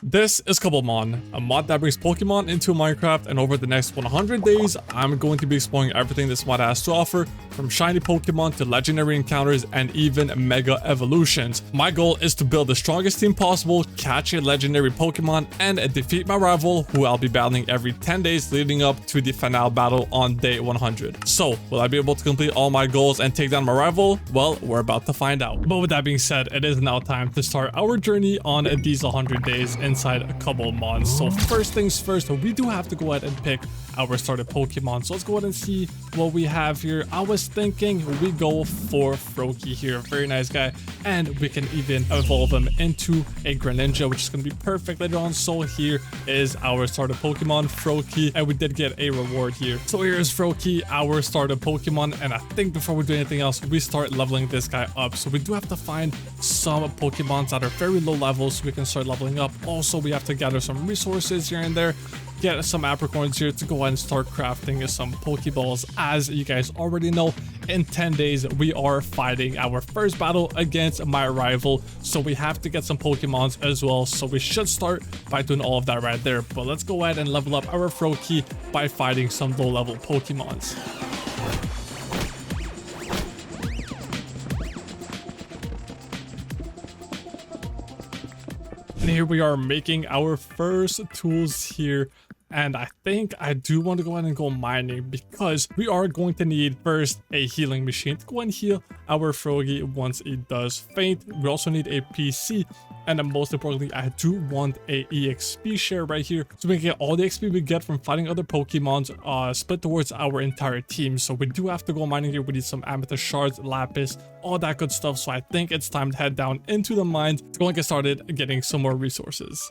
This is Cobblemon, a mod that brings Pokemon into Minecraft, and over the next 100 days, I'm going to be exploring everything this mod has to offer, from shiny Pokemon to legendary encounters and even mega evolutions. My goal is to build the strongest team possible, catch a legendary Pokemon, and defeat my rival, who I'll be battling every 10 days leading up to the finale battle on day 100. So, will I be able to complete all my goals and take down my rival? Well, we're about to find out. But with that being said, it is now time to start our journey on these 100 days inside a Cobblemon. So first things first, we do have to go ahead and pick our started Pokemon. So let's go ahead and see what we have here. I was thinking we go for Froakie here, very nice guy, and we can even evolve him into a Greninja, which is going to be perfect later on. So here is our started Pokemon, Froakie, and we did get a reward here. So here's Froakie, our started Pokemon, and I think before we do anything else, we start leveling this guy up. So we do have to find some Pokemons that are very low levels so we can start leveling up. Also, we have to gather some resources here and there, get some apricorns here to go ahead and start crafting some Pokeballs. As you guys already know, in 10 days we are fighting our first battle against my rival, so we have to get some Pokemons as well. So we should start by doing all of that right there, but let's go ahead and level up our Froakie by fighting some low level Pokemons. And here we are making our first tools here. And I think I do want to go ahead and go mining, because we are going to need first a healing machine to go and heal our Froakie once it does faint. We also need a PC, and then most importantly, I do want a EXP share right here, so we can get all the XP we get from fighting other Pokemons split towards our entire team. So we do have to go mining here. We need some amethyst shards, lapis, all that good stuff. So I think it's time to head down into the mines to go and get started getting some more resources.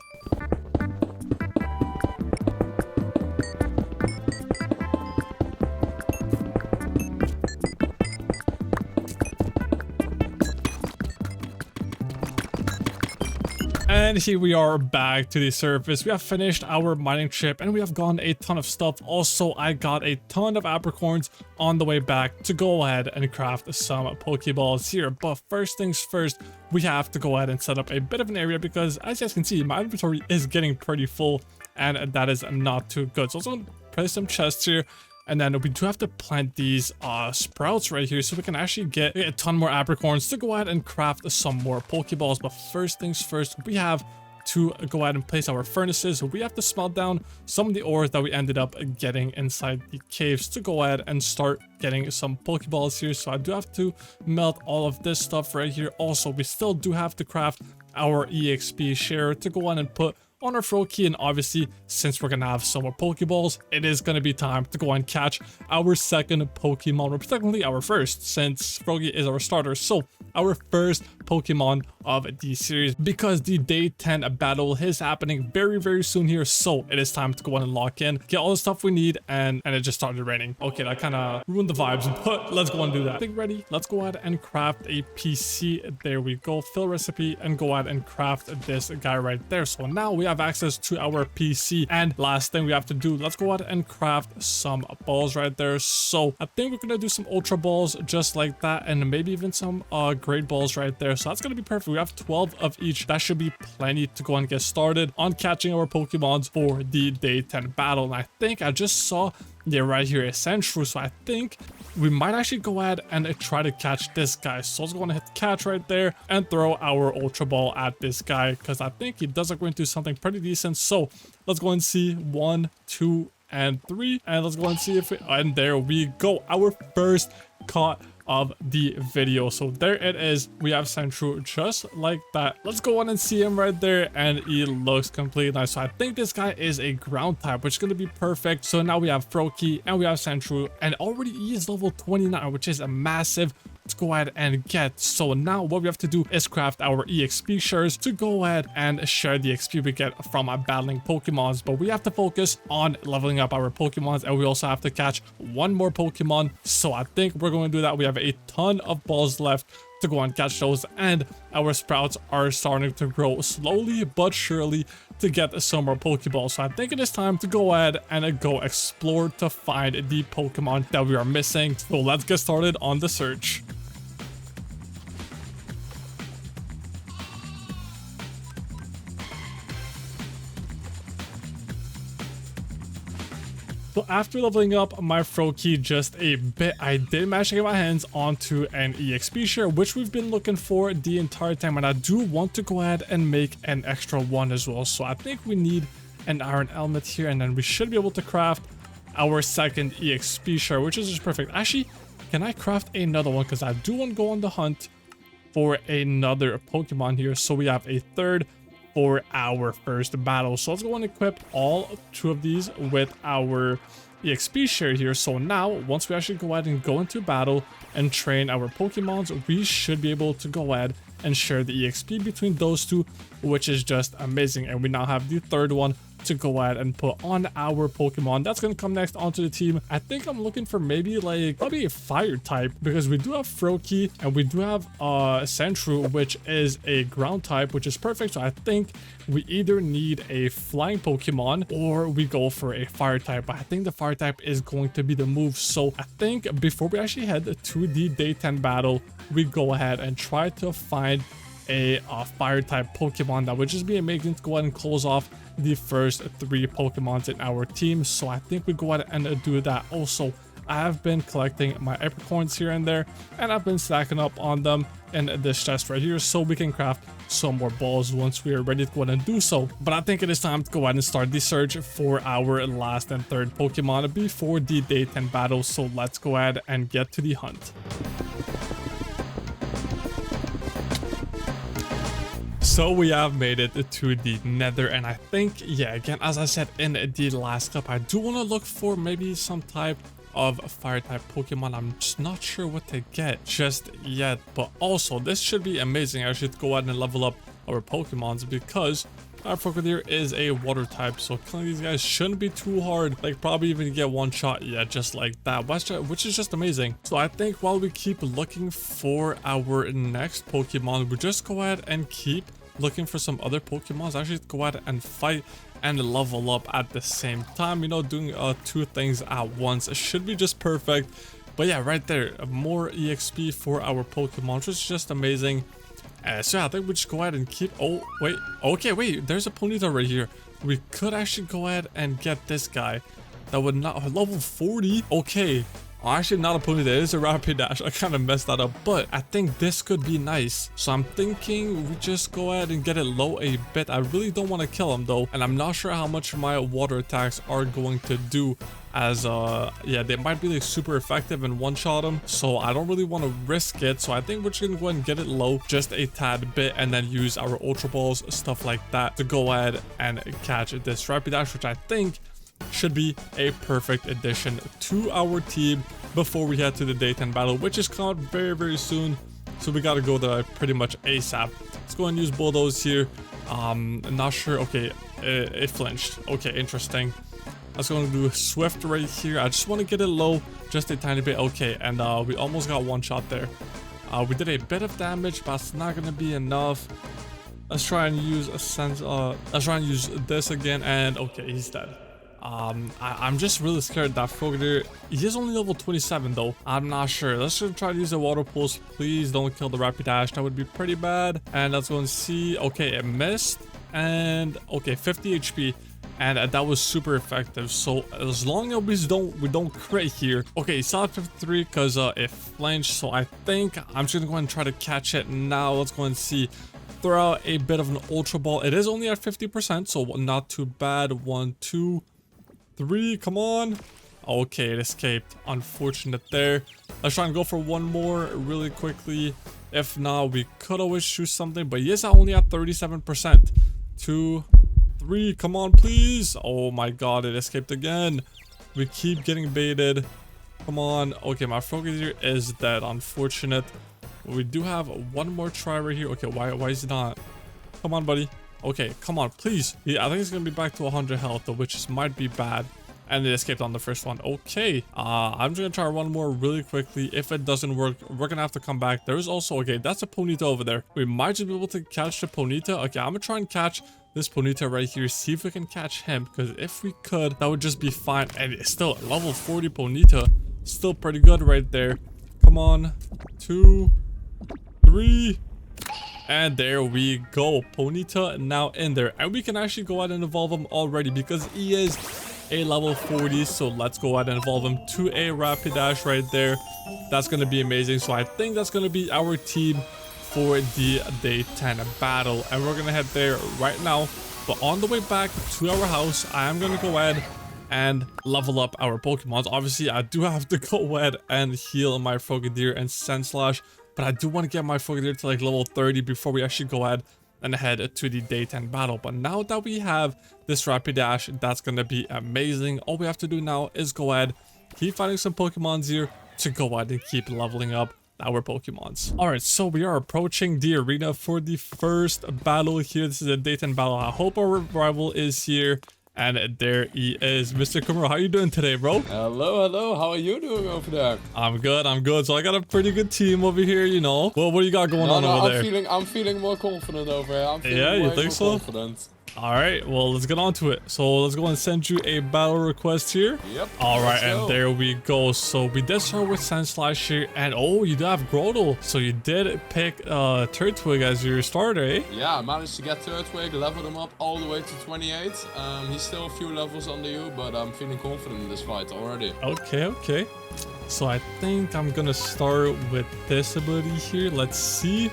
And here we are back to the surface. We have finished our mining trip and we have gotten a ton of stuff. Also, I got a ton of apricorns on the way back to go ahead and craft some Pokeballs here. But first things first, we have to go ahead and set up a bit of an area, because as you guys can see, my inventory is getting pretty full and that is not too good. So I'm going to place some chests here. And then we do have to plant these sprouts right here so we can actually get a ton more apricorns to go ahead and craft some more Pokeballs. But first things first, we have to go ahead and place our furnaces. We have to smelt down some of the ores that we ended up getting inside the caves to go ahead and start getting some Pokeballs here. So I do have to melt all of this stuff right here. Also, we still do have to craft our EXP share to go on and put on our Froakie, and obviously since we're gonna have some more Pokeballs, it is gonna be time to go and catch our second Pokemon, or technically our first, since Froakie is our starter. So our first Pokemon of the series, because the day 10 battle is happening very soon here. So it is time to go on and lock in, get all the stuff we need, and it just started raining. Okay, that kind of ruined the vibes, but let's go and do that. Think ready, let's go ahead and craft a PC. There we go, fill recipe and go ahead and craft this guy right there. So now we have access to our PC, and last thing we have to do, let's go ahead and craft some balls right there. So I think we're gonna do some ultra balls just like that, and maybe even some great balls right there. So that's gonna be perfect. We have 12 of each. That should be plenty to go and get started on catching our Pokemons for the day 10 battle. And I think I just saw, yeah, right here, a Sandshrew. So I think we might actually go ahead and try to catch this guy. So let's go and hit catch right there and throw our Ultra Ball at this guy, because I think he does go into something pretty decent. So let's go and see 1, 2, and 3, and let's go and see if and there we go, our first caught of the video. So there it is, we have Sandshrew just like that. Let's go on and see him right there, and he looks completely nice. So I think this guy is a ground type, which is going to be perfect. So now we have Froakie and we have Sandshrew, and already he is level 29, which is a massive. Let's go ahead and get. So now what we have to do is craft our EXP shares to go ahead and share the XP we get from battling Pokemons. But we have to focus on leveling up our Pokemons, and we also have to catch one more Pokemon. So I think we're going to do that. We have a ton of balls left to go and catch those, and our sprouts are starting to grow slowly but surely to get some more Pokeballs. So I think it is time to go ahead and go explore to find the Pokemon that we are missing. So let's get started on the search. So after leveling up my Froakie just a bit, I did manage to get my hands onto an EXP share, which we've been looking for the entire time, and I do want to go ahead and make an extra one as well. So I think we need an iron element here, and then we should be able to craft our second EXP share, which is just perfect. Actually, can I craft another one? Because I do want to go on the hunt for another Pokemon here. So we have a third for our first battle. So let's go and equip all 2 of these with our EXP share here. So now, once we actually go ahead and go into battle and train our Pokemons, we should be able to go ahead and share the EXP between those 2, which is just amazing. And we now have the third one to go ahead and put on our Pokemon that's going to come next onto the team. I think I'm looking for maybe like probably a fire type, because we do have Froakie and we do have Sandshrew, which is a ground type, which is perfect. So I think we either need a flying Pokemon or we go for a fire type. But I think the fire type is going to be the move. So I think before we actually head to the day 10 battle, we go ahead and try to find a fire type Pokemon that would just be amazing to go ahead and close off the first 3 Pokemons in our team. So I think we go ahead and do that. Also, I have been collecting my apricorns here and there, and I've been stacking up on them in this chest right here, so we can craft some more balls once we are ready to go ahead and do so. But I think it is time to go ahead and start the search for our last and third Pokemon before the day 10 battle. So let's go ahead and get to the hunt. So we have made it to the nether, and I think, yeah, again, as I said in the last clip, I do want to look for maybe some type of fire type Pokemon. I'm just not sure what to get just yet, but also this should be amazing. I should go ahead and level up our Pokemons, because our Frogadier is a water type, so killing these guys shouldn't be too hard. Like, probably even get one shot, yeah, just like that, which is just amazing. So I think while we keep looking for our next Pokemon, we just go ahead and keep looking for some other Pokemons. Actually go ahead and fight and level up at the same time. You know, doing 2 things at once should be just perfect. But yeah, right there, more EXP for our Pokemon, which is just amazing. So yeah, I think we just go ahead and keep... Oh, wait. Okay, wait. There's a Ponyta right here. We could actually go ahead and get this guy. That would not... Level 40? Okay. Actually, not a Ponyta. It is a Rapidash. I kind of messed that up. But I think this could be nice. So I'm thinking we just go ahead and get it low a bit. I really don't want to kill him, though. And I'm not sure how much my water attacks are going to do. As yeah, they might be like super effective and one-shot him, so I don't really want to risk it. So I think we're just gonna go ahead and get it low just a tad bit, and then use our ultra balls, stuff like that, to go ahead and catch this Rapidash, which I think should be a perfect addition to our team before we head to the day 10 battle, which is coming very, very soon. So we gotta go there pretty much ASAP. Let's go and use bulldoze here. Not sure. Okay, it flinched. Okay, interesting. Let's go and do Swift right here. I just want to get it low just a tiny bit. Okay, and we almost got one shot there. We did a bit of damage, but it's not gonna be enough. Let's try and use a sense. Let's try and use this again, and okay, he's dead. I'm just really scared that Frogadier. He is only level 27 though. I'm not sure. Let's just try to use the water pulse. Please don't kill the Rapidash. That would be pretty bad. And let's go and see. Okay, it missed, and okay, 50 HP. And that was super effective. So as long as we don't crit here. Okay, it's at 53 because it flinched. So I think I'm just gonna go ahead and try to catch it now. Let's go and see. Throw out a bit of an ultra ball. It is only at 50%, so not too bad. 1, 2, 3. Come on. Okay, it escaped. Unfortunate there. Let's try and go for one more really quickly. If not, we could always choose something. But yes, only at 37%. 2, 3, come on, please. Oh my god, it escaped again. We keep getting baited. Come on. Okay, my Frogadier is dead. Unfortunate. We do have one more try right here. Okay, why is it not? Come on, buddy. Okay, come on, please. Yeah, I think it's gonna be back to 100 health, though, which might be bad. And it escaped on the first one. Okay, I'm just gonna try one more really quickly. If it doesn't work, we're gonna have to come back. There is also, okay, that's a Ponyta over there. We might just be able to catch the Ponyta. Okay, I'm gonna try and catch this Ponyta right here, see if we can catch him, because if we could, that would just be fine. And it's still level 40 Ponyta, still pretty good right there. Come on, 2, 3, and there we go. Ponyta now in there, and we can actually go ahead and evolve him already because he is a level 40. So let's go ahead and evolve him to a Rapidash right there. That's going to be amazing. So I think that's going to be our team for the day 10 battle. And we're going to head there right now. But on the way back to our house, I am going to go ahead and level up our Pokemons. Obviously, I do have to go ahead and heal my Frogadier and Sandslash, but I do want to get my Frogadier to like level 30 before we actually go ahead and head to the day 10 battle. But now that we have this Rapidash, that's going to be amazing. All we have to do now is go ahead, keep finding some Pokemons here to go ahead and keep leveling up our Pokemons. All right, so we are approaching the arena for the first battle here. This is a day 10 battle. I hope our rival is here. And there he is. Mr. Kumaro, how you doing today, bro? Hello, hello. How are you doing over there? I'm good, I'm good. So I got a pretty good team over here, you know. Well, what do you got going on over there? I'm feeling more confident over here. I'm feeling yeah, you think so? Confident. All right, well, let's get on to it. So let's go and send you a battle request here. Yep. All right, and there we go. So we did start with Sandslash here, and oh, you do have Grotle. So you did pick Turtwig as your starter, eh? Yeah, I managed to get Turtwig, leveled him up all the way to 28. He's still a few levels under you, but I'm feeling confident in this fight already. Okay, okay. So I think I'm gonna start with this ability here. Let's see.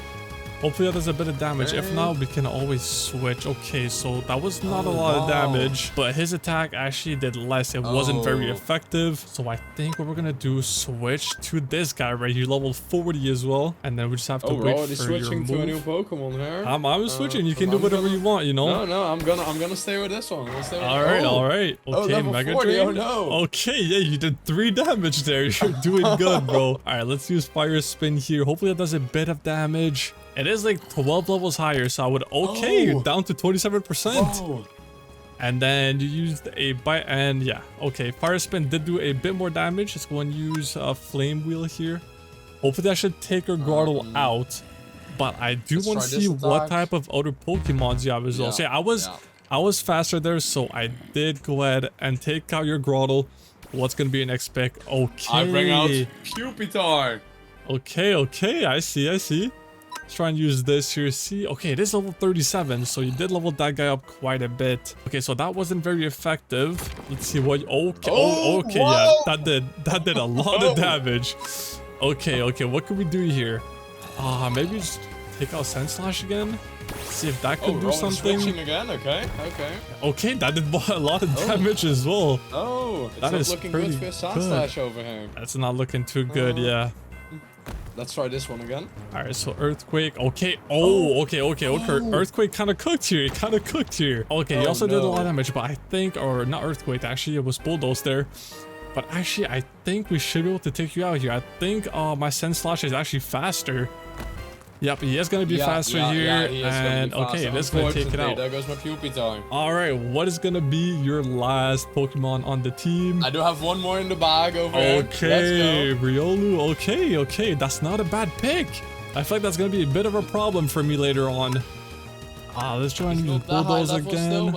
Hopefully that does a bit of damage. If not, we can always switch. Okay, so that was not a lot of damage, but his attack actually did less. It wasn't very effective. So I think what we're gonna do is switch to this guy right here, level 40 as well. And then we just have to wait for switching your to move. a new Pokemon here. I'm switching. You can do whatever you want, you know? No, I'm gonna stay with this one. All right. Okay, Mega Drain. Oh no. Okay, yeah, you did 3 damage there. You're doing good, bro. All right, let's use Fire Spin here. Hopefully that does a bit of damage. It is like 12 levels higher, so I would down to 27%. Whoa. And then you used a bite, and yeah, okay, Fire Spin did do a bit more damage. Let's go and use a Flame Wheel here. Hopefully that should take our Grotle out, but I do want to see what type of other Pokemons you have as well. So yeah, I was faster there, so I did go ahead and take out your Grotle. What's gonna be your next pick? Okay, I bring out Pupitar. Okay, I see. Let's try and use this here. See, okay, it is level 37, so you did level that guy up quite a bit. Okay, so that wasn't very effective. Let's see what. Okay, yeah, that did a lot of damage. Okay, what can we do here? Maybe just take out Sandslash again. See if that could do something. Switching again. Okay, that did a lot of damage as well. That is looking good for Sandslash over here. That's not looking too good, yeah. Let's try this one again. All right, so Earthquake. Okay. Okay. Earthquake kind of cooked here. Okay, he also did a lot of damage, but I think, or not Earthquake, actually, it was Bulldoze there. But actually, I think we should be able to take you out here. I think my Sandslash is actually faster. Yep, he is going to be faster here. And okay, it is going to take it out. There goes my Pupitar. All right, what is going to be your last Pokemon on the team? I do have one more in the bag over here. Okay, Riolu. Okay, that's not a bad pick. I feel like that's going to be a bit of a problem for me later on. Let's try and use Bulldoze again.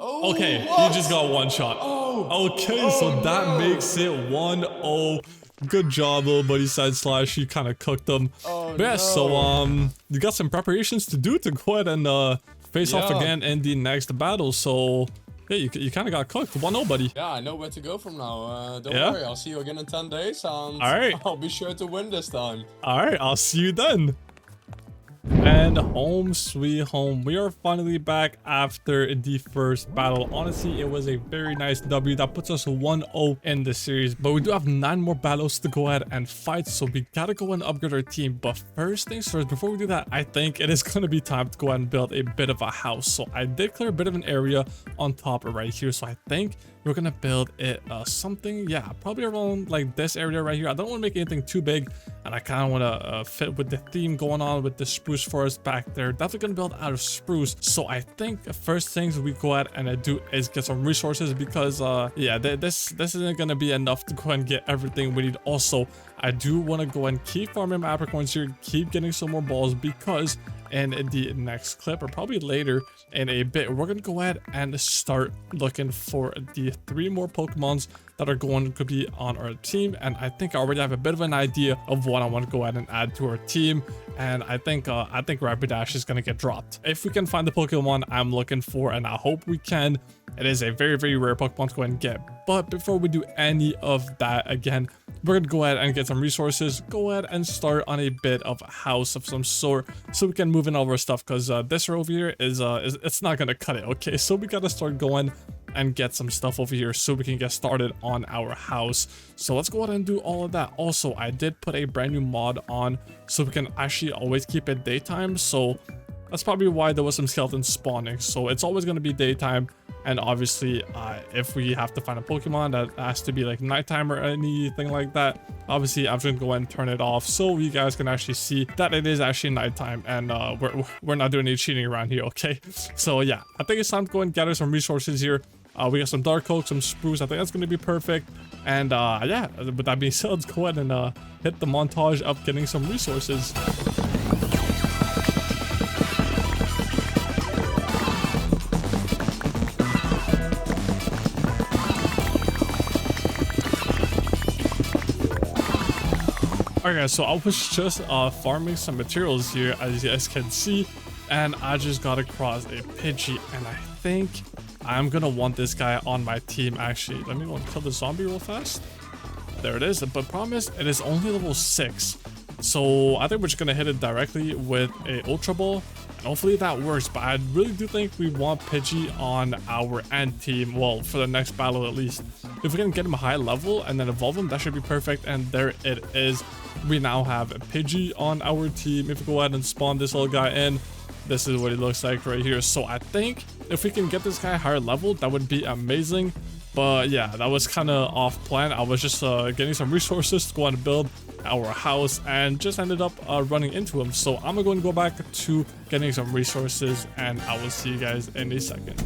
Okay, he just got one shot. Okay, so that makes it 1-0. Good job, little buddy Sandslash. You kind of cooked them. But yeah, so you got some preparations to do to go ahead and face off again in the next battle. So yeah, you kind of got cooked. 1-0, buddy. Yeah, I know where to go from now. Don't worry, I'll see you again in 10 days. And all right, I'll be sure to win this time. All right, I'll see you then. And home sweet home, we are finally back after the first battle. Honestly, it was a very nice W that puts us 1-0 in the series, but we do have 9 more battles to go ahead and fight, so we gotta go and upgrade our team. But first things first, before we do that, I think it is gonna be time to go ahead and build a bit of a house. So I did clear a bit of an area on top right here, so I think we're gonna build it something, yeah, probably around like this area right here. I don't want to make anything too big, and I kind of want to fit with the theme going on with the spruce forest back there. Definitely gonna build out of spruce. So I think the first things we go ahead and do is get some resources, because yeah, this isn't gonna be enough to go and get everything we need. Also, I do want to go and keep farming my apricorns here, keep getting some more balls, because in the next clip, or probably later in a bit, we're gonna go ahead and start looking for the 3 more Pokemons that are going to be on our team. And I think I already have a bit of an idea of what I want to go ahead and add to our team. And I think Rapidash is gonna get dropped if we can find the Pokemon I'm looking for, and I hope we can. It is a very, very rare Pokemon to go ahead and get. But before we do any of that, again, we're going to go ahead and get some resources, go ahead and start on a bit of a house of some sort so we can move in all our stuff, because this over here is it's not going to cut it, okay? So we got to start going and get some stuff over here so we can get started on our house. So let's go ahead and do all of that. Also, I did put a brand new mod on so we can actually always keep it daytime. So that's probably why there was some skeletons spawning. So it's always going to be daytime. And obviously, if we have to find a Pokemon that has to be like nighttime or anything like that, obviously I'm just going to go ahead and turn it off so you guys can actually see that it is actually nighttime, and we're not doing any cheating around here, okay? So yeah, I think it's time to go and gather some resources here. We got some dark oak, some spruce. I think that's going to be perfect. And yeah, with that being said, let's go ahead and hit the montage of getting some resources. Alright guys, so I was just farming some materials here, as you guys can see, and I just got across a Pidgey, and I think I'm gonna want this guy on my team. Actually, let me go and kill the zombie real fast. There it is. But problem is, it is only level 6, so I think we're just gonna hit it directly with a Ultra Ball, and hopefully that works. But I really do think we want Pidgey on our end team, well, for the next battle at least. If we can get him a high level and then evolve him, that should be perfect. And there it is. We now have a Pidgey on our team. If we go ahead and spawn this little guy in, this is what he looks like right here. So I think if we can get this guy higher level, that would be amazing. But yeah, that was kind of off plan. I was just getting some resources to go on and build our house and just ended up running into him. So I'm going to go back to getting some resources, and I will see you guys in a second.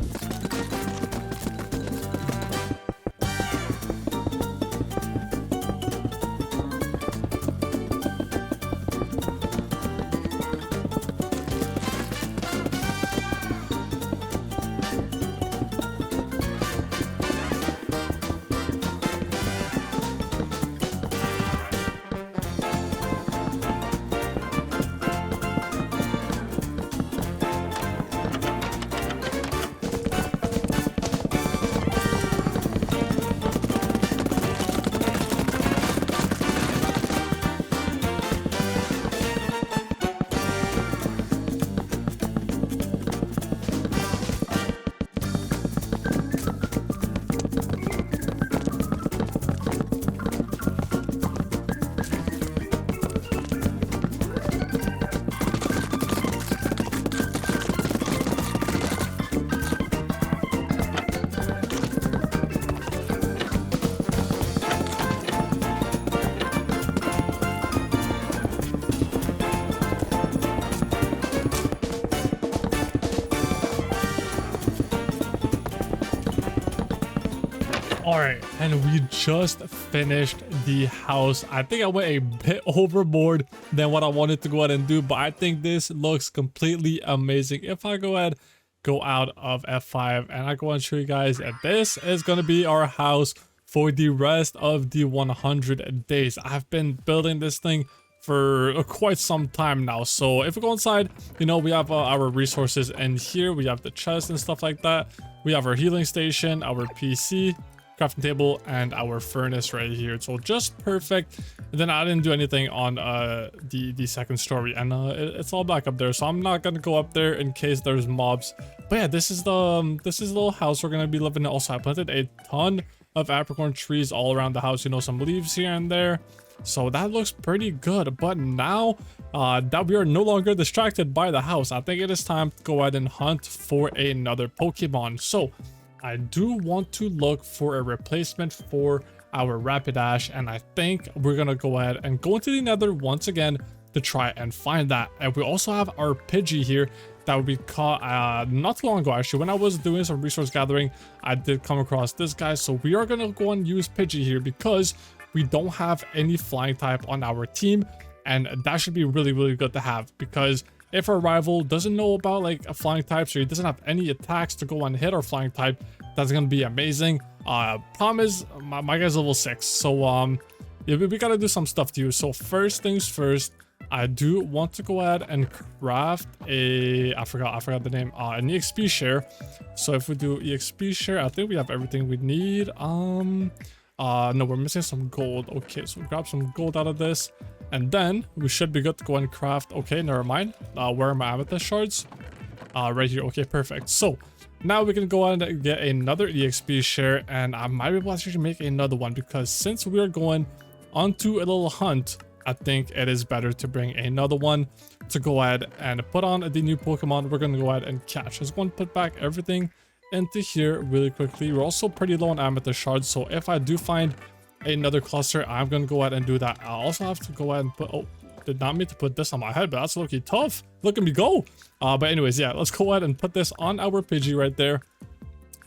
Alright, and we just finished the house. I think I went a bit overboard than what I wanted to go ahead and do, but I think this looks completely amazing. If I go ahead, go out of F5, and I go and show you guys that this is going to be our house for the rest of the 100 days. I've been building this thing for quite some time now. So if we go inside, you know, we have our resources, and here we have the chest and stuff like that. We have our healing station, our PC, crafting table, and our furnace right here. So just perfect. And then I didn't do anything on the second story, and it's all back up there, so I'm not gonna go up there in case there's mobs. But yeah, this is the little house we're gonna be living in. Also, I planted a ton of apricorn trees all around the house, you know, some leaves here and there, so that looks pretty good. But now that we are no longer distracted by the house, I think it is time to go ahead and hunt for another Pokemon. So I do want to look for a replacement for our Rapidash, and I think we're gonna go ahead and go into the Nether once again to try and find that. And we also have our Pidgey here that we caught not too long ago. Actually, when I was doing some resource gathering, I did come across this guy. So we are gonna go and use Pidgey here because we don't have any flying type on our team, and that should be really, really good to have, because if our rival doesn't know about like a flying type, so he doesn't have any attacks to go and hit our flying type, that's gonna be amazing. Problem is, my guy's level 6, so yeah, we gotta do some stuff to you. So first things first, I do want to go ahead and craft a, I forgot the name, an EXP share. So if we do EXP share, I think we have everything we need. No, we're missing some gold. Okay, so grab some gold out of this, and then we should be good to go and craft. Okay, never mind. Where are my amethyst shards? Right here. Okay, perfect. So now we can go ahead and get another EXP share, and I might be able to actually make another one, because since we are going onto a little hunt, I think it is better to bring another one to go ahead and put on the new Pokemon we're going to go ahead and catch. Just going to put back everything into here really quickly. We're also pretty low on amethyst shards, so if I do find another cluster, I'm going to go ahead and do that. I also have to go ahead and put, oh, did not mean to put this on my head, but that's looking tough. Look at me go. But anyways, yeah, let's go ahead and put this on our Pidgey right there.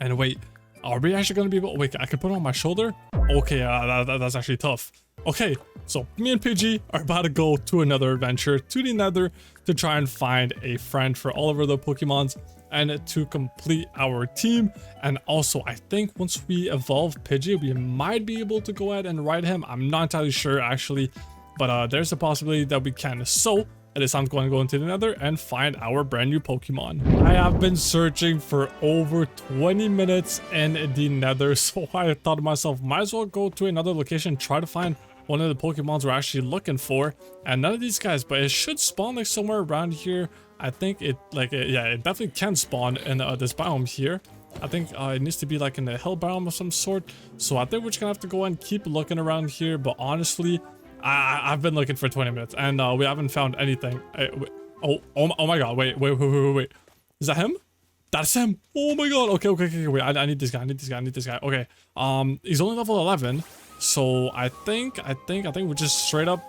And wait, are we actually going to be able, wait, I can put it on my shoulder? Okay, that's actually tough. Okay, so me and Pidgey are about to go to another adventure to the Nether to try and find a friend for all of our other Pokemons and to complete our team. And also, I think once we evolve Pidgey, we might be able to go ahead and ride him. I'm not entirely sure actually, but there's a possibility that we can. So it is time to go into the Nether and find our brand new Pokemon. I have been searching for over 20 minutes in the Nether, so I thought to myself, might as well go to another location, try to find one of the Pokemons we're actually looking for. And none of these guys, but it should spawn like somewhere around here. I think it yeah, it definitely can spawn in this biome here. I think it needs to be like in the hill biome of some sort. So I think we're just gonna have to go and keep looking around here. But honestly, I've been looking for 20 minutes and we haven't found anything. Oh my god, wait. Is that him? That's him. Oh my god. Okay, wait. I need this guy. Okay. He's only level 11. So I think we just straight up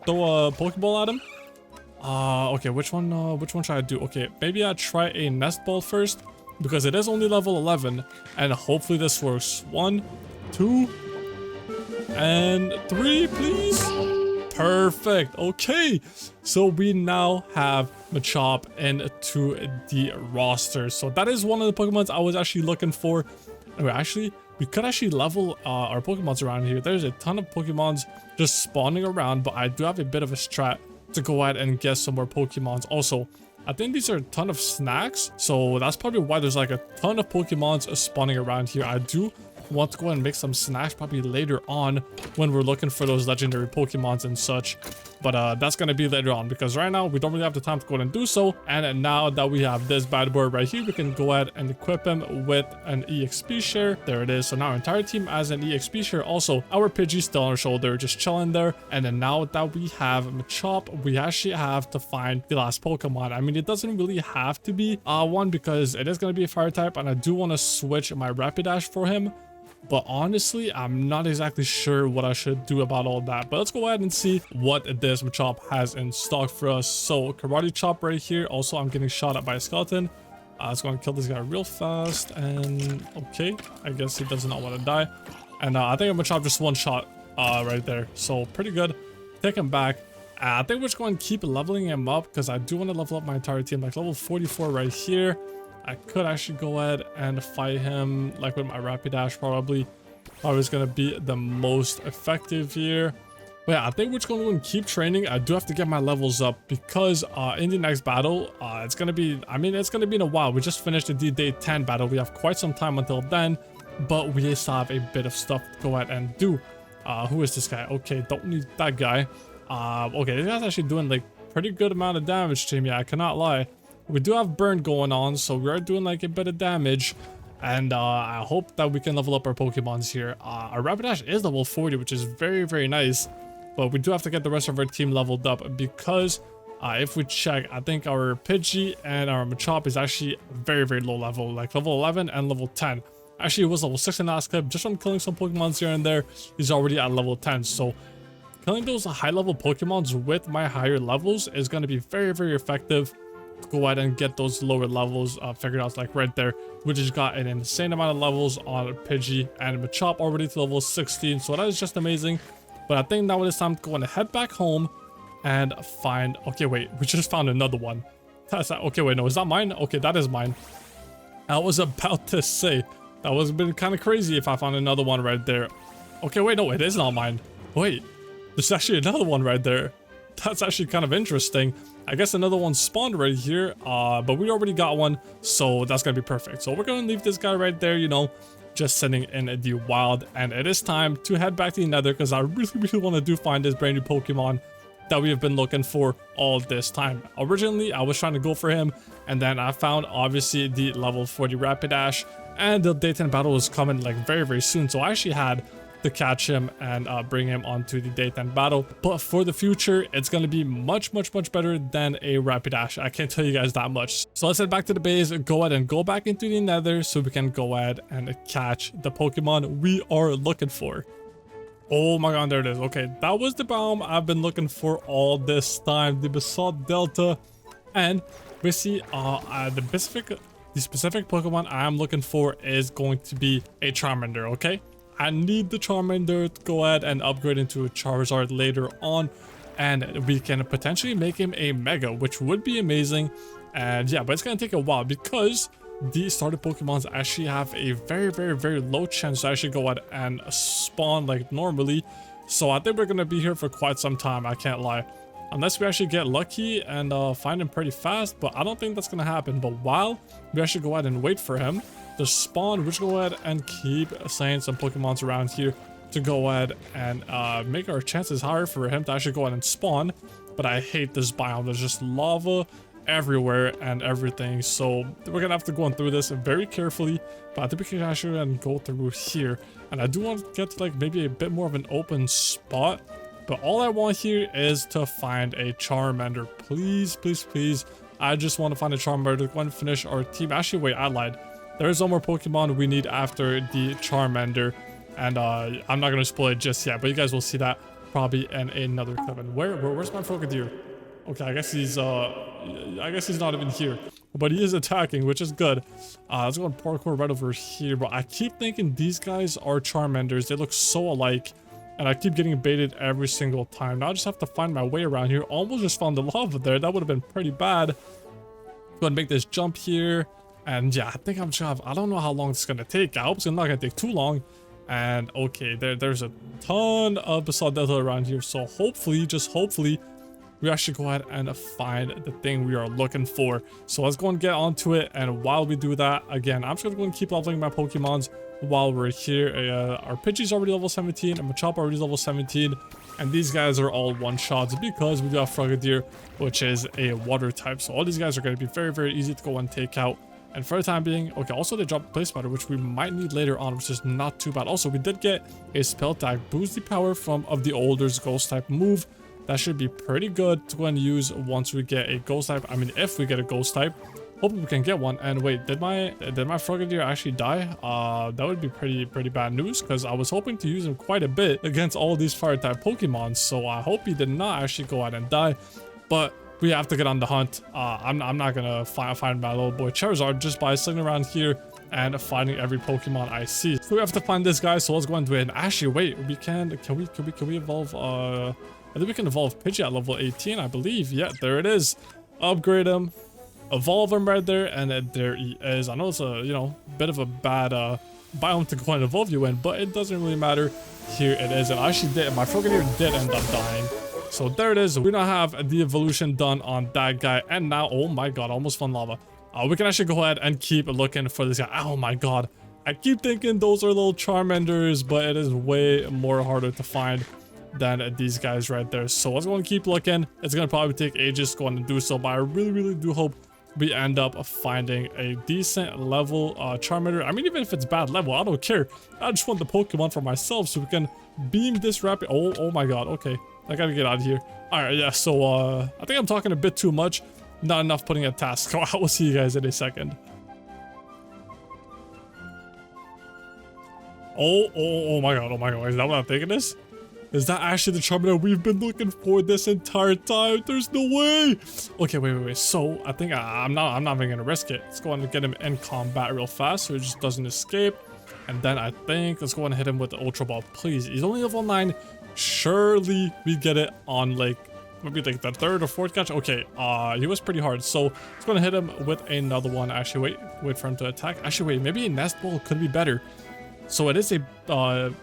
throw a Pokeball at him. Okay, which one should I do? Okay, maybe I try a nest ball first, because it is only level 11, and hopefully this works. 1, 2, and 3, please. Perfect. Okay, so we now have Machop into the roster. So that is one of the Pokemons I was actually looking for. Anyway, actually, we could actually level our Pokemons around here. There's a ton of Pokemons just spawning around, but I do have a bit of a strat to go ahead and get some more Pokemons. Also, I think these are a ton of snacks, so that's probably why there's like a ton of Pokemons spawning around here. I do want to go and make some snacks probably later on when we're looking for those legendary Pokemons and such, but that's gonna be later on, because right now we don't really have the time to go ahead and do so. And now that we have this bad boy right here, we can go ahead and equip him with an EXP share. There it is. So now our entire team has an EXP share. Also, our Pidgey still on our shoulder, just chilling there. And then now that we have Machop, we actually have to find the last Pokemon. I mean, it doesn't really have to be one, because it is going to be a fire type, and I do want to switch my Rapidash for him. But honestly, I'm not exactly sure what I should do about all that. But let's go ahead and see what this Machop has in stock for us. So Karate Chop right here. Also, I'm getting shot at by a skeleton. Let's go and kill this guy real fast. And okay, I guess he does not want to die. And I think Machop just one shot right there. So pretty good. Take him back. I think we're just going to keep leveling him up, because I do want to level up my entire team. Like level 44 right here. I could actually go ahead and fight him like with my Rapidash probably. Probably is going to be the most effective here. But yeah, I think we're just going to go and keep training. I do have to get my levels up, because in the next battle, it's going to be, I mean, it's going to be in a while. We just finished the day 10 battle. We have quite some time until then, but we still have a bit of stuff to go ahead and do. Who is this guy? Okay, don't need that guy. Okay, this guy's actually doing like pretty good amount of damage to me. I cannot lie. We do have burn going on, so we are doing like a bit of damage, and I hope that we can level up our Pokemons here. Our Rapidash is level 40, which is very, very nice, but we do have to get the rest of our team leveled up, because if we check, I think our Pidgey and our Machop is actually very, very low level, like level 11 and level 10. Actually, it was level 6 in the last clip. Just from killing some Pokemons here and there, he's already at level 10, so killing those high level Pokemons with my higher levels is going to be very, very effective. Go ahead and get those lower levels figured out, like right there. We just got an insane amount of levels on Pidgey and Machop already to level 16, so that is just amazing. But I think now it is time to go and head back home and find, okay, wait, we just found another one. That's not, okay, wait, no, is that mine? Okay, that is mine. I was about to say that would have been kind of crazy if I found another one right there. Okay, wait, no, it is not mine. Wait, there's actually another one right there. that's actually kind of interesting. I guess another one spawned right here, but we already got one, so that's gonna be perfect. So we're gonna leave this guy right there, you know, just sitting in the wild, and it is time to head back to the nether because I really want to find this brand new Pokemon that we have been looking for all this time. Originally, I was trying to go for him, and then I found obviously the level 40 Rapidash, and the day 10 battle was coming like very soon, so I actually had to catch him and bring him onto the day 10 battle. But for the future, it's going to be much better than a Rapidash. I can't tell you guys that much. So let's head back to the base, go ahead and go back into the nether so we can go ahead and catch the Pokemon we are looking for. Oh my god, there it is. Okay, that was the biome I've been looking for all this time, the Basalt Delta. And we see the specific Pokemon I am looking for is going to be a Charmander, okay? I need the Charmander to go ahead and upgrade into a Charizard later on, and we can potentially make him a Mega, which would be amazing. And yeah, but it's gonna take a while because the starter Pokemons actually have a very low chance to actually go ahead and spawn like normally. So I think we're gonna be here for quite some time, I can't lie. Unless we actually get lucky and find him pretty fast, but I don't think that's gonna happen. But while we actually go ahead and wait for him to spawn, we're just gonna go ahead and keep saying some Pokemons around here to go ahead and make our chances higher for him to actually go ahead and spawn. But I hate this biome. There's just lava everywhere and everything, so we're gonna have to go on through this very carefully. But I think we can actually go through here, and I do want to get to like maybe a bit more of an open spot. But all I want here is to find a Charmander. Please. I just want to find a Charmander to go and finish our team. Actually, wait, I lied. There's one more Pokemon we need after the Charmander, and I'm not gonna spoil it just yet, but you guys will see that probably in another clip. And where's my Frogadier? Okay, I guess he's not even here, but he is attacking, which is good. Let's go and parkour right over here. But I keep thinking these guys are Charmanders. They look so alike, and I keep getting baited every single time. Now I just have to find my way around here. Almost just found the lava there. That would have been pretty bad. Go ahead and make this jump here. And yeah, I think I don't know how long it's gonna take. I hope it's not gonna take too long. And okay, there's a ton of Basalt Delta around here. So hopefully, just hopefully, we actually go ahead and find the thing we are looking for. So let's go and get onto it. And while we do that, again, I'm just gonna go and keep leveling my Pokemons while we're here. Our Pidgey's already level 17, and Machop already level 17. And these guys are all one-shots because we do have Frogadier, which is a water type. So all these guys are going to be very easy to go and take out. And for the time being, okay, also they dropped Place Spider, which we might need later on, which is not too bad. Also, we did get a spell tag, boost the power of the older ghost type move. That should be pretty good to go and use once we get a ghost type. I mean, if we get a ghost type, hopefully we can get one. And wait, did my Frogadier actually die? That would be pretty bad news, because I was hoping to use him quite a bit against all these fire type Pokemon. So I hope he did not actually go out and die. But we have to get on the hunt. I'm not gonna find my little boy Charizard just by sitting around here and finding every Pokemon I see. So we have to find this guy. So let's go into it. And actually, wait, can we evolve? I think we can evolve Pidgey at level 18, I believe. Yeah, there it is. Upgrade him, evolve him right there, and there he is. I know it's a bit of a bad biome to go and evolve you in, but it doesn't really matter. Here it is, and I actually did. My Frogadier did end up dying. So there it is. We now have the evolution done on that guy, and now, oh my god, almost found lava. We can actually go ahead and keep looking for this guy. Oh my god, I keep thinking those are little Charmanders, but it is way more harder to find than these guys right there. So let's go and keep looking. It's gonna probably take ages to go on and do so, but I really do hope we end up finding a decent level Charmander. I mean, even if it's bad level, I don't care. I just want the Pokemon for myself so we can beam this rapid. Oh my god, okay, I gotta get out of here. All right, yeah, so I think I'm talking a bit too much, not enough putting a task. I will see you guys in a second. Oh my god, is that what I'm thinking this? Is that actually the Charmander we've been looking for this entire time? There's no way. Okay, wait. So I think I'm not even gonna risk it. Let's go on and get him in combat real fast so he just doesn't escape. And then I think let's go and hit him with the Ultra Ball, please. He's only level 9. Surely we get it on like maybe like the 3rd or 4th catch. Okay, he was pretty hard. So let's go and hit him with another one. Actually, wait for him to attack. Actually, wait, maybe a Nest Ball could be better. So it is a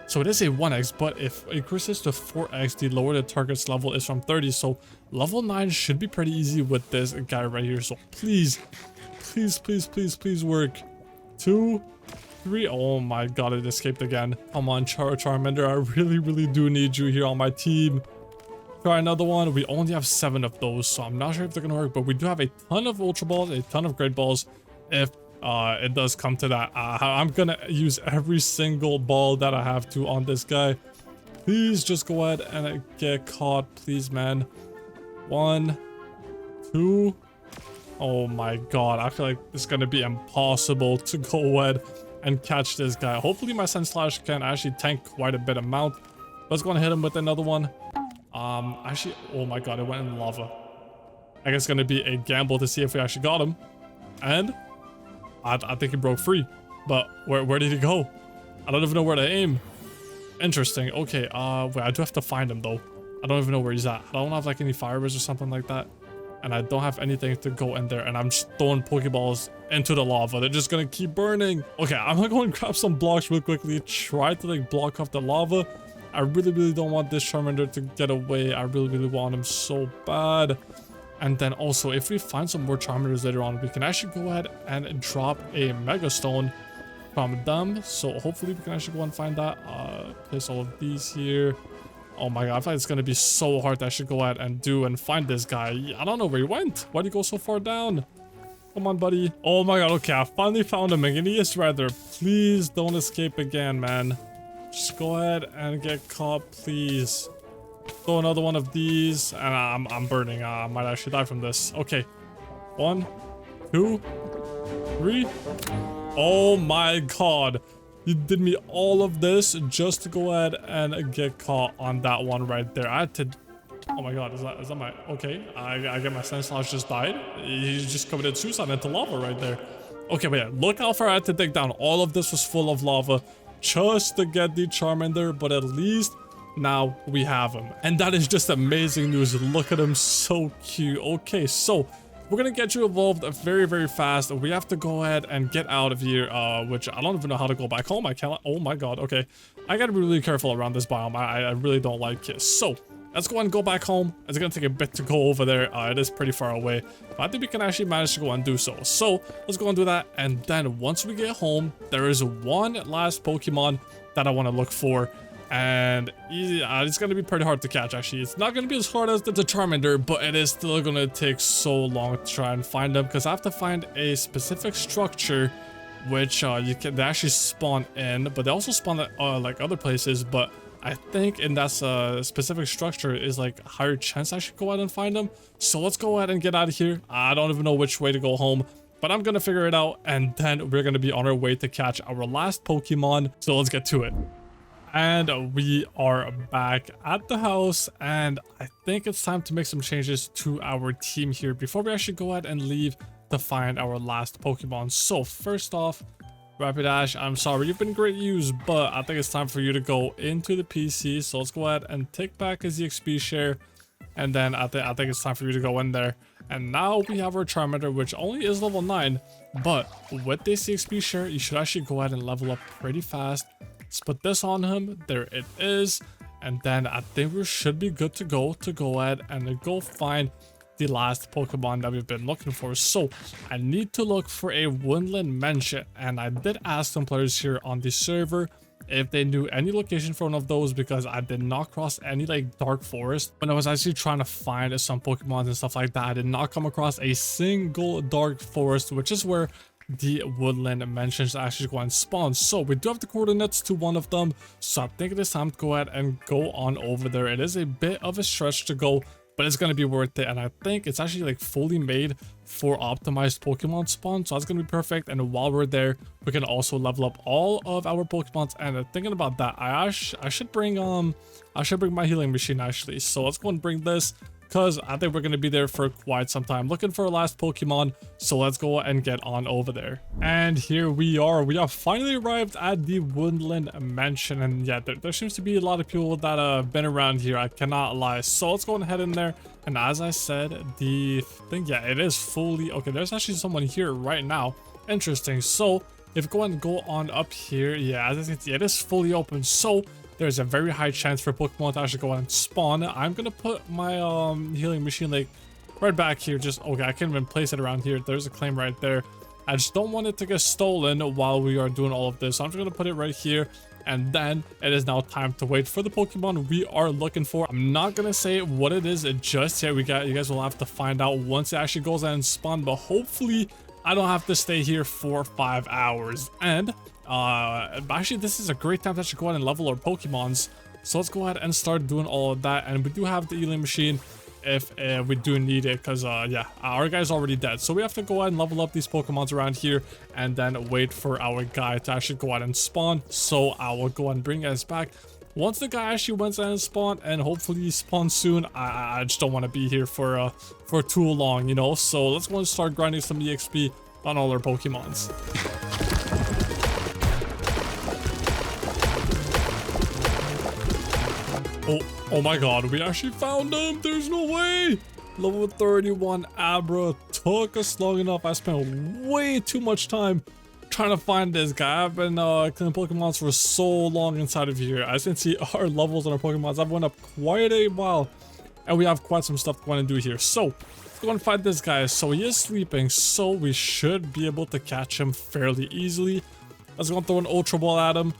So it is a 1x, but if it increases to 4x, the lower the target's level is from 30. So level 9 should be pretty easy with this guy right here. So please, please, please, please, please work. 2, 3. Oh my god, it escaped again. Come on, Charmander. I really, really do need you here on my team. Try another one. We only have 7 of those, so I'm not sure if they're gonna work, but we do have a ton of Ultra Balls, a ton of Great Balls. If it does come to that, I'm gonna use every single ball that I have to on this guy. Please just go ahead and get caught, please, man. 1, 2. Oh my god, I feel like it's gonna be impossible to go ahead and catch this guy. Hopefully my Sand Slash can actually tank quite a bit amount. Let's go and hit him with another one. Actually, oh my god, it went in lava. I guess it's gonna be a gamble to see if we actually got him. And I think he broke free. But where did he go? I don't even know where to aim. Interesting. Okay, wait, I do have to find him though. I don't even know where he's at. I don't have like any fireballs or something like that. And I don't have anything to go in there. And I'm just throwing Pokeballs into the lava. They're just gonna keep burning. Okay, I'm gonna go and grab some blocks real quickly. Try to like block off the lava. I really, really don't want this Charmander to get away. I really, really want him so bad. And then also, if we find some more Charmanders later on, we can actually go ahead and drop a Mega Stone from them. So hopefully we can actually go and find that. Place all of these here. Oh my god, I feel like it's gonna be so hard to actually go ahead and do and find this guy. I don't know where he went. Why'd he go so far down? Come on, buddy. Oh my god, okay, I finally found him, and he is right there. Please don't escape again, man. Just go ahead and get caught, please. Throw another one of these, and I'm burning. I might actually die from this. Okay. 1, 2, 3. Oh my god. You did me all of this just to go ahead and get caught on that one right there. I had to... Oh my god, is that my... Okay, I get my Sand Slash just died. He just committed suicide into lava right there. Okay, but yeah, look how far I had to dig down. All of this was full of lava just to get the Charmander, but at least now we have him. And that is just amazing news. Look at him, so cute. Okay, so we're gonna get you evolved very, very fast. We have to go ahead and get out of here, which I don't even know how to go back home. I can't... Oh my god, okay. I gotta be really careful around this biome. I really don't like it. So let's go ahead and go back home. It's gonna take a bit to go over there. It is pretty far away, but I think we can actually manage to go and do so. So let's go and do that. And then once we get home, there is one last Pokemon that I want to look for. And it's gonna be pretty hard to catch, actually. It's not gonna be as hard as the Charmander, but it is still gonna take so long to try and find them, because I have to find a specific structure which they actually spawn in, but they also spawn at like other places. But I think in that specific structure is like a higher chance I should go out and find them. So let's go ahead and get out of here. I don't even know which way to go home, but I'm gonna figure it out, and then we're gonna be on our way to catch our last Pokemon. So let's get to it. And we are back at the house, and I think it's time to make some changes to our team here before we actually go ahead and leave to find our last Pokemon. So first off, Rapidash, I'm sorry, you've been great use, but I think it's time for you to go into the PC. So let's go ahead and take back his EXP share, and then I think it's time for you to go in there. And now we have our Charmander, which only is level 9, but with this EXP share, you should actually go ahead and level up pretty fast. Let's put this on him. There it is. And then I think we should be good to go ahead and go find the last Pokemon that we've been looking for. So I need to look for a woodland mansion, and I did ask some players here on the server if they knew any location for one of those, because I did not cross any like dark forest when I was actually trying to find some Pokemon and stuff like that. I did not come across a single dark forest, which is where the woodland mansions actually go and spawn. So we do have the coordinates to one of them, so I think it is time to go ahead and go on over there. It is a bit of a stretch to go, but it's going to be worth it. And I think it's actually like fully made for optimized Pokemon spawn, so that's going to be perfect. And while we're there, we can also level up all of our Pokemons. And thinking about that, I should bring my healing machine, actually. So let's go and bring this, because I think we're going to be there for quite some time looking for our last Pokemon. So let's go and get on over there. And here we are. We have finally arrived at the Woodland Mansion. And yeah, there seems to be a lot of people that have been around here. I cannot lie. So let's go and head in there. And as I said, the thing, yeah, it is fully... Okay, there's actually someone here right now. Interesting. So If you go and go on up here, yeah, as I can see, it is fully open. So there's a very high chance for Pokemon to actually go and spawn. I'm gonna put my healing machine like right back here. Just okay, I can't even place it around here. There's a claim right there. I just don't want it to get stolen while we are doing all of this. So I'm just gonna put it right here. And then it is now time to wait for the Pokemon we are looking for. I'm not gonna say what it is just yet. You guys will have to find out once it actually goes and spawn. But hopefully I don't have to stay here for 5 hours. And actually this is a great time to actually go ahead and level our Pokemons. So let's go ahead and start doing all of that. And we do have the healing machine if we do need it, because yeah, our guy's already dead. So we have to go ahead and level up these Pokemons around here and then wait for our guy to actually go ahead and spawn. So I will go ahead and bring us back once the guy actually went and spawned, and hopefully he spawns soon. I just don't want to be here for too long, you know. So let's go and start grinding some EXP on all our Pokemons. Oh my god, we actually found him. There's no way. Level 31 Abra took us long enough. I spent way too much time trying to find this guy. I've been killing Pokemons for so long inside of here. As you can see, our levels on our Pokemons have went up quite a while. And we have quite some stuff to go and do here. So, let's go and find this guy. So, he is sleeping. So, we should be able to catch him fairly easily. Let's go and throw an Ultra Ball at him.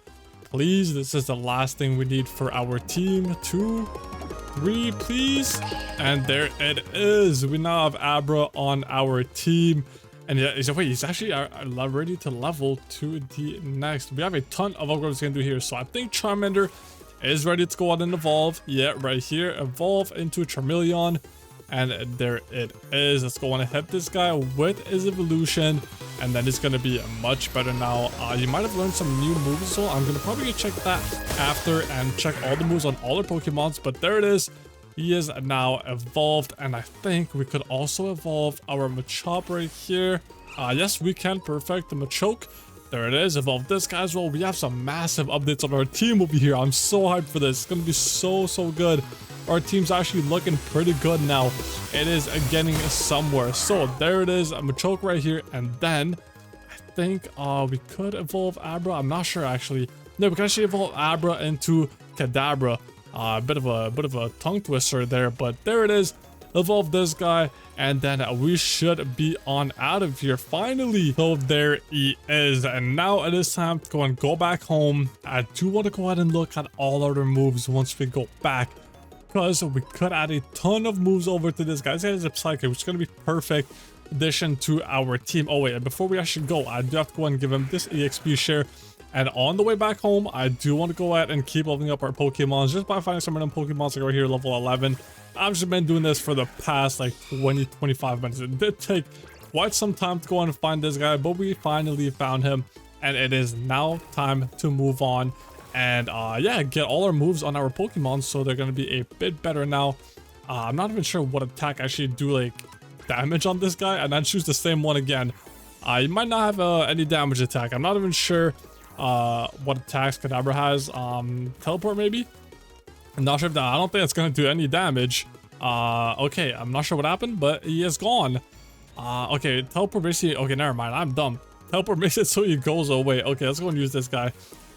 Please, this is the last thing we need for our team. 2, 3, please. And there it is. We now have Abra on our team. And yeah, wait, he's actually ready to level to the next. We have a ton of upgrades we can do here. So I think Charmander is ready to go out and evolve. Yeah, right here. Evolve into Charmeleon. And there it is. Let's go on and hit this guy with his evolution. And then it's going to be much better now. You might have learned some new moves. So I'm going to probably check that after and check all the moves on all the Pokemons. But there it is. He is now evolved. And I think we could also evolve our Machop right here. Yes, we can. Perfect. The Machoke. There it is. Evolve this guy as well. We have some massive updates on our team over here. I'm so hyped for this. It's going to be so good. Our team's actually looking pretty good now. It is getting somewhere. So there it is, a Machoke right here. And then I think we could evolve Abra. I'm not sure actually. No, we can actually evolve Abra into Kadabra. A bit of a tongue twister there, but there it is. Evolve this guy, and then we should be on out of here finally. So there he is, and now it is time to go back home. I do want to go ahead and look at all other moves once we go back, because we could add a ton of moves over to this guy. This guy is a Psychic, which is going to be perfect addition to our team. Oh wait, before we actually go, I do have to go and give him this EXP share. And on the way back home, I do want to go ahead and keep leveling up our Pokemons just by finding some random Pokemons like right here, level 11. I've just been doing this for the past like 20-25 minutes. It did take quite some time to go and find this guy, but we finally found him. And it is now time to move on and yeah, get all our moves on our Pokemon, so they're going to be a bit better now. I'm not even sure what attack actually do like damage on this guy, and then choose the same one again. You might not have any damage attack. I'm not even sure what attacks Kadabra has. Teleport maybe? I'm not sure if that, I don't think it's gonna do any damage. Okay, I'm not sure what happened, but he is gone. Okay, teleport basically, okay, never mind, I'm dumb. Teleport makes it so he goes away. Okay, let's go and use this guy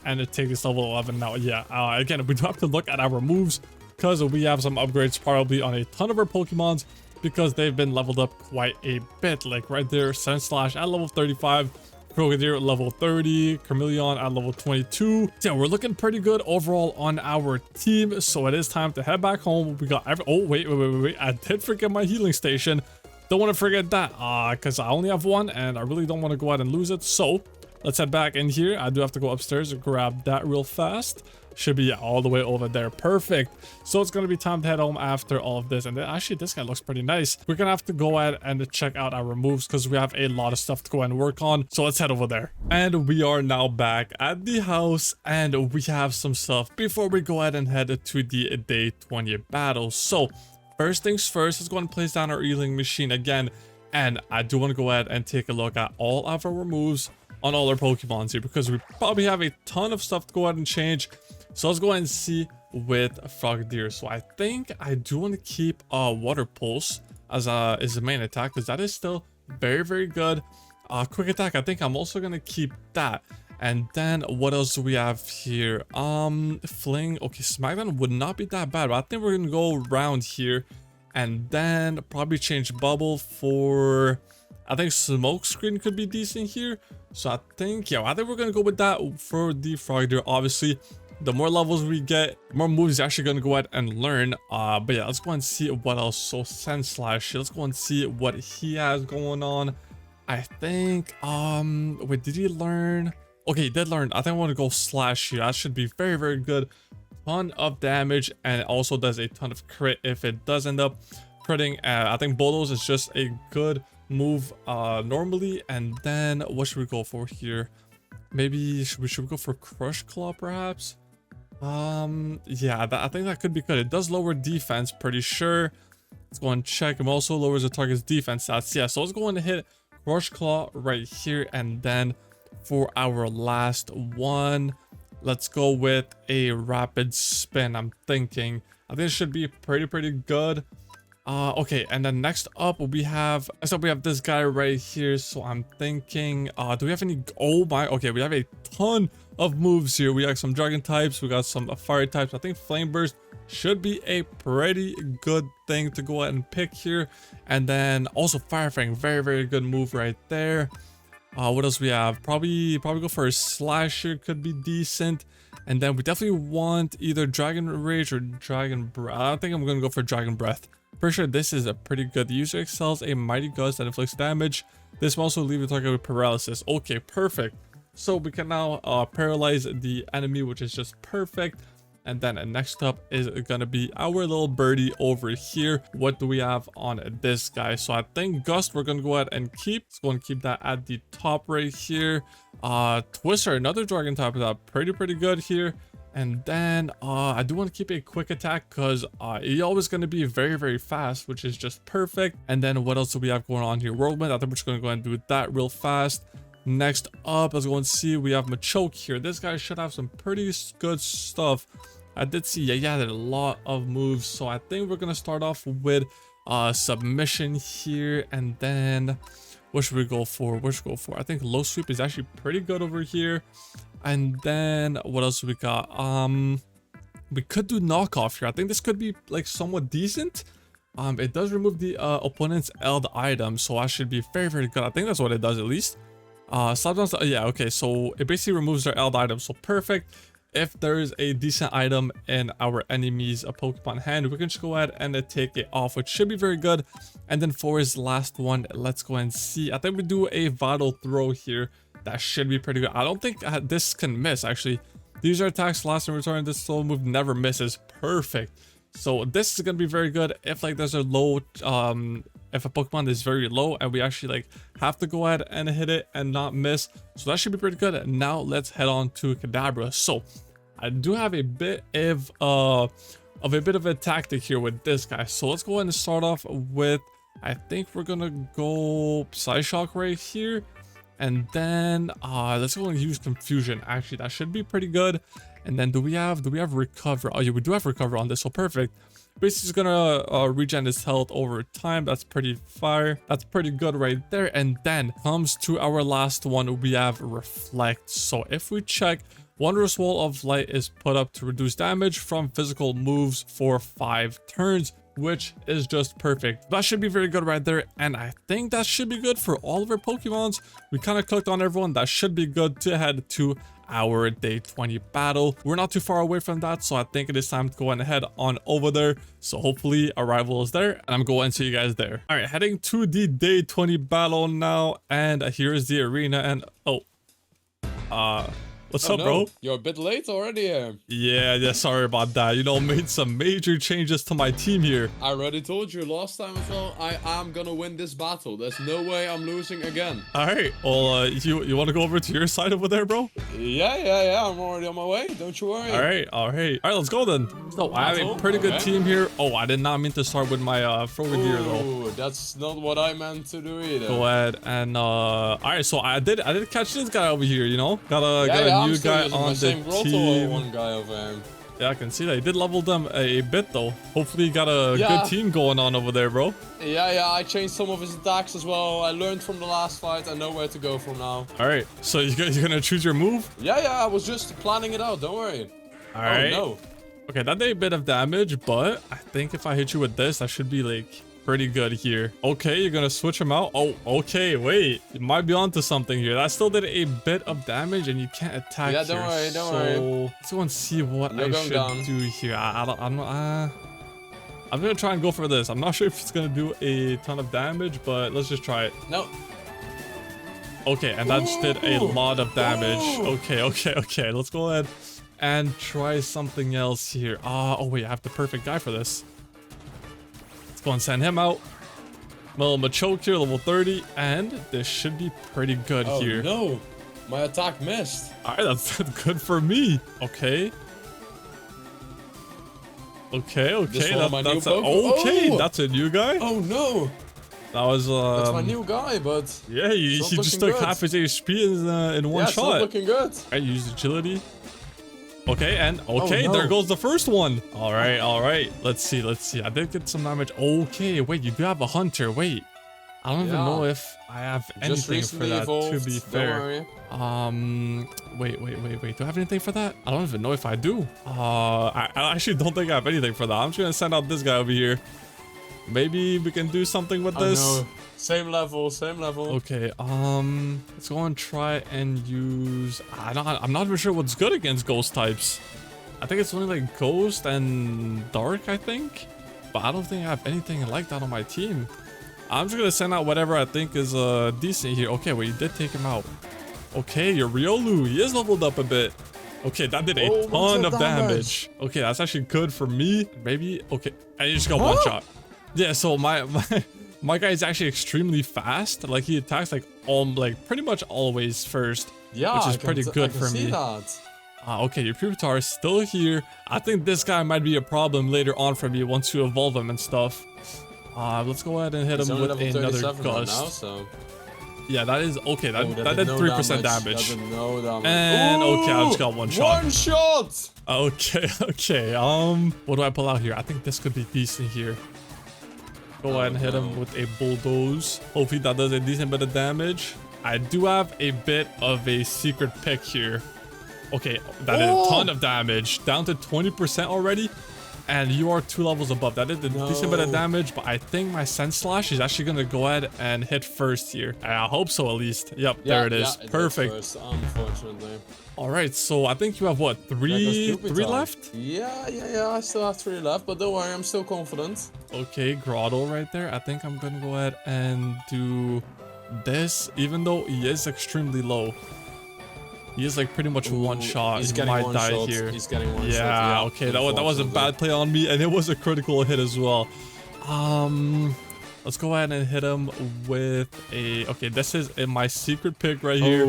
and take this level 11 now. Yeah, again, we do have to look at our moves because we have some upgrades probably on a ton of our Pokemons because they've been leveled up quite a bit. Like right there, Sandslash at level 35. Frogadier at level 30, Charmeleon at level 22. So yeah, we're looking pretty good overall on our team. So it is time to head back home. We got oh wait, I did forget my healing station. Don't want to forget that because I only have one and I really don't want to go out and lose it. So let's head back in here. I do have to go upstairs and grab that real fast. Should be all the way over there. Perfect. So it's going to be time to head home after all of this. And then, actually, this guy looks pretty nice. We're going to have to go ahead and check out our moves because we have a lot of stuff to go and work on. So let's head over there. And we are now back at the house and we have some stuff before we go ahead and head to the day 20 battle. So first things first, let's go and place down our healing machine again. And I do want to go ahead and take a look at all of our moves on all our Pokemons here because we probably have a ton of stuff to go ahead and change. So let's go ahead and see with Frogadier. So I think I do want to keep Water Pulse as the main attack because that is still very good. quick attack. I think I'm also gonna keep that. And then what else do we have here? Fling. Okay, Smackdown would not be that bad, but I think we're gonna go around here and then probably change Bubble for, I think Smoke Screen could be decent here. So I think, yeah, I think we're gonna go with that for the Frogger. Obviously, the more levels we get, the more moves you're actually gonna go ahead and learn. But yeah, let's go and see what else. So Sand Slash, let's go and see what he has going on. I think, wait, did he learn? Okay, he did learn. I think I want to go Slash here. That should be very, very good. Ton of damage, and it also does a ton of crit if it does end up critting. I think Bulldoze is just a good move normally. And then what should we go for here? Maybe should we go for Crush Claw perhaps? Yeah, I think that could be good. It does lower defense, pretty sure. Let's go and check. It also lowers the target's defense stats. Yeah, so let's go and hit Crush Claw right here. And then for our last one, let's go with a Rapid Spin. I'm thinking, I think it should be pretty good. Okay, and then next up we have this guy right here. So I'm thinking, do we have any? Oh my, okay, we have a ton of moves here. We got some dragon types, we got some fire types. I think Flame Burst should be a pretty good thing to go ahead and pick here. And then also Fire Fang, very good move right there. What else we have? Probably go for a Slasher, could be decent. And then we definitely want either Dragon Rage or Dragon Breath. I think I'm gonna go for Dragon Breath. Pretty sure this is a pretty good. The user excels a Mighty Gust that inflicts damage. This will also leave the target with paralysis. Okay, perfect. So we can now paralyze the enemy, which is just perfect. And then next up is gonna be our little birdie over here. What do we have on this guy? So I think Gust we're gonna go ahead and keep. Let's go and keep that at the top right here. Twister, another dragon type, is pretty good here. And then I do want to keep a quick attack because he's always going to be very fast, which is just perfect. And then what else do we have going on here? Whirlwind, I think we're just going to go ahead and do that real fast. Next up, let's go and see, we have Machoke here. This guy should have some pretty good stuff. I did see, yeah, there are a lot of moves. So I think we're going to start off with Submission here. And then what should we go for? I think Low Sweep is actually pretty good over here. And then what else we got? We could do Knockoff here. I think this could be like somewhat decent. It does remove the opponent's Eld item, so that should be very good. I think that's what it does at least. Slapdown, yeah, okay, so it basically removes their Eld item, so perfect. If there is a decent item in our enemy's Pokemon hand, we can just go ahead and take it off, which should be very good. And then for his last one, let's go and see. I think we do a Vital Throw here. That should be pretty good. I don't think this can miss, actually. The user attacks last in return. This solo move never misses. Perfect. So this is going to be very good if like there's a low, if a Pokemon is very low and we actually like have to go ahead and hit it and not miss. So that should be pretty good. Now let's head on to Kadabra. So I do have a bit of a tactic here with this guy. So let's go ahead and start off with, I think we're going to go Psyshock right here. And then let's go and use Confusion. Actually, that should be pretty good. And then do we have Recover? Oh yeah, we do have Recover on this, so perfect. Basically, it's gonna regen his health over time. That's pretty fire. That's pretty good right there. And then comes to our last one. We have Reflect. So if we check, Wondrous Wall of Light is put up to reduce damage from physical moves for 5 turns. Which is just perfect. That should be very good right there, and I think that should be good for all of our Pokemons. We kind of clicked on everyone. That should be good to head to our day 20 battle. We're not too far away from that, so I think it is time to go ahead on over there. So hopefully Arrival is there, and I'm going to see you guys there. All right, heading to the day 20 battle now, and here's the arena. And what's up, bro? You're a bit late already here. Yeah, sorry about that. You know, made some major changes to my team here. I already told you last time as well, I am gonna win this battle. There's no way I'm losing again. All right, well, you want to go over to your side over there, bro? Yeah, I'm already on my way. Don't you worry. All right, let's go then. So I have a pretty good team here. Oh, I did not mean to start with my Froger gear though. That's not what I meant to do either. Go ahead and all right, so I did catch this guy over here, you know? Got a new guy on the team. One guy over here. Yeah, I can see that. He did level them a bit, though. Hopefully, you got a good team going on over there, bro. Yeah, I changed some of his attacks as well. I learned from the last fight. I know where to go from now. All right, so you're gonna choose your move? Yeah, I was just planning it out. Don't worry. All right. Oh, no. Okay, that did a bit of damage, but I think if I hit you with this, that should be, like, pretty good here. Okay, you're gonna switch him out. Oh, okay, wait. You might be onto something here. That still did a bit of damage, and you can't attack Yeah, here. don't worry. Let's go and see what I should do here. I'm gonna try and go for this. I'm not sure if it's gonna do a ton of damage, but let's just try it. No. Okay, and that just did a lot of damage. Okay. Let's go ahead and try something else here. Oh wait, I have the perfect guy for this. Let's go and send him out. Well, Machoke here, level 30, and this should be pretty good here. Oh no, my attack missed. All right, that's good for me. Okay. That's a new guy. Oh no. That was That's my new guy, but yeah, he just took half his HP in one shot. It's looking good. I used agility. Okay, and no. There goes the first one. All right. Let's see. I did get some damage. Okay, wait, you do have a hunter. Wait, I don't even know if I have anything for that. Evolved. To be fair, wait. Do I have anything for that? I don't even know if I do. I actually don't think I have anything for that. I'm just gonna send out this guy over here. Maybe we can do something with this. No. Same level. Okay, let's go and try and use... I'm not even sure what's good against ghost types. I think it's only like ghost and dark, I think. But I don't think I have anything like that on my team. I'm just gonna send out whatever I think is decent here. Okay, well, you did take him out. Okay, your Riolu, he is leveled up a bit. Okay, that did a ton of damage. Okay, that's actually good for me. Maybe, okay, I just got one shot. Yeah, so my guy is actually extremely fast. Like, he attacks like pretty much always first. Yeah, which is pretty good for me. Okay, your Pupitar is still here. I think this guy might be a problem later on for me once you evolve him and stuff. Let's go ahead and hit him with another gust. Now, so. Yeah, that is okay. That did 3% damage. And okay, I just got one shot. One shot. Okay. What do I pull out here? I think this could be decent here. Go ahead and hit him with a bulldoze. Hopefully that does a decent bit of damage. I do have a bit of a secret pick here. Okay, that did a ton of damage. Down to 20% already. And you are 2 levels above. That did a decent bit of damage, but I think my Sense Slash is actually going to go ahead and hit first here. I hope so, at least. Yep, there it is. Perfect. First, unfortunately. All right, so I think you have what, three left? Yeah, I still have 3 left, but don't worry, I'm still confident. Okay, Grotto right there. I think I'm gonna go ahead and do this, even though he is extremely low. He is like pretty much one shot. He might die here. He's getting one shot. Yeah, okay, that was a bad play on me, and it was a critical hit as well. Let's go ahead and hit him with a... Okay, this is my secret pick right here.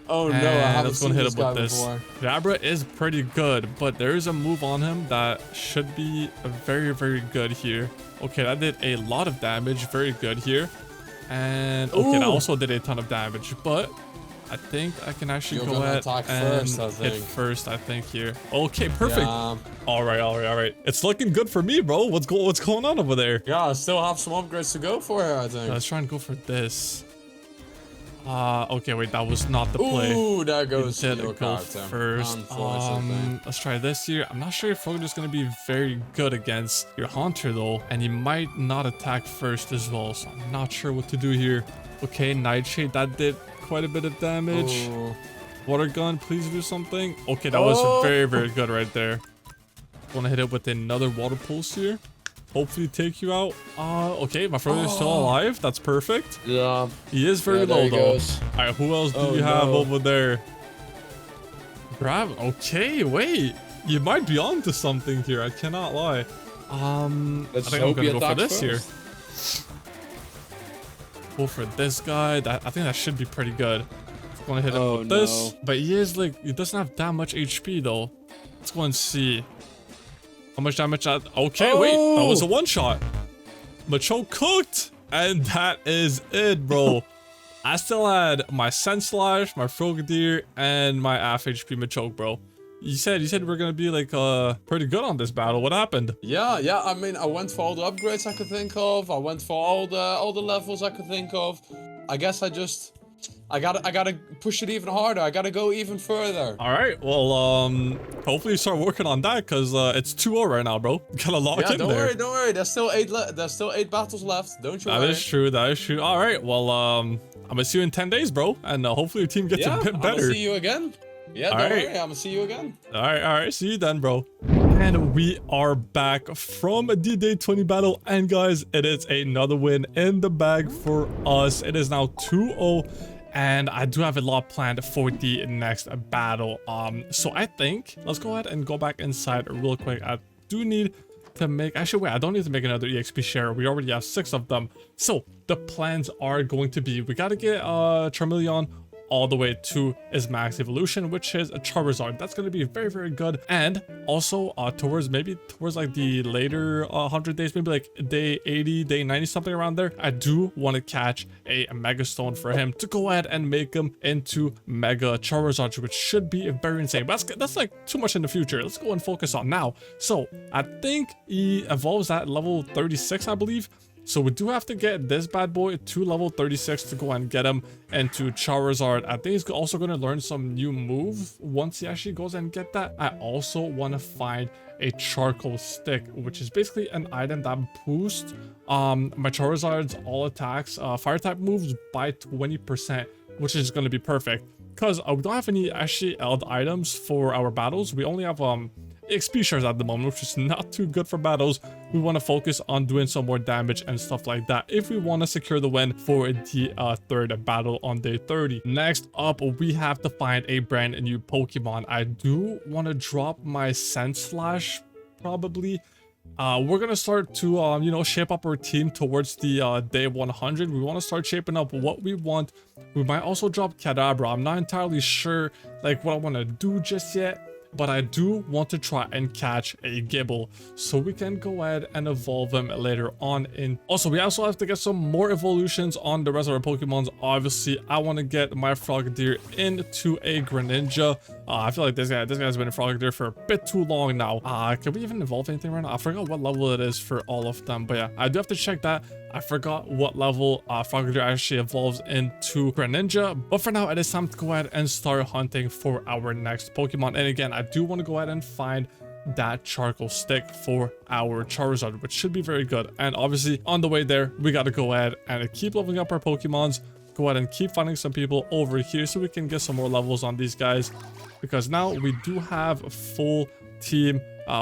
Oh no, I haven't seen hit this him with guy this. before. Jabra is pretty good, but there is a move on him that should be very, very good here. Okay, that did a lot of damage. Very good here. And okay, that also did a ton of damage, but I think I can actually go ahead and hit first, I think, here. Okay, perfect. Yeah. All right. It's looking good for me, bro. What's going on over there? Yeah, I still have some upgrades to go for here, I think. Let's try and go for this. Okay, wait, that was not the play. Ooh, there goes your character. First. Let's try this here. I'm not sure if Rogue is going to be very good against your Haunter, though. And he might not attack first as well, so I'm not sure what to do here. Okay, Nightshade, that did quite a bit of damage. Water Gun, please do something. Okay, that was very, very good right there. Want to hit it with another Water Pulse here. Hopefully take you out. Okay, my friend is still alive. That's perfect. Yeah. He is very low, though. All right, who else do you have over there? Grab. Okay, wait. You might be onto something here. I cannot lie. I think I'm gonna go for this here. Go for this guy. I think that should be pretty good. I'm gonna hit him with this. But he is like, he doesn't have that much HP though. Let's go and see. How much damage that? Okay, wait, that was a one shot. Machoke cooked, and that is it, bro. I still had my Sense Slash, my Frogadier, and my half HP Machoke, bro. You said we're gonna be like pretty good on this battle. What happened? Yeah. I mean, I went for all the upgrades I could think of. I went for all the levels I could think of. I guess I gotta push it even harder. I gotta go even further. All right. Well, hopefully you start working on that because it's 2-0 right now, bro. Gotta lock in there. Don't worry. There's still 8 battles left. Don't you worry. That is true. That is true. All right. Well, I'm gonna see you in 10 days, bro, and hopefully your team gets a bit better. I'm gonna see you again. Yeah, don't worry. I'm gonna see you again. All right. See you then, bro. And we are back from the day 20 battle, and guys, it is another win in the bag for us. It is now 2-0. And I do have a lot planned for the next battle. So I think let's go ahead and go back inside real quick. I do need to make, actually wait, I don't need to make another EXP share. We already have 6 of them. So the plans are going to be, we got to get Charmeleon all the way to his max evolution, which is a Charizard. That's going to be very, very good. And also towards like the later 100 days, maybe like day 80, day 90, something around there, I do want to catch a Mega Stone for him to go ahead and make him into Mega Charizard, which should be very insane. But that's like too much in the future. Let's go and focus on now. So I think he evolves at level 36, I believe. So we do have to get this bad boy to level 36 to go and get him into Charizard. I think he's also going to learn some new move once he actually goes and get that. I also want to find a charcoal stick, which is basically an item that boosts my Charizard's all attacks, fire type moves by 20%, which is going to be perfect. Because we don't have any actually eld items for our battles. We only have XP shares at the moment, which is not too good for battles. We want to focus on doing some more damage and stuff like that if we want to secure the win for the third battle on day 30. Next up, we have to find a brand new Pokemon. I do want to drop my Scent Slash probably. We're gonna start to you know, shape up our team towards the day 100. We want to start shaping up what we want. We might also drop Kadabra. I'm not entirely sure like what I want to do just yet, but I do want to try and catch a Gibble so we can go ahead and evolve him later on. In also, we also have to get some more evolutions on the rest of our Pokemons. Obviously, I want to get my Frogadier into a Greninja. I feel like this guy's been a Frogadier for a bit too long now. Can we even evolve anything right now? I forgot what level it is for all of them, but yeah, I do have to check that. I forgot what level Frogadier actually evolves into Greninja, but for now, it is time to go ahead and start hunting for our next Pokemon. And again, I do want to go ahead and find that charcoal stick for our Charizard, which should be very good. And obviously, on the way there, we got to go ahead and keep leveling up our Pokemons, go ahead and keep finding some people over here so we can get some more levels on these guys, because now we do have a full team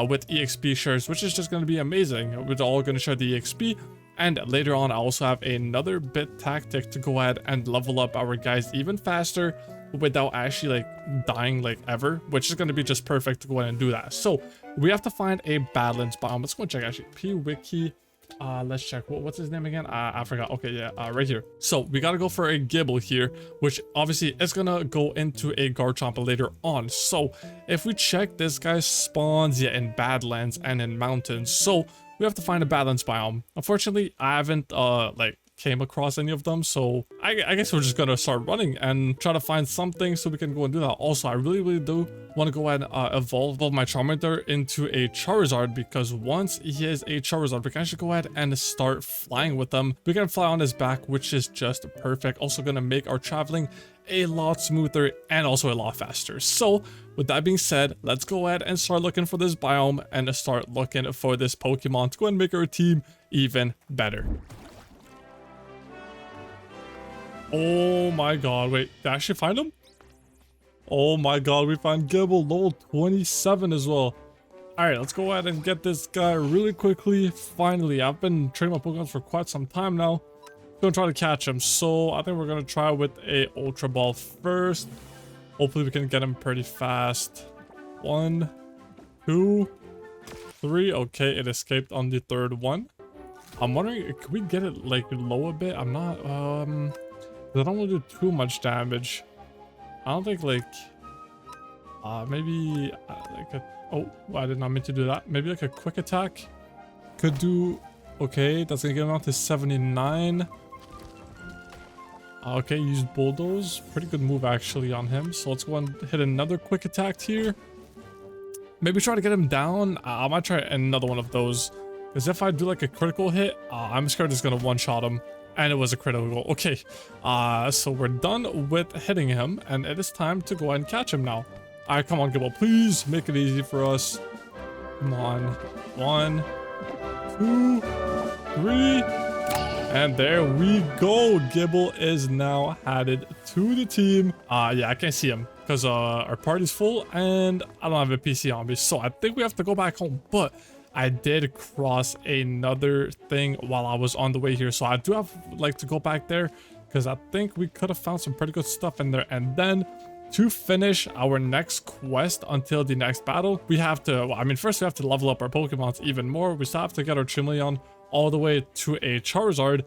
with EXP shares, which is just going to be amazing. We're all going to share the EXP. And later on, I also have another bit tactic to go ahead and level up our guys even faster without actually like dying like ever, which is going to be just perfect to go ahead and do that. So we have to find a balance biome. Let's go and check actually. P-Wiki. Let's check. What's his name again? I forgot. Okay, yeah, right here. So we got to go for a Gibble here, which obviously is going to go into a Garchomp later on. So if we check, this guy spawns in Badlands and in mountains. So we have to find a balance biome. Unfortunately, I haven't like came across any of them, so I guess we're just gonna start running and try to find something so we can go and do that. Also, I really do want to go ahead and evolve my Charmander into a Charizard, because once he is a Charizard, we can actually go ahead and start flying with him. We can fly on his back, which is just perfect. Also gonna make our traveling a lot smoother and also a lot faster. So with that being said, let's go ahead and start looking for this biome and start looking for this Pokemon to go and make our team even better. Oh my god, wait, did I actually find him? Oh my god, we found Gibble, level 27 as well. Alright, let's go ahead and get this guy really quickly. Finally, I've been training my Pokemon for quite some time now. Gonna try to catch him, so I think we're gonna try with a Ultra Ball first. Hopefully we can get him pretty fast. 1, 2, 3. Okay, it escaped on the third one. I'm wondering, could we get it like low a bit? I'm not I don't want to do too much damage. I don't think like maybe like a, oh, I did not mean to do that. Maybe like a quick attack could do. Okay, that's gonna get him out to 79. Okay, use Bulldoze. Pretty good move actually on him. So let's go and hit another quick attack here. maybe try to get him down. I might try another one of those. Because if I do like a critical hit, I'm scared it's going to one-shot him. And it was a critical. Okay. So we're done with hitting him. And it is time to go ahead and catch him now. Alright, come on, Gibble. Please make it easy for us. Come on. 1, 2, 3. And there we go. Gibble is now added to the team. Yeah, I can't see him because our party's full and I don't have a PC on me. So I think we have to go back home. But I did cross another thing while I was on the way here. So I do have like to go back there because I think we could have found some pretty good stuff in there. And then to finish our next quest until the next battle, we have to, well, I mean, first we have to level up our Pokemons even more. We still have to get our Chimeleon all the way to a Charizard,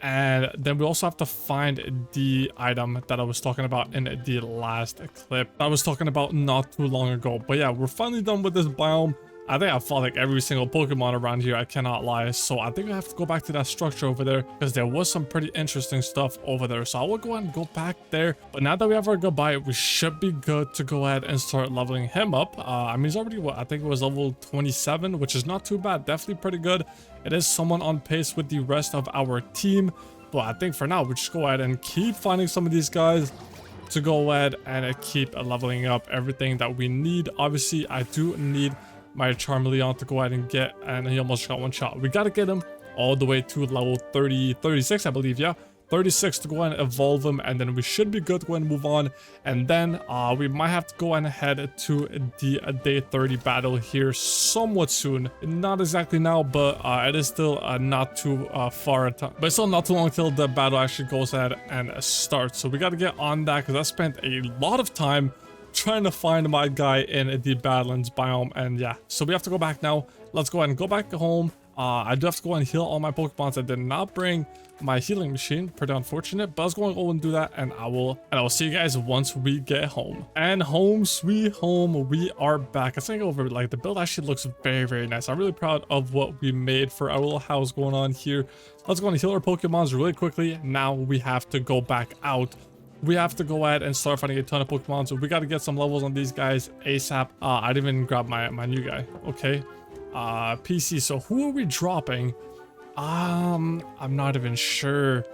and then we also have to find the item that I was talking about in the last clip I was talking about not too long ago. But yeah, we're finally done with this biome. I think I fought like every single Pokemon around here, I cannot lie. So I think I have to go back to that structure over there because there was some pretty interesting stuff over there. So I will go ahead and go back there. But now that we have our goodbye, we should be good to go ahead and start leveling him up. I mean, he's already, what, I think it was level 27, which is not too bad. Definitely pretty good. It is someone on pace with the rest of our team. But I think for now, we just go ahead and keep finding some of these guys to go ahead and keep leveling up everything that we need. Obviously, I do need my Charmeleon to go ahead and get, and he almost got one shot. We got to get him all the way to level 36, I believe. Yeah, 36 to go ahead and evolve him, and then we should be good to go ahead and move on. And then we might have to go ahead and head to the day 30 battle here somewhat soon. Not exactly now, but it is still not too far, but it's still not too long till the battle actually goes ahead and starts. So we got to get on that because I spent a lot of time trying to find my guy in the Badlands biome. And yeah, so we have to go back now. Let's go ahead and go back home. I do have to go and heal all my Pokemons. I did not bring my healing machine, pretty unfortunate, but I was going to go and do that, and I will see you guys once we get home. And home sweet home, we are back. I think over, like, the build actually looks very, very nice. I'm really proud of what we made for our little house going on here. Let's go and heal our Pokemons really quickly. Now we have to go back out. We have to go ahead and start fighting a ton of Pokemon, so we got to get some levels on these guys ASAP. I didn't even grab my new guy. Okay. PC. So who are we dropping? I'm not even sure.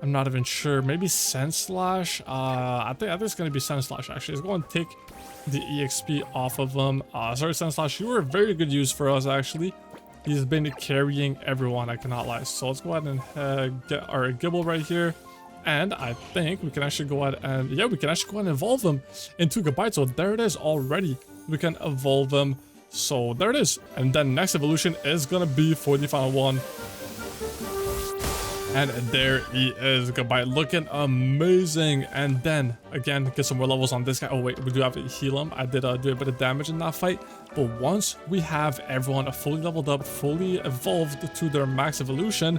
Maybe Sandslash. I think it's gonna be Sandslash actually. It's going to take the EXP off of him. Sorry, Sandslash. You were a very good use for us actually. He's been carrying everyone, I cannot lie. So let's go ahead and get our Gibble right here. And I think we can actually go ahead and, yeah, we can actually go ahead and evolve them into Goodbye. So there it is already. We can evolve them. So there it is. And then next evolution is going to be for the final one. And there he is. Goodbye. Looking amazing. And then again, get some more levels on this guy. Oh wait, we do have to heal him. I did do a bit of damage in that fight. But once we have everyone fully leveled up, fully evolved to their max evolution,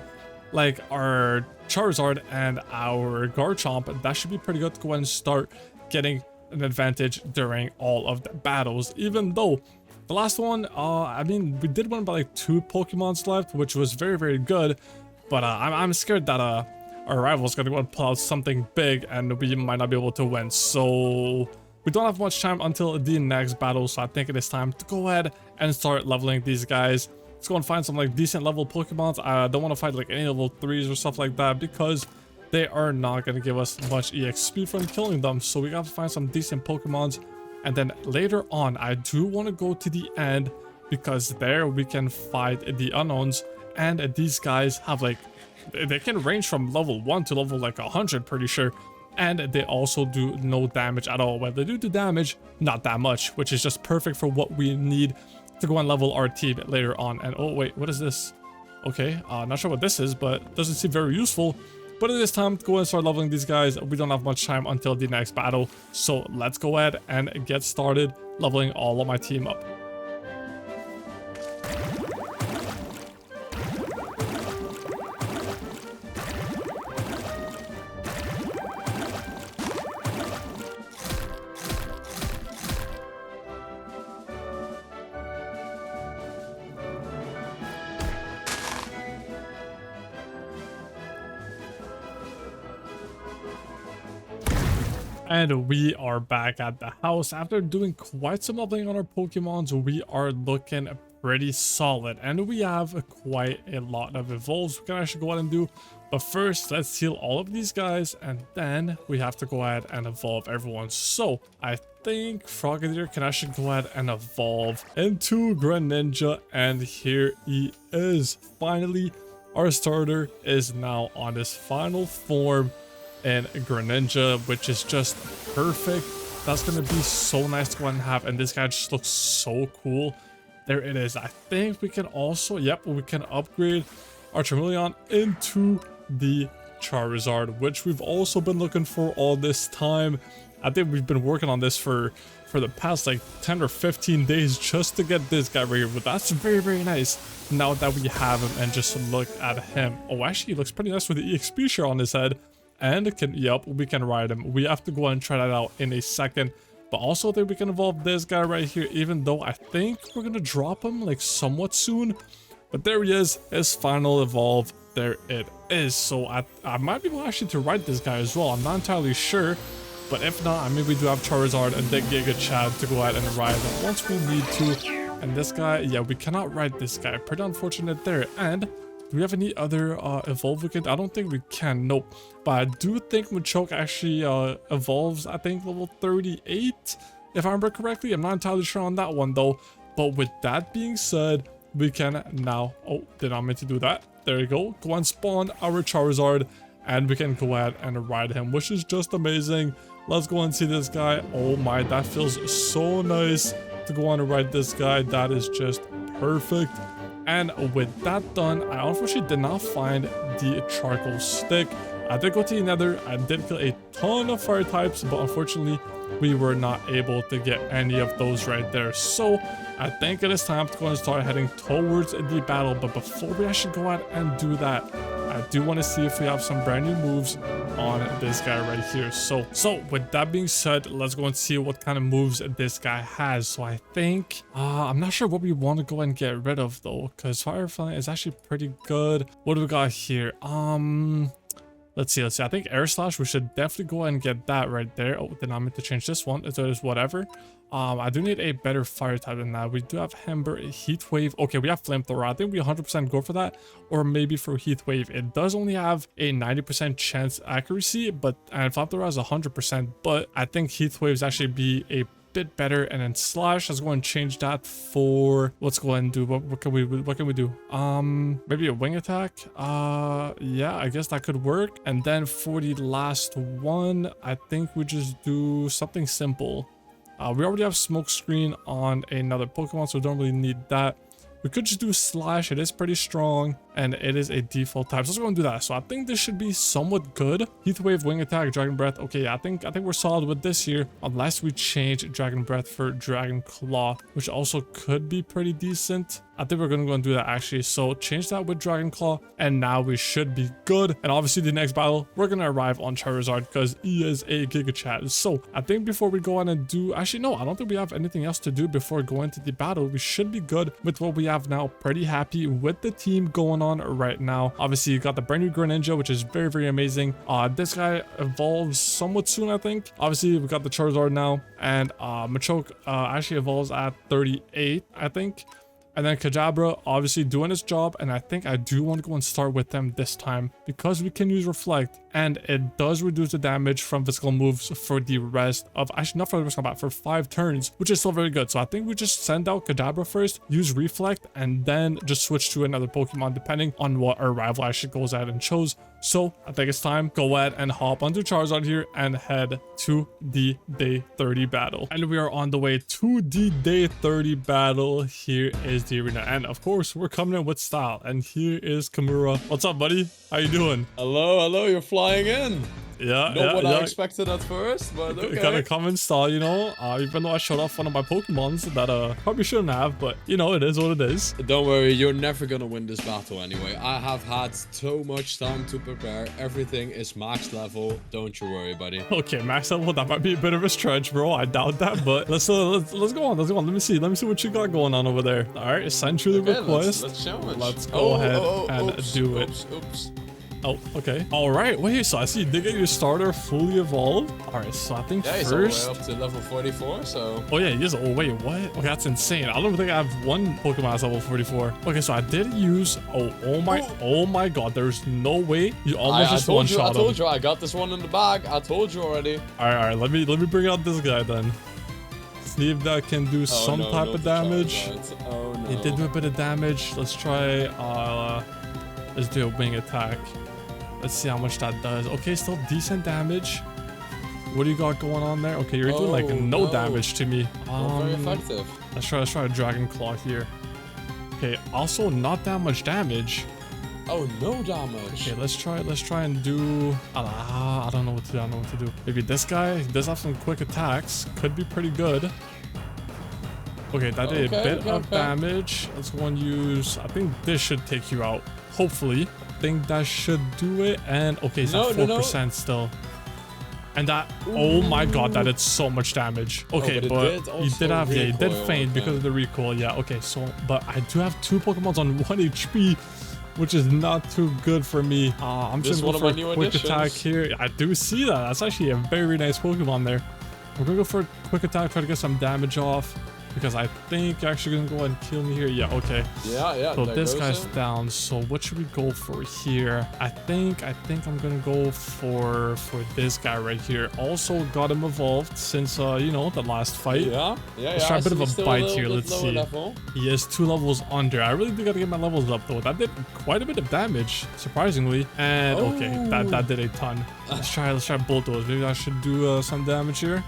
like our Charizard and our Garchomp, that should be pretty good to go ahead and start getting an advantage during all of the battles. Even though the last one, I mean, we did win by like 2 Pokemons left, which was very, very good. But I'm scared that our rival is going to go and pull out something big and we might not be able to win. So we don't have much time until the next battle. So I think it is time to go ahead and start leveling these guys. Let's go and find some like decent level Pokemons. I don't want to fight like any level 3s or stuff like that because they are not going to give us much EXP from killing them. So we got to find some decent Pokemons. And then later on, I do want to go to the end because there we can fight the unknowns. And these guys have like, they can range from level 1 to level like 100, pretty sure. And they also do no damage at all. Well, they do damage, not that much, which is just perfect for what we need to go and level our team later on. And oh wait, what is this? Okay, not sure what this is, but doesn't seem very useful. But it is time to go and start leveling these guys. We don't have much time until the next battle, so let's go ahead and get started leveling all of my team up. And we are back at the house. After doing quite some leveling on our Pokemons, we are looking pretty solid. And we have quite a lot of evolves we can actually go ahead and do. But first, let's heal all of these guys. And then we have to go ahead and evolve everyone. So I think Frogadier can actually go ahead and evolve into Greninja. And here he is. Finally, our starter is now on his final form in Greninja, which is just perfect. That's gonna be so nice to go ahead and have, and this guy just looks so cool. There it is. I think we can also, yep, we can upgrade our Charmeleon into the Charizard, which we've also been looking for all this time. I think we've been working on this for the past like 10 or 15 days just to get this guy right here, but that's very nice now that we have him. And just look at him. Oh, actually he looks pretty nice with the EXP share on his head. And yep, we can ride him. We have to go and try that out in a second. But also I think we can evolve this guy right here, even though I think we're gonna drop him like somewhat soon. But there he is, his final evolve. There it is. So I might be able actually to ride this guy as well. I'm not entirely sure. But if not, I mean, we do have Charizard and then Giga Chad to go ahead and ride him once we need to. And this guy, yeah, we cannot ride this guy. Pretty unfortunate there. And do we have any other evolve we can? I don't think we can. Nope. But I do think Machoke actually evolves, I think, level 38, if I remember correctly. I'm not entirely sure on that one, though. But with that being said, we can now... Oh, did not mean to do that. There you go. Go and spawn our Charizard, and we can go ahead and ride him, which is just amazing. Let's go and see this guy. Oh my, that feels so nice to go on and ride this guy. That is just perfect. And with that done, I unfortunately did not find the charcoal stick. I did go to the nether. I did kill a ton of fire types, but unfortunately we were not able to get any of those right there. So I think it is time to go and start heading towards the battle. But before we actually go out and do that, I do want to see if we have some brand new moves on this guy right here. So with that being said, let's go and see what kind of moves this guy has. So I think I'm not sure what we want to go and get rid of though, because Fire Flying is actually pretty good. What do we got here? Let's see. I think Air Slash, we should definitely go ahead and get that right there. Oh, then I meant to change this one. So it's whatever. I do need a better fire type than that. We do have Ember, Heat Wave. Okay, we have Flamethrower. I think we 100% go for that, or maybe for Heat Wave. It does only have a 90% chance accuracy, and Flamethrower has 100%. But I think Heat Waves actually be a bit better. And then Slash, let's go and change that for, let's go ahead and do what can we do? Maybe a wing attack. Yeah, I guess that could work. And then for the last one, I think we just do something simple. We already have Smoke Screen on another Pokemon, so we don't really need that. We could just do Slash. It is pretty strong, and it is a default type. So let's go and do that. So I think this should be somewhat good. Heat Wave, Wing Attack, Dragon Breath. Okay, I think we're solid with this here, unless we change Dragon Breath for Dragon Claw, which also could be pretty decent. I think we're gonna go and do that actually. So change that with Dragon Claw, and now we should be good. And obviously the next battle, we're gonna arrive on Charizard because he is a Giga Chad. So I think before we go on and do, actually no, I don't think we have anything else to do before going to the battle. We should be good with what we have now. Pretty happy with the team going on right now. Obviously you got the brand new Greninja, which is very amazing. This guy evolves somewhat soon, I think. Obviously we got the Charizard now, and Machoke actually evolves at 38, I think. And then Kadabra obviously doing its job, and I think I do want to go and start with them this time because we can use Reflect, and it does reduce the damage from physical moves for the rest of, actually not for the rest of combat, for 5 turns, which is still very good. So I think we just send out Kadabra first, use Reflect, and then just switch to another Pokemon depending on what our rival actually goes ahead and chose. So I think it's time, go ahead and hop onto Charizard here and head to the day 30 battle. And we are on the way to the day 30 battle. Here is the arena, and of course we're coming in with style. And here is Kamura. What's up, buddy? How you doing? Hello, you're flying in. Yeah, Not what I expected at first, but okay. Gotta come in style, you know. Even though I showed off one of my Pokemons that probably shouldn't have, but you know, it is what it is. Don't worry, you're never gonna win this battle anyway. I have had so much time to prepare. Everything is max level. Don't you worry, buddy. Okay, max level. That might be a bit of a stretch, bro. I doubt that, but let's go on. Let's go on. Let me see what you got going on over there. All right, send you the request. Let's show it. Let's go ahead and do it. Oops. Oh, okay. All right. Wait, so I see you did get your starter fully evolved. All right, so I think Yeah, he's all the way first. up to level 44, so... Oh, yeah, he is. Oh, wait, what? Okay, that's insane. I don't think I have one Pokemon that's level 44. Okay, so I did use... Oh my God. There's no way you almost just one-shot him. I told you, I got this one in the bag. I told you already. All right. Let me bring out this guy then. See if that can do some type of damage. Oh, no. It did do a bit of damage. Let's try... let's do a wing attack. Let's see how much that does. Okay, still decent damage. What do you got going on there? Okay, you're doing like no damage to me. Very effective. Let's try a Dragon Claw here. Okay, also not that much damage. Oh, no damage. Okay, let's try and do... I don't know what to do. Maybe this guy, he does have some quick attacks. Could be pretty good. Okay, that did a bit of damage. Let's go and use... I think this should take you out. Hopefully. I think that should do it. And okay, it's at 4% still. And that, oh my God, that did so much damage. Okay, but you did have, yeah, you did faint because of the recoil. Yeah, okay, so, but I do have 2 Pokemons on 1 HP, which is not too good for me. I'm just going for a quick attack here. I do see that. That's actually a very nice Pokemon there. I'm going to go for a quick attack, try to get some damage off. Because I think you're actually gonna go and kill me here. Yeah, okay. Yeah. So this guy's down. So what should we go for here? I think I'm gonna go for this guy right here. Also got him evolved since you know, the last fight. Yeah. Let's try a bit of a bite here. Let's see. He is 2 levels under. I really do gotta get my levels up though. That did quite a bit of damage, surprisingly. And okay, that did a ton. Let's try Bulldoze. Maybe I should do some damage here.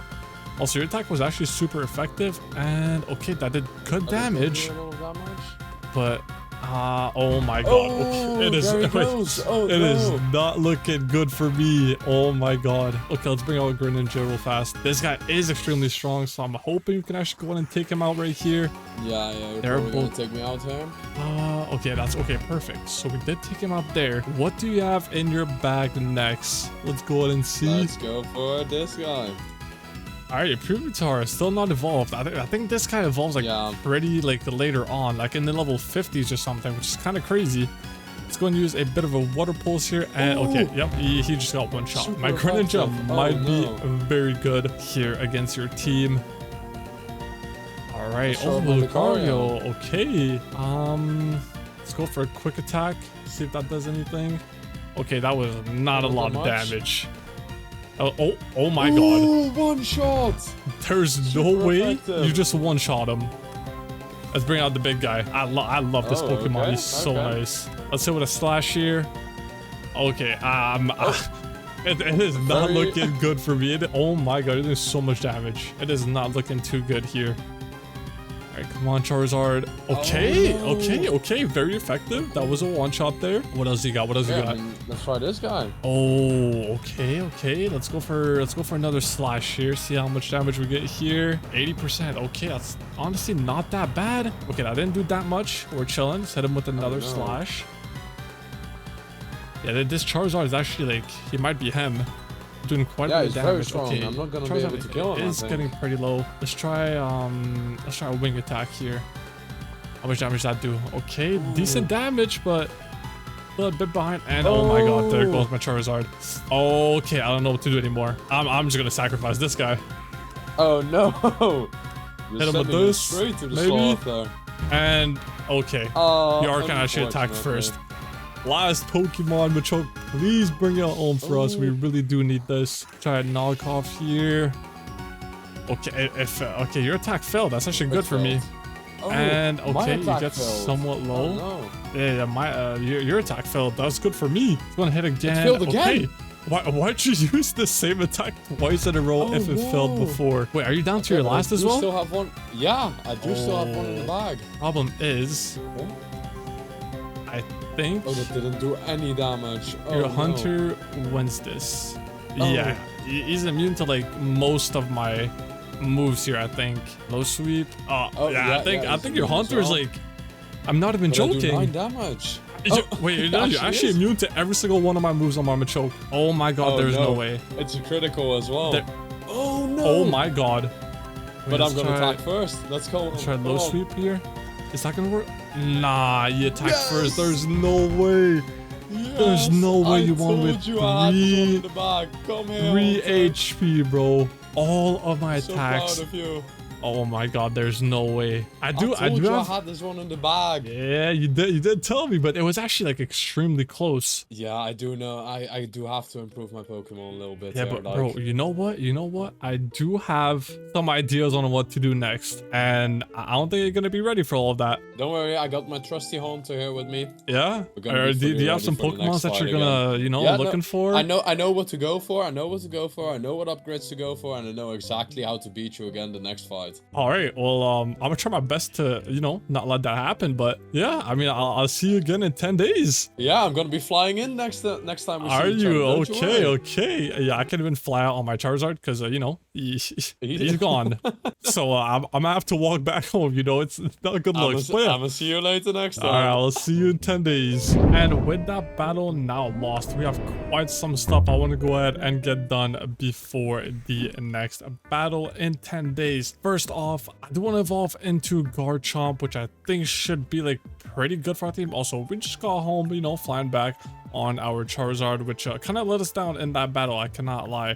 Also, your attack was actually super effective, and okay, that did good damage, but oh my God, okay. It is not looking good for me. Oh my God. Okay, let's bring out Greninja real fast. This guy is extremely strong, so I'm hoping you can actually go in and take him out right here. Yeah, you're probably gonna take me out here. Okay, that's okay, perfect. So we did take him out there. What do you have in your bag next? Let's go ahead and see. Let's go for this guy. Alright, Pupitar is still not evolved. I think this guy evolves like pretty like later on, like in the level 50s or something, which is kind of crazy. Let's go and use a bit of a water pulse here. And okay, yep, he just got one shot. My Greninja might be very good here against your team. Alright, Lucario. Okay. Let's go for a quick attack. See if that does anything. Okay, that was not a lot of damage. Oh my God. Ooh, one shot. There's no way you just one-shot him. Let's bring out the big guy. I love this Pokemon. Okay, He's so nice. Let's hit with a slash here. Okay, it is not looking good for me. Oh my God, it is so much damage. It is not looking too good here. All right, come on, Charizard. Okay, very effective. That was a one-shot there. What else you got? What else you got? I mean, let's try this guy. Oh, okay. Let's go for another slash here. See how much damage we get here. 80%. Okay, that's honestly not that bad. Okay, that didn't do that much. We're chilling. Let's hit him with another slash. Yeah, this Charizard is actually like, he might be him. Doing quite a bit of damage. Very strong. Okay, I'm not gonna be able to kill him. It's getting pretty low. Let's try a wing attack here. How much damage does that do? Okay, decent damage, but a bit behind. And oh my God, there goes my Charizard. Okay, I don't know what to do anymore. I'm just gonna sacrifice this guy. Oh no! Hit him with this, maybe. And okay, Yark can actually attack first. Last Pokemon, Machoke, please bring out Olm for us. We really do need this. Try a knockoff here. Okay, okay, your attack failed. That's actually good for me. And okay, you get somewhat low. Yeah, your attack failed. That's good for me. It's gonna hit again. It failed again. Okay. Why'd you use the same attack twice in a row if it failed before? Wait, are you down to your last as well? I do still have one. Yeah, I do still have one in the bag. Problem is, I think that didn't do any damage. Your hunter wins this. Yeah, he's immune to like most of my moves here. I think low sweep. I think your hunter's like, I'm not even joking. Do 9 damage. Wait, you're actually immune to every single one of my moves on my Machoke. Oh my God, there's no way. It's a critical as well. Oh no. Oh my God. But I'm gonna attack first. Let's go. Let's try low sweep here. Is that gonna work? Nah, you attack first. There's no way. There's no way you won with I had this one in the bag. Come here. 3 Hunter. HP, bro. All of my So attacks. proud of you. Oh my god, there's no way. I do I have. had this one in the bag. Yeah, you did tell me, but it was actually like extremely close. Yeah, I do know. I do have to improve my Pokemon a little bit. Yeah, there, but bro, you know what? You know what? I do have some ideas on what to do next, and I don't think you're gonna be ready for all of that. Don't worry, I got my trusty Haunter here with me. Yeah? We're gonna Or be do you fully have ready some for the Pokemon next that you're fight gonna, again. you know, Yeah, looking for? I know what to go for. I know what to go for. I know what upgrades to go for, and I know exactly how to beat you again the next fight. All right. Well, I'm gonna try my best to, you know, not let that happen. But yeah, I mean, I'll see you again in 10 days. Yeah, I'm gonna be flying in next time we see Are each other. you Don't you okay? worry. Okay. Yeah, I can even fly out on my Charizard because you know he's gone. So I'm gonna have to walk back home. You know, it's not a good look. I'm gonna see you later next time. All right, I'll see you in 10 days. And with that battle now lost, we have quite some stuff I want to go ahead and get done before the next battle in 10 days. First off, I do want to evolve into Garchomp, which I think should be like pretty good for our team. Also, we just got home, you know, flying back on our Charizard, which kind of let us down in that battle. I cannot lie.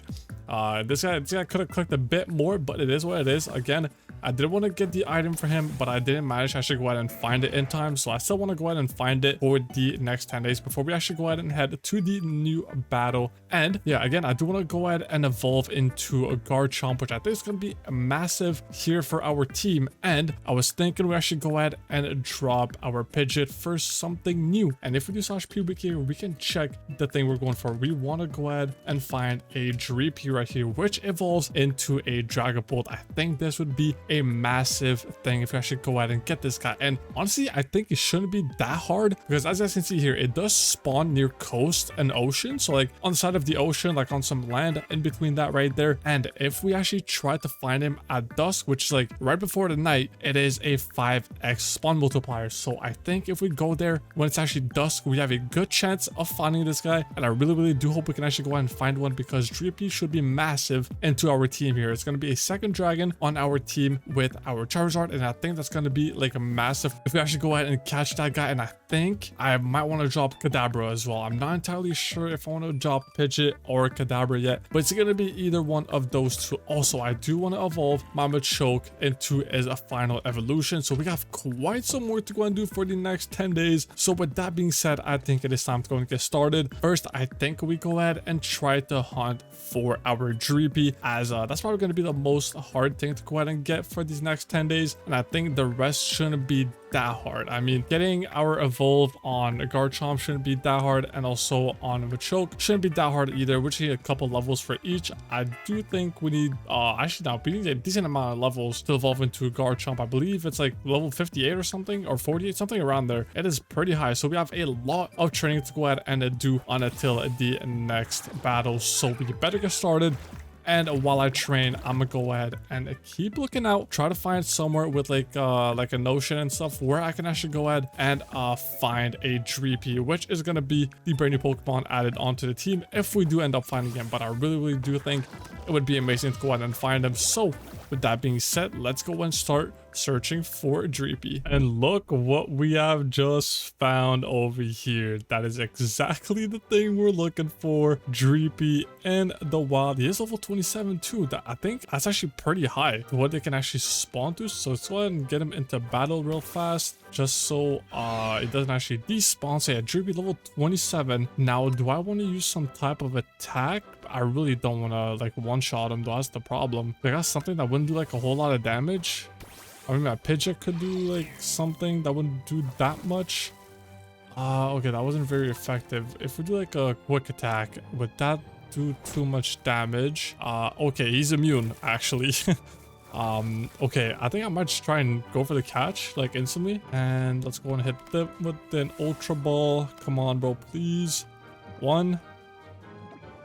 This guy could have clicked a bit more, but it is what it is. Again, I did want to get the item for him, but I didn't manage to actually go ahead and find it in time. So I still want to go ahead and find it for the next 10 days before we actually go ahead and head to the new battle. And yeah, again, I do want to go ahead and evolve into a Garchomp, which I think is going to be massive here for our team. And I was thinking we actually go ahead and drop our Pidgeot for something new. And if we do /pubic here, we can check the thing we're going for. We want to go ahead and find a Dreepy right here, which evolves into a Dragapult. I think this would be a massive thing if we actually go ahead and get this guy. And honestly, I think it shouldn't be that hard because as you guys can see here, it does spawn near coast and ocean. So like on the side of the ocean, like on some land in between that right there. And if we actually try to find him at dusk, which is like right before the night, it is a 5x spawn multiplier. So I think if we go there when it's actually dusk, we have a good chance of finding this guy. And I really do hope we can actually go ahead and find one because Dreepy should be massive into our team here. It's going to be a second dragon on our team with our Charizard, and I think that's going to be like a massive if we actually go ahead and catch that guy. And I think I might want to drop Kadabra as well. I'm not entirely sure if I want to drop Pidgeot or Kadabra yet, but it's going to be either one of those two. Also, I do want to evolve my Machoke into as a final evolution, so we have quite some more to go and do for the next 10 days. So with that being said, I think it is time to go and get started. First, I think we go ahead and try to hunt for our Dreepy, as that's probably going to be the most hard thing to go ahead and get for these next 10 days, and I think the rest shouldn't be that hard. I mean, getting our evolve on Garchomp shouldn't be that hard, and also on Machoke shouldn't be that hard either. We just need a couple levels for each. I do think we need actually now we need a decent amount of levels to evolve into Garchomp. I believe it's like level 58 or something, or 48, something around there. It is pretty high, so we have a lot of training to go ahead and do on until the next battle, so we better get started. And while I train, I'm gonna go ahead and keep looking out, try to find somewhere with like an ocean and stuff where I can actually go ahead and find a Dreepy, which is gonna be the brand new Pokemon added onto the team if we do end up finding him. But I really do think it would be amazing to go ahead and find him. So with that being said, let's go and start searching for Dreepy. And look what we have just found over here. That is exactly the thing we're looking for. Dreepy in the wild. He is level 27 too. I think that's actually pretty high for what they can actually spawn to. So let's go ahead and get him into battle real fast, just so it doesn't actually despawn. So yeah, Dreepy level 27. Now, do I want to use some type of attack? I really don't want to like one-shot him though. That's the problem. I got something that wouldn't do like a whole lot of damage. I mean, my Pidgeot could do like something that wouldn't do that much. Okay, that wasn't very effective. If we do like a quick attack, would that do too much damage? Okay, he's immune actually. Okay, I think I might just try and go for the catch like instantly. And let's go and hit them with an Ultra Ball. Come on, bro, please. 1,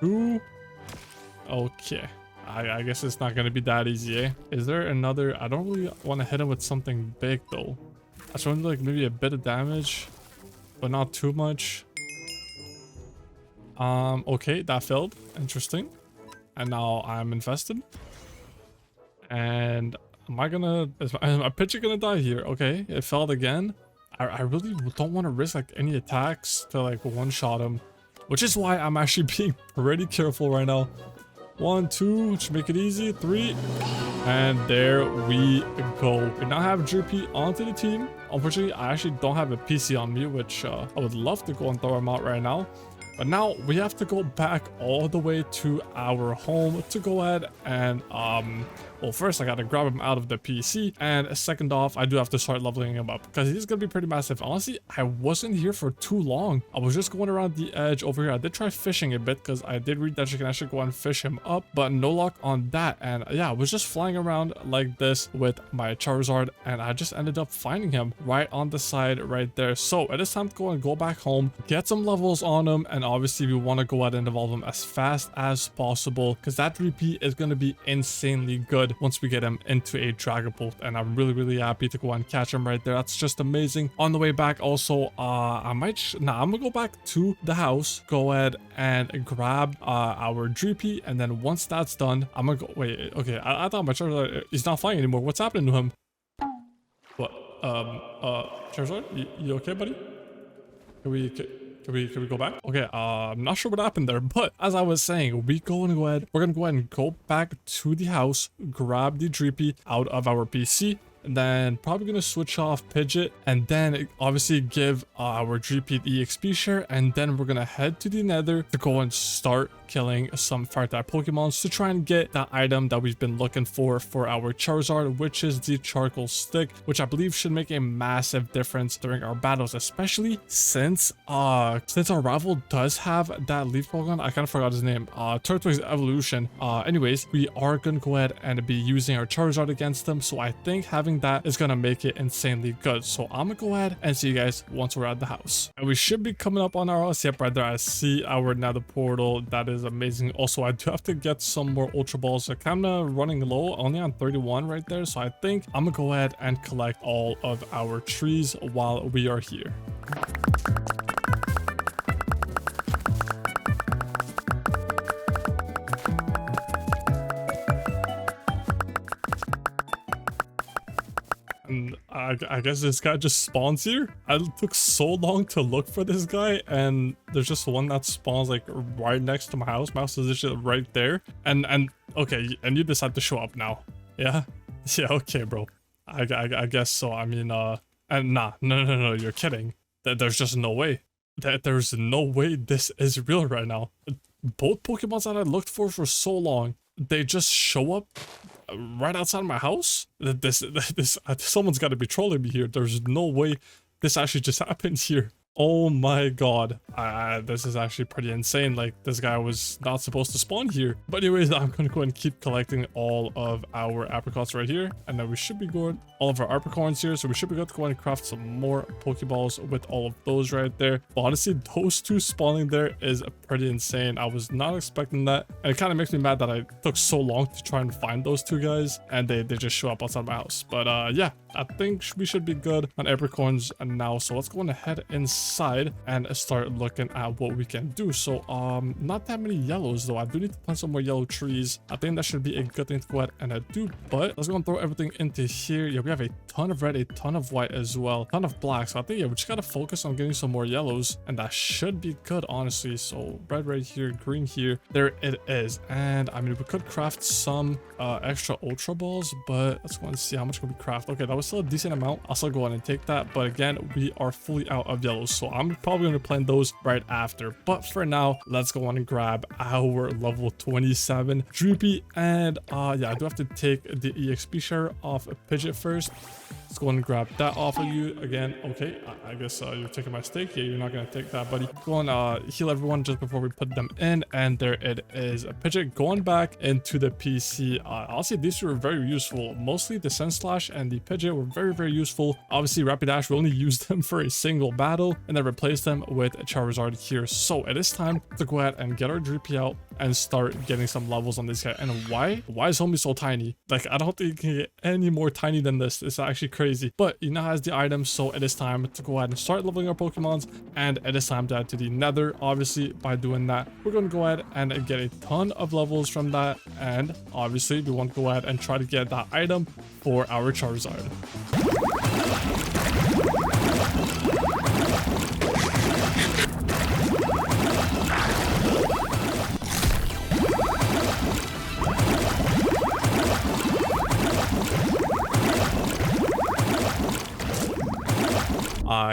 2. Okay. I guess it's not going to be that easy, eh? Is there another? I don't really want to hit him with something big, though. I just want to do, like, maybe a bit of damage, but not too much. Okay, that failed. Interesting. And now I'm infested. And am I gonna... Is my Pidgeot gonna die here? Okay, it failed again. I really don't want to risk like any attacks to like one-shot him, which is why I'm actually being pretty careful right now. 1, 2, to make it easy, 3, and there we go. We now have Drippy onto the team. Unfortunately, I actually don't have a PC on me, which I would love to go and throw him out right now. But now we have to go back all the way to our home to go ahead and, well, first I gotta grab him out of the PC, and second off, I do have to start leveling him up because he's gonna be pretty massive. Honestly, I wasn't here for too long. I was just going around the edge over here. I did try fishing a bit because I did read that you can actually go and fish him up, but no luck on that. And yeah, I was just flying around like this with my Charizard, and I just ended up finding him right on the side right there. So it is time to go back home, get some levels on him, and obviously we want to go ahead and evolve him as fast as possible because that repeat is going to be insanely good once we get him into a Dragon Bolt. And I'm really happy to go and catch him right there. That's just amazing. On the way back also, I'm gonna go back to the house, go ahead and grab our Drippy, and then once that's done, I'm gonna go. Wait, okay, I thought my Charizard, he's not flying anymore. What's happening to him? What? Charizard, you okay, buddy? Can we go back? Okay, I'm not sure what happened there, but as I was saying, we're gonna go ahead and go back to the house, grab the Drippy out of our PC, and then probably gonna switch off Pidgeot, and then obviously give our Drippy the EXP share, and then we're gonna head to the Nether to go and start killing some fire type Pokemons to try and get that item that we've been looking for our Charizard, which is the charcoal stick, which I believe should make a massive difference during our battles, especially since our rival does have that leaf Pokemon. I kind of forgot his name. Turtwig's evolution. Anyways, we are gonna go ahead and be using our Charizard against them, so I think having that is gonna make it insanely good. So I'm gonna go ahead and see you guys once we're at the house, and we should be coming up on our house. Yep, right there I see our Nether portal. That is amazing. Also, I do have to get some more Ultra Balls. I'm kind of running low, only on 31 right there, so I think I'm gonna go ahead and collect all of our trees while we are here. I guess this guy just spawns here. I took so long to look for this guy, and there's just one that spawns like right next to my house. My house is just right there, and okay, and you decide to show up now. Yeah, okay, bro. I guess so. I mean, and no, you're kidding. There's just no way. There's no way this is real right now. Both Pokemons that I looked for so long, they just show up right outside my house. Someone's got to be trolling me here. There's no way this actually just happened here. Oh my god. This is actually pretty insane. Like, this guy was not supposed to spawn here. But anyways, I'm gonna go and keep collecting all of our apricots right here, and then we should be good. All of our apricorns here, so we should be good to go and craft some more Pokeballs with all of those right there. But honestly, those two spawning there is pretty insane. I was not expecting that, and it kind of makes me mad that I took so long to try and find those two guys, and they just show up outside my house. But yeah, I think we should be good on apricorns now. So let's go on ahead inside and start looking at what we can do. So not that many yellows though. I do need to plant some more yellow trees. I think that should be a good thing to go ahead and do. But let's go and throw everything into here. Yeah, we have a ton of red, a ton of white as well, a ton of black. So I think, yeah, we just gotta focus on getting some more yellows, and that should be good, honestly. So red right here, green here, there it is. And I mean, we could craft some extra Ultra Balls, but let's go and see how much can we craft. Okay, that was still a decent amount. I'll still go ahead and take that, but again, we are fully out of yellows, so I'm probably going to plant those right after. But for now, let's go on and grab our level 27 Droopy. And yeah, I do have to take the EXP share off a Pidgeot first. Let's go and grab that off of you again. Okay, I guess you're taking my stake. Yeah, you're not going to take that, buddy. Go and heal everyone just before we put them in, and there it is. A Pidgeot going back into the PC. Honestly, these two were very useful. Mostly the Sun Slash and the Pidgeot were very useful. Obviously, Rapidash, we only used them for a single battle, and then replaced them with Charizard here. So it is time to go ahead and get our Droopy out and start getting some levels on this guy. And why is homie so tiny? Like, I don't think you can get any more tiny than this. It's actually crazy. But he now has the items, so it is time to go ahead and start leveling our Pokemons, and it is time to add to the Nether. Obviously, by doing that, we're going to go ahead and get a ton of levels from that, and obviously we want to go ahead and try to get that item for our Charizard.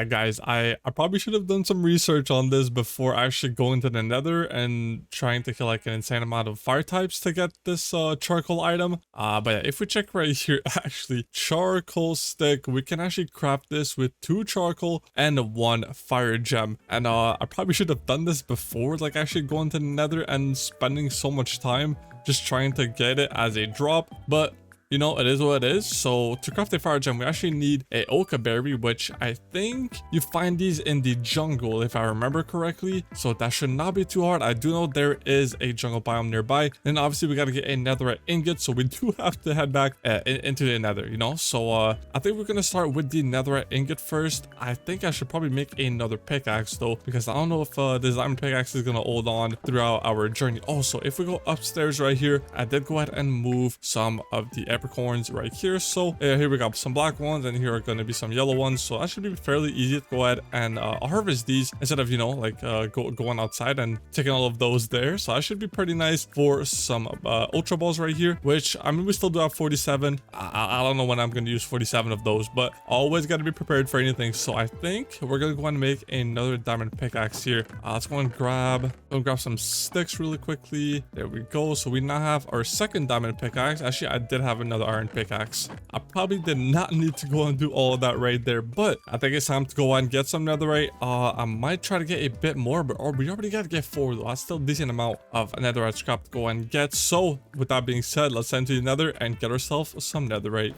Guys, I probably should have done some research on this before actually going to the nether and trying to kill like an insane amount of fire types to get this charcoal item. But yeah, if we check right here, actually, charcoal stick, we can actually craft this with 2 charcoal and 1 fire gem. And I probably should have done this before, like actually going to the nether and spending so much time just trying to get it as a drop. But you know, it is what it is. So to craft a fire gem, we actually need a oca berry, which I think you find these in the jungle, if I remember correctly. So that should not be too hard. I do know there is a jungle biome nearby. And obviously we got to get a netherite ingot. So we do have to head back into the nether, you know. So I think we're going to start with the netherite ingot first. I think I should probably make another pickaxe though, because I don't know if this diamond pickaxe is going to hold on throughout our journey. Also, if we go upstairs right here, I did go ahead and move some of the apricorns right here. So here we got some black ones and here are going to be some yellow ones. So that should be fairly easy to go ahead and harvest these instead of, you know, like going outside and taking all of those there. So that should be pretty nice for some ultra balls right here, which I mean, we still do have 47. I don't know when I'm going to use 47 of those, but always got to be prepared for anything. So I think we're going to go ahead and make another diamond pickaxe here. Let's go and grab some sticks really quickly. There we go. So we now have our second diamond pickaxe. Actually, I did have another iron pickaxe. I probably did not need to go and do all of that right there, but I think it's time to go and get some netherite. I might try to get a bit more, but we already got to get 4 though. That's still a decent amount of netherite scrap to go and get. So with that being said, let's head to the nether and get ourselves some netherite.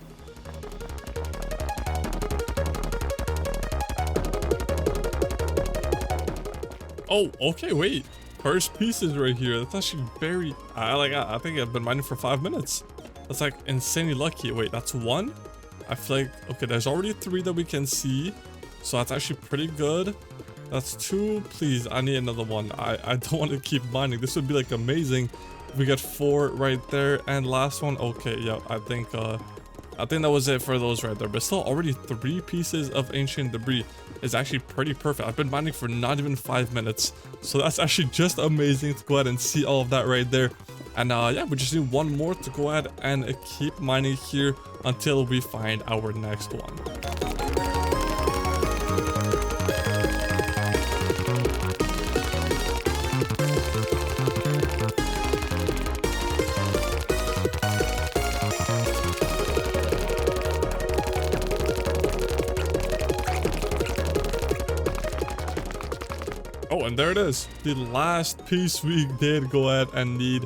Oh, okay, wait. First pieces right here. That's actually very I think I've been mining for 5 minutes. That's like insanely lucky. Wait, that's 1? I feel like, okay, there's already 3 that we can see. So that's actually pretty good. That's 2. Please, I need another one. I don't want to keep mining. This would be like amazing if we get 4 right there. And last one. Okay, yeah, I think that was it for those right there. But still, already 3 pieces of ancient debris is actually pretty perfect. I've been mining for not even 5 minutes. So that's actually just amazing to go ahead and see all of that right there. And yeah, we just need 1 more to go ahead and keep mining here until we find our next one. Oh, and there it is. The last piece we did go ahead and need.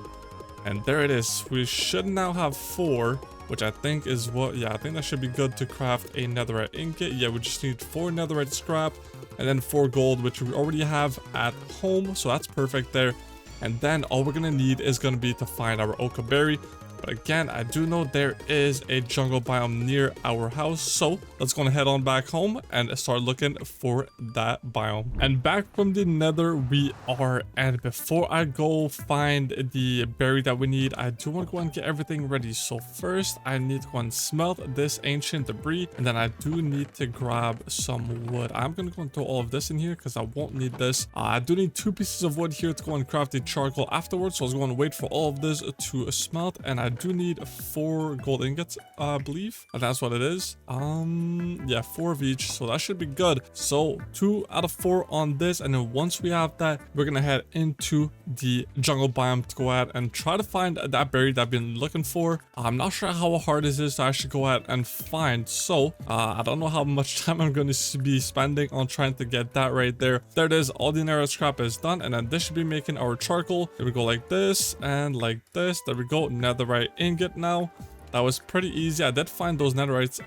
And there it is. We should now have 4, which I think is what, yeah, I think that should be good to craft a netherite ingot. Yeah, we just need 4 netherite scrap and then 4 gold, which we already have at home. So that's perfect there. And then all we're going to need is going to be to find our oca berry. But again, I do know there is a jungle biome near our house. So let's go and head on back home and start looking for that biome. And back from the nether we are. And before I go find the berry that we need, I do want to go and get everything ready. So first I need to go and smelt this ancient debris. And then I do need to grab some wood. I'm going to go and throw all of this in here because I won't need this. I do need 2 pieces of wood here to go and craft the charcoal afterwards. So I was going to wait for all of this to smelt. And I do need 4 gold ingots, I believe. And that's what it is. Yeah, 4 of each. So that should be good. So 2 out of 4 on this. And then once we have that, we're going to head into the jungle biome to go ahead and try to find that berry that I've been looking for. I'm not sure how hard this is to actually go ahead and find. So I don't know how much time I'm going to be spending on trying to get that right there. There it is. All the netherite scrap is done. And then this should be making our charcoal. Here we go, like this and like this. There we go. Netherite ingot now. That was pretty easy. I did find those netherites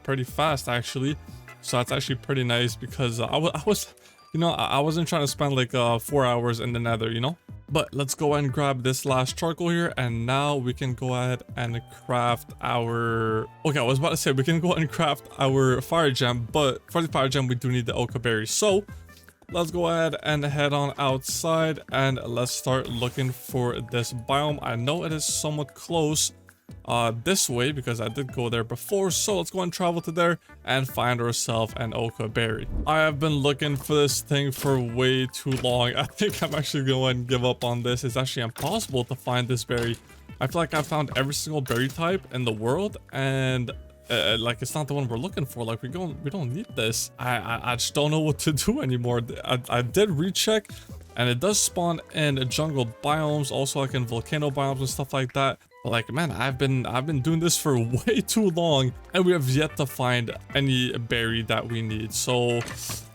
pretty fast actually. So that's actually pretty nice because I was, you know, I wasn't trying to spend like 4 hours in the nether, you know. But let's go and grab this last charcoal here, and now we can go ahead and craft our, okay, I was about to say we can go and craft our fire gem, but for the fire gem we do need the oca berry. So let's go ahead and head on outside and let's start looking for this biome. I know it is somewhat close this way because I did go there before. So let's go and travel to there and find ourselves an oca berry. I have been looking for this thing for way too long. I think I'm actually going to give up on this. It's actually impossible to find this berry. I feel like I found every single berry type in the world and like it's not the one we're looking for. Like we don't need this. I just don't know what to do anymore. I did recheck, and it does spawn in jungle biomes, also like in volcano biomes and stuff like that. But like, man, I've been doing this for way too long, and we have yet to find any berry that we need. So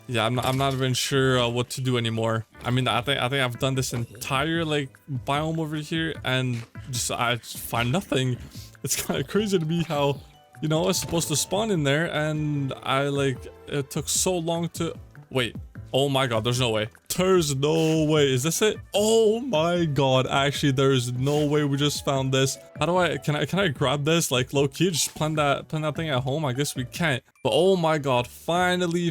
yeah, I'm not even sure what to do anymore. I mean, I think I've done this entire like biome over here, and I just find nothing. It's kind of crazy to me how, you know, it's supposed to spawn in there, and it took so long to wait. Oh my god, there's no way. There's no way. Is this it? Oh my god, actually there's no way we just found this. How do I can I grab this like low key, just plant that thing at home? I guess we can't. But oh my god, finally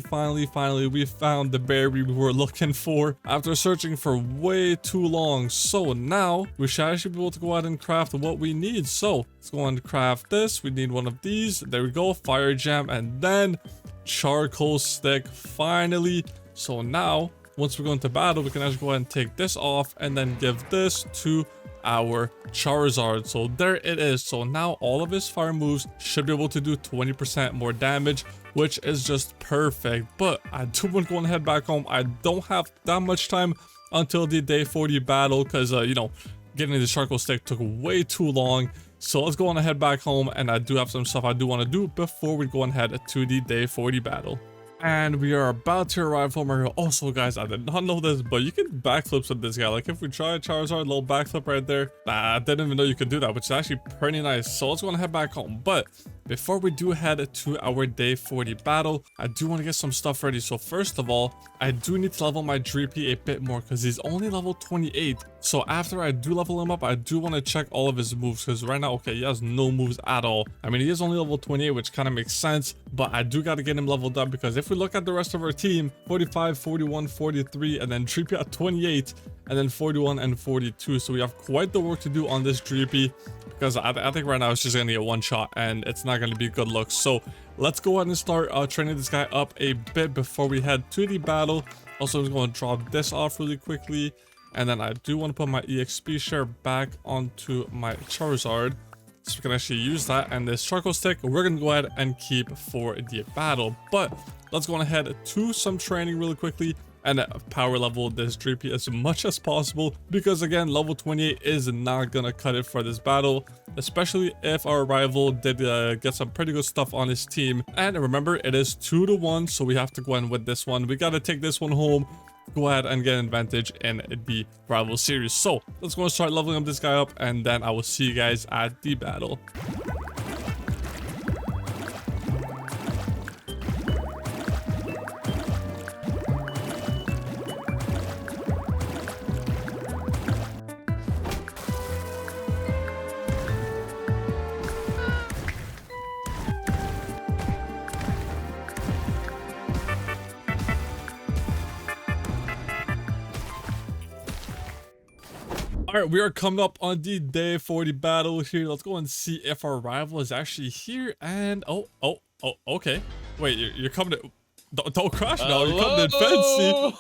we found the berry we were looking for after searching for way too long. So now we should actually be able to go ahead and craft what we need. So let's go and craft this. We need one of these. There we go, fire jam, and then charcoal stick finally. So now, once we go into battle, we can actually go ahead and take this off and then give this to our Charizard. So there it is. So now all of his fire moves should be able to do 20% more damage, which is just perfect. But I do want to go and head back home. I don't have that much time until the day 40 battle because, you know, getting the charcoal stick took way too long. So let's go on and head back home, and I do have some stuff I do want to do before we go and head to the day 40 battle. And we are about to arrive home right here. Also, guys, I did not know this, but you can backflips with this guy. Like, if we try Charizard, little backflip right there. Nah, I didn't even know you could do that, which is actually pretty nice. So let's go and head back home. But before we do head to our day 40 battle, I do want to get some stuff ready. So first of all, I do need to level my Dreepy a bit more because he's only level 28. So after I do level him up, I do want to check all of his moves because right now, okay, he has no moves at all. I mean, he is only level 28, which kind of makes sense, but I do got to get him leveled up because if we look at the rest of our team, 45, 41, 43, and then Dreepy at 28, and then 41 and 42. So we have quite the work to do on this Dreepy because I think right now it's just going to get one shot and it's not going to be good looks. So let's go ahead and start training this guy up a bit before we head to the battle. Also, I'm just going to drop this off really quickly. And then I do want to put my EXP share back onto my Charizard, so we can actually use that. And this charcoal stick, we're going to go ahead and keep for the battle. But let's go on ahead to some training really quickly and power level this Dreepy as much as possible. Because again, level 28 is not going to cut it for this battle, especially if our rival did get some pretty good stuff on his team. And remember, it is 2-1, so we have to go in with this one. We got to take this one home. Go ahead and get an advantage in the rival series. So let's go and start leveling up this guy up, and then I will see you guys at the battle. Alright, we are coming up on the day 40 battle here. Let's go and see if our rival is actually here. And oh, okay. Wait, you're coming to... Don't crash now. You're coming in fancy.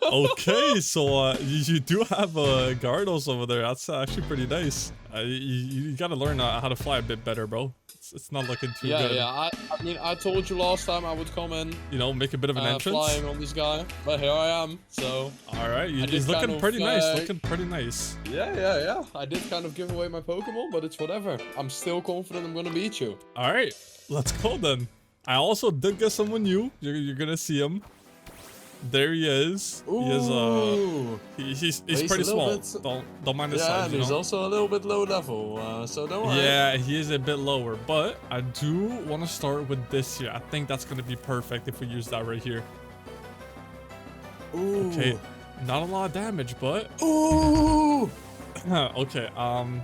Okay, so you do have Gyarados over there. That's actually pretty nice. You gotta learn how to fly a bit better, bro. It's not looking too good. Yeah. I mean, I told you last time I would come in. You know, make a bit of an entrance. Flying on this guy, but here I am. So. All right, he's looking pretty nice. Looking pretty nice. Yeah. I did kind of give away my Pokemon, but it's whatever. I'm still confident I'm gonna beat you. All right, let's go then. I also did get someone new. You're gonna see him. There he is. Ooh. He's pretty small. Don't mind the size. Yeah, and he's also a little bit low level, so don't worry. Yeah, he is a bit lower, but I do want to start with this here. I think that's gonna be perfect if we use that right here. Ooh. Okay, not a lot of damage, but ooh. Okay.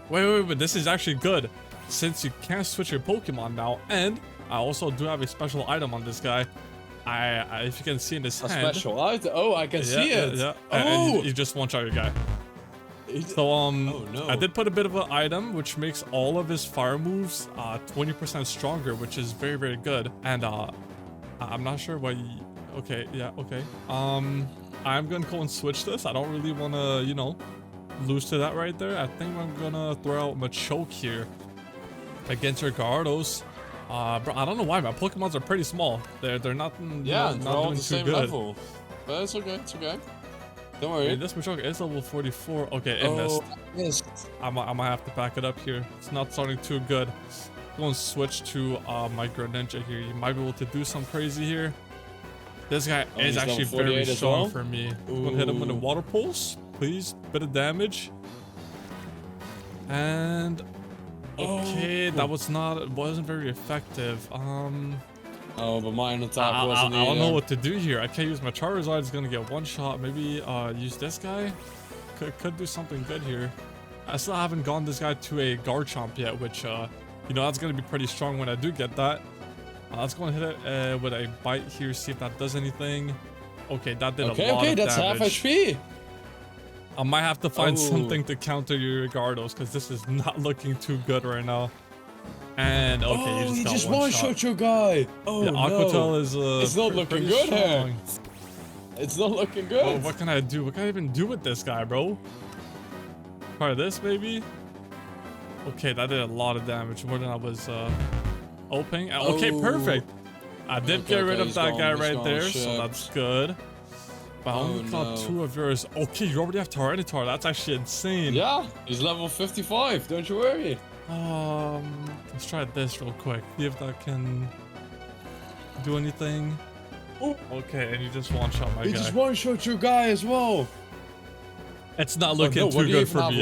Wait. This is actually good since you can't switch your Pokemon now, and I also do have a special item on this guy. If you can see in his hand. A special item? Oh, I can see it. Yeah. Oh. And you just one-shot your guy. So oh, no. I did put a bit of an item which makes all of his fire moves 20% stronger, which is very, very good. And I'm not sure why. Okay. I'm gonna go and switch this. I don't really want to, you know, lose to that right there. I think I'm gonna throw out Machoke here against your Gyarados. Bro, I don't know why. My Pokemons are pretty small. They're not. Yeah, not they're all doing the too same good. level. But it's okay. It's okay. Don't worry. Wait, this Machoke is level 44. Okay, it missed. I might have to back it up here. It's not starting too good. I'm going to switch to my Greninja here. You might be able to do some crazy here. This guy is actually very strong for me. I'm going to hit him with a Water Pulse. Please, bit of damage. And okay, that wasn't very effective. Oh, but mine attack wasn't I don't know what to do here. I can't use my Charizard. It's gonna get one shot. Maybe use this guy. Could do something good here. I still haven't gone this guy to a Garchomp yet, which you know, that's gonna be pretty strong when I do get that. Let's go and hit it with a bite here. See if that does anything. Okay, that did a lot of damage. Okay, that's half HP. I might have to find something to counter your Gyarados because this is not looking too good right now. And okay, you just one-shot your guy. Oh, yeah, Aquatel is it's not looking good here. It's not looking good. Oh, what can I do? What can I even do with this guy, bro? Try this, maybe? Okay, that did a lot of damage, more than I was hoping. Okay, perfect. I did get rid of that guy right there, so that's good. But I only got 2 of yours. Okay, you already have Tyranitar. That's actually insane. Yeah, he's level 55. Don't you worry. Let's try this real quick. See if that can do anything. Oh. Okay, and you just one-shot my guy. He just one-shot your guy as well. It's not looking too good for me.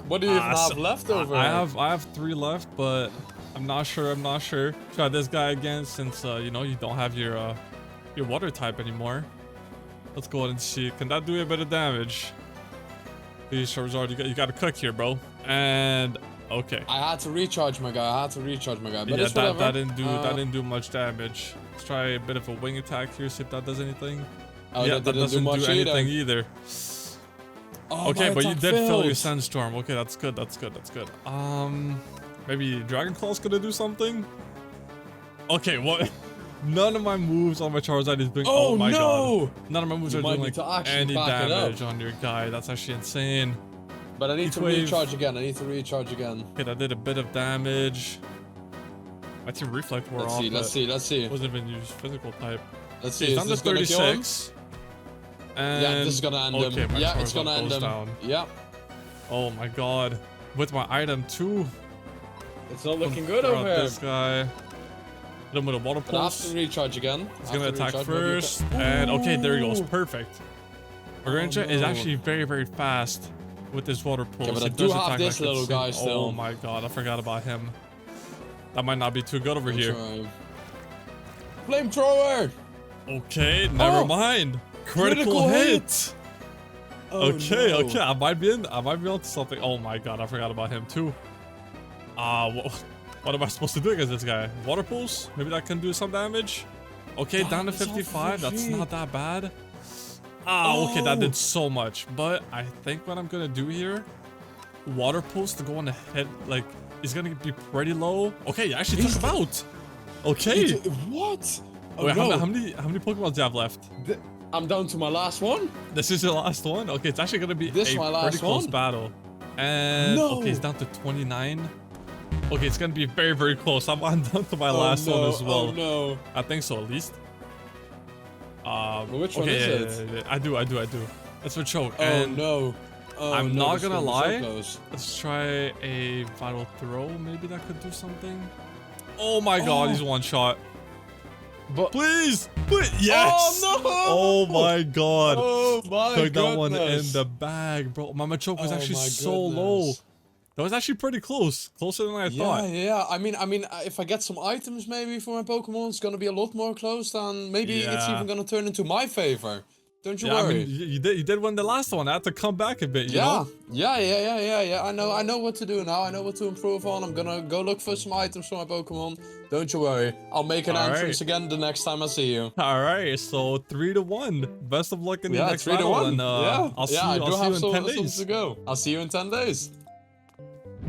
What do you even have left over? I have 3 left, but I'm not sure. Try this guy again since you know, you don't have your water type anymore. Let's go ahead and see. Can that do a bit of damage? Please, Charizard, you got to cook here, bro. And okay. I had to recharge my guy. But yeah, that didn't do much damage. Let's try a bit of a wing attack here. See if that does anything. Oh, yeah, that doesn't do anything either. Oh, okay, but you did fill your Sandstorm. Okay, that's good. Maybe Dragon Claw's gonna do something. Okay, what? None of my moves on my Charizard is doing. Oh my god! None of my moves are doing like any damage on your guy. That's actually insane. But I need to recharge again. Okay, that did a bit of damage. My team Reflect wore off. Let's see. Wasn't even used physical type. Let's see. Is this 36? And yeah, this is gonna end him. Yeah, it's gonna end him. Down. Yeah. Oh my god. With my item too. It's not looking good over here. This guy. Hit him with a Water Pulse. I have to recharge again. He's gonna attack first. And okay, there he goes. Perfect. My Greninja is actually very, very fast with his Water Pulse. Yeah, but I do have this little guy still. Oh my god, I forgot about him. That might not be too good over here. Flamethrower! Okay, never mind. Critical hit! Okay, okay, I might be onto something. Oh my god, I forgot about him too. What am I supposed to do against this guy? Water Pulse? Maybe that can do some damage? Okay, down to 55. That's not that bad. Okay, that did so much. But I think what I'm gonna do here, Water Pulse to go on the head, like, is gonna be pretty low. Okay, you actually took him out. Okay. What? Wait, how many Pokemon do you have left? I'm down to my last one. This is your last one? Okay, it's actually gonna be a pretty close battle. And okay, it's down to 29. Okay, it's gonna be very, very close. I'm down to my last one as well. Oh no. I think so, at least. Which one is it? Yeah, I do. It's Machoke. Oh no. I'm not gonna lie. Let's try a Vital Throw. Maybe that could do something. Oh my god, he's one shot. But please, yes! Oh no! Oh my god! Oh my Took that one in the bag, bro. My Machoke was actually so low. That was actually pretty close, closer than I thought. Yeah. I mean, if I get some items maybe for my Pokemon, it's gonna be a lot more close, and maybe it's even gonna turn into my favor. Don't you worry. I mean, you did win the last one. I had to come back a bit, you know? Yeah. I know what to do now. I know what to improve on. I'm gonna go look for some items for my Pokemon. Don't you worry. I'll make an entrance again the next time I see you. All right, so 3-1. Best of luck in the next battle. And, I'll see you in 10 days. I'll see you in 10 days.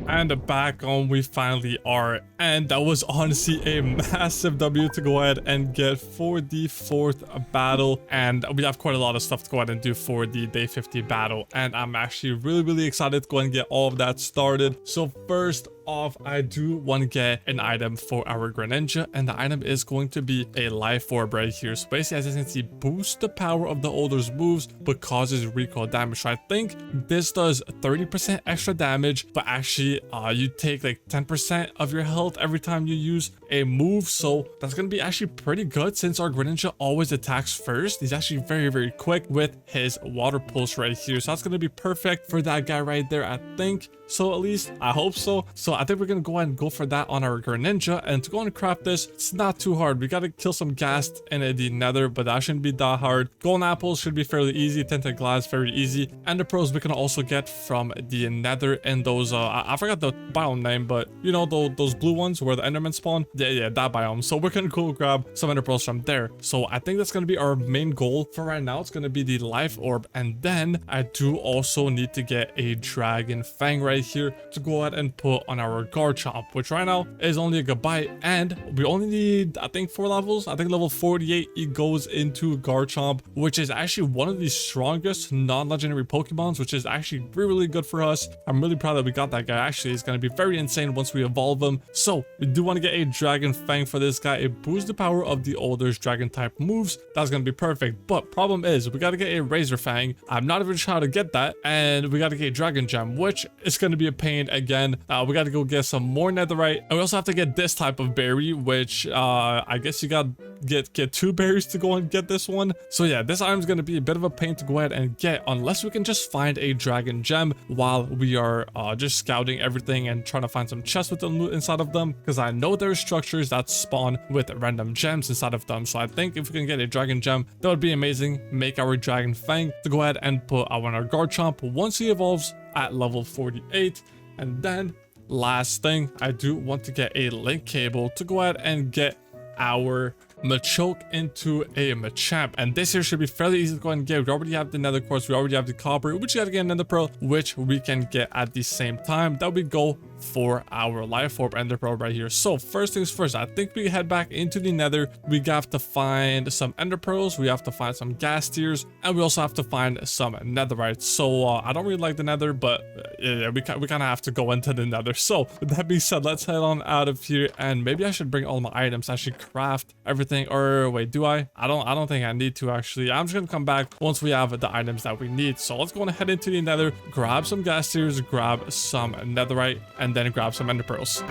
And back on we finally are, and that was honestly a massive W to go ahead and get for the 4th battle, and we have quite a lot of stuff to go ahead and do for the day 50 battle, and I'm actually really excited to go ahead and get all of that started. So first off, I do want to get an item for our Greninja, and the item is going to be a life orb right here. So basically, as you can see, boosts the power of the Older's moves, but causes recoil damage. So I think this does 30% extra damage, but actually you take like 10% of your health every time you use a move. So that's going to be actually pretty good since our Greninja always attacks first. He's actually very, very quick with his water pulse right here. So that's going to be perfect for that guy right there, I think. So at least I hope so. So I think we're gonna go ahead and go for that on our Greninja. And to go and craft this, it's not too hard. We gotta kill some ghast in the nether, but that shouldn't be that hard. Golden apples should be fairly easy. Tinted glass, very easy. And the pearls we can also get from the nether in those I forgot the biome name, but you know those blue ones where the endermen spawn. Yeah, that biome. So we're gonna go grab some ender pearls from there. So I think that's gonna be our main goal for right now. It's gonna be the life orb, and then I do also need to get a dragon fang right here to go ahead and put on our Garchomp, which right now is only a goodbye, and we only need I think 4 levels. I think level 48 it goes into Garchomp, which is actually one of the strongest non-legendary Pokemons, which is actually really good for us. I'm really proud that we got that guy. Actually, it's going to be very insane once we evolve him. So we do want to get a Dragon Fang for this guy. It boosts the power of the Older's dragon type moves. That's going to be perfect, but problem is we got to get a Razor Fang. I'm not even sure how to get that, and we got to get a Dragon Gem, which is going to be a pain again. We got to go get some more netherite, and we also have to get this type of berry, which I guess you got get 2 berries to go and get this one. So yeah, this item is going to be a bit of a pain to go ahead and get unless we can just find a dragon gem while we are just scouting everything and trying to find some chests with the loot inside of them, because I know there are structures that spawn with random gems inside of them. So I think if we can get a dragon gem, that would be amazing. Make our dragon fang to go ahead and put on our Garchomp once he evolves at level 48. And then last thing, I do want to get a link cable to go ahead and get our Machoke into a Machamp, and this here should be fairly easy to go ahead and get. We already have the nether quartz, we already have the copper, which you gotta get another pearl, which we can get at the same time that we go for our life orb ender pearl right here. So first things first, I think we head back into the nether. We have to find some ender pearls, we have to find some gas tiers, and we also have to find some netherite. So I don't really like the nether, but yeah, we kind of have to go into the nether. So with that being said, let's head on out of here, and maybe I should bring all my items. I should craft everything, or wait, do I don't think I need to actually. I'm just gonna come back once we have the items that we need. So let's go and head into the nether, grab some gas tiers, grab some netherite, and then grab some ender pearls.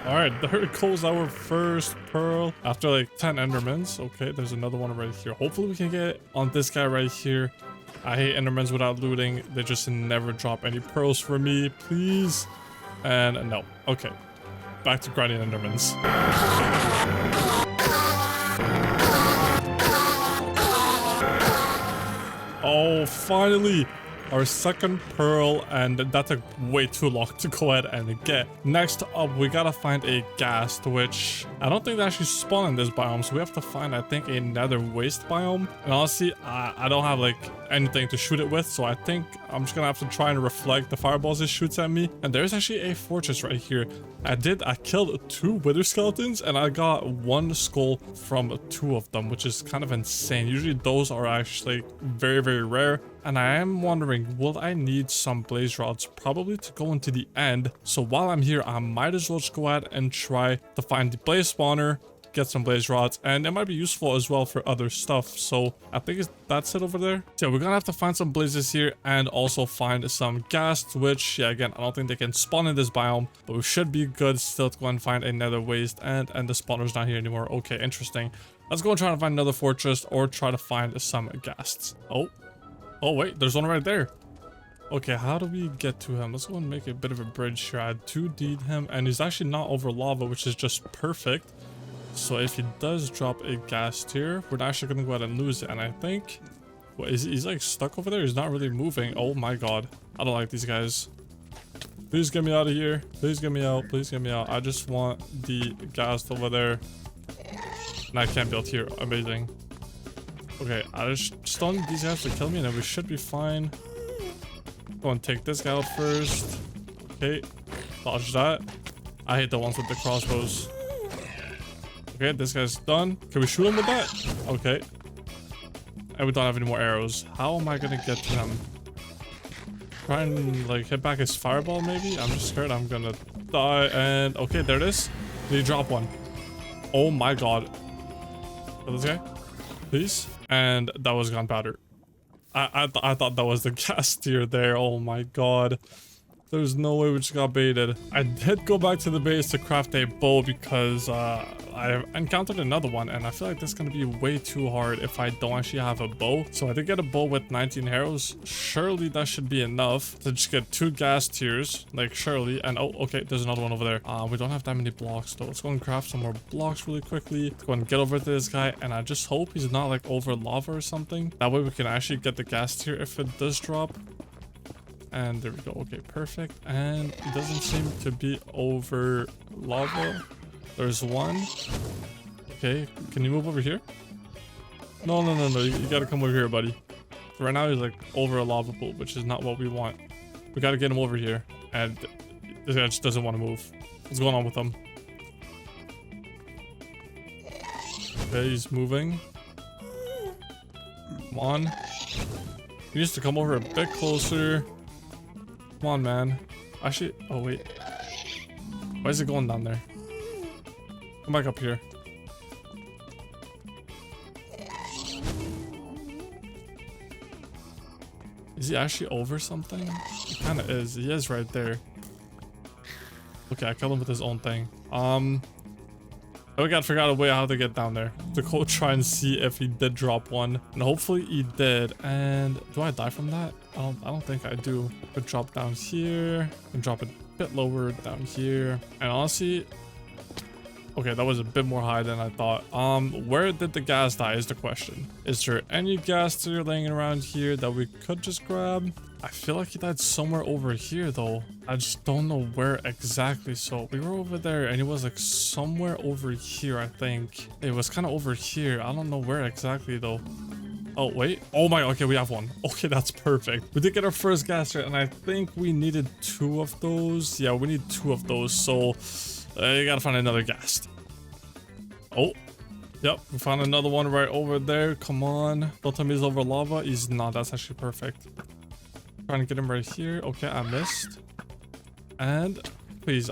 All right, there goes our first pearl after like 10 endermans. Okay, there's another one right here. Hopefully we can get on this guy right here. I hate endermans without looting. They just never drop any pearls for me, please. And no. Okay, back to grinding endermans. Oh, finally! Our second pearl, and that took way too long to go ahead and get. Next up, we gotta find a ghast, which I don't think they actually spawn in this biome, so we have to find, I think, a nether waste biome. And honestly, I don't have like anything to shoot it with, so I think I'm just gonna have to try and reflect the fireballs it shoots at me. And there's actually a fortress right here. I killed 2 wither skeletons, and I got 1 skull from 2 of them, which is kind of insane. Usually those are actually very, very rare. And I am wondering, will I need some blaze rods? Probably to go into the end. So while I'm here, I might as well just go ahead and try to find the blaze spawner, get some blaze rods, and it might be useful as well for other stuff. So I think that's it over there. So yeah, we're gonna have to find some blazes here and also find some ghasts, which yeah, again, I don't think they can spawn in this biome, but we should be good still to go and find another waste. And the spawner's not here anymore. Okay, interesting. Let's go and try to find another fortress or try to find some ghasts. Oh wait, there's one right there. Okay, how do we get to him? Let's go and make a bit of a bridge here. I do need him, and he's actually not over lava, which is just perfect. So if he does drop a ghast here, we're not actually gonna go ahead and lose it. And I think, what is he's like stuck over there? He's not really moving. Oh my god, I don't like these guys. Please get me out of here. Please get me out. Please get me out. I just want the ghast over there, and I can't build here. Amazing. Okay, I just don't need these guys to kill me, and then we should be fine. Go and take this guy out first. Okay, dodge that. I hate the ones with the crossbows. Okay, this guy's done. Can we shoot him with that? Okay. And we don't have any more arrows. How am I gonna get to him? try and like hit back his fireball maybe. I'm just scared I'm gonna die. And okay, there it is. Did he drop one? Oh my god. Kill this guy, please. And that was gunpowder. I thought that was the gas tier there. Oh my god. There's no way we just got baited. I did go back to the base to craft a bow because I encountered another one, and I feel like this is going to be way too hard if I don't actually have a bow. So I did get a bow with 19 arrows. Surely that should be enough to just get 2 gas tiers, like surely. And oh, okay, there's another one over there. We don't have that many blocks though. Let's go and craft some more blocks really quickly. Let's go and get over to this guy, and I just hope he's not like over lava or something. That way we can actually get the gas tier if it does drop. And there we go. Okay, perfect. And it doesn't seem to be over lava. There's one. Okay, can you move over here? No. You gotta come over here, buddy. So right now he's like over a lava pool, which is not what we want. We gotta get him over here. And this guy just doesn't want to move. What's going on with him? Okay, he's moving. Come on. He needs to come over a bit closer. Come on, man. Actually, oh wait. Why is it going down there? Come back up here. Is he actually over something? He kind of is. He is right there. Okay, I killed him with his own thing. We gotta figure out a way how to get down there to go try and see if he did drop one, and hopefully he did. And do I die from that? I don't think I do. Could drop down here and drop it a bit lower down here. And honestly, okay, that was a bit more high than I thought. Where did the gas die is the question. Is there any gas tier laying around here that we could just grab? I feel like he died somewhere over here though. I just don't know where exactly. So we were over there and he was like somewhere over here, I think. It was kind of over here. I don't know where exactly though. Oh, wait. Oh my, okay, we have one. Okay, that's perfect. We did get our first gas tier, and I think we needed 2 of those. Yeah, we need 2 of those. So you gotta find another gas. Oh, yep, we found another one right over there. Come on. Don't tell me he's over lava. He's not. That's actually perfect. Trying to get him right here. Okay, I missed. And please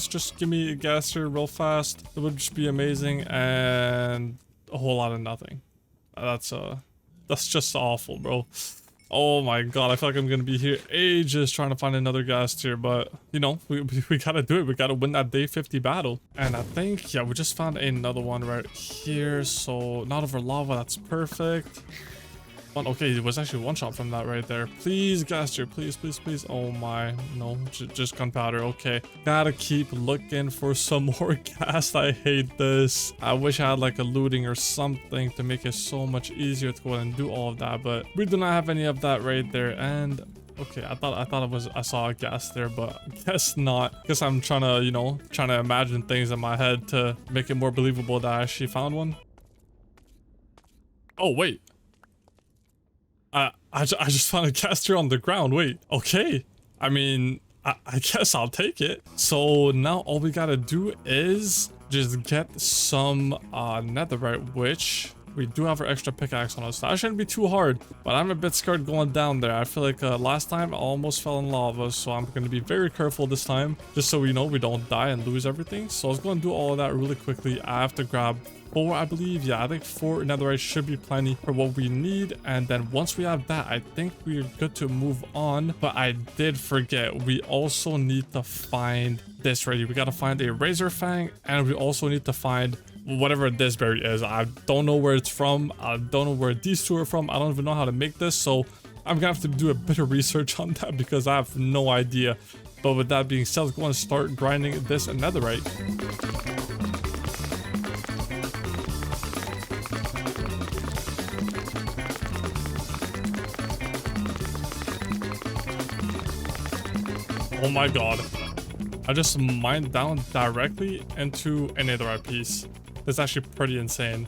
just give me a gas here real fast. It would just be amazing. And a whole lot of nothing. That's just awful, bro. Oh my god, I feel like I'm gonna be here ages trying to find another gas tier, but you know, we gotta do it. We gotta win that day 50 battle. And I think, yeah, we just found another one right here. So not over lava, that's perfect. Okay, it was actually one shot from that right there. Please, gas tier, please. Oh my, no, just gunpowder. Okay, gotta keep looking for some more gas. I hate this. I wish I had like a looting or something to make it so much easier to go ahead and do all of that, but we do not have any of that right there. And okay, I saw a gas there, but I guess not. Guess I'm trying to, you know, imagine things in my head to make it more believable that I actually found one. Oh wait. I just found a gas tier on the ground. Wait, okay. I mean, I guess I'll take it. So now all we gotta do is just get some netherite, which we do have our extra pickaxe on us. That shouldn't be too hard, but I'm a bit scared going down there. I feel like last time I almost fell in lava, so I'm going to be very careful this time, just so we know we don't die and lose everything. So I was going to do all of that really quickly. I have to grab 4, I believe. Yeah, I think 4 netherite should be plenty for what we need. And then once we have that, I think we're good to move on. But I did forget, we also need to find this ready. We got to find a razor fang, and we also need to find whatever this berry is. I don't know where it's from. I don't know where these 2 are from. I don't even know how to make this, so I'm gonna have to do a bit of research on that because I have no idea. But with that being said, let's go and start grinding this netherite. Oh my god, I just mined down directly into a netherite piece. That's actually pretty insane.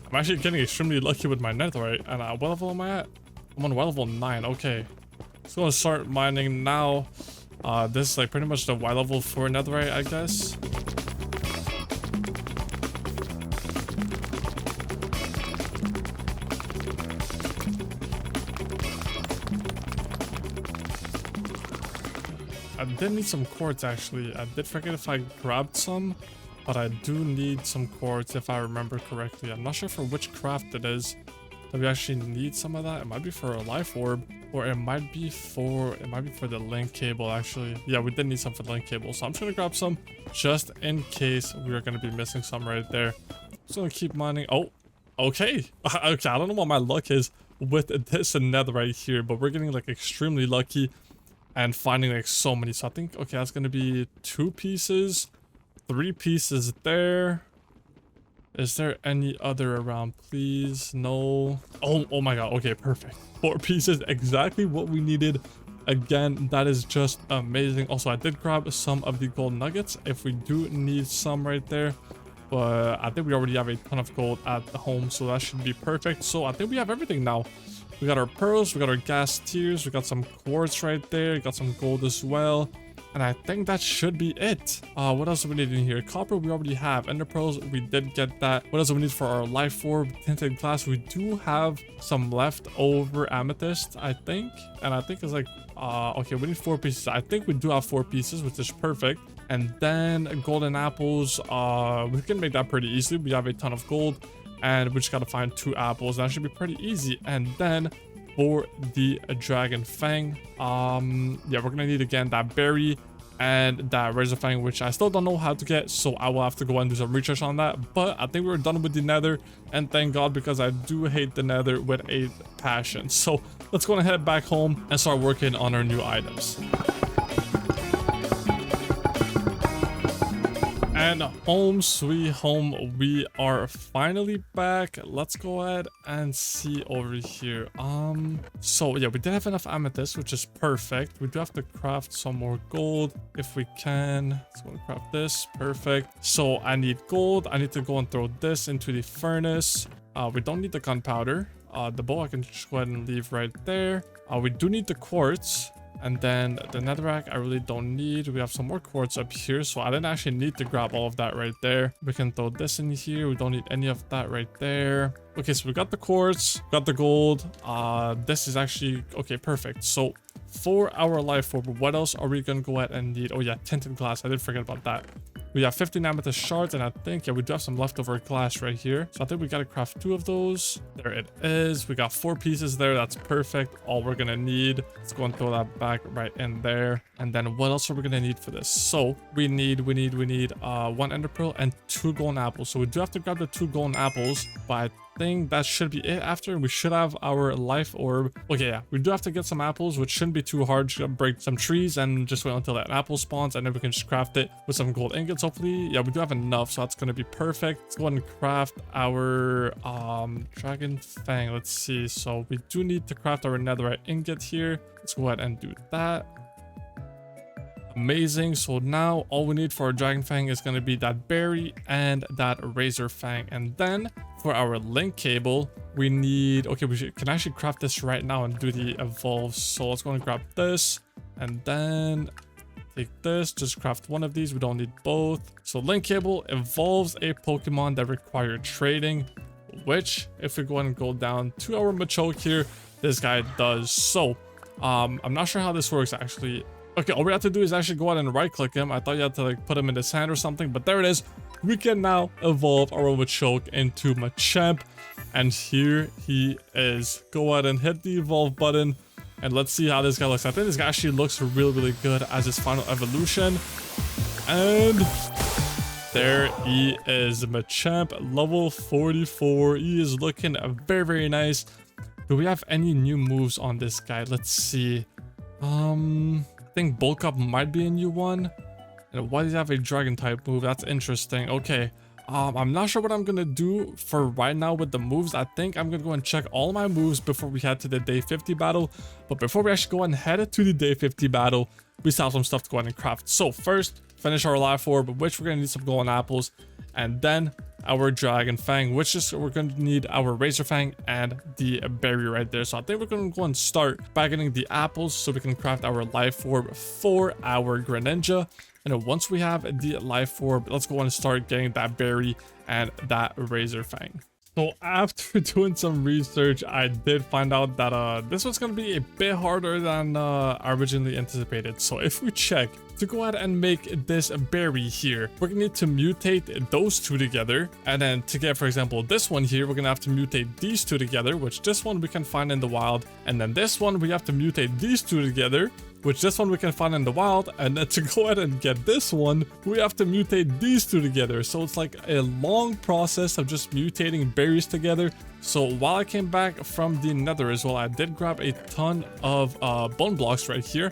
I'm actually getting extremely lucky with my netherite. And what level am I at? I'm on level 9. Okay. So I'm gonna start mining now. This is like pretty much the Y level for netherite, I guess. did need some quartz actually. I did forget if I grabbed some, but I do need some quartz if I remember correctly. I'm not sure for which craft it is that we actually need some of that. It might be for a life orb, or it might be for the link cable actually. Yeah, we did need some for the link cable, so I'm just gonna grab some just in case we are gonna be missing some right there. Just gonna keep mining. Oh, okay. Okay, I don't know what my luck is with this and netherite here, but we're getting like extremely lucky and finding like so many. So I think, okay, that's gonna be 2 pieces, 3 pieces there. Is there any other around, please? No. Oh my god. Okay, perfect. 4 pieces, exactly what we needed. Again, that is just amazing. Also, I did grab some of the gold nuggets if we do need some right there, but I think we already have a ton of gold at the home, so that should be perfect. So I think we have everything now. We got our pearls, we got our gas tiers, we got some quartz right there, got some gold as well. And I think that should be it. What else do we need in here? Copper we already have. Ender pearls, we did get that. What else do we need for our life orb? Tinted glass, we do have some leftover amethyst, I think. And I think it's like, okay, we need 4 pieces. I think we do have 4 pieces, which is perfect. And then golden apples, we can make that pretty easily. We have a ton of gold. And we just gotta find 2 apples. That should be pretty easy. And then for the dragon fang, yeah, we're gonna need again that berry and that razor fang, which I still don't know how to get, so I will have to go and do some research on that. But I think we're done with the nether, and thank god, because I do hate the nether with a passion. So let's go and head back home and start working on our new items. And home sweet home, we are finally back. Let's go ahead and see over here. So yeah, we did have enough amethyst, which is perfect. We do have to craft some more gold if we can. Let's go and craft this. Perfect. So I need gold. I need to go and throw this into the furnace. We don't need the gunpowder. The bow I can just go ahead and leave right there. We do need the quartz. And then the netherrack I really don't need. We have some more quartz up here, so I didn't actually need to grab all of that right there. We can throw this in here. We don't need any of that right there. Okay, so we got the quartz, got the gold. This is actually okay, perfect. So for our life orb, what else are we gonna go ahead and need? Oh yeah, tinted glass. I did forget about that. We have 15 amethyst shards, and I think, yeah, we do have some leftover glass right here. So I think we gotta craft 2 of those. There it is. We got 4 pieces there. That's perfect. All we're gonna need. Let's go and throw that back right in there. And then what else are we gonna need for this? So we need 1 ender pearl and 2 golden apples. So we do have to grab the 2 golden apples, but I think that should be it after. We should have our life orb. Okay, yeah, we do have to get some apples, which shouldn't be too hard. Just break some trees and just wait until that apple spawns, and then we can just craft it with some gold ingots, hopefully. Yeah, we do have enough, so that's gonna be perfect. Let's go ahead and craft our dragon fang. Let's see. So we do need to craft our netherite ingot here. Let's go ahead and do that. Amazing. So now all we need for our dragon fang is going to be that berry and that razor fang. And then for our link cable, we need, okay, can actually craft this right now and do the evolve. So let's go and grab this and then take this, just craft 1 of these. We don't need both. So link cable evolves a Pokemon that require trading, which if we go ahead and go down to our Machoke here, this guy does. So I'm not sure how this works actually. Okay, all we have to do is actually go out and right click him. I thought you had to like put him in his hand or something, but there it is. We can now evolve our Machoke into Machamp, and here he is. Go ahead and hit the evolve button, and let's see how this guy looks. I think this guy actually looks really good as his final evolution, and there he is, Machamp, level 44. He is looking very nice. Do we have any new moves on this guy? Let's see. I think bulk up might be a new one. And why does he have a dragon type move? That's interesting. Okay. I'm not sure what I'm gonna do for right now with the moves. I think I'm gonna go and check all my moves before we head to the day 50 battle. But before we actually go and head to the day 50 battle, we still have some stuff to go ahead and craft. So first, finish our life orb, which we're gonna need some golden apples, and then our dragon fang, which is we're going to need our razor fang and the berry right there. So I think we're going to go and start by getting the apples so we can craft our life orb for our Greninja. And then once we have the life orb, let's go and start getting that berry and that razor fang. So after doing some research, I did find out that this was going to be a bit harder than I originally anticipated. So if we check to go ahead and make this berry here, we're gonna need to mutate those two together. And then to get, for example, this one here, we're gonna have to mutate these two together, which this one we can find in the wild. And then this one, we have to mutate these two together, which this one we can find in the wild. And then to go ahead and get this one, we have to mutate these two together. So it's like a long process of just mutating berries together. So while I came back from the nether as well, I did grab a ton of bone blocks right here.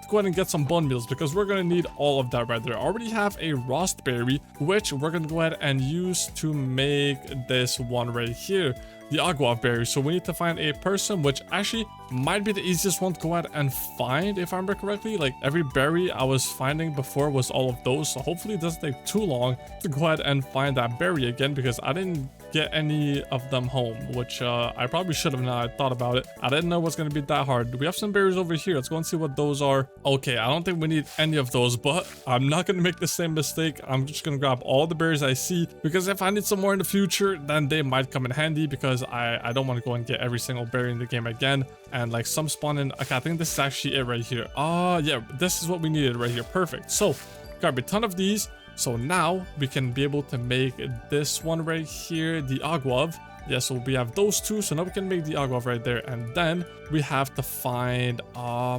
Go ahead and get some bone meals because we're going to need all of that right there. I already have a rust berry, which we're going to go ahead and use to make this one right here, the agua berry. So we need to find a person, which actually might be the easiest one to go ahead and find, if I remember correctly. Like every berry I was finding before was all of those, so hopefully it doesn't take too long to go ahead and find that berry again, because I didn't get any of them home, which I probably should have. Now I thought about it, I didn't know it was going to be that hard. We have some berries over here. Let's go and see what those are. Okay, I don't think we need any of those, but I'm not going to make the same mistake. I'm just going to grab all the berries I see, because if I need some more in the future, then they might come in handy, because I don't want to go and get every single berry in the game again. And like some spawn in. Okay, I think this is actually it right here. Yeah, this is what we needed right here. Perfect. So grab a ton of these. So now we can be able to make this one right here, the agua. Yeah, so we have those two. So now we can make the agua right there. And then we have to find a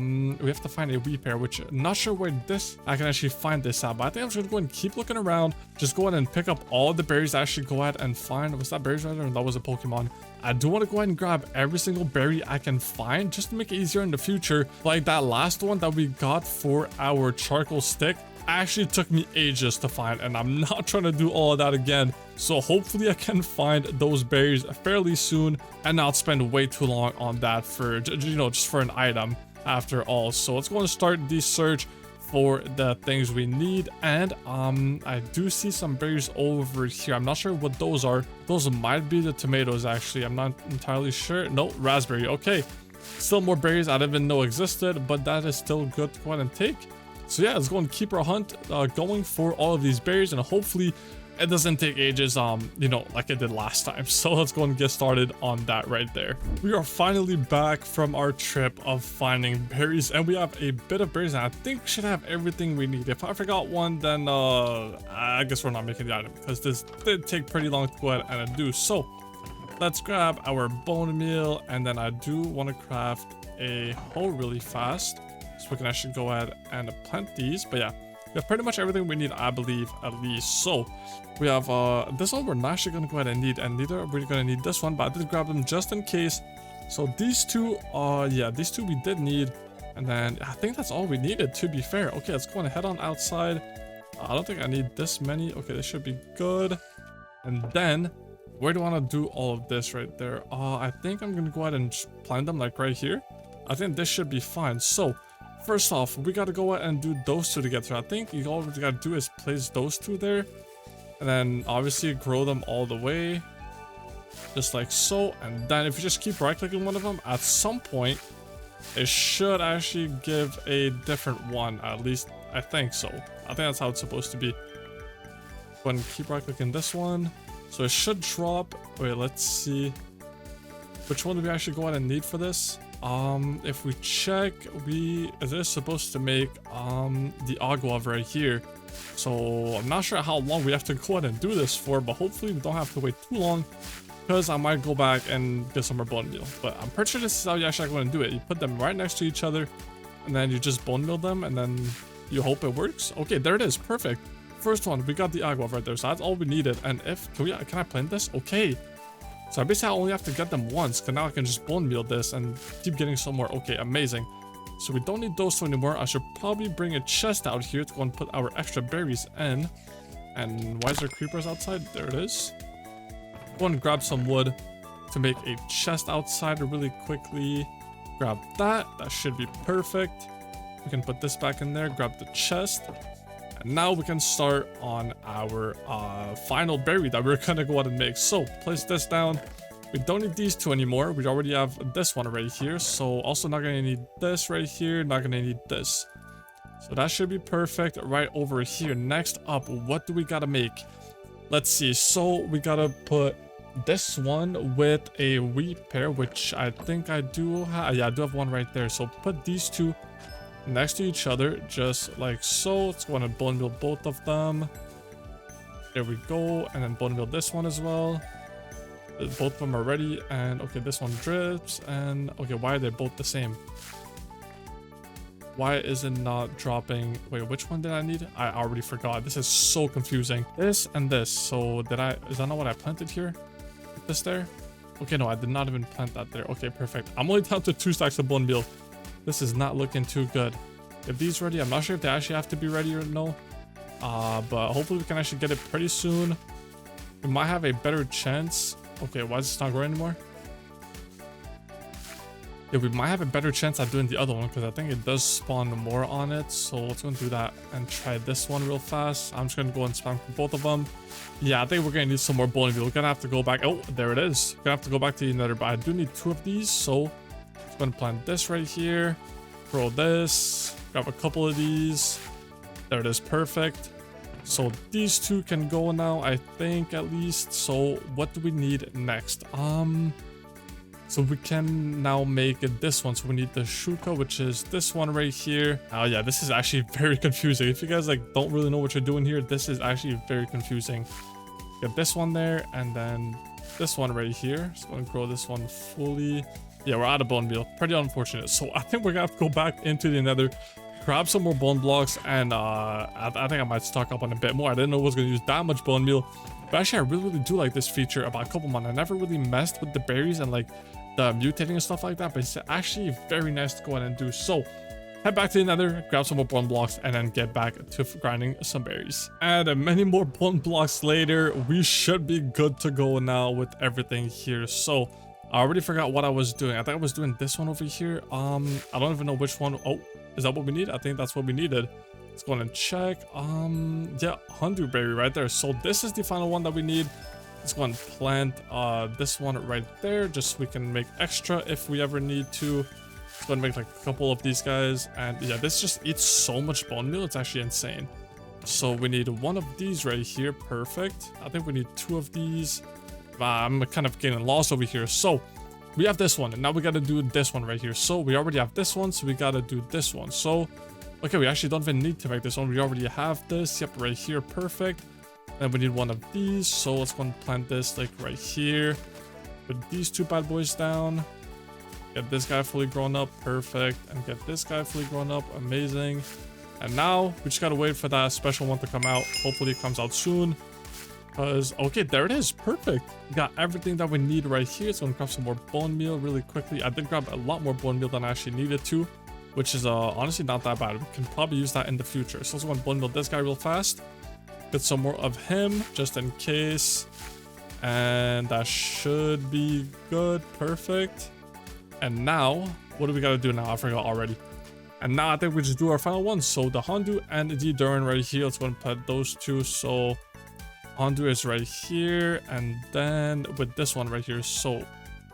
wheat pear, which I'm not sure where I can actually find this at, but I think I'm just gonna go and keep looking around. Just go ahead and pick up all the berries. Actually go ahead and find, was that berries right there? That was a Pokemon. I do want to go ahead and grab every single berry I can find, just to make it easier in the future. Like that last one that we got for our charcoal stick actually took me ages to find, and I'm not trying to do all of that again. So hopefully I can find those berries fairly soon and not spend way too long on that for, you know, just for an item after all. So let's go and start the search for the things we need. And I do see some berries over here. I'm not sure what those are. Those might be the tomatoes, actually. I'm not entirely sure. No, raspberry. Okay, still more berries I didn't even know existed, but that is still good to go ahead and take. So yeah, let's go and keep our hunt going for all of these berries, and hopefully it doesn't take ages, you know, like it did last time. So let's go and get started on that right there. We are finally back from our trip of finding berries, and we have a bit of berries, and I think we should have everything we need. If I forgot one, then I guess we're not making the item, because this did take pretty long to go ahead and do. So let's grab our bone meal, and then I do want to craft a hoe really fast, so we can actually go ahead and plant these. But yeah, we have pretty much everything we need, I believe, at least. So we have this one we're not actually going to go ahead and need, and neither are we going to need this one, but I did grab them just in case. So these two, yeah, these two we did need, and then I think that's all we needed, to be fair. Okay, let's go and head on outside. I don't think I need this many. Okay, this should be good. And then where do I want to do all of this right there? I think I'm going to go ahead and plant them like right here. I think this should be fine. So first off, we got to go ahead and do those two together. I think all we got to do is place those two there, and then obviously grow them all the way, just like so. And then if you just keep right clicking one of them, at some point it should actually give a different one. At least I think so. I think that's how it's supposed to be. Go ahead and keep right clicking this one, so it should drop. Wait, let's see, which one do we actually go ahead and need for this? If we check, it is supposed to make the agua right here. So I'm not sure how long we have to go ahead and do this for, but hopefully we don't have to wait too long, because I might go back and get some more bone meal. But I'm pretty sure this is how you actually go and do it. You put them right next to each other, and then you just bone meal them, and then you hope it works. Okay, there it is. Perfect. First one, we got the agua right there, so that's all we needed. And can I plant this? Okay. So I basically only have to get them once, because now I can just bone meal this and keep getting some more. Okay, amazing. So we don't need those two anymore. I should probably bring a chest out here to go and put our extra berries in. And why is there creepers outside? There it is. Go and grab some wood to make a chest outside really quickly. Grab that. That should be perfect. We can put this back in there. Grab the chest. And now we can start on our final berry that we're gonna go ahead and make. So place this down. We don't need these two anymore. We already have this one right here. So also not gonna need this right here. Not gonna need this. So that should be perfect right over here. Next up, what do we gotta make? Let's see. So we gotta put this one with a wheat pear, which I think I do have. Yeah, I do have one right there. So put these two next to each other, just like so. Let's go and bone meal both of them. There we go. And then bone meal this one as well. Both of them are ready. And okay, this one drips. And okay, why are they both the same? Why is it not dropping? Wait, which one did I need? I already forgot. This is so confusing. This and this. So is that not what I planted here? This there? Okay, no, I did not even plant that there. Okay, perfect. I'm only down to 2 stacks of bone meal. This is not looking too good. Get these ready. I'm not sure if they actually have to be ready or no. But hopefully we can actually get it pretty soon. We might have a better chance. Okay, why is this not growing anymore? Yeah, we might have a better chance at doing the other one because I think it does spawn more on it. So let's go and do that and try this one real fast. I'm just going to go and spam both of them. Yeah, I think we're going to need some more bone meal. We're going to have to go back. Oh, there it is. We're going to have to go back to the nether, but I do need 2 of these. So I'm going to plant this right here. Throw this. Grab a couple of these. There it is. Perfect. So these 2 can go now, I think, at least. So what do we need next? So we can now make it this one. So we need the shuka, which is this one right here. Oh yeah, this is actually very confusing. If you guys like don't really know what you're doing here, this is actually very confusing. Get this one there, and then this one right here. Just gonna grow this one fully. Yeah, we're out of bone meal. Pretty unfortunate. So I think we're gonna have to go back into the nether, grab some more bone blocks, and I think I might stock up on a bit more. I didn't know I was gonna use that much bone meal. But actually, I really do like this feature about Cobblemon. I never really messed with the berries and like the mutating and stuff like that, but it's actually very nice to go ahead and do. So head back to the nether, grab some more bone blocks, and then get back to grinding some berries. And many more bone blocks later, we should be good to go now with everything here. So I already forgot what I was doing. I think I was doing this one over here. I don't even know which one. Oh, is that what we need? I think that's what we needed. Let's go ahead and check. Yeah, 100 berry right there. So this is the final one that we need. Let's go and plant this one right there, just so we can make extra if we ever need to. Let's go and make like a couple of these guys. And yeah, this just eats so much bone meal. It's actually insane. So we need 1 of these right here. Perfect. I think we need 2 of these. I'm kind of getting lost over here. So we have this one, and now we got to do this one right here. So we already have this one, so we got to do this one. So okay, we actually don't even need to make this one. We already have this. Yep, right here. Perfect. And we need 1 of these, so let's go and plant this like right here. Put these 2 bad boys down. Get this guy fully grown up, perfect. And get this guy fully grown up, amazing. And now we just gotta wait for that special one to come out. Hopefully it comes out soon. Because, okay, there it is, perfect. We got everything that we need right here. So I'm gonna grab some more bone meal really quickly. I did grab a lot more bone meal than I actually needed to, which is honestly not that bad. We can probably use that in the future. So let's go and bone meal this guy real fast. Get some more of him just in case, and that should be good. Perfect. And now what do we got to do now? I forgot already. And now I think we just do our final one. So the Hondu and the Duran right here. Let's go and put those 2. So Hondu is right here, and then with this one right here. So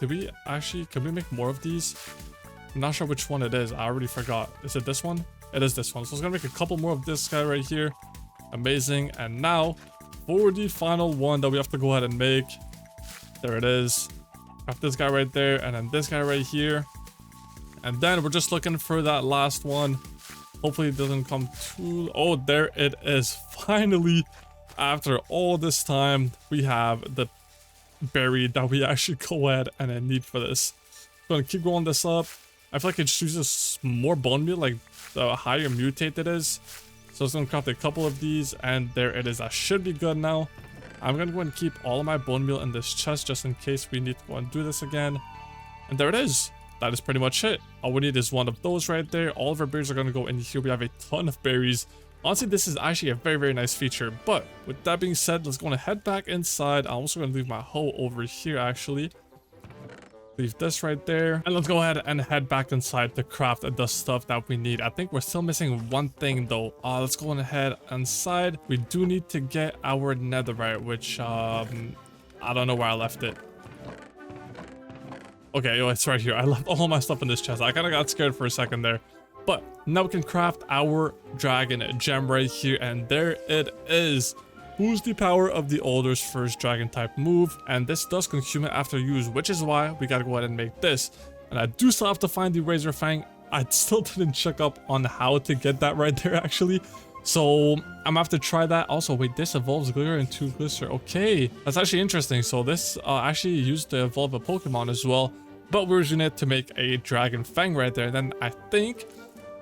can we make more of these? I'm not sure which one it is. I already forgot. Is it this one? It is this one. So it's gonna make a couple more of this guy right here. Amazing. And now for the final one that we have to go ahead and make. There it is. Got this guy right there, and then this guy right here. And then we're just looking for that last one. Hopefully it doesn't come too... Oh, there it is. Finally, after all this time, we have the berry that we actually go ahead and then need for this. I'm gonna keep growing this up. I feel like it just uses more bone meal, like the higher mutate it is. So it's gonna craft a couple of these, and there it is. That should be good now. I'm gonna go and keep all of my bone meal in this chest just in case we need to go and do this again. And there it is. That is pretty much it. All we need is 1 of those right there. All of our berries are gonna go in here. We have a ton of berries. Honestly, this is actually a very, very nice feature. But with that being said, let's go and head back inside. I'm also gonna leave my hoe over here actually. Leave this right there, and let's go ahead and head back inside to craft the stuff that we need. I think we're still missing one thing though. Let's go ahead inside. We do need to get our netherite, which I don't know where I left it. Okay, oh, it's right here. I left all my stuff in this chest. I kind of got scared for a second there. But now we can craft our dragon gem right here, and there it is. Boost the power of the Alder's first dragon type move, and this does consume it after use, which is why we gotta go ahead and make this. And I do still have to find the Razor Fang I still didn't check up on how to get that right there, actually. So I'm gonna have to try that. Also, wait, this evolves glitter into glister. Okay, that's actually interesting. So this actually used to evolve a Pokemon as well, but we're using it to make a Dragon Fang right there. Then I think,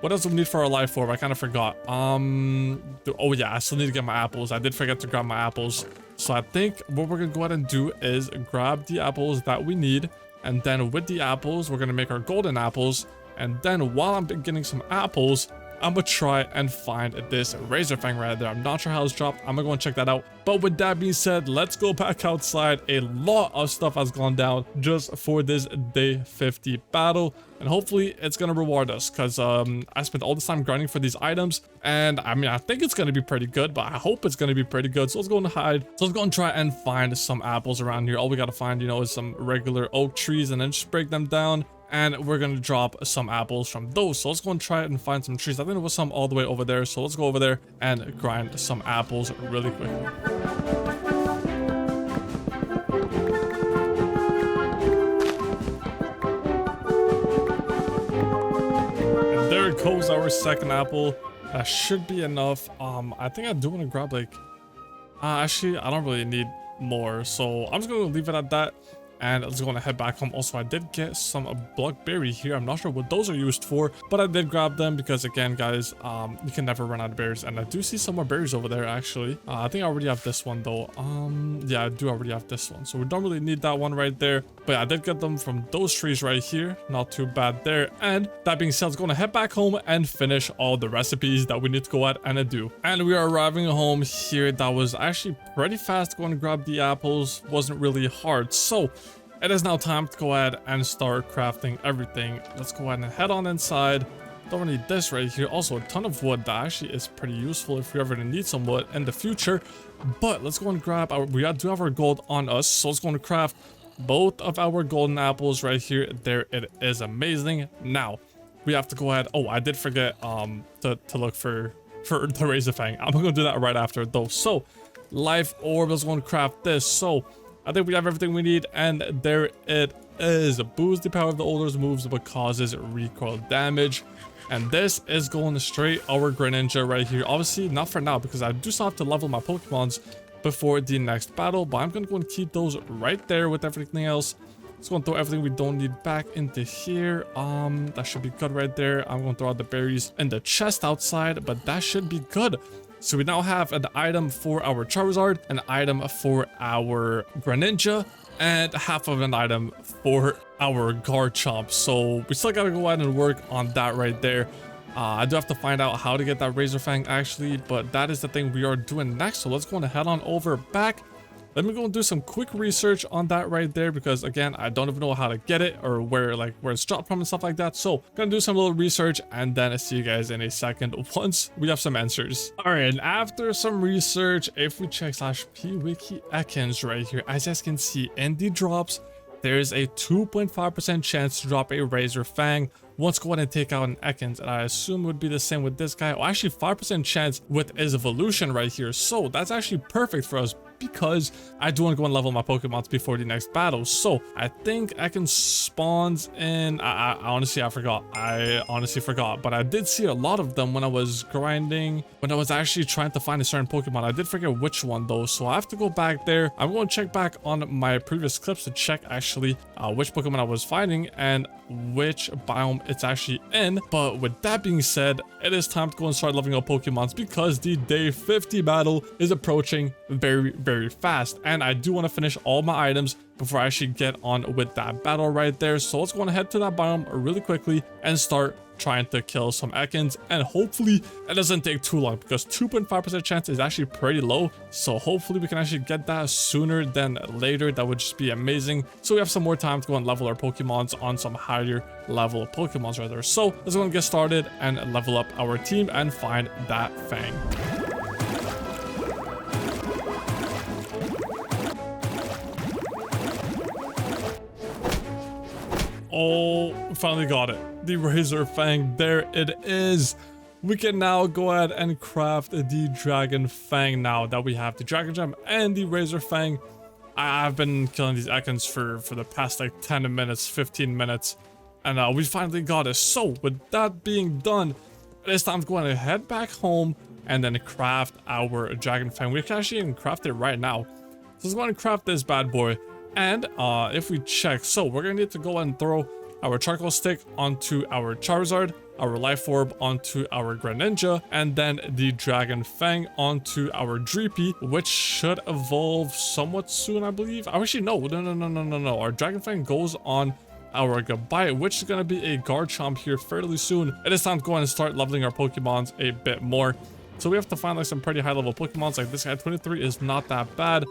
what else do we need for our life form? I kind of forgot. Oh yeah, I still need to get my apples. I did forget to grab my apples. So I think what we're gonna go ahead and do is grab the apples that we need, and then with the apples, we're gonna make our golden apples. And then while I'm getting some apples, I'm gonna try and find this Razor Fang right there. I'm not sure how it's dropped. I'm gonna go and check that out. But with that being said, let's go back outside. A lot of stuff has gone down just for this day 50 battle. And hopefully it's gonna reward us, because I spent all this time grinding for these items. And I mean, I think it's gonna be pretty good, but I hope it's gonna be pretty good. So let's go and hide. So let's go and try and find some apples around here. All we gotta find, you know, is some regular oak trees and then just break them down. And we're gonna drop some apples from those. So let's go and try and find some trees. I think there was some all the way over there. So let's go over there and grind some apples really quick. And there goes our second apple. That should be enough. I think I do want to grab like, actually, I don't really need more. So I'm just gonna leave it at that. And let's go and head back home. Also, I did get some blackberry here. I'm not sure what those are used for, but I did grab them because, again, guys, you can never run out of berries. And I do see some more berries over there, actually. I think I already have this one, though. Yeah, I do already have this one. So we don't really need that one right there. But yeah, I did get them from those trees right here. Not too bad there. And that being said, let's go and head back home and finish all the recipes that we need to go ahead and do. And we are arriving home here. That was actually pretty fast. Going to grab the apples wasn't really hard. So it is now time to go ahead and start crafting everything. Let's go ahead and head on inside. Don't need this right here. Also, a ton of wood. That actually is pretty useful if we ever need some wood in the future. But let's go and grab our... We do have our gold on us. So let's go and craft both of our golden apples right here. There it is. Amazing. Now, we have to go ahead... Oh, I did forget to look for the Razor Fang. I'm going to do that right after, though. So, life orb. Let's go and craft this. So, I think we have everything we need, and there it is. Boosts the power of the Older's moves, but causes recoil damage. And this is going straight our Greninja right here. Obviously, not for now, because I do still have to level my Pokemons before the next battle. But I'm going to go and keep those right there with everything else. Let's go and throw everything we don't need back into here. That should be good right there. I'm going to throw out the berries in the chest outside, but that should be good. So we now have an item for our Charizard, an item for our Greninja, and half of an item for our Garchomp. So we still gotta go ahead and work on that right there. I do have to find out how to get that Razor Fang actually, but that is the thing we are doing next. So let's go and head on over back. Let me go and do some quick research on that right there, because again, I don't even know how to get it or where it's dropped from and stuff like that. So gonna do some little research and then I'll see you guys in a second once we have some answers. All right, and after some research, if we check /pwiki Ekans right here, as you guys can see in the drops, there is a 2.5% chance to drop a Razor Fang. Once go ahead and take out an Ekans, and I assume it would be the same with this guy. Oh, actually 5% chance with his evolution right here. So that's actually perfect for us, because I do want to go and level my Pokemons before the next battle. So I think Ekans spawns in... I honestly forgot. I honestly forgot. But I did see a lot of them when I was grinding, when I was actually trying to find a certain Pokemon. I did forget which one though. So I have to go back there. I'm going to check back on my previous clips to check actually which Pokemon I was finding and which biome it's actually in. But with that being said, it is time to go and start leveling up Pokemons, because the day 50 battle is approaching very fast, and I do want to finish all my items before I actually get on with that battle right there. So let's go and head to that biome really quickly and start trying to kill some Ekans, and hopefully it doesn't take too long, because 2.5% chance is actually pretty low. So hopefully we can actually get that sooner than later. That would just be amazing. So we have some more time to go and level our Pokemons on some higher level Pokemons rather. So let's go and get started and level up our team and find that Fang. Oh, finally got it. The Razor Fang, there it is. We can now go ahead and craft the Dragon Fang now that we have the Dragon Gem and the Razor Fang. I've been killing these Ekans for the past like 10 minutes, 15 minutes. And we finally got it. So with that being done, it is time to go and head back home and then craft our Dragon Fang. We can actually even craft it right now. So let's go and craft this bad boy. And if we check, so we're going to need to go and throw our charcoal stick onto our Charizard, our life orb onto our Greninja, and then the Dragon Fang onto our Dreepy, which should evolve somewhat soon, I believe. Actually, no. Our Dragon Fang goes on our Goodbye, which is going to be a Garchomp here fairly soon. It is time to go and start leveling our Pokemons a bit more. So we have to find like some pretty high level Pokemons. Like this guy, 23 is not that bad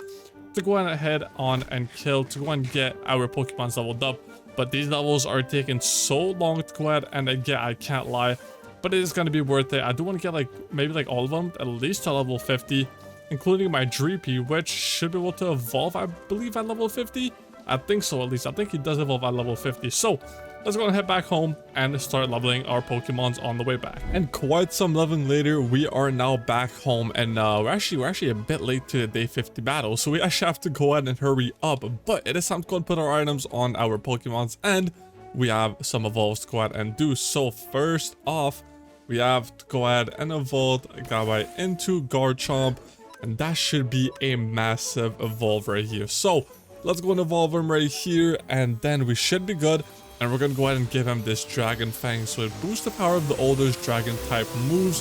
to go ahead on and kill, to go and get our Pokemons leveled up. But these levels are taking so long to go ahead and get, I can't lie. But it is going to be worth it. I do want to get like, maybe like all of them, at least to level 50. Including my Dreepy, which should be able to evolve, I believe, at level 50. I think so, at least. I think he does evolve at level 50. So, let's go and head back home and start leveling our Pokemons on the way back. And quite some leveling later, we are now back home. And we're actually a bit late to the day 50 battle. So we actually have to go ahead and hurry up. But it is time to go and put our items on our Pokemons. And we have some evolves to go ahead and do. So first off, we have to go ahead and evolve Gabby into Garchomp. And that should be a massive evolve right here. So let's go and evolve him right here, and then we should be good. And we're gonna go ahead and give him this Dragon Fang, so it boosts the power of the older Dragon type moves.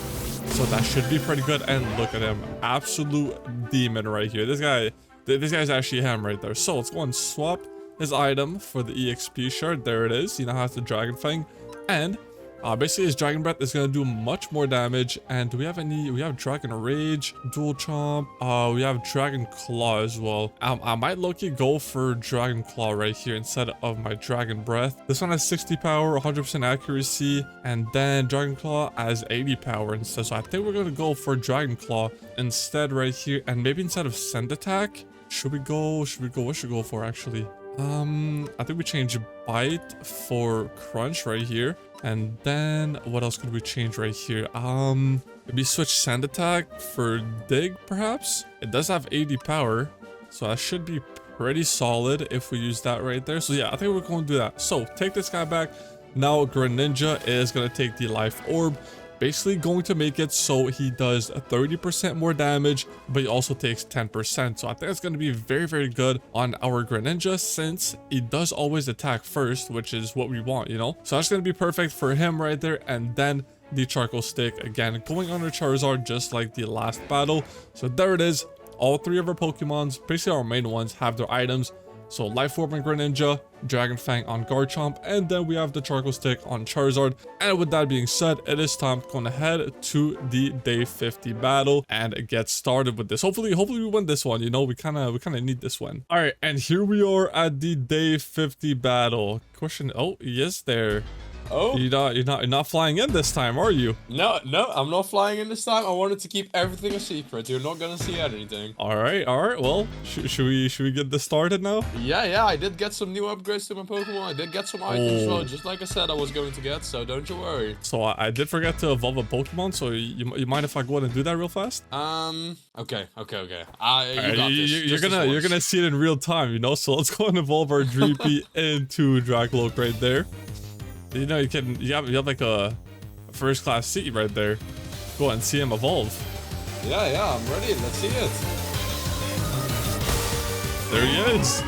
So that should be pretty good. And look at him, absolute demon right here. This guy's actually him right there. So let's go and swap his item for the EXP shard. There it is. He now has the Dragon Fang, and basically his Dragon Breath is going to do much more damage. And do we have any? We have Dragon Rage, Dual Chomp. We have Dragon Claw as well. I might low-key go for Dragon Claw right here instead of my Dragon Breath. This one has 60 power, 100% accuracy, and then Dragon Claw has 80 power instead. So I think we're going to go for Dragon Claw instead right here. And maybe instead of Send Attack, what should we go for actually? I think we change Bite for Crunch right here. And then what else could we change right here? Maybe switch Sand Attack for Dig, perhaps? It does have 80 power, so that should be pretty solid if we use that right there. So yeah, I think we're going to do that. So take this guy back. Now Greninja is going to take the Life Orb, basically going to make it so he does 30% more damage, but he also takes 10%. So I think it's going to be very, very good on our Greninja, since he does always attack first, which is what we want, you know? So that's going to be perfect for him right there. And then the Charcoal Stick, again, going on our Charizard, just like the last battle. So there it is. All three of our Pokemons, basically our main ones, have their items. So Life Orb on Greninja, Dragon Fang on Garchomp, and then we have the Charcoal Stick on Charizard. And with that being said, it is time to go ahead to the day 50 battle and get started with this. Hopefully we win this one. You know, we kind of need this one. All right, and here we are at the day 50 battle. Question. Oh, yes, there. Oh, you're not flying in this time, are you? No, I'm not flying in this time. I wanted to keep everything a secret. You're not gonna see anything. All right. Well, should we get this started now? Yeah. I did get some new upgrades to my Pokemon. I did get some items, well, just like I said I was going to get. So don't you worry. So I did forget to evolve a Pokemon. So you mind if I go ahead and do that real fast? Okay. You're gonna see it in real time, you know. So let's go and evolve our Dreepy into Dragloak right there. You know, you have like a first class seat right there. Go ahead and see him evolve. Yeah, I'm ready. Let's see it. There he is.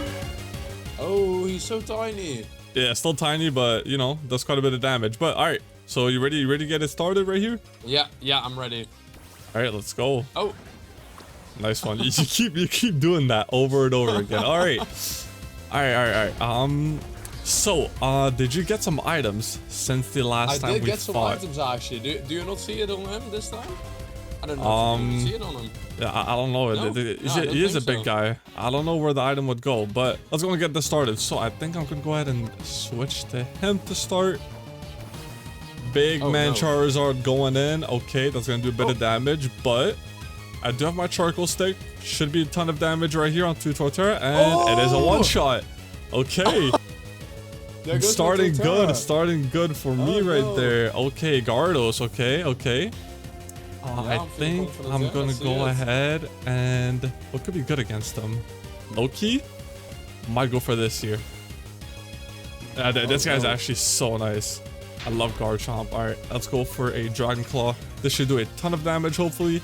Oh, he's so tiny. Yeah, still tiny, but you know, does quite a bit of damage. But all right, so you ready? You ready to get it started right here? Yeah, I'm ready. All right, let's go. Oh, nice one. You keep doing that over and over again. All right. So, did you get some items since the last time we fought? I did get some items, actually. Do you not see it on him this time? I don't know if you can see it on him. Yeah, I don't know. No? He is a big guy. I don't know where the item would go, but let's go and get this started. So, I think I'm going to go ahead and switch to him to start. Big man Charizard going in. Okay, that's going to do a bit of damage, but I do have my Charcoal Stick. Should be a ton of damage right here on Torterra, and it is a one-shot. Okay. Starting good for me right there. Okay, Gardos. Okay. I think I'm gonna go ahead and what could be good against them? Loki? Might go for this here. This guy's no. actually so nice. I love Garchomp. All right, let's go for a Dragon Claw. This should do a ton of damage, hopefully.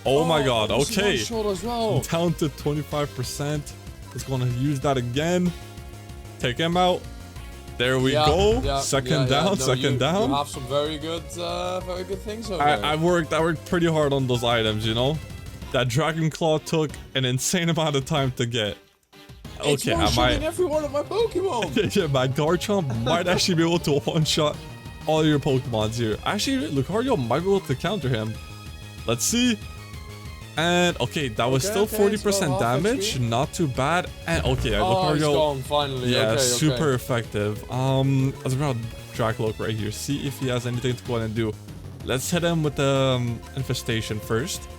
Oh my god, okay. As well. Down to 25%. Let's go and use that again. Take him out. There we go. Second down, no, second down. You have some very good things over there. I worked pretty hard on those items, you know. That Dragon Claw took an insane amount of time to get. It's Okay, one-shotting every one of my Pokemon. Yeah, my Garchomp might actually be able to one-shot all your Pokemons here. Actually, Lucario might be able to counter him. Let's see. And okay, that was still 40% damage, not too bad. And okay, Lucario, he's gone finally. yeah, super effective. Let's bring out Dracloak right here. See if he has anything to go ahead and do. Let's hit him with the infestation first.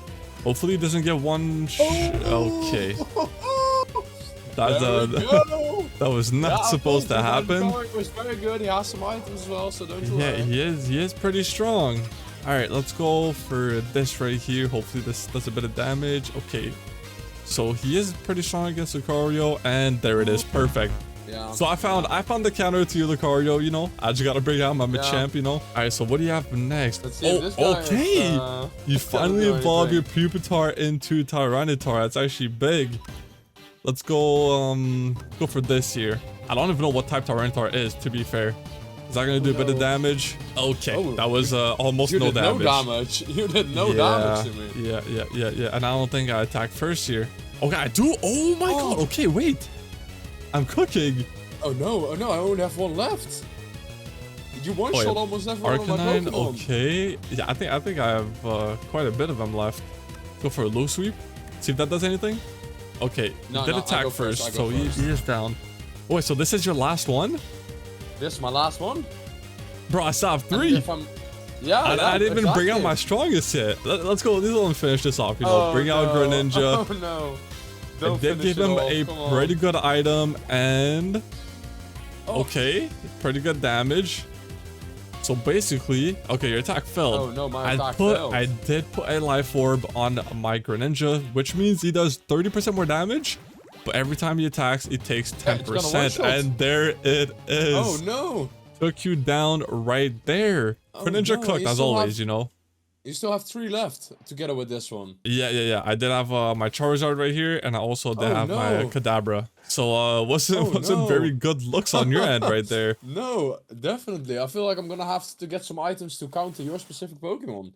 Hopefully, he doesn't get one. Okay, that's that was not supposed to happen. It was very good. He has some items as well, so don't you worry. Yeah, he is pretty strong. All right, let's go for this right here. Hopefully this does a bit of damage. Okay, so he is pretty strong against Lucario, and there it is, perfect. Yeah. So I found the counter to your Lucario, you know. I just gotta bring out my Machamp, you know. All right, so what do you have next? Let's see if this guy is, you finally evolved your Pupitar into Tyranitar. That's actually big. Let's go for this here. I don't even know what type Tyranitar is, to be fair. Is that gonna do a bit of damage? Okay, that was almost no damage. You did no damage to me. Yeah. And I don't think I attacked first here. Okay, I do. Oh my god. Okay, wait. I'm cooking. Oh no, I only have one left. You one-shot almost every one of my Arcanine, Pokemon. okay. Yeah, I think I have quite a bit of them left. Go for a low sweep. See if that does anything. Okay, he did attack first, so he is down. Oh, wait, so this is your last one? This is my last one? Bro, I still have 3. I didn't even bring out my strongest yet. Let's go. Let's go and finish this off. You know, bring out Greninja. Oh no. I did give him a pretty good item and okay, pretty good damage. So basically, okay, your attack failed. Oh no, my attack failed. I did put a life orb on my Greninja, which means he does 30% more damage. But every time he attacks, it takes 10%, and there it is. Oh no! Took you down right there. Greninja cooked as always, you know. You still have 3 left together with this one. Yeah. I did have my Charizard right here, and I also did have my Kadabra. So wasn't very good looks on your end right there. No, definitely. I feel like I'm gonna have to get some items to counter your specific Pokemon.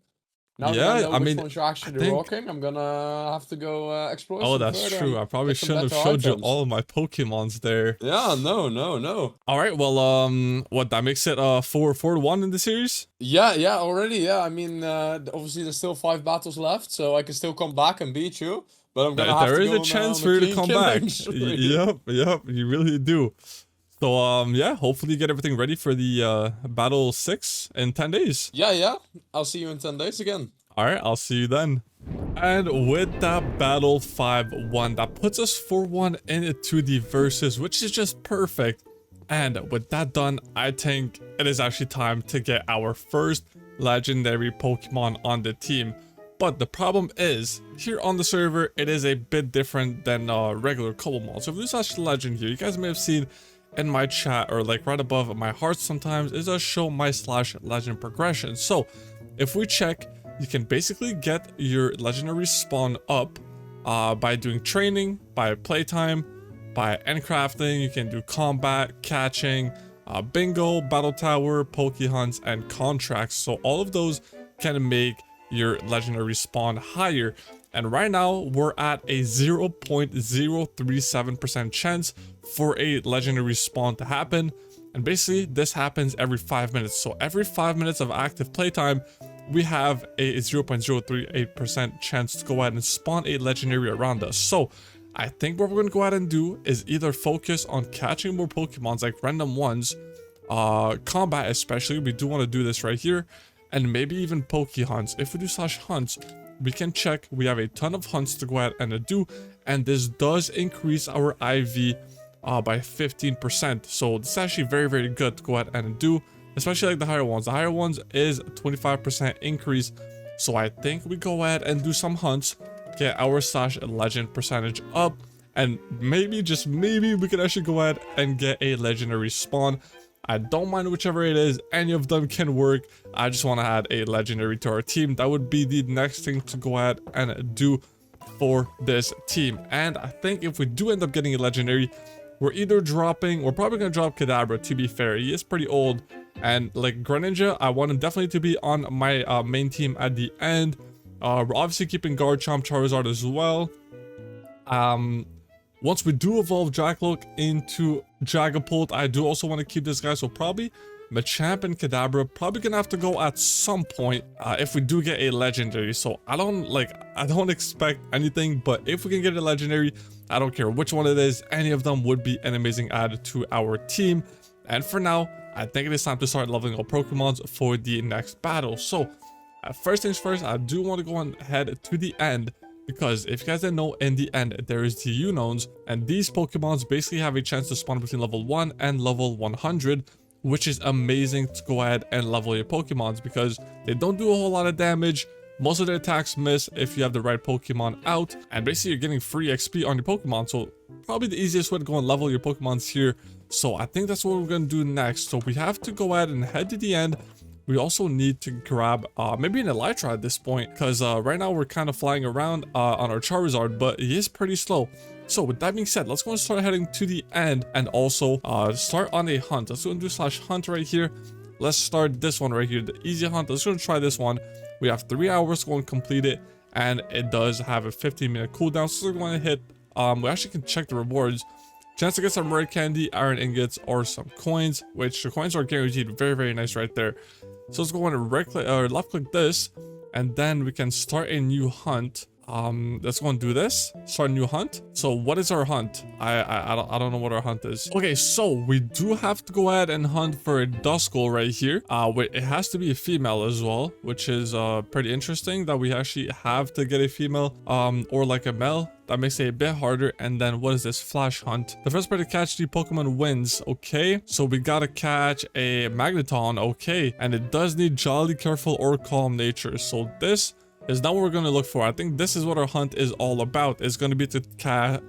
Now that I know which ones you're actually rocking, I'm gonna have to go explore. Oh, that's true. I probably shouldn't have showed you all of my Pokemons there. Yeah, no. All right, well, what, that makes it 4-1 in the series? Yeah, already. Yeah, I mean, obviously there's still 5 battles left, so I can still come back and beat you. But I'm gonna have to go. There is a chance for you to come back. Yep, you really do. So, yeah, hopefully you get everything ready for the Battle 6 in 10 days. Yeah. I'll see you in 10 days again. Alright, I'll see you then. And with that Battle 5-1, that puts us 4-1 into the Versus, which is just perfect. And with that done, I think it is actually time to get our first legendary Pokemon on the team. But the problem is, here on the server, it is a bit different than regular Cobblemon. So if there's actually legend here, you guys may have seen in my chat or like right above my heart sometimes, it does show my /legend progression. So if we check, you can basically get your legendary spawn up by doing training, by playtime, by endcrafting. You can do combat, catching, bingo, battle tower, poke hunts, and contracts. So all of those can make your legendary spawn higher. And right now we're at a 0.037% chance for a legendary spawn to happen. And basically this happens every 5 minutes. So every 5 minutes of active playtime, we have a 0.038% chance to go ahead and spawn a legendary around us. So I think what we're going to go ahead and do is either focus on catching more Pokemons like random ones, combat especially, we do want to do this right here, and maybe even Poke hunts. If we do /hunts, we can check, we have a ton of hunts to go ahead and do, and this does increase our IV by 15%. So this is actually very, very good to go ahead and do, especially like the higher ones. The higher ones is 25% increase. So I think we go ahead and do some hunts, get our /legend percentage up, and maybe, just maybe, we can actually go ahead and get a legendary spawn. I don't mind whichever it is, any of them can work. I just want to add a legendary to our team. That would be the next thing to go ahead and do for this team. And I think if we do end up getting a legendary, we're probably going to drop Kadabra, to be fair. He is pretty old, and like Greninja, I want him definitely to be on my main team at the end. We're obviously keeping Garchomp, Charizard as well. Once we do evolve Jackalope into Dragapult, I do also want to keep this guy, so probably Machamp and Kadabra probably gonna have to go at some point if we do get a legendary. So I don't expect anything, but if we can get a legendary, I don't care which one it is, any of them would be an amazing add to our team. And for now, I think it is time to start leveling up Pokemons for the next battle. So first things first, I do want to go ahead to the end, because if you guys didn't know, in the end there is the Unowns, and these Pokemons basically have a chance to spawn between level 1 and level 100, which is amazing to go ahead and level your Pokemons, because they don't do a whole lot of damage. Most of their attacks miss if you have the right Pokemon out, and basically you're getting free XP on your Pokemon. So probably the easiest way to go and level your Pokemons here. So I think that's what we're going to do next. So we have to go ahead and head to the end. We also need to grab maybe an Elytra at this point, because right now we're kind of flying around on our Charizard, but he is pretty slow. So with that being said, let's go and start heading to the end, and also start on a hunt. Let's go and do /hunt right here. Let's start this one right here, the easy hunt. Let's go and try this one. We have 3 hours to go and complete it, and it does have a 15-minute cooldown. So we're going to hit, we actually can check the rewards. Chance to get some rare candy, iron ingots, or some coins, which the coins are guaranteed. Very, very nice right there. So let's go on and right click or left click this, and then we can start a new hunt. Let's go and do this. Start a new hunt. So what is our hunt? I don't know what our hunt is. Okay, so we do have to go ahead and hunt for a Duskull right here. It has to be a female as well, which is pretty interesting that we actually have to get a female or like a male. That makes it a bit harder. And then what is this? Flash hunt. The first player to catch the Pokemon wins. Okay, so we gotta catch a Magneton. Okay, and it does need Jolly, Careful, or Calm nature. So this is not what we're going to look for. I think this is what our hunt is all about. It's going to be to catch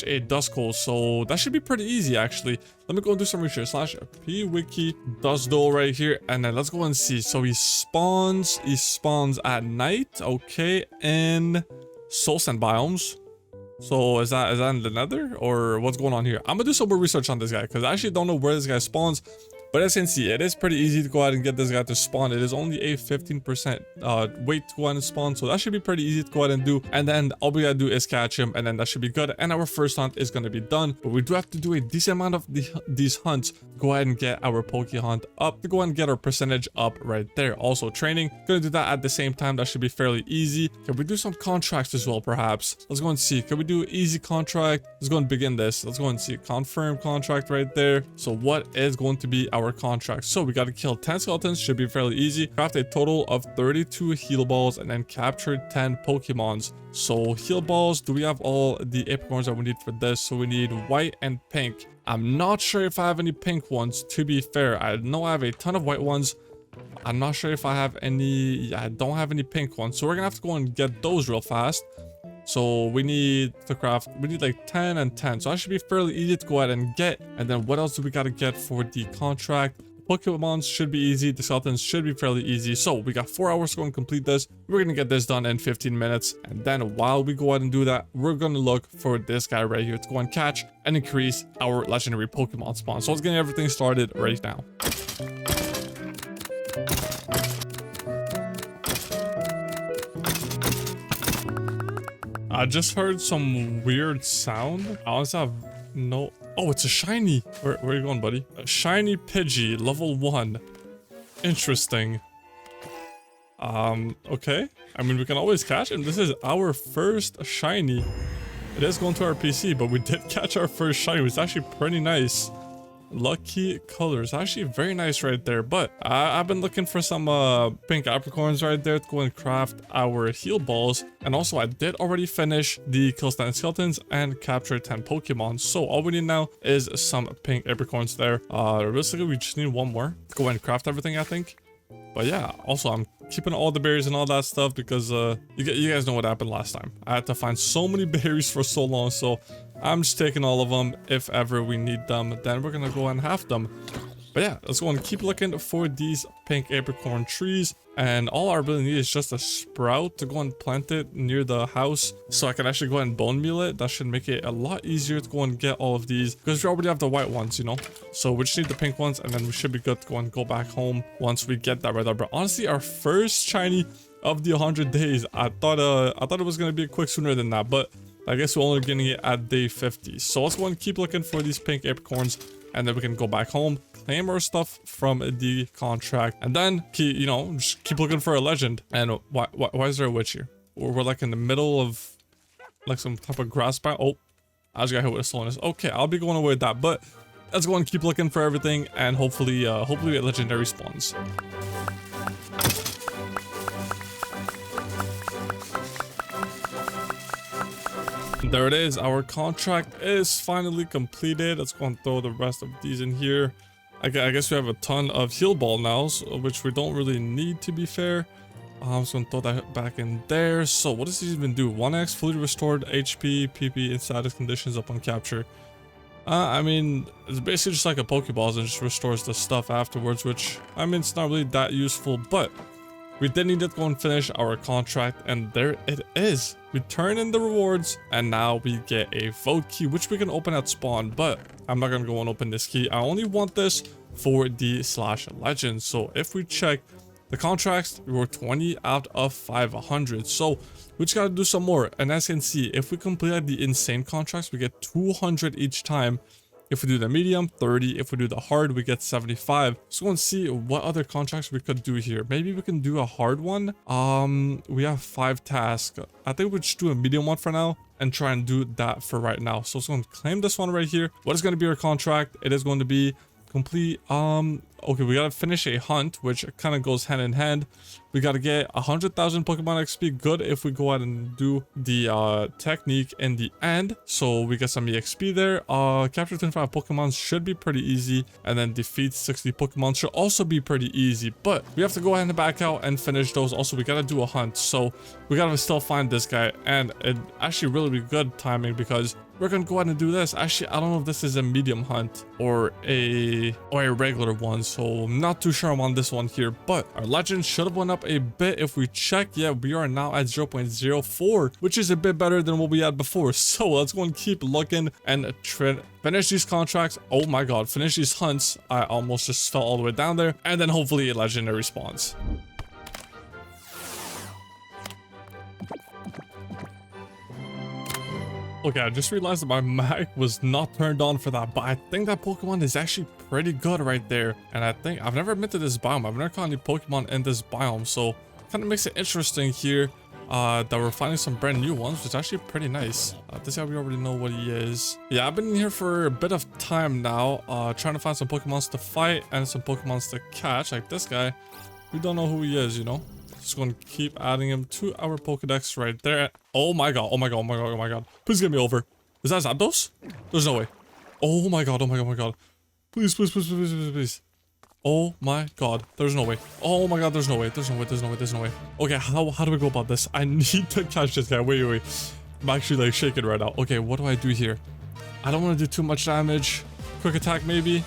a Duskull. So that should be pretty easy, actually. Let me go and do some research. /pwiki Duskull right here, and then let's go and see. So he spawns at night. Okay, in Soul Sand biomes. So is that in the Nether, or what's going on here? I'm gonna do some more research on this guy, because I actually don't know where this guy spawns. But as you can see, it is pretty easy to go ahead and get this guy to spawn. It is only a 15% wait to go ahead and spawn. So that should be pretty easy to go ahead and do. And then all we gotta do is catch him, and then that should be good. And our first hunt is gonna be done. But we do have to do a decent amount of these hunts. Go ahead and get our Poke Hunt up to go ahead and get our percentage up right there. Also training. Gonna do that at the same time. That should be fairly easy. Can we do some contracts as well, perhaps? Let's go and see. Can we do easy contract? Let's go and begin this. Let's go and see. Confirm contract right there. So what is going to be our contract? So we got to kill 10 skeletons, should be fairly easy. Craft a total of 32 heal balls, and then capture 10 Pokemons. So heal balls, do we have all the apricorns that we need for this? So we need white and pink. I'm not sure if I have any pink ones, to be fair. I know I have a ton of white ones. I'm not sure if I have any. Yeah, I don't have any pink ones, so we're gonna have to go and get those real fast. So we need to craft, we need like 10 and 10. So that should be fairly easy to go ahead and get. And then what else do we got to get for the contract? Pokemons should be easy. The skeletons should be fairly easy. So we got 4 hours to go and complete this. We're going to get this done in 15 minutes. And then while we go ahead and do that, we're going to look for this guy right here to go and catch and increase our legendary Pokemon spawn. So let's get everything started right now. I just heard some weird sound. I honestly have no... Oh, it's a shiny. Where are you going, buddy? A shiny Pidgey, level 1. Interesting. Okay. I mean, we can always catch him. This is our first shiny. It is going to our PC, but we did catch our first shiny. It's actually pretty nice. Lucky colors, actually very nice right there. But I've been looking for some pink apricorns right there to go and craft our heal balls. And also I did already finish the kill 10 skeletons and capture 10 Pokemon. So all we need now is some pink apricorns there. Realistically we just need one more to go and craft everything, I think. But yeah, also I'm keeping all the berries and all that stuff because you guys know what happened last time. I had to find so many berries for so long, so I'm just taking all of them. If ever we need them, then we're gonna go and have them. But yeah, let's go and keep looking for these pink apricorn trees. And all I really need is just a sprout to go and plant it near the house so I can actually go and bone meal it. That should make it a lot easier to go and get all of these because we already have the white ones, you know. So we just need the pink ones and then we should be good to go and go back home once we get that right there. But honestly, our first shiny of the 100 days, I thought it was going to be quick sooner than that, but I guess we're only getting it at day 50. So let's go and keep looking for these pink apricorns and then we can go back home, claim our stuff from the contract, and then just keep looking for a legend. And why is there a witch here? We're like in the middle of like some type of grass patch. Oh, I just got hit with a slowness. Okay, I'll be going away with that, but let's go and keep looking for everything and hopefully a legendary spawns. There it is. Our contract is finally completed. Let's go and throw the rest of these in here. I guess we have a ton of heal ball now, which we don't really need, to be fair. I'm just going to throw that back in there. So what does this even do? 1x fully restored HP, PP, and status conditions upon capture. I mean, it's basically just like a Pokeball and just restores the stuff afterwards, which, I mean, it's not really that useful, but we did need to go and finish our contract, and there it is. We turn in the rewards, and now we get a vote key, which we can open at spawn, but I'm not going to go and open this key. I only want this for the /legend. So if we check the contracts, we were 20 out of 500. So we just got to do some more. And as you can see, if we complete the insane contracts, we get 200 each time. If we do the medium, 30. If we do the hard, we get 75. So let's see what other contracts we could do here. Maybe we can do a hard one. We have 5 tasks. I think we'll just do a medium one for now and try and do that for right now. So it's going to claim this one right here. What is going to be our contract? It is going to be complete. Okay, we gotta finish a hunt, which kind of goes hand in hand. We gotta get 100,000 Pokemon XP. Good if we go ahead and do the technique in the end, so we get some EXP there. Capture 25 Pokemon should be pretty easy, and then defeat 60 Pokemon should also be pretty easy, but we have to go ahead and back out and finish those. Also, we gotta do a hunt, so we gotta still find this guy, and it actually really be good timing because we're gonna go ahead and do this. Actually, I don't know if this is a medium hunt or a regular one, so I'm not too sure I'm on this one here, but our legend should have went up a bit. If we check, yeah, we are now at 0.04, which is a bit better than what we had before. So let's go and keep looking and finish these contracts. Oh my god, finish these hunts. I almost just fell all the way down there, and then hopefully a legendary spawns. Okay, I just realized that my mic was not turned on for that, but I think that Pokemon is actually pretty good right there. And I think I've never been to this biome. I've never caught any Pokemon in this biome, so kind of makes it interesting here that we're finding some brand new ones, which is actually pretty nice. This guy, we already know what he is. Yeah, I've been in here for a bit of time now, trying to find some Pokemons to fight and some Pokemons to catch. Like this guy, we don't know who he is, you know? Just going to keep adding him to our Pokedex right there. Oh my god, oh my god, oh my god, oh my god. Please get me over. Is that Zapdos? There's no way. Oh my god, oh my god, oh my god. Please, please, please, please, please, please. Oh my god, there's no way. Oh my god, there's no way. There's no way, there's no way, there's no way. Okay, how do we go about this? I need to catch this guy. Wait, wait. I'm actually like shaking right now. Okay, what do I do here? I don't want to do too much damage. Quick attack maybe.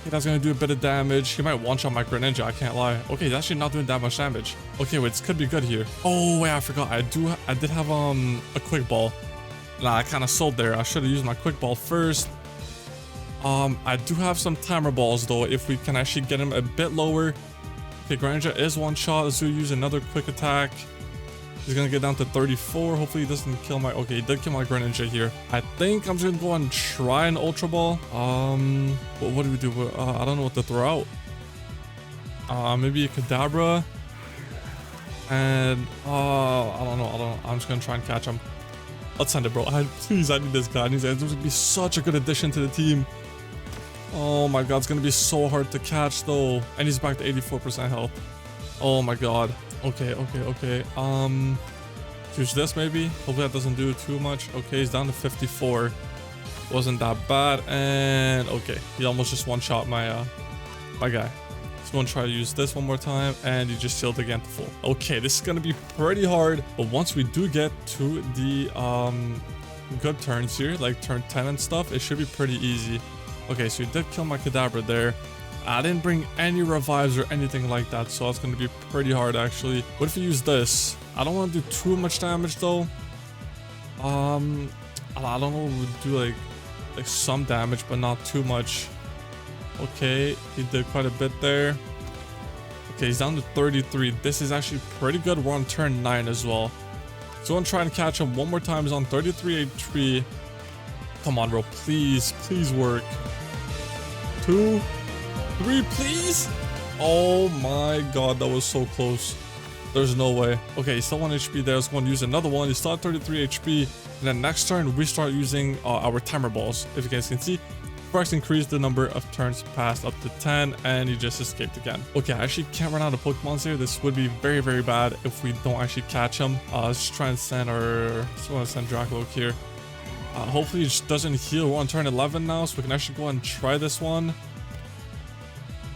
Okay, that's gonna do a bit of damage. He might one-shot my Greninja, I can't lie. Okay, he's actually not doing that much damage. Okay, wait, this could be good here. Oh, wait, I forgot. I did have a quick ball. Nah, I kind of sold there. I should have used my quick ball first. I do have some timer balls though, if we can actually get him a bit lower. Okay, Greninja is one shot. Let's use another quick attack. He's gonna get down to 34. Hopefully he doesn't kill my... Okay, he did kill my Greninja here. I think I'm just gonna go and try an Ultra Ball. What do we do? I don't know what to throw out. Maybe a Kadabra. And I don't know. I'm just gonna try and catch him. Let's send it, bro. Please, I need this guy. This is gonna be such a good addition to the team. Oh my god, it's gonna be so hard to catch though. And he's back to 84% health. Oh my god. Okay. Use this maybe. Hopefully that doesn't do too much. Okay, he's down to 54. Wasn't that bad. And okay, he almost just one-shot my guy. go and try to use this one more time, and you just healed again to full. Okay, this is gonna be pretty hard, but once we do get to the good turns here, like turn 10 and stuff, it should be pretty easy. Okay, so you did kill my Kadabra there. I didn't bring any revives or anything like that, so it's gonna be pretty hard actually. What if you use this? I don't want to do too much damage though. I don't know, we'll do like some damage, but not too much. Okay, he did quite a bit there. Okay, he's down to 33. This is actually pretty good. We're on turn 9 as well. So I'm gonna try and catch him one more time. He's on 33 HP. Come on, bro. Please, please work. 2, 3, please. Oh my god, that was so close. There's no way. Okay, he's still 1 HP there. Let's go and use another one. He's still at 33 HP. And then next turn, we start using our timer balls. If you guys can see, first increase the number of turns passed up to 10, and he just escaped again. Okay, I actually can't run out of Pokemons here. This would be very, very bad if we don't actually catch him. Let's try and send Dracloak here. Hopefully it doesn't heal. We're on turn 11 now, so we can actually go ahead and try this one.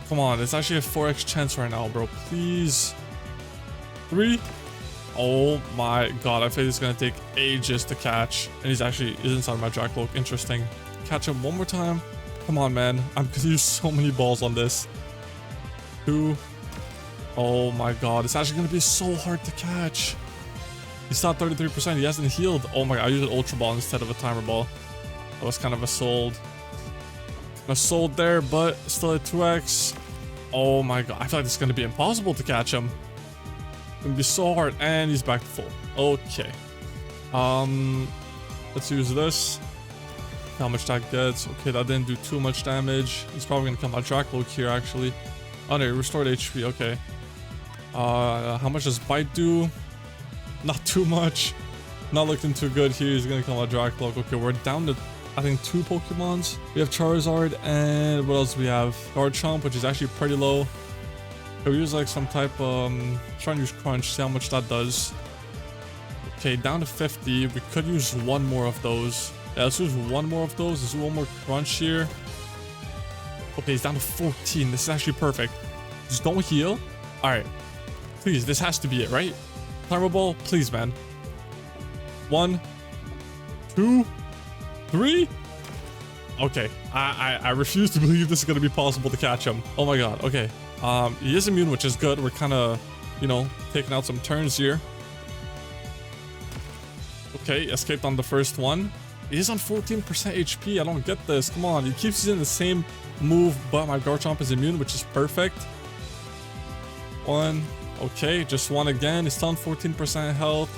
Come on, it's actually a 4x chance right now, bro. Please. 3. Oh my god, I feel like it's gonna take ages to catch. And he's inside my Dracloak. Interesting. Catch him one more time. Come on, man. I'm gonna use so many balls on this. 2. Oh my god, it's actually gonna be so hard to catch. He's not 33%. He hasn't healed. Oh my god, I used an Ultra Ball instead of a Timer Ball. That was kind of a sold. A sold there, but still at 2x. Oh my god, I feel like it's gonna be impossible to catch him. It's gonna be so hard, and he's back to full. Okay. Let's use this. How much that gets. Okay, that didn't do too much damage. He's probably gonna come out Dracloak here actually. Oh no, restored HP. Okay. How much does bite do? Not too much. Not looking too good here. He's gonna come out Dracloak. Okay, we're down to I think 2 Pokemons. We have Charizard, and what else do we have? Garchomp, which is actually pretty low. Can we use like some type try and use Crunch, see how much that does. Okay, down to 50. We could use one more of those. Yeah, let's use one more of those. Let's do one more Crunch here. Okay, he's down to 14. This is actually perfect. Just don't heal. Alright. Please, this has to be it, right? Timer Ball, please, man. 1, 2, 3. Okay, I refuse to believe this is gonna be possible to catch him. Oh my god. Okay, he is immune, which is good. We're kind of, you know, taking out some turns here. Okay, escaped on the first one. He is on 14% HP. I don't get this. Come on, he keeps using the same move, but my Garchomp is immune, which is perfect. 1. Okay, just 1 again. He's still on 14% health.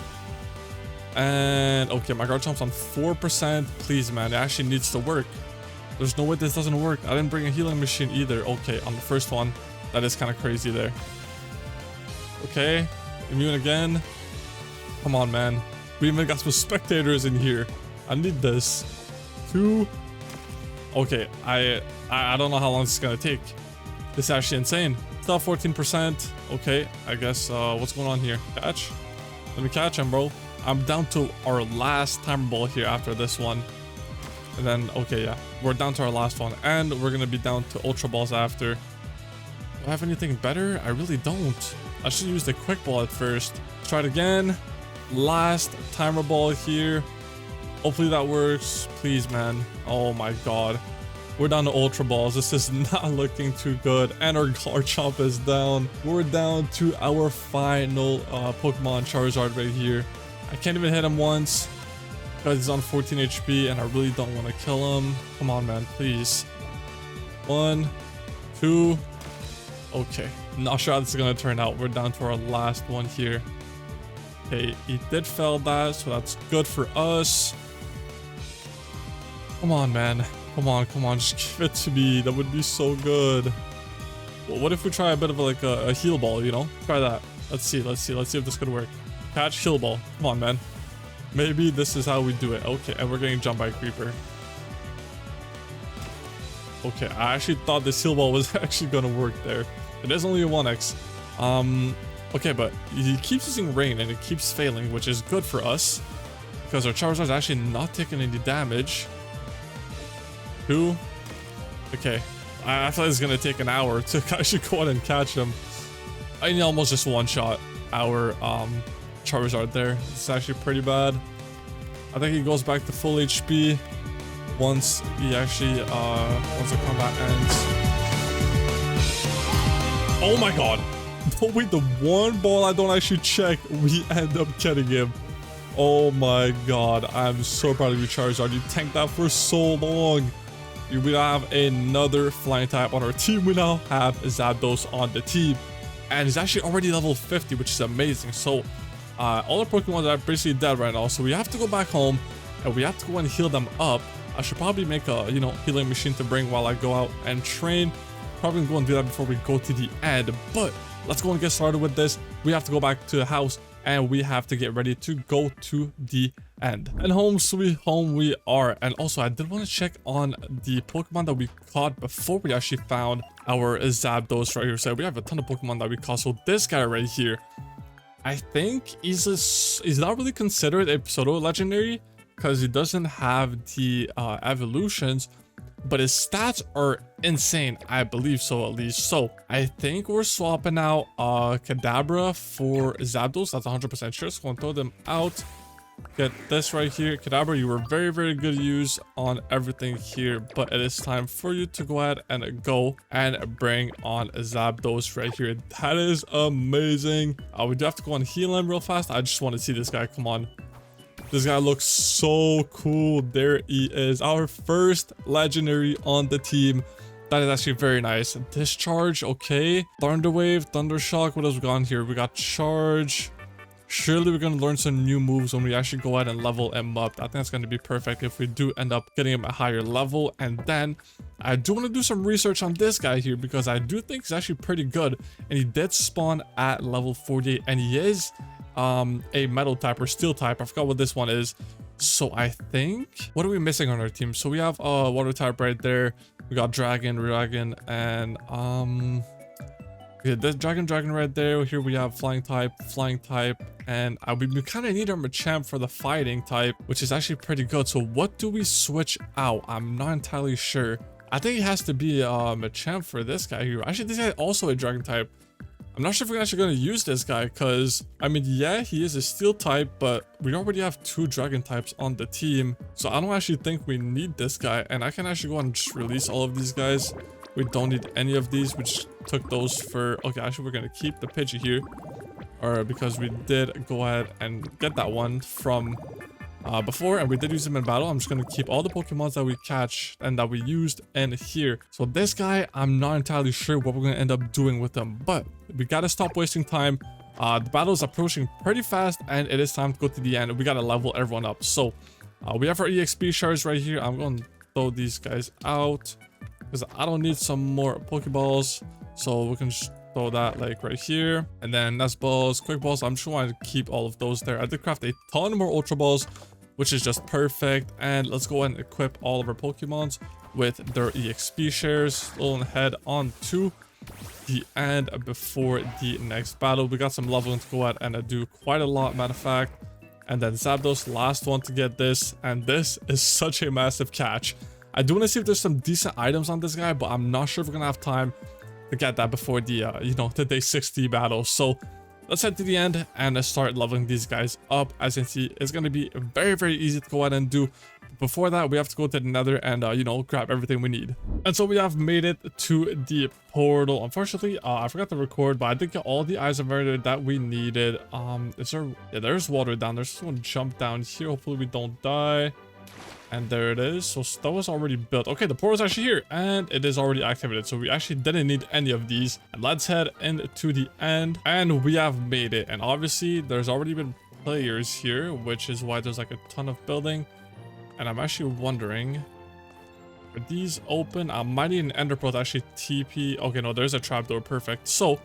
And okay, my Garchomp's on 4%. Please, man, it actually needs to work. There's no way this doesn't work. I didn't bring a healing machine either. Okay, on the first one, that is kind of crazy there. Okay, immune again. Come on, man. We even got some spectators in here. I need this. 2. Okay, I don't know how long this is gonna take. This is actually insane. Still 14%. Okay, I guess what's going on here? Catch? Let me catch him, bro. I'm down to our last Timer Ball here after this one. And then, okay, yeah. We're down to our last one. And we're going to be down to Ultra Balls after. Do I have anything better? I really don't. I should use the Quick Ball at first. Let's try it again. Last Timer Ball here. Hopefully that works. Please, man. Oh my god. We're down to Ultra Balls. This is not looking too good. And our Garchomp is down. We're down to our final Pokemon Charizard right here. I can't even hit him once because he's on 14 HP and I really don't want to kill him. Come on, man, please. 1, 2. Okay, not sure how this is going to turn out. We're down to our last one here. Okay, he did fail that, so that's good for us. Come on, man. Come on, come on. Just give it to me. That would be so good. Well, what if we try a bit of like a heal ball, you know? Try that. Let's see if this could work. Catch, heal ball. Come on, man. Maybe this is how we do it. Okay, and we're getting jumped by a creeper. Okay, I actually thought this heal ball was actually gonna work there. It is only a 1x. Okay, but he keeps using rain and it keeps failing, which is good for us because our Charizard is actually not taking any damage. 2. Okay, I feel like it's gonna take an hour to actually go ahead and catch him. I need almost just one shot our Charizard there. It's actually pretty bad. I think he goes back to full HP once he actually once the combat ends. Oh my god. No, wait, the one ball I don't actually check, we end up getting him. Oh my god, I'm so proud of you, Charizard. You tanked that for so long. We now have another flying type on our team. We now have Zapdos on the team. And he's actually already level 50, which is amazing. So, all our Pokemon are basically dead right now. So we have to go back home and we have to go and heal them up. I should probably make a, healing machine to bring while I go out and train. Probably go and do that before we go to the end. But let's go and get started with this. We have to go back to the house and we have to get ready to go to the end. And home sweet home we are. And also I did want to check on the Pokemon that we caught before we actually found our Zapdos right here. So we have a ton of Pokemon that we caught. So this guy right here, I think he's not really considered a pseudo legendary because he doesn't have the evolutions, but his stats are insane. I believe so, at least. So I think we're swapping out Kadabra for Zapdos. That's 100% sure. So I'm gonna throw them out. Get this right here. Kadabra, you were very, very good use on everything here, but it is time for you to go ahead and go and bring on Zapdos right here. That is amazing. We do have to go and heal him real fast. I just want to see this guy. Come on. This guy looks so cool. There he is. Our first legendary on the team. That is actually very nice. Discharge, okay. Thunder Wave, Thunder Shock. What else we got on here? We got Charge. Surely we're going to learn some new moves when we actually go ahead and level him up. I think that's going to be perfect if we do end up getting him a higher level. And then I do want to do some research on this guy here because I do think he's actually pretty good. And he did spawn at level 48 and he is a metal type or steel type. I forgot what this one is. So I think, what are we missing on our team? So we have water type right there. We got dragon, and okay, this dragon right there. Here we have flying type, and we kind of need our Machamp for the fighting type, which is actually pretty good. So what do we switch out? I'm not entirely sure. I think it has to be Machamp for this guy here. Actually, this guy also a dragon type. I'm not sure if we're actually going to use this guy because, I mean, yeah, he is a steel type, but we already have 2 dragon types on the team. So I don't actually think we need this guy, and I can actually go and just release all of these guys. We don't need any of these. We just took those for... Okay, actually, we're going to keep the Pidgey here. Or because we did go ahead and get that one from before. And we did use him in battle. I'm just going to keep all the Pokemons that we catch and that we used in here. So this guy, I'm not entirely sure what we're going to end up doing with him. But we got to stop wasting time. The battle is approaching pretty fast. And it is time to go to the end. We got to level everyone up. So we have our EXP shards right here. I'm going to throw these guys out, because I don't need some more Pokeballs. So we can just throw that like right here. And then Nest Balls, Quick Balls. I'm just going to keep all of those there. I did craft a ton more Ultra Balls, which is just perfect. And let's go ahead and equip all of our Pokemons with their EXP shares. We'll head on to the end before the next battle. We got some leveling to go ahead and do quite a lot, matter of fact. And then Zapdos, last one to get this. And this is such a massive catch. I do want to see if there's some decent items on this guy, but I'm not sure if we're going to have time to get that before the, the day 60 battle. So let's head to the end and start leveling these guys up. As you can see, it's going to be very, very easy to go ahead and do. Before that, we have to go to the nether and, grab everything we need. And so we have made it to the portal. Unfortunately, I forgot to record, but I did get all the items that we needed. Is there... Yeah, there's water down there. So I'm going to jump down here. Hopefully we don't die. And there it is. So that was already built. Okay, the portal is actually here and it is already activated. So we actually didn't need any of these. And let's head into the end. And we have made it. And obviously there's already been players here, which is why there's like a ton of building. And I'm actually wondering, are these open? I might need an ender pearl to actually TP. Okay, no, there's a trapdoor. Perfect. So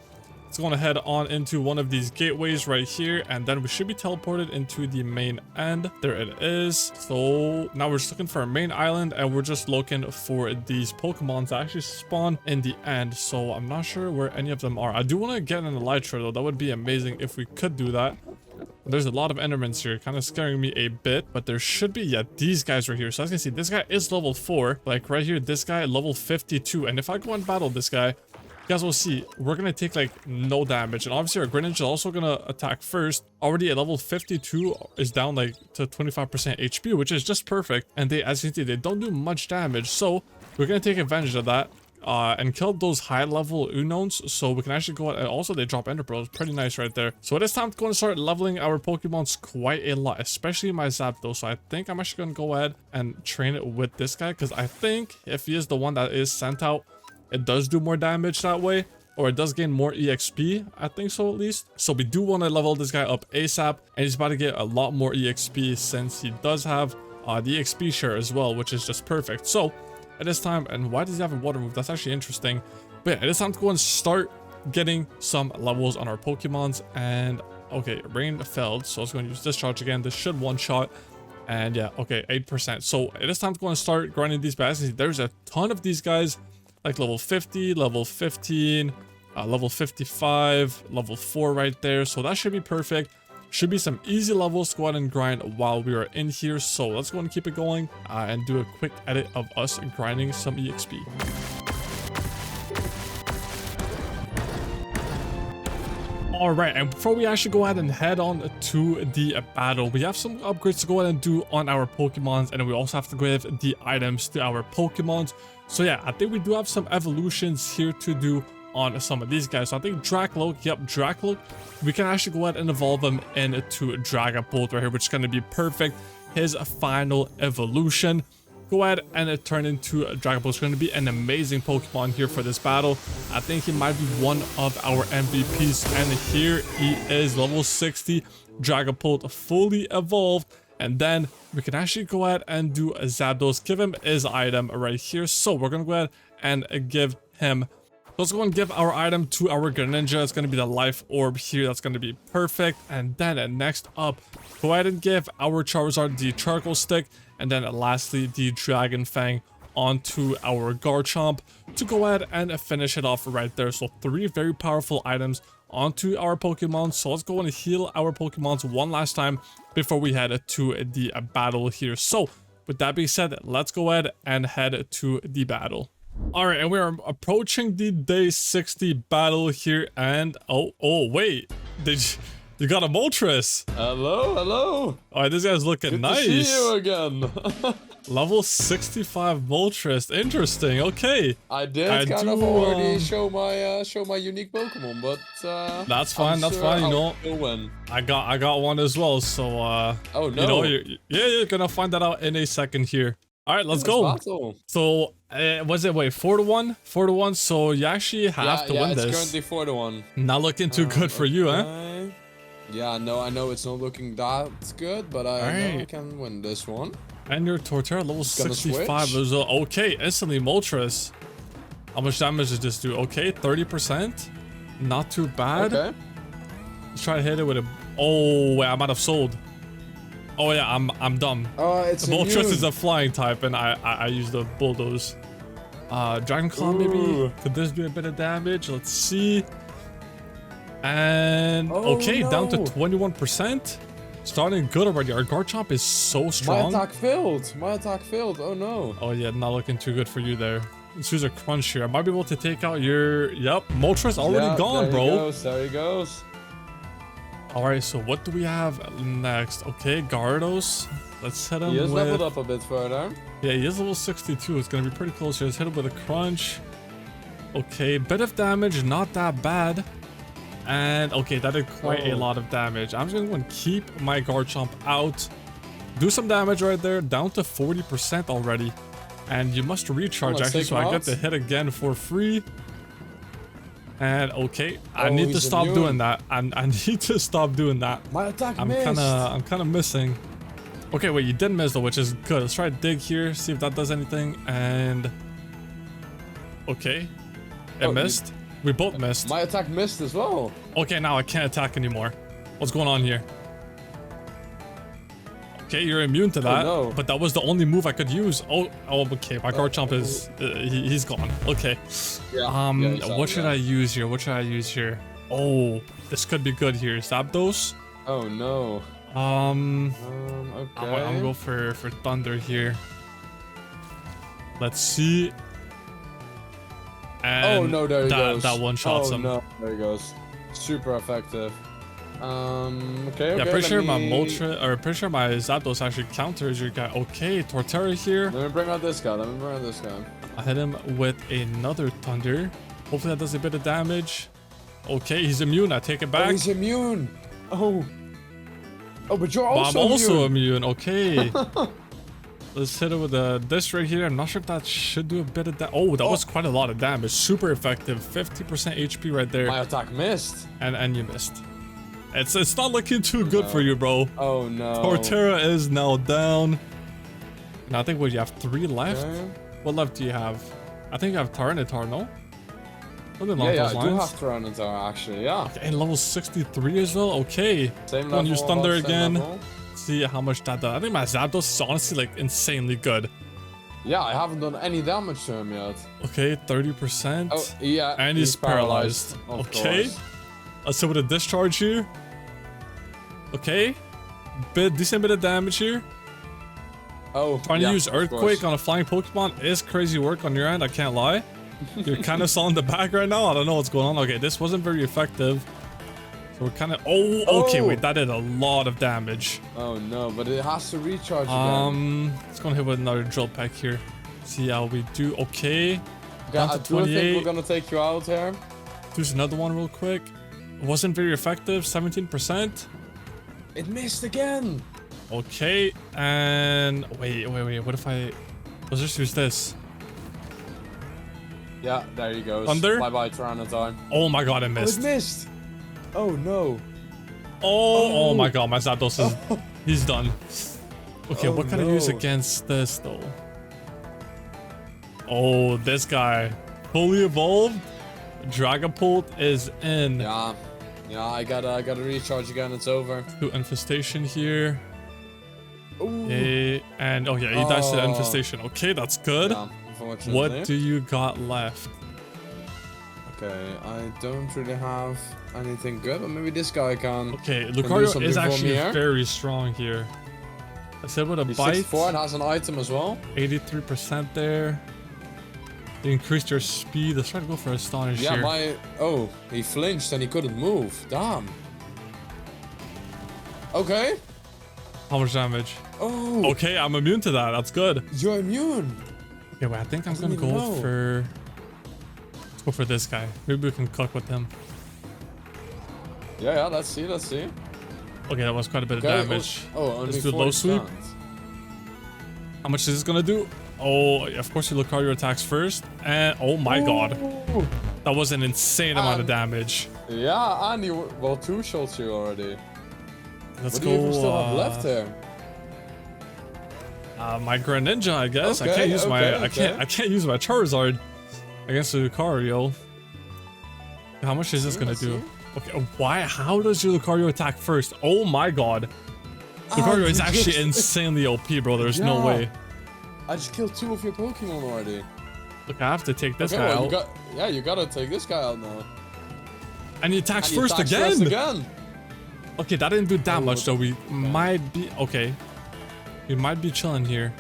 let's go ahead on into one of these gateways right here, and then we should be teleported into the main end. There it is. So now we're just looking for a main island, and we're just looking for these Pokemon to actually spawn in the end. So I'm not sure where any of them are. I do want to get an Elytra though. That would be amazing if we could do that. There's a lot of Endermans here, kind of scaring me a bit, but there should be, yeah, these guys right here. So as you can see, this guy is level 4, like right here, this guy level 52. And if I go and battle this guy, you guys will see, we're gonna take like no damage. And obviously our Greninja is also gonna attack first. Already at level 52 is down like to 25% HP, which is just perfect. And they, as you can see, they don't do much damage. So we're gonna take advantage of that. And kill those high level Unowns, so we can actually go out, and also they drop Ender Pearls, pretty nice right there. So it is time to go and start leveling our Pokemons quite a lot, especially my Zapdos. So I think I'm actually gonna go ahead and train it with this guy, because I think if he is the one that is sent out, it does do more damage that way, or it does gain more EXP, I think so at least. So we do want to level this guy up ASAP, and he's about to get a lot more EXP since he does have the EXP share as well, which is just perfect. So at this time, and why does he have a water move? That's actually interesting. But yeah, it is time to go and start getting some levels on our Pokemons. And okay, rain failed, so I was going to use Discharge again. This should one-shot. And yeah, okay, 8%. So it is time to go and start grinding these guys. There's a ton of these guys, like level 50, level 15, level 55, level 4 right there. So that should be perfect. Should be some easy levels to go ahead and grind while we are in here. So let's go and keep it going and do a quick edit of us grinding some EXP. All right, and before we actually go ahead and head on to the battle, we have some upgrades to go ahead and do on our Pokemons, and we also have to give the items to our Pokemons. So yeah, I think we do have some evolutions here to do on some of these guys. So I think Dracloak, yep, Dracloak, we can actually go ahead and evolve him into Dragapult right here, which is going to be perfect. His final evolution. Go ahead and turn into Dragapult. It's going to be an amazing Pokemon here for this battle. I think he might be one of our MVPs. And here he is, level 60, Dragapult fully evolved. And then we can actually go ahead and do a Zapdos, give him his item right here. So we're going to go ahead and give him. Let's go and give our item to our Greninja. It's going to be the Life Orb here. That's going to be perfect. And then next up, go ahead and give our Charizard the Charcoal Stick. And then lastly, the Dragon Fang onto our Garchomp to go ahead and finish it off right there. So 3 very powerful items onto our Pokemon. So let's go and heal our Pokemons one last time before we head to the battle here. So with that being said, let's go ahead and head to the battle. All right, and we are approaching the day 60 battle here, and oh wait, you got a Moltres? Hello. All right, this guy's looking Good nice. to see you again. Level 65 Moltres, interesting. Okay, I did kind of already show my unique Pokemon, but that's fine. That's fine. You know, win. I got one as well. So oh no, you know, you're gonna find that out in a second here. All right, let's go. Battle. So, was it, wait, 4-1? 4-1, so you actually have to win this. Yeah, it's currently 4-1. Not looking too good for you, huh? Yeah, no, I know it's not looking that good, but I know I can win this one. And your Torterra level 65 is okay, instantly Moltres. How much damage does this do? Okay, 30%. Not too bad. Okay. Let's try to hit it with a... Oh, wait, I might have sold. Oh yeah, I'm dumb. It's Moltres is a flying type, and I use the Bulldoze. Dragon Claw maybe? Could this do a bit of damage? Let's see. And okay, down to 21%. Starting good already. Our Garchomp is so strong. My attack failed. Oh no. Oh yeah, not looking too good for you there. Let's use a crunch here. I might be able to take out your... Yep, Moltres already gone, bro. There he goes. Alright, so what do we have next? Okay, Gyarados. Let's hit him with... He is leveled up a bit further. Yeah, he is level 62. It's going to be pretty close here. Let's hit him with a crunch. Okay, bit of damage. Not that bad. And, okay, that did quite a lot of damage. I'm just going to keep my Garchomp out. Do some damage right there. Down to 40% already. And you must recharge, actually, so I get to hit again for free. And okay, I need to stop doing that. I need to stop doing that. My attack missed. I'm kind of missing. Okay, wait, you did miss though, which is good. Let's try to dig here, see if that does anything. And okay, it missed. We both missed. My attack missed as well. Okay, now I can't attack anymore. What's going on here? Okay, you're immune to that, but that was the only move I could use. Oh, okay, my Garchomp is, he's gone. Okay. Yeah, what should I use here? Oh, this could be good here. Zapdos. Oh no. Okay. I'm gonna go for thunder here. Let's see. And oh no, there he goes. That one shots him. Oh no, there he goes. Super effective. Okay. Yeah, pretty sure my Moltres, or pretty sure my Zapdos actually counters your guy. Okay, Torterra here. Let me bring out this guy. I hit him with another thunder. Hopefully that does a bit of damage. Okay, he's immune. I take it back. Oh, he's immune. Oh. Oh, but you're But also I'm also immune. Okay. Let's hit it with this right here. I'm not sure if that should do a bit of damage. Oh, that was quite a lot of damage. Super effective. 50% HP right there. My attack missed. And you missed. It's not looking too good for you, bro. Oh no. Torterra is now down. And I think what you have 3 left. Okay. What left do you have? I think you have Tyranitar, no? Something along Yeah, those I lines. do have Tyranitar actually. Yeah. Okay, and level 63 as well. Okay. Same Go level. and use Thunder same again. level. See how much that does. I think my Zapdos is honestly like insanely good. Yeah, I haven't done any damage to him yet. Okay, 30%. Oh, yeah. And he's paralyzed. Of Okay. course. Let's see with a discharge here. Okay. Decent bit of damage here. Oh, Trying to use Earthquake on a flying Pokemon is crazy work on your end, I can't lie. You're kind of saw in the back right now. I don't know what's going on. Okay, this wasn't very effective. So we're kind of... Oh, okay, wait. That did a lot of damage. Oh, no, but it has to recharge again. Let's go and hit with another Drill Peck here. See how we do. Okay. Yeah, Down I to do 28. think we're going to take you out here. There's another one real quick. It wasn't very effective. 17%. It missed again. Okay. And... Wait. What if I... Let's just use this. Yeah, there you go. Thunder? Bye-bye, Tyranitar. Oh my god, I missed. Oh, it missed. Oh, no. Oh my god, my Zapdos is... He's done. Okay, what can I use no. against this, though? Oh, this guy. Fully evolved. Dragapult is in. Yeah. Yeah, I gotta recharge again. It's over. Do Infestation here. Ooh. Okay, and... Oh, yeah, he dies to the Infestation. Okay, that's good. Yeah, unfortunately. What do you got left? Okay, I don't really have anything good, but maybe this guy can. Okay, do Lucario something is for me actually here. very strong here. I said with a He's bite, 6'4" and has an item as well. 83% there. You increased your speed. Let's try to go for Astonish Yeah, here. Oh, he flinched and he couldn't move. Damn. Okay. How much damage? Oh. Okay, I'm immune to that. That's good. You're immune. Okay, wait, I think I'm gonna didn't go even know. for... Let's go for this guy. Maybe we can cook with him. Yeah, let's see. Okay, that was quite a bit of Okay, damage. only Let's do low sweep. 40%. How much is this gonna do? Oh, of course you Lucario attacks first. And oh my god. Ooh. That was an insane amount of damage. Yeah, and you well two-shots you already. Let's What go. do you even still have left here? My Greninja, I guess. I Okay, can't use my okay. I can't use my Charizard against the Lucario. How much is this gonna Let's do? see. Okay, why? How does your Lucario attack first? Oh my god. Lucario is actually insanely OP, bro. There's no Yeah. way. I just killed 2 of your Pokemon already. Look, I have to take this Okay, guy well, out. you gotta take this guy out now. And he attacks And he first attacks again. first again. Okay, that didn't do that Oh, much though. We might be okay. We might be chilling here.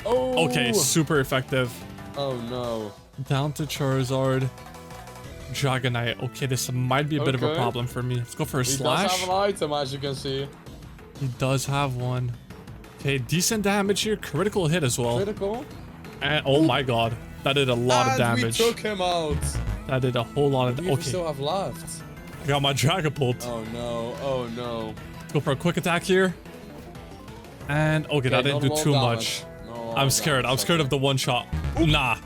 Oh. Okay, super effective. Oh no. Down to Charizard. Dragonite. Okay, this might be a bit of a Okay. problem for me. Let's go for a He does slash. have an item, as you can see. He does have one. Okay, decent damage here. Critical hit as well. Critical. And oh my god. That did a lot of And damage. we took him out. That did a whole lot of What do you okay. still have left? I got my Dragapult. Oh no. Oh no. Let's go for a quick attack here. And okay, that didn't do too much. I'm scared. I'm scared of the one shot. Nah.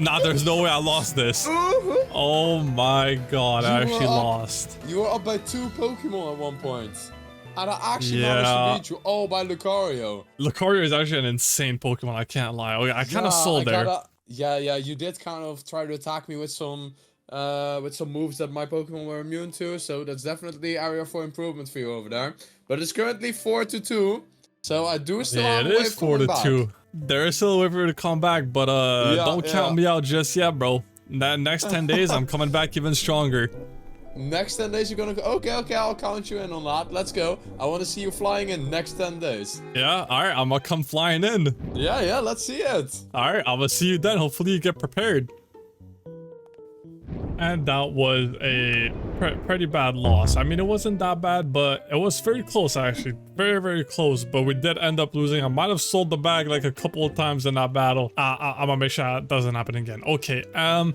Nah, there's no way I lost this. Oh my god, I You actually were up. lost. You were up by 2 Pokemon at one point. And I actually Yeah. managed to beat you all by Lucario. Lucario is actually an insane Pokemon, I can't lie. Okay, I kind of sold there. Yeah, you did kind of try to attack me with some moves that my Pokemon were immune to, so that's definitely area for improvement for you over there. But it's currently 4-2, so I do still Yeah, have it a way is of coming back. 4-2. There is still a way for it to come back, but don't count me out just yet, bro. That next 10 days, I'm coming back even stronger. Next 10 days you're gonna go. Okay, okay, I'll count you in on that. Let's go. I want to see you flying in next 10 days. Yeah, alright, I'm gonna come flying in. Yeah, let's see it. Alright, I'm gonna see you then. Hopefully you get prepared. And that was a pretty bad loss. I mean, it wasn't that bad, but it was very close, actually. Very, very close. But we did end up losing. I might have sold the bag like a couple of times in that battle. I'm gonna make sure that doesn't happen again. Okay,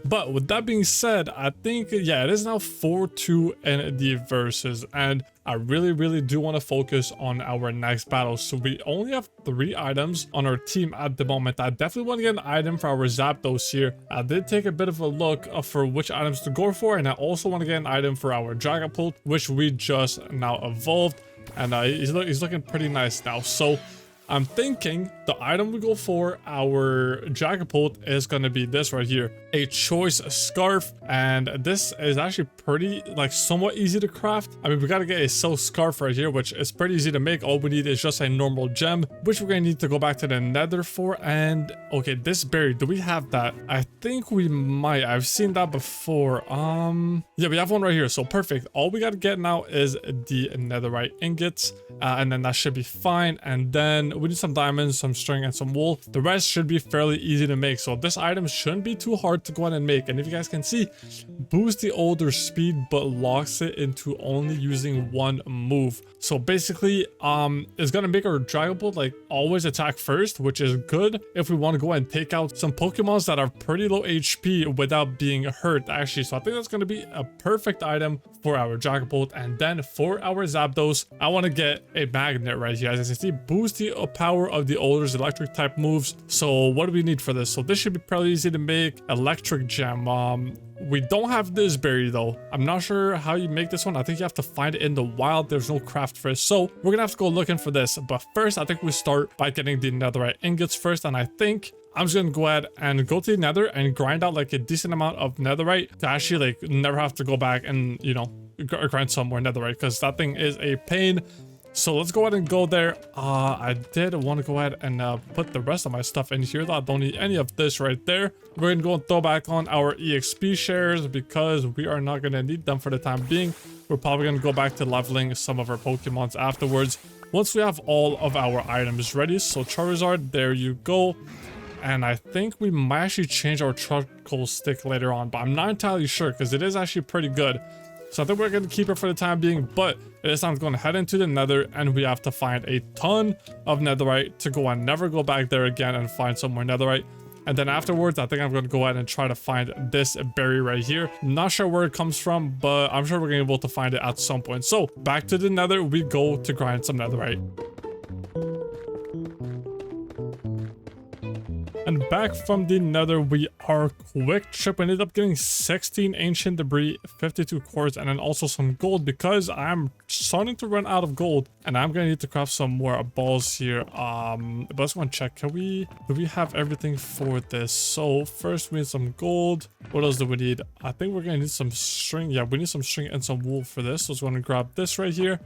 but with that being said, I think, yeah, it is now 4-2 in the versus. And I really do want to focus on our next battle. So we only have 3 items on our team at the moment. I definitely want to get an item for our Zapdos here. I did take a bit of a look for which items to go for, and I also want to get an item for our Dragapult, which we just now evolved, and he's looking pretty nice now. So I'm thinking the item we go for our Dragapult is going to be this right here, a choice scarf. And this is actually pretty, like, somewhat easy to craft. I mean, we got to get a silk scarf right here, which is pretty easy to make. All we need is just a normal gem, which we're going to need to go back to the nether for. And okay, this berry, do we have that? I think we might. I've seen that before. Yeah, we have one right here. So perfect. All we got to get now is the netherite ingots, and then that should be fine. And then we need some diamonds, some string, and some wool. The rest should be fairly easy to make. So this item shouldn't be too hard to go ahead and make. And if you guys can see, boost the older speed, but locks it into only using one move. So basically, it's gonna make our Dragapult like always attack first, which is good if we want to go ahead and take out some Pokemons that are pretty low HP without being hurt, actually. So I think that's gonna be a perfect item for our Dragapult. And then for our Zapdos, I want to get a magnet right here. As you can see, boost the power of the older's electric type moves. So what do we need for this? So this should be pretty easy to make. Electric gem. We don't have this berry though. I'm not sure how you make this one. I think you have to find it in the wild. There's no craft for it, so we're gonna have to go looking for this. But first, I think we start by getting the netherite ingots first. And I think I'm just gonna go ahead and go to the nether and grind out like a decent amount of netherite to actually like never have to go back and, you know, grind some more netherite, because that thing is a pain. So let's go ahead and go there. I did want to go ahead and put the rest of my stuff in here, though I don't need any of this right there. We're going to go and throw back on our EXP shares because we are not going to need them for the time being. We're probably going to go back to leveling some of our Pokemons afterwards once we have all of our items ready. So Charizard, there you go. And I think we might actually change our charcoal stick later on, but I'm not entirely sure because it is actually pretty good. So I think we're going to keep it for the time being, but it is time to go and head into the nether, and we have to find a ton of netherite to go and never go back there again and find some more netherite. And then afterwards, I think I'm going to go ahead and try to find this berry right here. Not sure where it comes from, but I'm sure we're going to be able to find it at some point. So back to the nether we go to grind some netherite. And back from the nether, we are quick trip. We ended up getting 16 ancient debris, 52 quartz, and then also some gold because I'm starting to run out of gold. And I'm gonna need to craft some more balls here. But let's go and check. Do we have everything for this? So first we need some gold. What else do we need? I think we're gonna need some string. Yeah, we need some string and some wool for this. So let's go and grab this right here.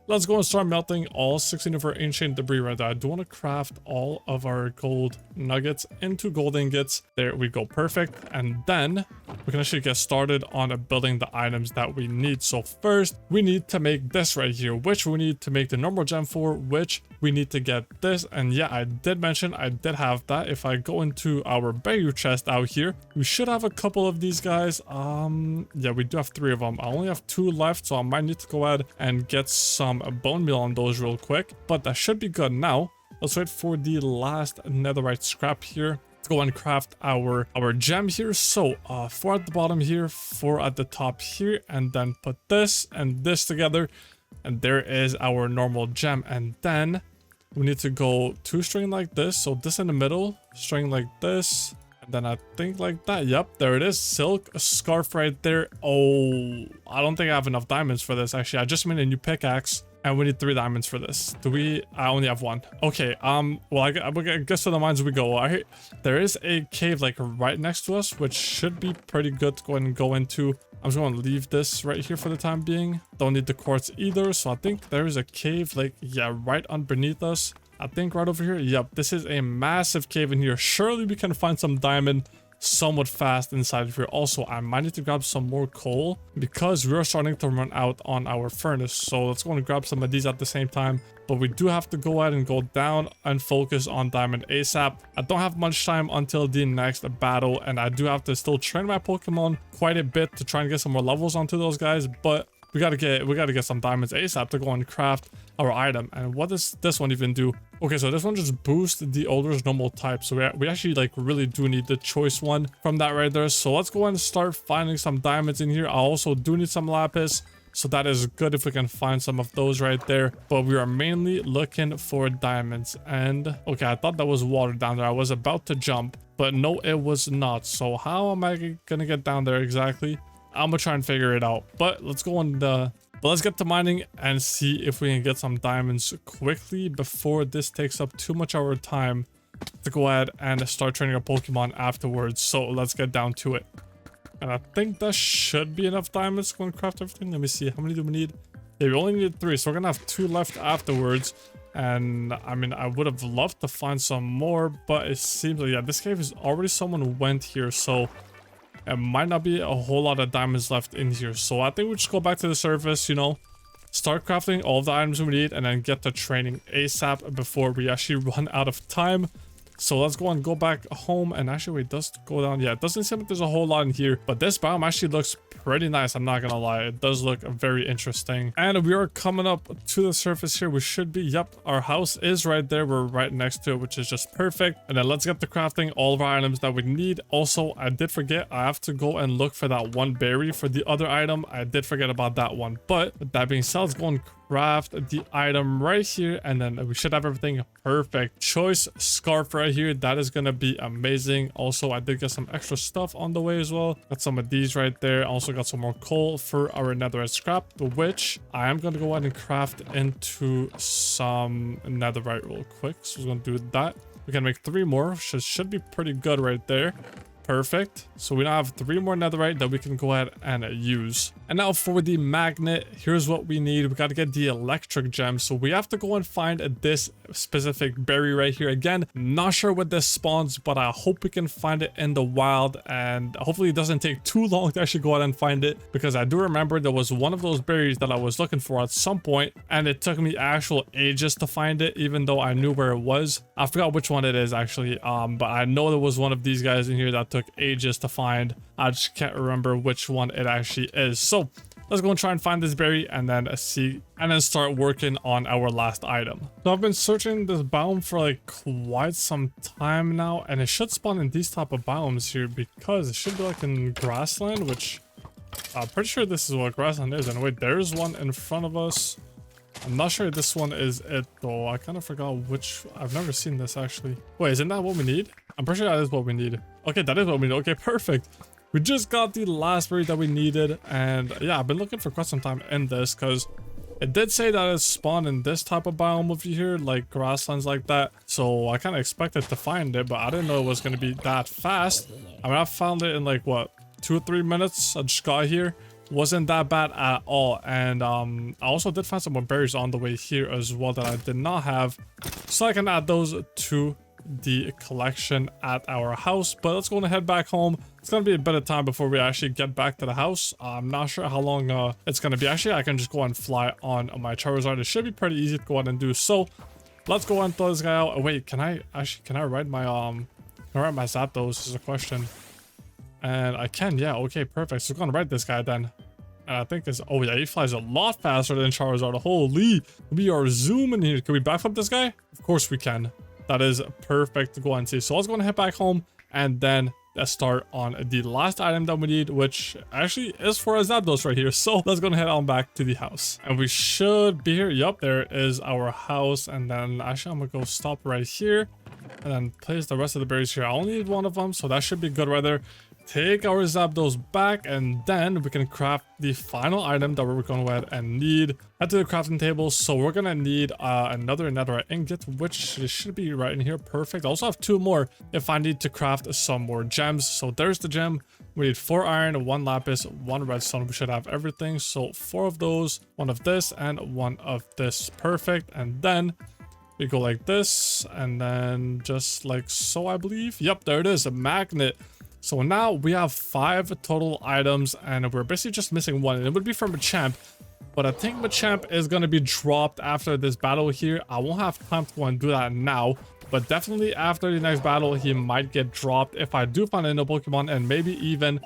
Let's go and start melting all 16 of our ancient debris right there. I do want to craft all of our gold nuggets into gold ingots. There we go. Perfect. And then we can actually get started on building the items that we need. So first, we need to make this right here, which we need to make the normal gem for, which we need to get this. And yeah, I did mention I did have that. If I go into our berry chest out here, we should have a couple of these guys. Yeah, we do have 3 of them. I only have 2 left, so I might need to go ahead and get some bone meal on those real quick, but that should be good. Now let's wait for the last netherite scrap here. Let's go and craft our gem here. So 4 at the bottom here, 4 at the top here, and then put this and this together, and there is our normal gem. And then we need to go 2 string like this, so this in the middle, string like this, and then I think like that. Yep, there it is. Silk scarf right there. Oh, I don't think I have enough diamonds for this. Actually, I just made a new pickaxe and we need 3 diamonds for this. Do we? I only have 1. Okay, well, I guess to the mines we go. There is a cave like right next to us, which should be pretty good to go ahead and go into. I'm just going to leave this right here for the time being. Don't need the quartz either. So I think there is a cave like, yeah, right underneath us. I think right over here. Yep, this is a massive cave in here. Surely we can find some diamond somewhat fast inside of here. Also, I might need to grab some more coal because we're starting to run out on our furnace. So let's go and grab some of these at the same time. But we do have to go ahead and go down and focus on diamond ASAP. I don't have much time until the next battle, and I do have to still train my Pokemon quite a bit to try and get some more levels onto those guys. But we gotta get some diamonds ASAP to go and craft our item. And what does this one even do? Okay, so this one just boosts the older's normal type. So we actually like really do need the choice one from that right there. So let's go and start finding some diamonds in here. I also do need some lapis. So that is good if we can find some of those right there. But we are mainly looking for diamonds. And okay, I thought that was water down there. I was about to jump, but no, it was not. So how am I gonna get down there exactly? I'm gonna try and figure it out. But let's go on but let's get to mining and see if we can get some diamonds quickly before this takes up too much of our time to go ahead and start training our Pokemon afterwards. So let's get down to it. And I think that should be enough diamonds to go and craft everything. Let me see. How many do we need? Yeah, we only need 3. So we're going to have 2 left afterwards. And I mean, I would have loved to find some more. But it seems like, yeah, this cave is already someone went here. So it might not be a whole lot of diamonds left in here. So I think we just go back to the surface, you know. Start crafting all of the items we need. And then get to training ASAP before we actually run out of time. So let's go and go back home. And actually, wait, it does go down. Yeah, it doesn't seem like there's a whole lot in here. But this biome actually looks pretty nice. I'm not gonna lie. It does look very interesting. And we are coming up to the surface here. We should be, yep, our house is right there. We're right next to it, which is just perfect. And then let's get to crafting all of our items that we need. Also, I did forget. I have to go and look for that one berry for the other item. I did forget about that one. But with that being said, let's go and craft the item right here, and then we should have everything perfect. Choice scarf right here, that is gonna be amazing. Also, I did get some extra stuff on the way as well. Got some of these right there. Also got some more coal for our netherite scrap, which I am gonna go ahead and craft into some netherite real quick. So we're gonna do that. We can make 3 more, which should be pretty good right there. Perfect. So we now have 3 more netherite that we can go ahead and use. And now for the magnet, here's what we need. We got to get the electric gem. So we have to go and find this specific berry right here. Again, not sure what this spawns, but I hope we can find it in the wild. And hopefully it doesn't take too long to actually go ahead and find it. Because I do remember there was one of those berries that I was looking for at some point, and it took me actual ages to find it, even though I knew where it was. I forgot which one it is actually. But I know there was one of these guys in here that took ages to find. I just can't remember which one it actually is. So let's go and try and find this berry and then start working on our last item. So I've been searching this biome for like quite some time now, and it should spawn in these type of biomes here because it should be like in grassland, which I'm pretty sure this is what grassland is. And wait, there's one in front of us. I'm not sure this one is it though. I kind of forgot which. I've never seen this actually. Wait, isn't that what we need? I'm pretty sure that is what we need. Okay, that is what we need. Okay, perfect. We just got the last berry that we needed. And yeah, I've been looking for quite some time in this because it did say that it spawned in this type of biome over here, like grasslands like that. So I kind of expected to find it, but I didn't know it was going to be that fast. I mean, I found it in like what, 2 or 3 minutes. I just got here. Wasn't that bad at all. And I also did find some more berries on the way here as well that I did not have, so I can add those to the collection at our house. But let's go and head back home. It's gonna be a bit of time before we actually get back to the house. I'm not sure how long it's gonna be. Actually, I can just go and fly on my Charizard. It should be pretty easy to go ahead and do. So let's go and throw this guy out. Oh, wait, can I ride my Zapdos is a question. And I can, yeah, okay, perfect. So we're gonna ride this guy then. And I think oh yeah, he flies a lot faster than Charizard. Holy, we are zooming here. Can we backflip this guy? Of course we can. That is perfect to go and see. So let's go and head back home and then let's start on the last item that we need, which actually is for a Zapdos right here. So let's go and head on back to the house. And we should be here. Yup, there is our house. And then actually I'm gonna go stop right here and then place the rest of the berries here. I only need 1 of them, so that should be good right there. Take our Zapdos back, and then we can craft the final item that we're going to go ahead and need. Head to the crafting table. So we're going to need another netherite ingot, which should be right in here. Perfect. I also have 2 more if I need to craft some more gems. So there's the gem. We need 4 iron, 1 lapis, 1 redstone. We should have everything. So 4 of those, 1 of this, and 1 of this. Perfect. And then we go like this, and then just like so, I believe. Yep, there it is, a magnet. So now we have 5 total items, and we're basically just missing one, and it would be from Machamp. But I think Machamp is going to be dropped after this battle here. I won't have time to go and do that now, but definitely after the next battle, he might get dropped if I do find a new Pokemon, and maybe even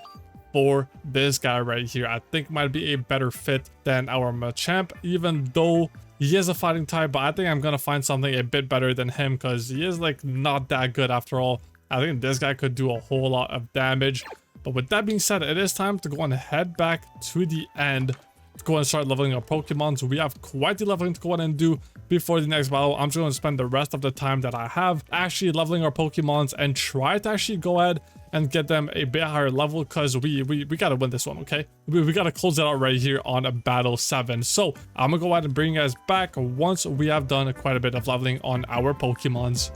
for this guy right here. I think might be a better fit than our Machamp, even though he is a fighting type, but I think I'm going to find something a bit better than him because he is like not that good after all. I think this guy could do a whole lot of damage. But with that being said, it is time to go and head back to the end to go and start leveling our Pokemon. So we have quite the leveling to go ahead and do before the next battle. I'm just going to spend the rest of the time that I have actually leveling our Pokemons and try to actually go ahead and get them a bit higher level because we got to win this one, okay? We got to close it out right here on a battle 7. So I'm going to go ahead and bring you guys back once we have done quite a bit of leveling on our Pokemons.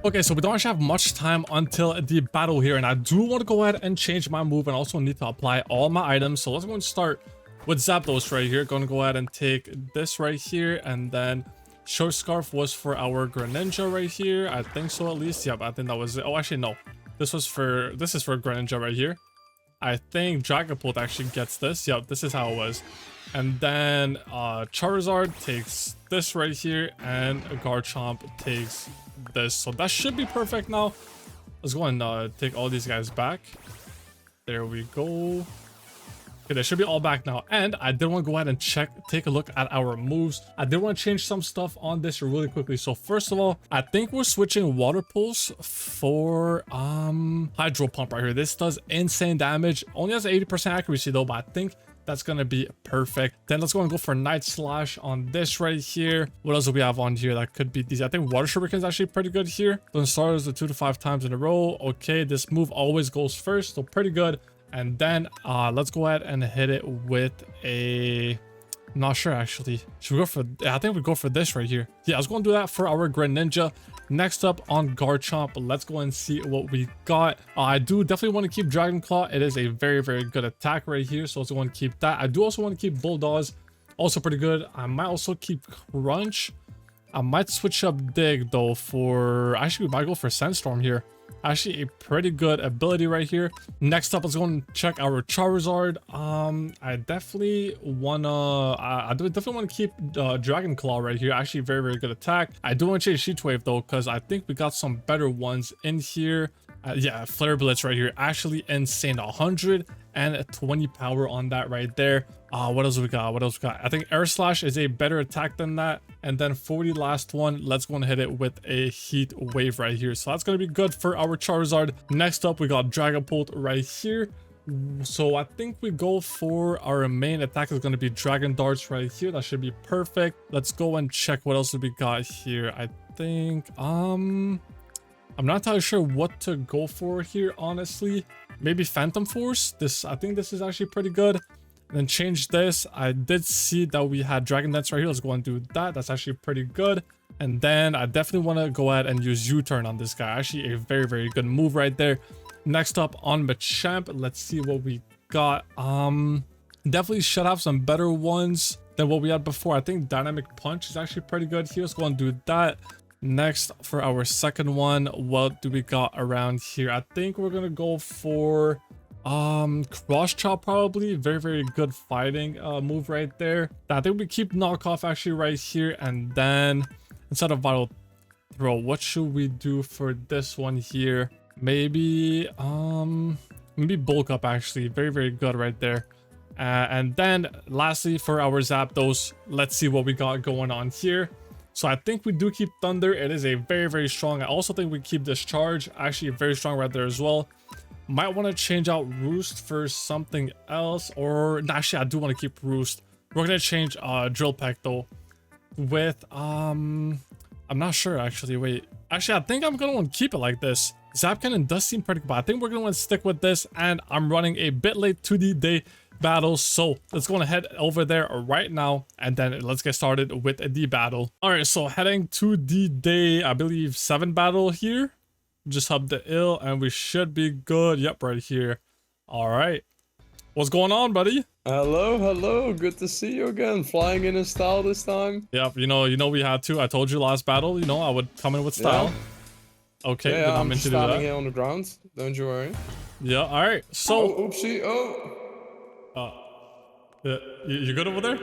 Okay, so we don't actually have much time until the battle here, and I do want to go ahead and change my move and also need to apply all my items. So let's go and start with Zapdos right here. Going to go ahead and take this right here, and then Short Scarf was for our Greninja right here. I think so, at least. Yep, I think that was it. Oh, actually, no. This is for Greninja right here. I think Dragapult actually gets this. Yep, this is how it was. And then Charizard takes this right here, and Garchomp takes this. So that should be perfect now. Let's go and take all these guys back. There we go. Okay, they should be all back now. And I did want to go ahead and take a look at our moves. I did want to change some stuff on this really quickly. So first of all, I think we're switching Water Pulse for Hydro Pump right here. This does insane damage. Only has 80% accuracy though, but I think that's gonna be perfect. Then let's go and go for Night Slash on this right here. What else do we have on here that could be these? I think Water Shuriken is actually pretty good here. Then stars the 2 to 5 times in a row. Okay, this move always goes first, so pretty good. And then let's go ahead and hit it with a... Not sure actually. Should we go for... Yeah, I think we go for this right here. Yeah, I was going to do that for our Greninja. Next up on Garchomp, let's go and see what we got. I do definitely want to keep Dragon Claw. It is a very, very good attack right here. So I also want to keep that. I do also want to keep Bulldoze. Also pretty good. I might also keep Crunch. I might switch up Dig though for... Actually, we might go for Sandstorm here. Actually, a pretty good ability right here. Next up, let's go and check our Charizard. I definitely wanna... I definitely want to keep Dragon Claw right here. Actually, very, very good attack. I do want to change Sheet Wave though, because I think we got some better ones in here. Yeah, Flare Blitz right here. Actually insane. 120 power on that right there. What else we got? What else we got? I think Air Slash is a better attack than that. And then for the last one, let's go and hit it with a Heat Wave right here. So that's going to be good for our Charizard. Next up, we got Dragapult right here. So I think we go for our main attack is going to be Dragon Darts right here. That should be perfect. Let's go and check what else we got here. I think, I'm not entirely sure what to go for here, honestly. Maybe Phantom Force. I think this is actually pretty good. And then change this. I did see that we had Dragon Dance right here. Let's go and do that. That's actually pretty good. And then I definitely want to go ahead and use U-Turn on this guy. Actually, a very, very good move right there. Next up on Machamp, let's see what we got. Definitely should have some better ones than what we had before. I think Dynamic Punch is actually pretty good here. Let's go and do that. Next, for our second one, what do we got around here? I think we're gonna go for Cross Chop, probably. Very, very good fighting move right there. I think we keep Knockoff actually right here, and then instead of Vital Throw, what should we do for this one here? Maybe Bulk Up, actually. Very, very good right there. And then lastly, for our Zapdos, let's see what we got going on here. So I think we do keep Thunder. It is a very, very strong. I also think we keep Discharge. Actually, very strong right there as well. Might want to change out Roost for something else. Or actually, I do want to keep Roost. We're going to change Drill Peck though. With, I'm not sure actually. Wait. Actually, I think I'm going to want to keep it like this. Zap Cannon does seem pretty good. I think we're going to want to stick with this. And I'm running a bit late to the day battle, so let's go and head over there right now, and then let's get started with the battle. All right, so heading to the day, I believe 7 battle here. Just hub the ill and we should be good. Yep, right here. All right. What's going on, buddy? Hello, hello. Good to see you again. Flying in style this time. Yep, you know we had to. I told you last battle, I would come in with style. Yeah. Okay, Yeah, then I'm I'm into standing that. here on the ground. Don't you worry. Yeah, all right. So, Oh, oopsie. you good over there?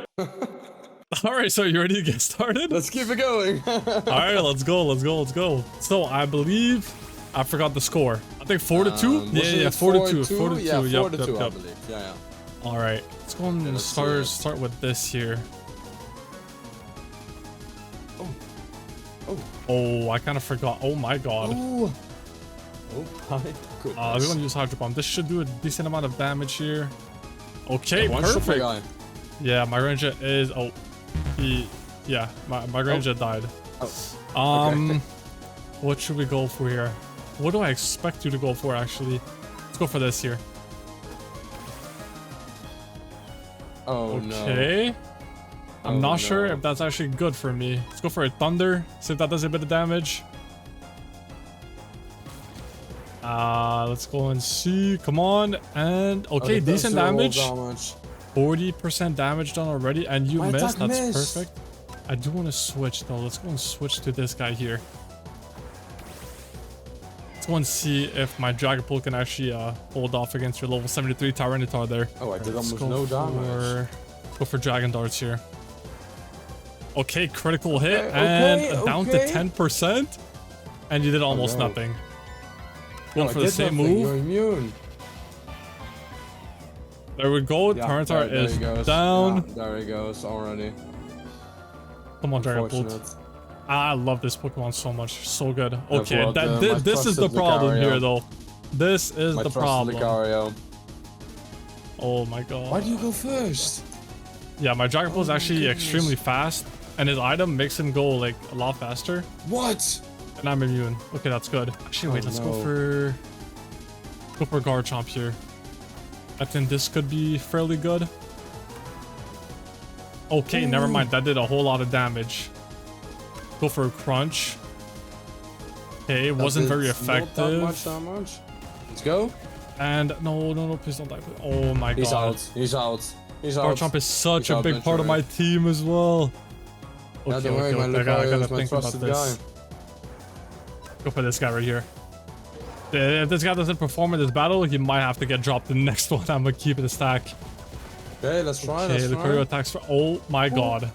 All right, so you ready to get started? Let's keep it going. All right, let's go. So I believe I forgot the score. I think 4-2. Yeah, 4-2. 4-2. Yeah, 4-2, Yep. I believe. Yeah. All right, let's go and start with this here. Oh, I kind of forgot. Oh my god. Oh my goodness. We're gonna use Hydro Bomb. This should do a decent amount of damage here. Okay, Yeah, perfect. guy. Yeah, my Ranger is. Oh, my Ranger died. Oh. Okay. What should we go for here? What do I expect you to go for actually? Let's go for this here. Oh no. Okay. I'm not sure if that's actually good for me. Let's go for a Thunder. See if that does a bit of damage. Let's go and see. Come on. And okay, decent damage. 40% damage done already, and you missed. That's perfect. I do want to switch though. Let's go and switch to this guy here. Let's go and see if my Dragapult can actually hold off against your level 73 Tyranitar there. Oh, I did almost no damage. Go for Dragon Darts here. Okay, critical hit and down to 10%. And you did almost nothing. Going for the same move. You're immune. There we go. Yeah, Tyranitar is down. Yeah, there he goes already. Come on, Dragapult. I love this Pokemon so much. So good. Okay, this is the problem here, though. This is the problem. Oh my god. Why do you go first? Yeah, my Dragapult is actually extremely fast, and his item makes him go like a lot faster. What? And I'm immune. Okay, that's good. Actually, wait, let's go for Garchomp here. I think this could be fairly good. Okay, never mind. That did a whole lot of damage. Go for a Crunch. Okay, it wasn't very effective. Not that much. Let's go. And no, please don't die. Oh my god. He's out. Garchomp is such a big part of my team as well. Okay, I gotta think about this. Go for this guy right here. If this guy doesn't perform in this battle, he might have to get dropped the next one. I'm gonna keep it a stack. Okay, let's try. Okay, the Lucario attacks for. Oh my god.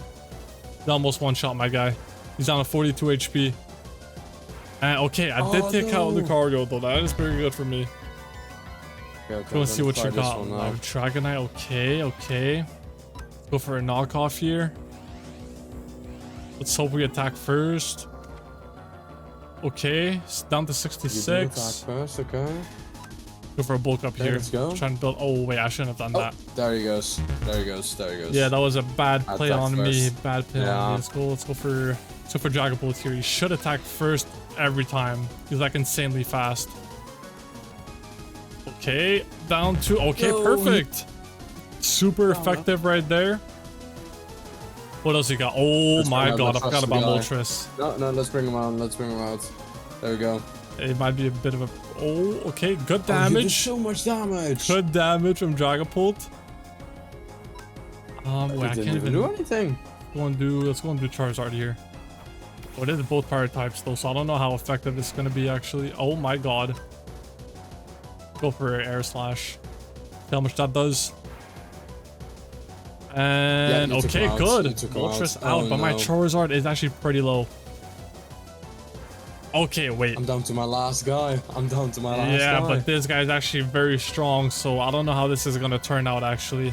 He almost one-shot my guy. He's down to 42 HP. And okay, I did take out the Lucario though. That is pretty good for me. Okay, let's see what you got. Dragonite. Okay. Go for a knockoff here. Let's hope we attack first. Okay, it's down to 66. Attack first, okay. Go for a bulk up here. Let's go. Trying to build. Oh wait, I shouldn't have done that. There he goes. Yeah, that was a bad play on me. Bad play on me. Let's go for Dragapult here. He should attack first every time. He's like insanely fast. Okay, down to perfect. Super effective right there. What else you got? Oh my god, I forgot about Moltres. No, let's bring him out. There we go. It might be a bit of a... Oh, okay, good damage. You did so much damage. Good damage from Dragapult. Wait, I can't even do anything. Let's go and do Charizard here. Well, it is both fire types though, so I don't know how effective it's gonna be actually. Oh my god. Go for Air Slash. See how much that does. And okay, good. Moltres out, but my Charizard is actually pretty low. Okay, wait. I'm down to my last guy. Yeah, but this guy is actually very strong, so I don't know how this is gonna turn out actually.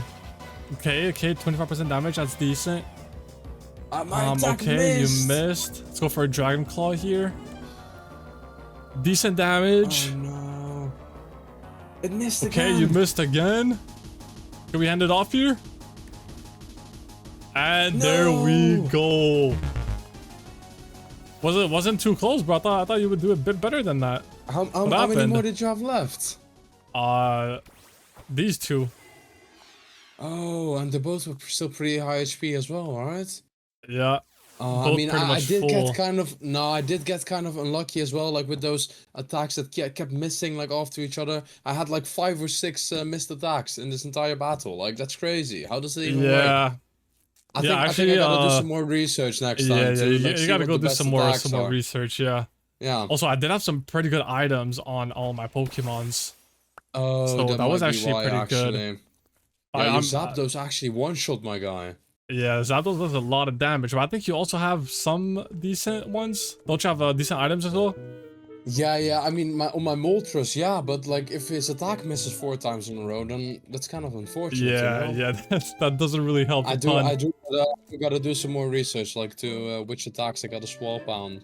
Okay, 25% damage. That's decent. Okay, you missed. Let's go for a Dragon Claw here. Decent damage. Oh no. It missed again. Okay, you missed again. Can we hand it off here? And there we go. Wasn't too close, bro. I thought you would do a bit better than that. How many more did you have left? These two. Oh, and they both were still pretty high HP as well, alright? Yeah. I Both mean, pretty I much did get full. kind of no, I did get kind of unlucky as well, like with those attacks that kept missing like after each other. I had like 5 or 6 missed attacks in this entire battle. Like that's crazy. How does it even work? Yeah. Yeah, I think I actually, gotta do some more research next yeah, time yeah, to like you see gotta what go the do best some attacks more are. research, yeah. Yeah. Also, I did have some pretty good items on all my Pokemons, Oh, so that that was might be actually why pretty good. actually. Yeah, your I'm, Zapdos actually one-shot my guy. yeah, Zapdos does a lot of damage, but I think you also have some decent ones. Don't you have decent items as well? Yeah. I mean, on my Moltres, yeah, but like if his attack misses 4 times in a row, then that's kind of unfortunate, you Yeah, know. yeah, that doesn't really help a ton. I gotta do some more research, like to which attacks I gotta swap out.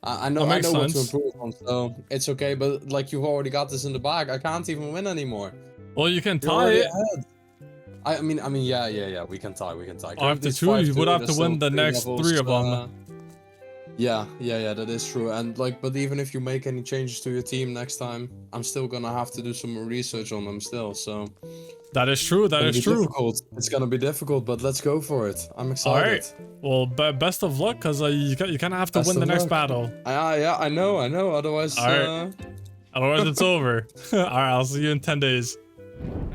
That I makes know what to sense. improve on, so it's okay. But like you've already got this in the bag, I can't even win anymore. Well, you can You're tie already it. ahead. Yeah. We can tie. After Currently it's two, five you would two. have to There's still win the three next three levels. of them. Yeah. That is true. And like, but even if you make any changes to your team next time, I'm still gonna have to do some more research on them still. So That is true. That gonna is be true. difficult. It's gonna be difficult, but let's go for it. I'm All excited. right. Well, best of luck, cause you kind of have to Best win the of next luck. battle. Yeah, I know. Otherwise, All right. Otherwise, it's over. All right. I'll see you in 10 days.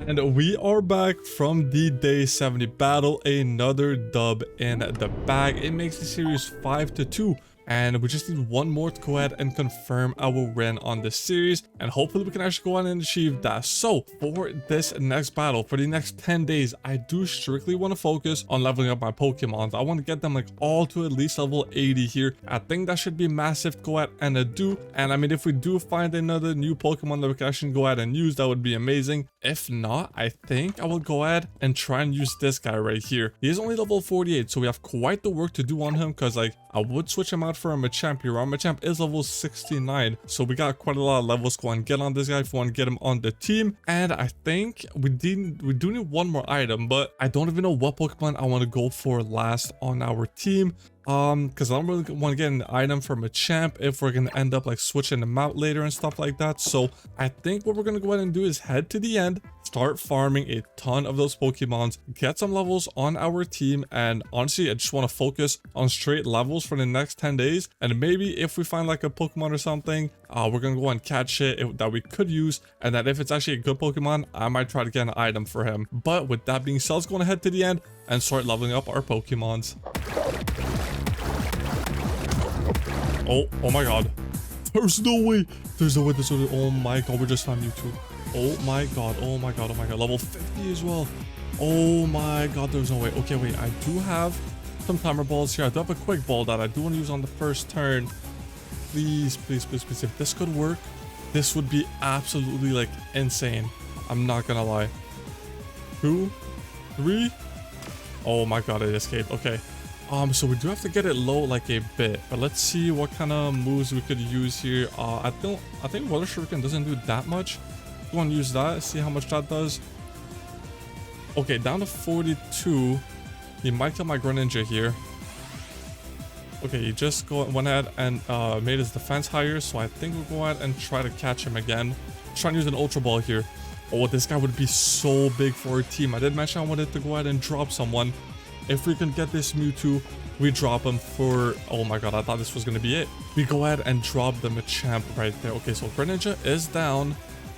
And we are back from the day 70 battle. Another dub in the bag. It makes the series 5-2. And we just need one more to go ahead and confirm our win on this series. And hopefully we can actually go ahead and achieve that. So for this next battle, for the next 10 days, I do strictly want to focus on leveling up my Pokemons. I want to get them like all to at least level 80 here. I think that should be massive to go ahead and do. And I mean, if we do find another new Pokemon that we can actually go ahead and use, that would be amazing. If not, I think I will go ahead and try and use this guy right here. He is only level 48, so we have quite the work to do on him, because like I would switch him out for a Machamp here. Our Machamp is level 69, so we got quite a lot of levels to go and get on this guy if we want to get him on the team. And I think we do need one more item, but I don't even know what Pokemon I want to go for last on our team. Because I don't really want to get an item from a champ if we're gonna end up like switching them out later and stuff like that. So I think what we're gonna go ahead and do is head to the end, start farming a ton of those Pokemons, get some levels on our team, and honestly I just want to focus on straight levels for the next 10 days. And maybe if we find like a Pokemon or something, we're gonna go and catch it that we could use, and that if it's actually a good Pokemon, I might try to get an item for him. But with that being said, let's go ahead to the end and start leveling up our Pokemons. Oh my god. There's no way. Oh my god, we just found Mewtwo. Oh my god. Level 50 as well. Oh my god, there's no way. Okay, wait, I do have some timer balls here. I do have a quick ball that I do want to use on the first turn. Please. If this could work, this would be absolutely like insane. I'm not gonna lie. 2, 3. Oh my god, it escaped. Okay. So we do have to get it low like a bit, but let's see what kind of moves we could use here. I think Water Shuriken doesn't do that much. Go and use that, see how much that does. Okay, down to 42. He might kill my Greninja here. Okay, he just went ahead and made his defense higher, so I think we'll go ahead and try to catch him again. Try and use an Ultra Ball here. Oh, this guy would be so big for our team. I did mention I wanted to go ahead and drop someone. If we can get this Mewtwo, we drop him for... Oh my god, I thought this was going to be it. We go ahead and drop the Machamp right there. Okay, so Greninja is down.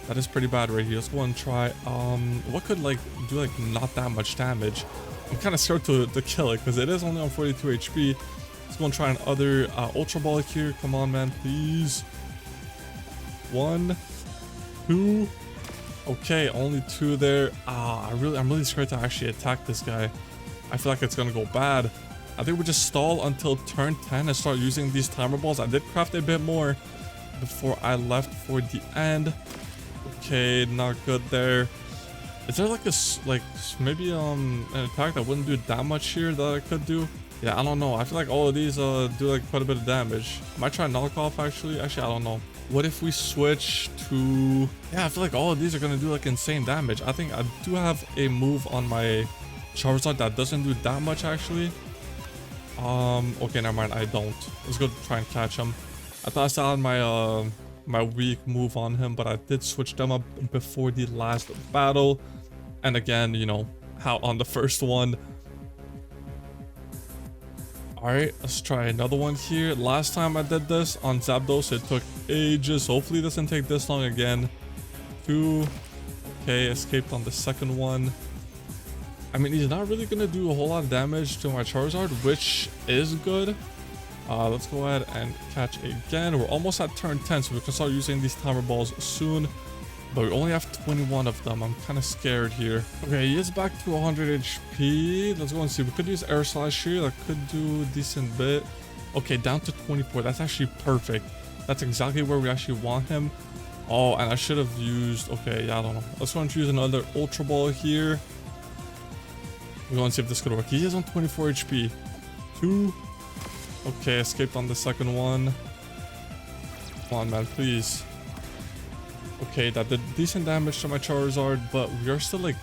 That is pretty bad right here. Let's go and try... what could, like, do, like, not that much damage? I'm kind of scared to kill it, because it is only on 42 HP. Let's go and try another Ultra Ball here. Come on, man, please. 1, 2... Okay, only 2 there. I'm really scared to actually attack this guy. I feel like it's gonna go bad. I think we just stall until turn 10 and start using these timer balls. I did craft a bit more before I left for the end. Okay, not good there. Is there like maybe an attack that wouldn't do that much here that I could do? Yeah, I don't know. I feel like all of these do like quite a bit of damage. I might try knockoff actually. Actually, I don't know. What if we switch to... Yeah, I feel like all of these are gonna do like insane damage. I think I do have a move on my Charizard that doesn't do that much actually. Okay, never mind, I don't. Let's go try and catch him. I thought I still had my my weak move on him, but I did switch them up before the last battle. And again, you know, how on the first one. All right, let's try another one here. Last time I did this on Zapdos, it took ages. Hopefully it doesn't take this long again. 2. Okay, escaped on the second one. I mean, he's not really gonna do a whole lot of damage to my Charizard, which is good. Let's go ahead and catch again. We're almost at turn 10, so we can start using these timer balls soon. But we only have 21 of them. I'm kind of scared here. Okay, he is back to 100 HP. Let's go and see. We could use Air Slash here. That could do a decent bit. Okay, down to 24. That's actually perfect. That's exactly where we actually want him. Oh, and I should have used... Okay, yeah, I don't know. Let's go and choose another Ultra Ball here. We're going to see if this could work. He is on 24 HP. 2. Okay, escaped on the second one. Come on, man, please. Okay, that did decent damage to my Charizard, but we are still like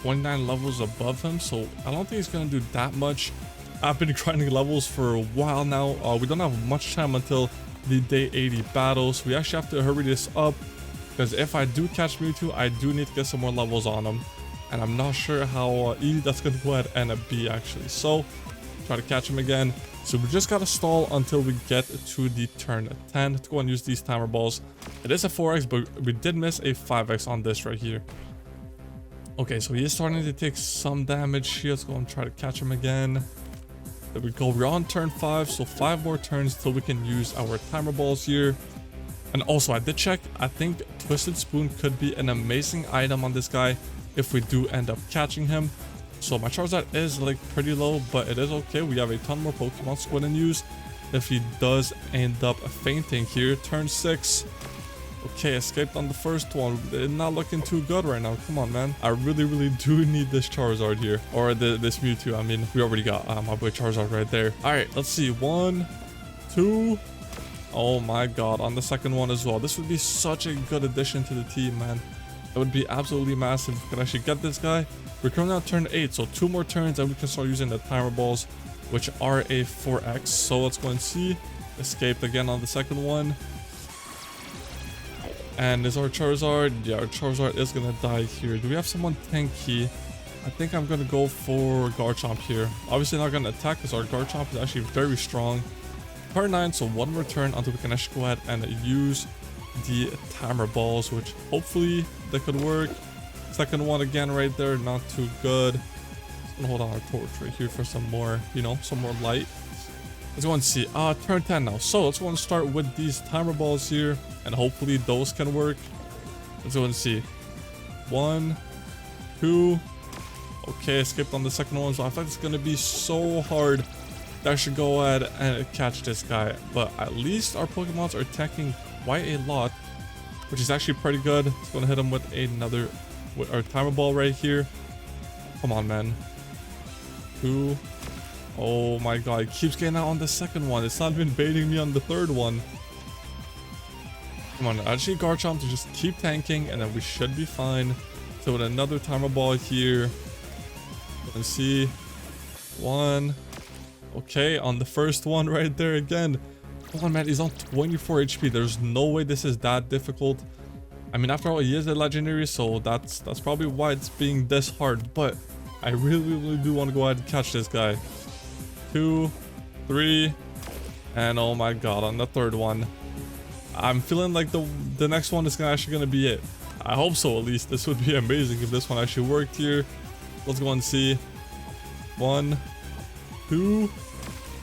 29 levels above him, so I don't think he's gonna do that much. I've been grinding levels for a while now. We don't have much time until the day 80 battle, so we actually have to hurry this up, because if I do catch Mewtwo, I do need to get some more levels on him, and I'm not sure how easy that's gonna go ahead and be actually. So try to catch him again. So we just gotta stall until we get to the turn 10 to go and use these timer balls. It is a 4x, but we did miss a 5x on this right here. Okay, so he is starting to take some damage here. Let's go and try to catch him again. There we go. We're on turn 5, so 5 more turns till we can use our timer balls here. And also, I did check. I think Twisted Spoon could be an amazing item on this guy if we do end up catching him. So my Charizard is like pretty low, but it is okay. We have a ton more Pokemon to go and use if he does end up fainting here. Turn 6. Okay, escaped on the first one. It's not looking too good right now. Come on, man. I really do need this Charizard here. Or this Mewtwo. I mean, we already got my boy Charizard right there. All right, let's see. 1, 2. Oh my god, on the second one as well. This would be such a good addition to the team, man. It would be absolutely massive if we could actually get this guy. We're currently on turn 8, so 2 more turns and we can start using the timer balls, which are a 4x. So let's go and see. Escaped again on the second one. And is our Charizard? Yeah, our Charizard is gonna die here. Do we have someone tanky? I think I'm gonna go for Garchomp here. Obviously not gonna attack because our Garchomp is actually very strong. Turn 9, so 1 more turn until we can actually go ahead and use the timer balls, which hopefully they could work. Second one again right there, not too good. Just gonna hold on our torch right here for some more, you know, some more light. Let's go and see. Turn 10 now. So let's go and start with these timer balls here, and hopefully those can work. Let's go and see. 1, 2. Okay, escaped on the second one, so I feel like it's gonna be so hard that I should go ahead and catch this guy. But at least our Pokemons are attacking quite a lot, which is actually pretty good. Just gonna hit him with another, with our timer ball right here. Come on, man. 2. Oh my god, it keeps getting out on the second one. It's not even baiting me on the third one. Come on, I just need Garchomp to just keep tanking, and then we should be fine. So with another timer ball here. Let's see. 1. Okay, on the first one right there again. Come on, man, he's on 24 HP. There's no way this is that difficult. I mean, after all, he is a legendary, so that's probably why it's being this hard. But I really do want to go ahead and catch this guy. 2, 3, and oh my god, on the third one. I'm feeling like the next one is actually gonna be it. I hope so, at least. This would be amazing if this one actually worked here. Let's go and see. 1, 2.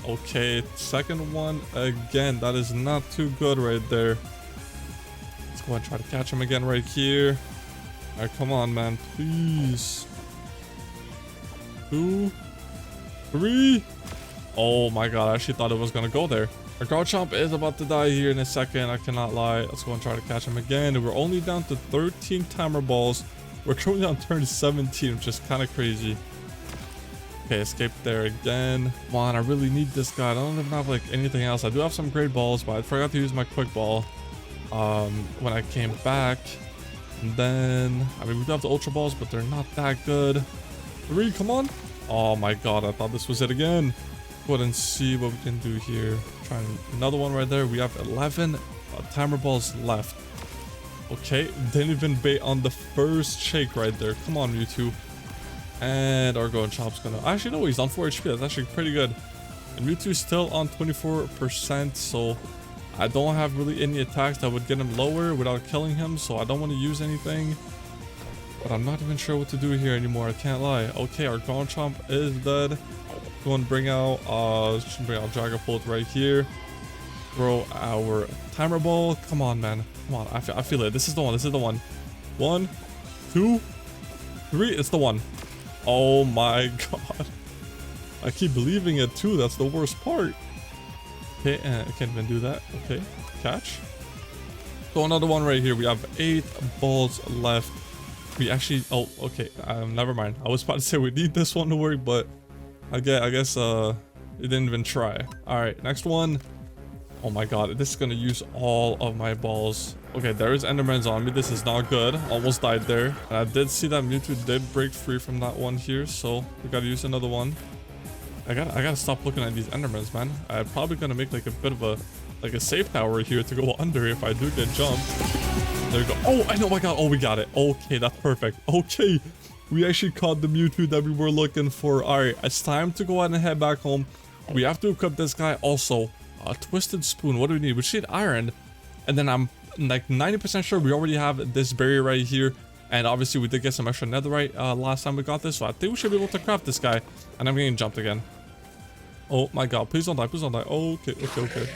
Okay, second one again. That is not too good right there. Let's go and try to catch him again right here. All right, come on, man, please. 2, 3. Oh my god, I actually thought it was gonna go there. Our Garchomp is about to die here in a second. I cannot lie. Let's go and try to catch him again. We're only down to 13 timer balls. We're currently on turn 17, which is kind of crazy. Okay, escape there again. Come on, I really need this guy. I don't even have like anything else. I do have some great balls, but I forgot to use my quick ball when I came back. And then, I mean, we do have the ultra balls, but they're not that good. 3, come on. Oh my god, I thought this was it again. Go ahead and see what we can do here. Try another one right there. We have 11 timer balls left. Okay, didn't even bait on the first shake right there. Come on, Mewtwo. And our Garchomp's gonna... Actually, no, he's on 4 HP. That's actually pretty good. And Mewtwo's still on 24%, so I don't have really any attacks that would get him lower without killing him, so I don't want to use anything. But I'm not even sure what to do here anymore, I can't lie. Okay, our Garchomp is dead. Go and bring out Dragapult right here. Throw our Timer Ball. Come on, man. Come on, I feel it. This is the one. This is the one. 1, 2, 3. It's the one. Oh my god. I keep believing it too. That's the worst part. Okay, I can't even do that. Okay, catch. So another one right here. We have 8 balls left. We actually, oh, okay. Never mind. I was about to say we need this one to work, but I guess it didn't even try. All right, next one. Oh my god, this is gonna use all of my balls. Okay, there is Endermans on me. This is not good. Almost died there. And I did see that Mewtwo did break free from that one here, so we gotta use another one. I gotta stop looking at these Endermans, man. I'm probably gonna make like a bit of a safe tower here to go under if I do get jumped. There we go. Oh, I know. My god. Oh, we got it. Okay, that's perfect. Okay, we actually caught the Mewtwo that we were looking for. All right, it's time to go ahead and head back home. We have to equip this guy also. A Twisted Spoon. What do we need? We need iron. And then I'm like 90% sure we already have this berry right here. And obviously we did get some extra netherite last time we got this. So I think we should be able to craft this guy. And I'm getting jumped again. Oh my god. Please don't die. Please don't die. Okay.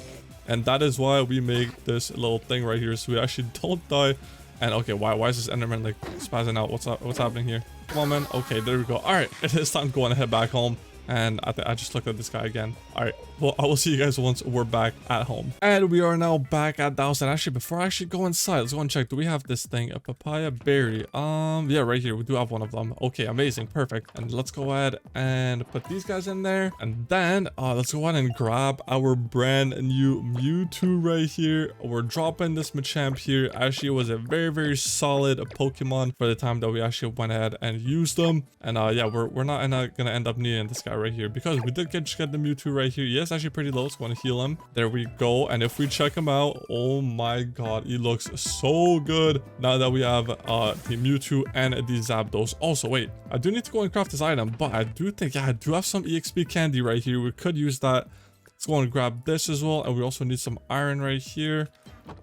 And that is why we make this little thing right here. So we actually don't die. And okay, why is this Enderman like spazzing out? What's happening here? Come on, man. Okay, there we go. All right. It is time to go and head back home. And I just looked at this guy again. All right, well, I will see you guys once we're back at home. And we are now back at the house. And actually, before I actually go inside, let's go and check. Do we have this thing? A papaya berry. Yeah, right here. We do have one of them. Okay, amazing. Perfect. And let's go ahead and put these guys in there. And then let's go ahead and grab our brand new Mewtwo right here. We're dropping this Machamp here. Actually, it was a very, very solid Pokemon for the time that we actually went ahead and used them. And yeah, we're not gonna end up needing this guy right here because we did just get the Mewtwo right here. Yes, actually pretty low. Let's go and heal him. There we go. And if we check him out, oh my god, he looks so good now that we have the Mewtwo and the Zapdos. Also, wait, I do need to go and craft this item, but I do think, yeah, I do have some EXP candy right here. We could use that. Let's go and grab this as well. And we also need some iron right here.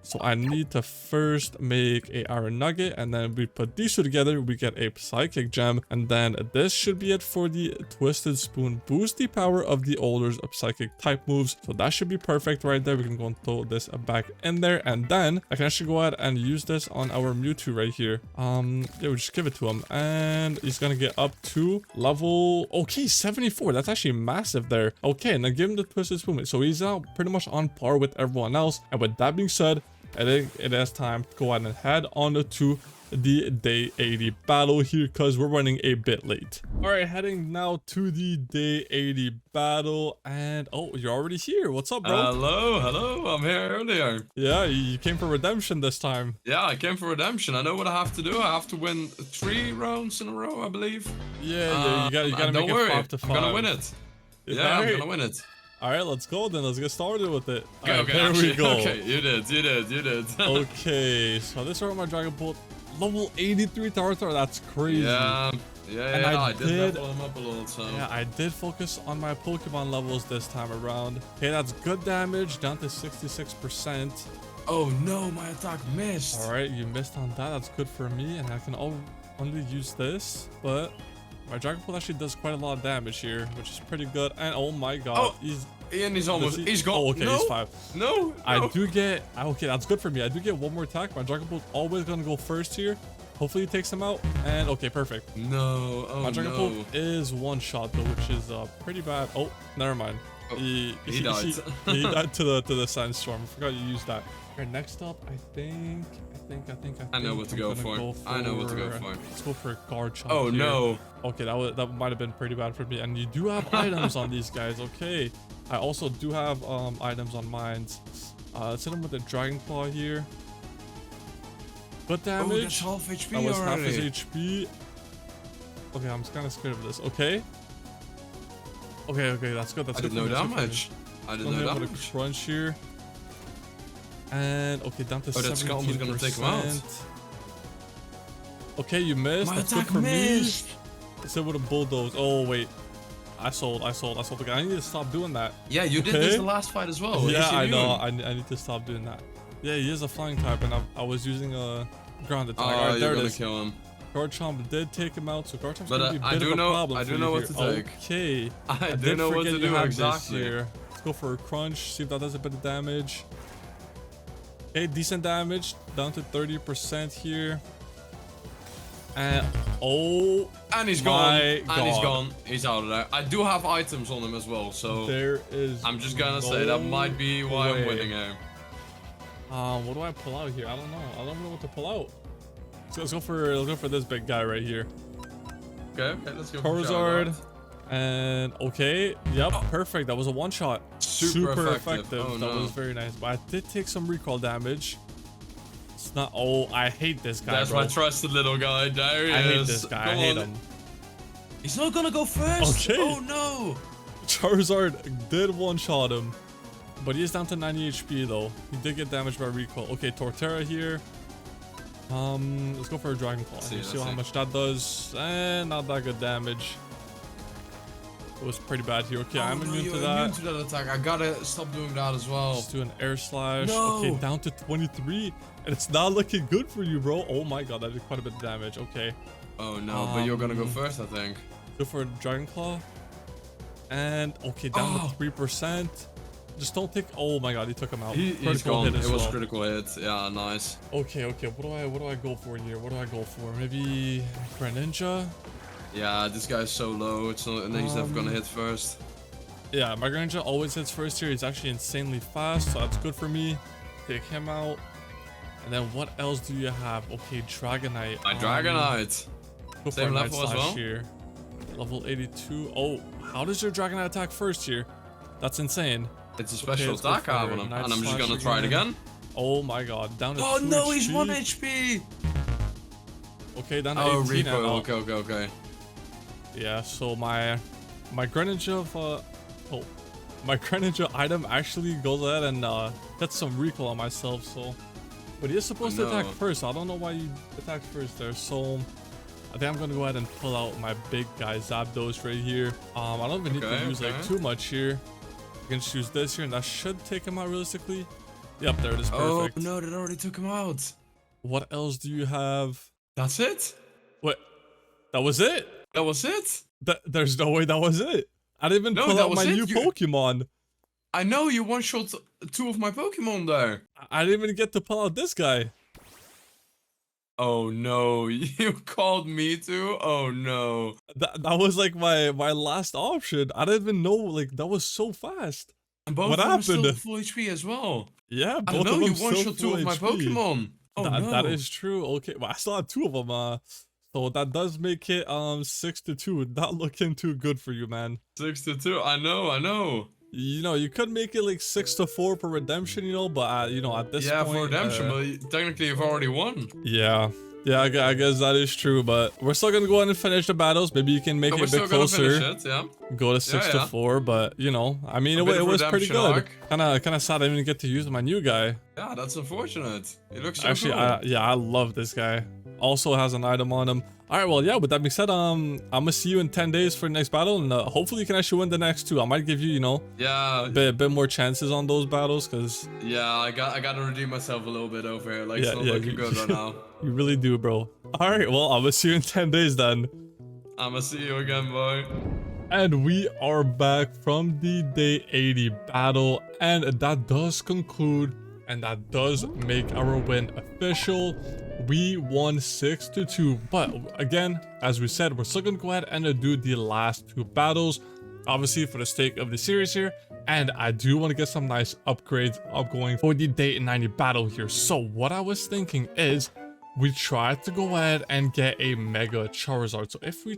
So I need to first make a iron nugget, and then we put these two together, we get a psychic gem, and then this should be it for the Twisted Spoon. Boost the power of the older psychic type moves. So that should be perfect right there. We can go and throw this back in there, and then I can actually go ahead and use this on our Mewtwo right here. Yeah, we just give it to him, and he's gonna get up to level, okay, 74. That's actually massive there. Okay, and then give him the Twisted Spoon. So he's now pretty much on par with everyone else. And with that being said, I think it is time to go ahead and head on to the day 80 battle here because we're running a bit late. All right, heading now to the day 80 battle, and oh, you're already here. What's up, bro? Hello, I'm here earlier. Yeah, you came for redemption this time. Yeah, I came for redemption. I know what I have to do. I have to win 3 rounds in a row, I believe. Yeah, you gotta make it 5 to 5. I'm gonna win it. Yeah, I'm gonna win it. All right, let's go then. Let's get started with it. Okay, right, there we go. Okay, you did. Okay, so this is my Dragon Bolt level 83 tower. That's crazy. Yeah, I did level him up a little, so. Yeah, I did focus on my Pokemon levels this time around. Okay, that's good damage, down to 66%. Oh no, my attack missed. All right, you missed on that. That's good for me, and I can only use this, but my Dragon Ball actually does quite a lot of damage here, which is pretty good. And oh my god, he's almost, he's gone. Oh, okay, no, he's 5. No. I do get, okay, that's good for me. I do get one more attack. My Dragon Ball always gonna go first here. Hopefully he takes him out. And okay, perfect. No, my Dragon Ball is one shot though, which is pretty bad. Oh, never mind. Oh, he died. He died to the sandstorm. I forgot you used that. Alright, next up, I think I know what to go for. I know what to go for. Let's go for a Garchomp. Oh here. no. Okay, that might have been pretty bad for me. And you do have items on these guys. Okay, I also do have items on mines. Let's hit him with a Dragon Claw here. Good damage. Oh, that's half HP that was already. half his HP. Okay, I'm kind of scared of this. Okay, that's good. That's I good. did no damage. I did no damage. With a crunch here. And okay, down to 17%. That Scum was gonna take him out. Okay, you missed. My That's good attack for missed. me. Let's hit with a bulldoze. Oh wait. I sold the guy. I need to stop doing that. Yeah, you did this the last fight as well. Yeah, I know. I need to stop doing that. Yeah, he is a flying type, and I was using a ground attack. Oh, Alright, you're there gonna it is. kill him. Garchomp did take him out, so Garchomp's gonna be a I bit do of a know. problem I for do you know what here. to take. Okay. I do know what to do exactly. Let's go for a crunch. See if that does a bit of damage. Okay, decent damage, down to 30% here. And oh, and he's gone. God. And he's gone. He's out of there. I do have items on him as well, so there is. I'm just gonna say that might be why I'm winning here. What do I pull out here? I don't know. I don't know what to pull out. So let's go for this big guy right here. Okay, let's go. Charizard. And okay, yep, perfect. That was a one shot. Super effective. Oh, that was very nice. But I did take some recall damage. It's not. Oh, I hate this guy. That's my trusted little guy. There he is. I hate this guy. I hate him. He's not gonna go first. Okay. Oh no. Charizard did one shot him, but he is down to 90 HP though. He did get damaged by recall. Okay, Torterra here. Let's go for a Dragon Claw. See how much that does. And not that good damage. It was pretty bad here. Okay, I'm immune to that. Immune to that attack. I gotta stop doing that as well. Let's do an air slash. No. Okay, down to 23. And it's not looking good for you, bro. Oh my god, that did quite a bit of damage. Okay. Oh no, but you're gonna go first, I think. Go for a Dragon Claw. And okay, down to 3%. Just don't take. Oh my god, he took him out. He's gone. It was critical hit. Yeah, nice. Okay. What do I go for here? What do I go for? Maybe Greninja? Yeah, this guy's so low. It's not, and he's never gonna hit first. Yeah, my Greninja always hits first here. He's actually insanely fast, so that's good for me. Take him out. And then what else do you have? Okay, Dragonite. My Dragonite. Same level as well. Here. Level 82. Oh, how does your Dragonite attack first here? That's insane. It's a special attack I have on him, and I'm just gonna try it again. Oh my god, down to 2 no, HP. he's 1 HP. Okay, down to 18 now. Okay. Yeah, so my Greninja my Greninja item actually goes ahead and gets some recall on myself, so but he is supposed to attack first. I don't know why you attacked first there, so I think I'm gonna go ahead and pull out my big guy Zapdos right here. I don't even need to use like too much here. I can just use this here, and that should take him out realistically. Yep, there it is. Perfect. Oh no, that already took him out. What else do you have? That's it? What? That was it? That was it? There's no way that was it. I didn't even pull out my new Pokemon. I know you one-shot 2 of my Pokemon there. I didn't even get to pull out this guy. Oh no, you called me too? Oh no. That was like my last option. I didn't even know, like, that was so fast. And both of them are still full HP as well. Yeah, both of them you one-shot 2 of my Pokemon. Oh no. That is true. Okay, well, I still have 2 of them. So that does make it 6-2. Not looking too good for you, man. 6-2. I know. You know, you could make it like 6-4 for redemption, you know, but you know, at this point, for redemption, but technically you've already won. Yeah, I guess that is true, but we're still gonna go ahead and finish the battles. Maybe you can make it a bit closer. Go to 6-4, but you know, I mean, it was pretty good. Kind of sad I didn't get to use my new guy. Yeah, that's unfortunate. He looks so actually cool. I love this guy. Also has an item on him. All right, well, yeah, with that being said, I'm gonna see you in 10 days for the next battle, and hopefully you can actually win the next 2. I might give you, you know, a bit more chances on those battles, because I gotta redeem myself a little bit over here. Like, it's not looking good right now. You really do, bro. All right, well, I'm gonna see you in 10 days then. I'm gonna see you again, boy. And we are back from the day 80 battle, and that does conclude, and that does make our win official. We won 6-2, but again, as we said, we're still gonna go ahead and do the last 2 battles, obviously for the sake of the series here, and I do want to get some nice upgrades upgoing for the day 90 battle here. So what I was thinking is, we tried to go ahead and get a Mega Charizard. So if we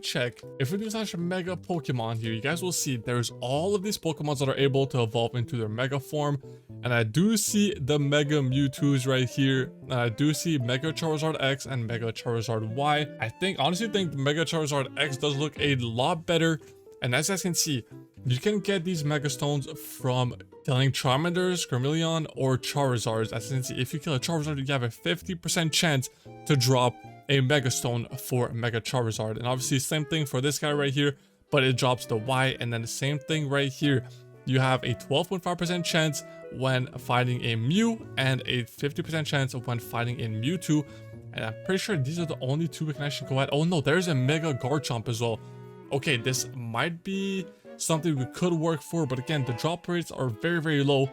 do such a Mega Pokemon here, you guys will see there's all of these Pokemons that are able to evolve into their Mega form. And I do see the Mega Mewtwo's right here. And I do see Mega Charizard X and Mega Charizard Y. I honestly think Mega Charizard X does look a lot better. And as you guys can see, you can get these Mega Stones from killing Charmanders, Charmeleon, or Charizards. As you can see, if you kill a Charizard, you have a 50% chance to drop a Mega Stone for Mega Charizard. And obviously, same thing for this guy right here. but it drops the Y. And then the same thing right here. You have a 12.5% chance when fighting a Mew and a 50% chance of when fighting a Mewtwo. And I'm pretty sure these are the only two we can actually go at. Oh no, there's a Mega Garchomp as well. Okay, this might be something we could work for, but again, the drop rates are very, very low.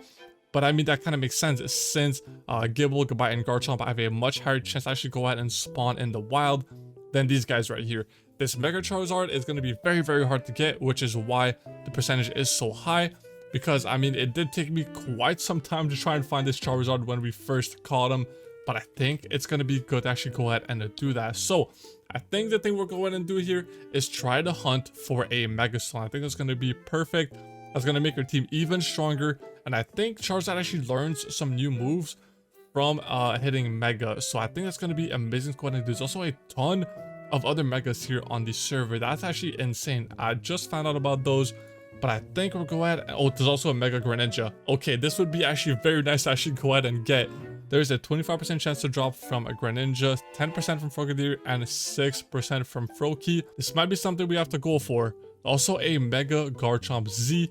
But I mean, that kind of makes sense since Gible, Goodbye, and Garchomp have a much higher chance to actually go ahead and spawn in the wild than these guys right here. This Mega Charizard is going to be very, very hard to get, which is why the percentage is so high. Because, I mean, it did take me quite some time to try and find this Charizard when we first caught him. But I think it's going to be good to actually go ahead and do that. So, I think the thing we're going to do here is try to hunt for a Mega Stone. I think that's going to be perfect. That's going to make our team even stronger. And I think Charizard actually learns some new moves from hitting Mega. So, I think that's going to be amazing to go ahead and do. There's also a ton of other Megas here on the server. That's actually insane. I just found out about those. But I think we'll go ahead. Oh, there's also a Mega Greninja. Okay, this would be actually very nice to actually go ahead and get. There's a 25% chance to drop from a Greninja, 10% from Frogadier, and 6% from Froakie. This might be something we have to go for. Also a Mega Garchomp Z.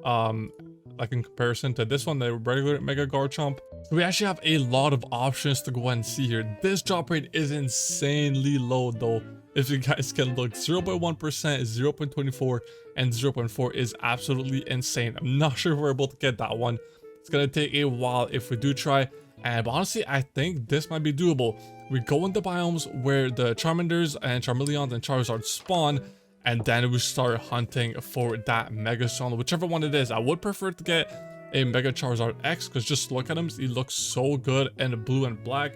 Like in comparison to this one, the regular Mega Garchomp. So we actually have a lot of options to go ahead and see here. This drop rate is insanely low though. If you guys can look, 0.1%, 0.24, and 0.4 is absolutely insane. I'm not sure if we're able to get that one. It's gonna take a while if we do try. But honestly, I think this might be doable. We go into biomes where the Charmanders and Charmeleons and Charizard spawn, and then we start hunting for that Mega Stone, whichever one it is. I would prefer to get a Mega Charizard X, because just look at him, he looks so good in blue and black.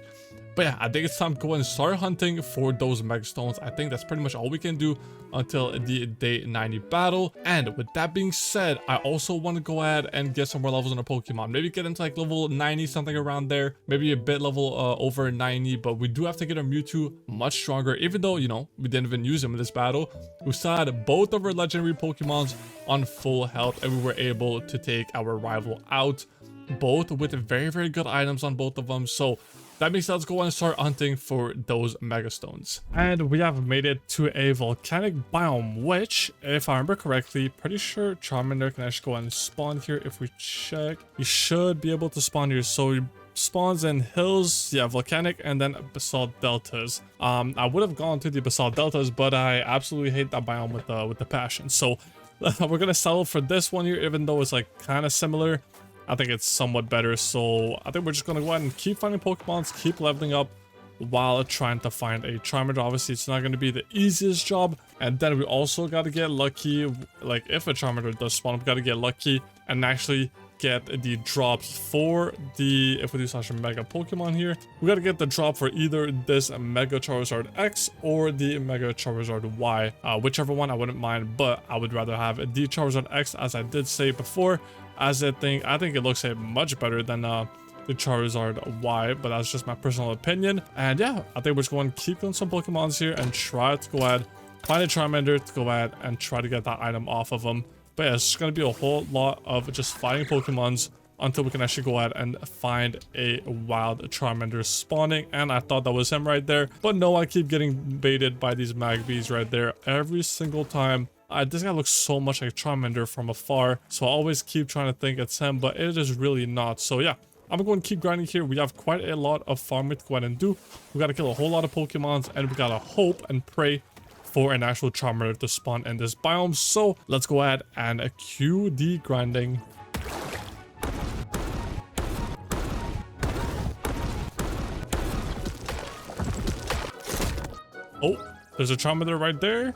But yeah, I think it's time to go and start hunting for those Mega Stones. I think that's pretty much all we can do until the day 90 battle. And with that being said, I also want to go ahead and get some more levels in our Pokemon. Maybe get into like level 90, something around there. Maybe a bit level over 90. But we do have to get our Mewtwo much stronger. Even though, you know, we didn't even use him in this battle. We still had both of our legendary Pokemons on full health. And we were able to take our rival out. Both with very, very good items on both of them. So that means let's go and start hunting for those Mega Stones. And we have made it to a volcanic biome, which, if I remember correctly, pretty sure Charmander can actually go and spawn here. If we check, he should be able to spawn here. So he spawns in hills, yeah, volcanic, and then basalt deltas. I would have gone to the basalt deltas, but I absolutely hate that biome with the passion. So we're gonna settle for this one here, even though it's like kind of similar. I think it's somewhat better, so I think we're just going to go ahead and keep finding Pokemons, keep leveling up while trying to find a Charmander. Obviously, it's not going to be the easiest job, and then we also got to get lucky. Like, if a Charmander does spawn, we got to get lucky and actually get the drops for the, if we do such a Mega Pokemon here, we got to get the drop for either this Mega Charizard X or the Mega Charizard Y. Whichever one, I wouldn't mind, but I would rather have the Charizard X, as I did say before. As I think it looks much better than the Charizard Y, but that's just my personal opinion. And yeah, I think we're just going to keep doing some Pokemons here and try to go ahead, find a Charmander to go ahead and try to get that item off of him. But yeah, it's just going to be a whole lot of just fighting Pokemons until we can actually go ahead and find a wild Charmander spawning. And I thought that was him right there, but no, I keep getting baited by these Magpies right there every single time. This guy looks so much like Charmander from afar, so I always keep trying to think it's him, but it is really not. So yeah, I'm going to keep grinding here. We have quite a lot of farming to go ahead and do. We got to kill a whole lot of Pokemons, and we got to hope and pray for an actual Charmander to spawn in this biome. So let's go ahead and cue the grinding. Oh, there's a Charmander right there.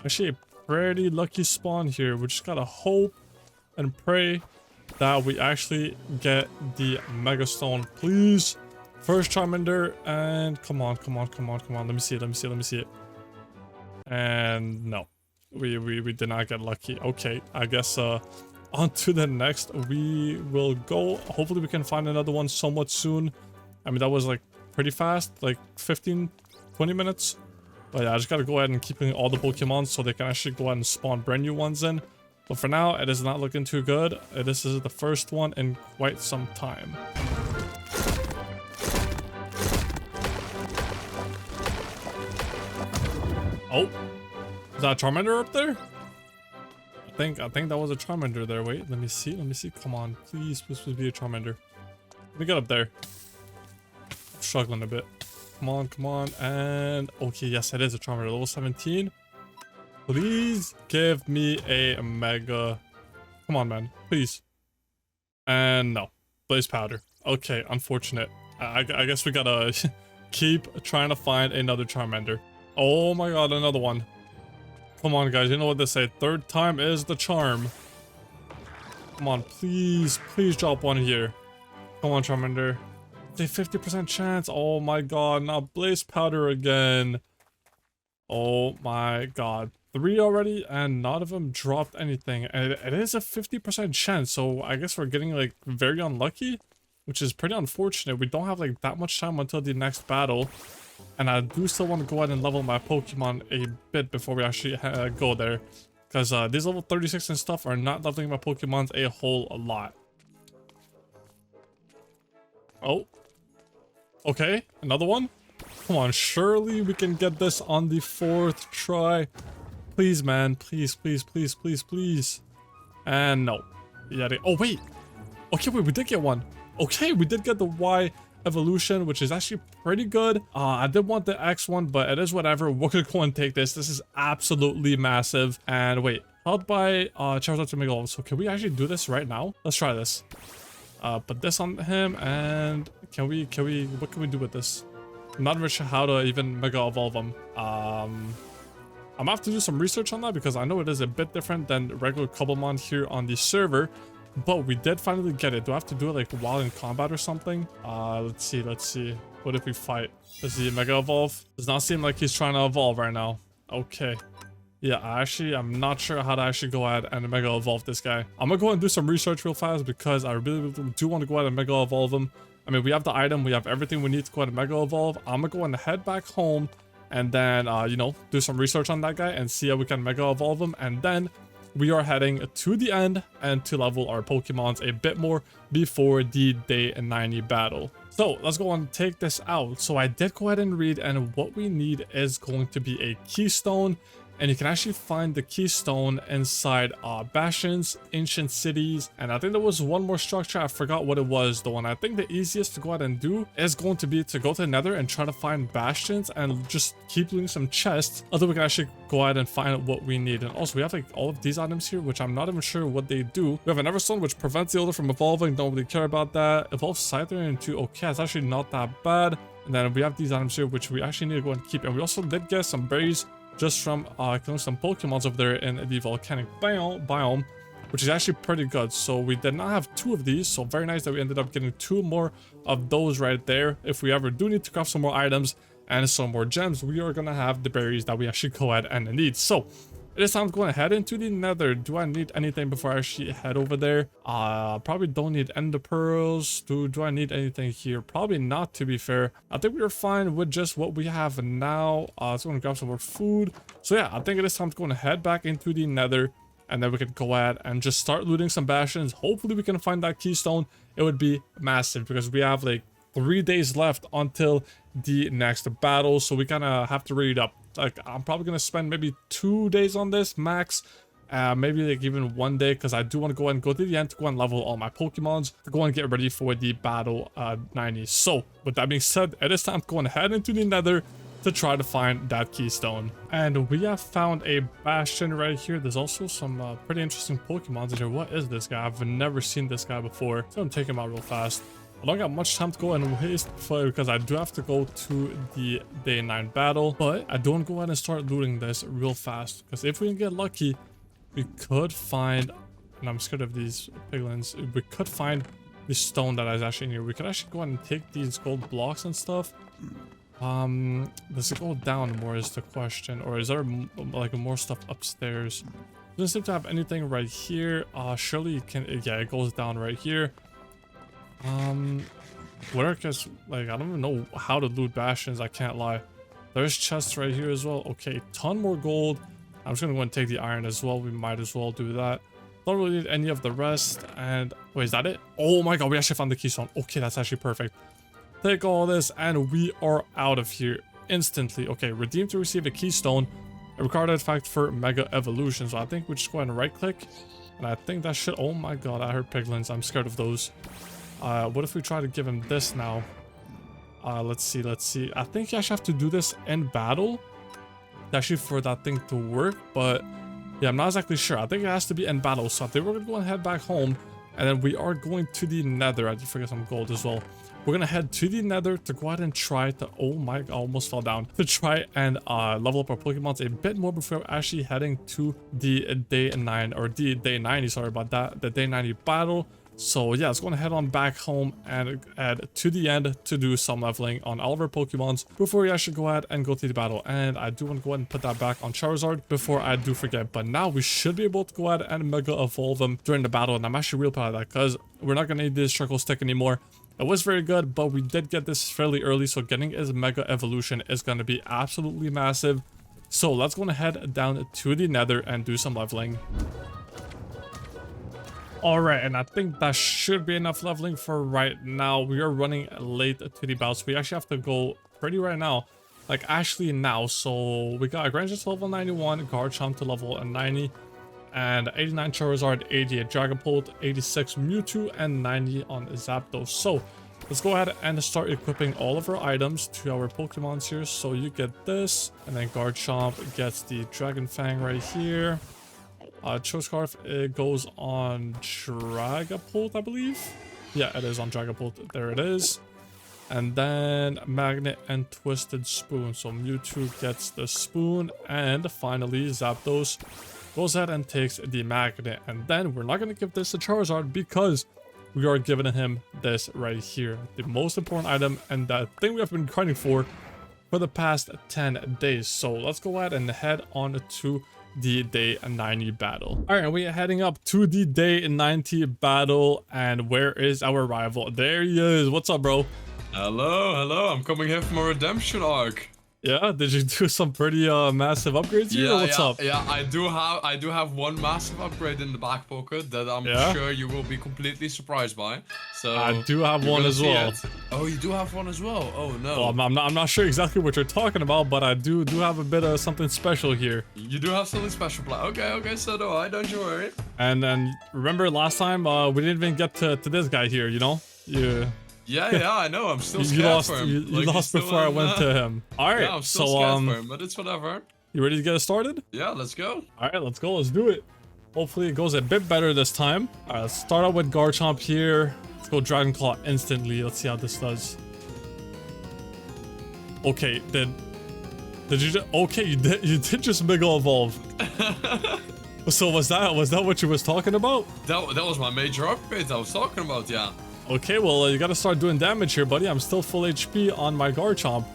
Actually, a pretty lucky spawn here. We just gotta hope and pray that we actually get the Mega Stone, please. First Charmander, and come on. Let me see it. And no, we did not get lucky. Okay, I guess on to the next we will go. Hopefully we can find another one somewhat soon. I mean, that was like pretty fast, like 15-20 minutes. But yeah, I just gotta go ahead and keep in all the Pokemon so they can actually go ahead and spawn brand new ones in. But for now, it is not looking too good. This is the first one in quite some time. Oh, that a Charmander up there? I think that was a Charmander there. Wait, let me see. Let me see. Come on, please, please, please be a Charmander. Let me get up there. I'm struggling a bit. Come on, come on. And okay, yes, it is a Charmander. Level 17. Please give me a Mega. Come on, man. Please. And no. Blaze Powder. Okay, unfortunate. I guess we gotta keep trying to find another Charmander. Oh my god, another one. Come on, guys. You know what they say. Third time is the charm. Come on, please. Please drop one here. Come on, Charmander. It's a 50% chance. Oh my god. Now Blaze Powder again. Oh my god. 3 already, and none of them dropped anything. And it is a 50% chance, so I guess we're getting, like, very unlucky, which is pretty unfortunate. We don't have, like, that much time until the next battle. And I do still want to go ahead and level my Pokemon a bit before we actually go there. Because these level 36 and stuff are not leveling my Pokemons a whole lot. Oh. Okay, another one? Come on, surely we can get this on the 4th try. Please, man. Please, please, please, please, please. And no. Yeah, oh, wait. Okay, wait, we did get one. Okay, we did get the Y evolution, which is actually pretty good. I did want the X one, but it is whatever. We're gonna go and take this. This is absolutely massive. And wait, held by Charizard to Mega Evolve. So can we actually do this right now? Let's try this. Put this on him, and what can we do with this? I'm not really sure how to even Mega Evolve him. I'm gonna have to do some research on that because I know it is a bit different than regular Cobblemon here on the server. But we did finally get it. Do I have to do it like while in combat or something? Let's see, let's see. What if we fight? Does he Mega Evolve? Does not seem like he's trying to evolve right now. Okay. Yeah, I'm not sure how to actually go ahead and Mega Evolve this guy. I'm gonna go ahead and do some research real fast because I really do want to go ahead and Mega Evolve him. I mean, we have the item, we have everything we need to go ahead and Mega Evolve. I'm gonna go ahead and head back home and then, you know, do some research on that guy and see how we can Mega Evolve him. And then we are heading to the end and to level our Pokemons a bit more before the day 90 battle. So let's go and take this out. So I did go ahead and read, and what we need is going to be a keystone. And you can actually find the keystone inside bastions, ancient cities, and I think there was one more structure. I forgot what it was. The one I think the easiest to go ahead and do is going to be to go to the nether and try to find bastions and just keep doing some chests until we can actually go ahead and find what we need. And also we have like all of these items here, which I'm not even sure what they do. We have an Everstone, which prevents the Elder from evolving. Don't really care about that. Evolve Scyther into, okay, it's actually not that bad. And then we have these items here, which we actually need to go and keep. And we also did get some berries just from killing some Pokemons over there in the volcanic biome, which is actually pretty good. So we did not have 2 of these, so very nice that we ended up getting 2 more of those right there. If we ever do need to craft some more items and some more gems, we are gonna have the berries that we actually go ahead and need. So it is time to go ahead into the nether. Do I need anything before I actually head over there? Probably don't need ender pearls. Do I need anything here? Probably not, to be fair. I think we're fine with just what we have now. So I'm gonna grab some more food. So yeah, I think it is time to go and head back into the nether, and then we can go ahead and just start looting some bastions. Hopefully we can find that keystone. It would be massive because we have like 3 days left until the next battle, so we kind of have to read up. Like, I'm probably gonna spend maybe 2 days on this max, maybe like even 1 day, because I do want to go ahead and go to the end to go and level all my Pokemons to go and get ready for the battle 90. So with that being said, it is time to go and head into the nether to try to find that keystone. And we have found a bastion right here. There's also some pretty interesting Pokemons in here. What is this guy? I've never seen this guy before, so I'm taking him out real fast. I don't got much time to go and waste because I do have to go to the day 9 battle, but I don't go ahead and start looting this real fast because if we can get lucky, we could find, and I'm scared of these piglins, we could find the stone that is actually in here. We could actually go ahead and take these gold blocks and stuff. Does it go down more is the question, or is there like more stuff upstairs? Doesn't seem to have anything right here. Surely it can, yeah, it goes down right here. Where, cause like I don't even know how to loot bastions, I can't lie. There's chests right here as well. Okay, ton more gold. I'm just gonna go and take the iron as well. We might as well do that. Don't really need any of the rest. And wait, is that it? Oh my god, we actually found the keystone. Okay, that's actually perfect. Take all this and we are out of here instantly. Okay, redeem to receive a keystone. A required artifact for Mega Evolution. So I think we just go ahead and right click. And I think that should... Oh my god, I heard piglins. I'm scared of those. What if we try to give him this now? Let's see. I think you actually have to do this in battle. Actually for that thing to work, but yeah, I'm not exactly sure. I think it has to be in battle. So I think we're gonna go and head back home. And then we are going to the nether. I did forget some gold as well. We're gonna head to the nether to go ahead and try to... Oh my god, I almost fell down. To try and level up our Pokemons a bit more before actually heading to the day 9 or the day 90. Sorry about that. The day 90 battle. So yeah, let's go and head on back home and head to the end to do some leveling on all of our Pokemons before we actually go ahead and go to the battle. And I do want to go ahead and put that back on Charizard before I do forget. But now we should be able to go ahead and Mega Evolve him during the battle. And I'm actually real proud of that because we're not going to need this Trickle Stick anymore. It was very good, but we did get this fairly early. So getting his Mega Evolution is going to be absolutely massive. So let's go ahead down to the nether and do some leveling. Alright, and I think that should be enough leveling for right now. We are running late to the battle, so we actually have to go pretty right now. Like, actually now. So, we got a Granger to level 91, Garchomp to level 90, and 89 Charizard, 88 Dragapult, 86 Mewtwo, and 90 on Zapdos. So, let's go ahead and start equipping all of our items to our Pokemons here. So, you get this, and then Garchomp gets the Dragon Fang right here. Choscarf, it goes on Dragapult, I believe. Yeah, it is on Dragapult. There it is. And then Magnet and Twisted Spoon. So Mewtwo gets the spoon. And finally, Zapdos goes ahead and takes the Magnet. And then we're not going to give this to Charizard because we are giving him this right here. The most important item and that thing we have been grinding for the past 10 days. So let's go ahead and head on to the day 90 battle. All right, we are heading up to the day 90 battle, and where is our rival? There he is. What's up, bro? Hello. I'm coming here from a redemption arc. Yeah, did you do some pretty massive upgrades here? Yeah, what's up? Yeah, I do have one massive upgrade in the back pocket that I'm sure you will be completely surprised by. So I do have one as well. It. Oh, you do have one as well. Oh no. Well, I'm not sure exactly what you're talking about, but I do have a bit of something special here. You do have something special. Okay, so do I. Don't you worry. And then remember last time we didn't even get to this guy here, you know? Yeah, I know. I'm still scared for him. You lost before I went to him. All right, yeah, I'm still scared for him, but it's whatever. You ready to get it started? Yeah, let's go. All right, let's go. Let's do it. Hopefully it goes a bit better this time. All right, let's start out with Garchomp here. Let's go Dragon Claw instantly. Let's see how this does. Okay, did you just... Okay, you did just Mega Evolve. So was that what you was talking about? That was my major upgrade I was talking about, yeah. Okay, well, you gotta start doing damage here, buddy. I'm still full HP on my Garchomp.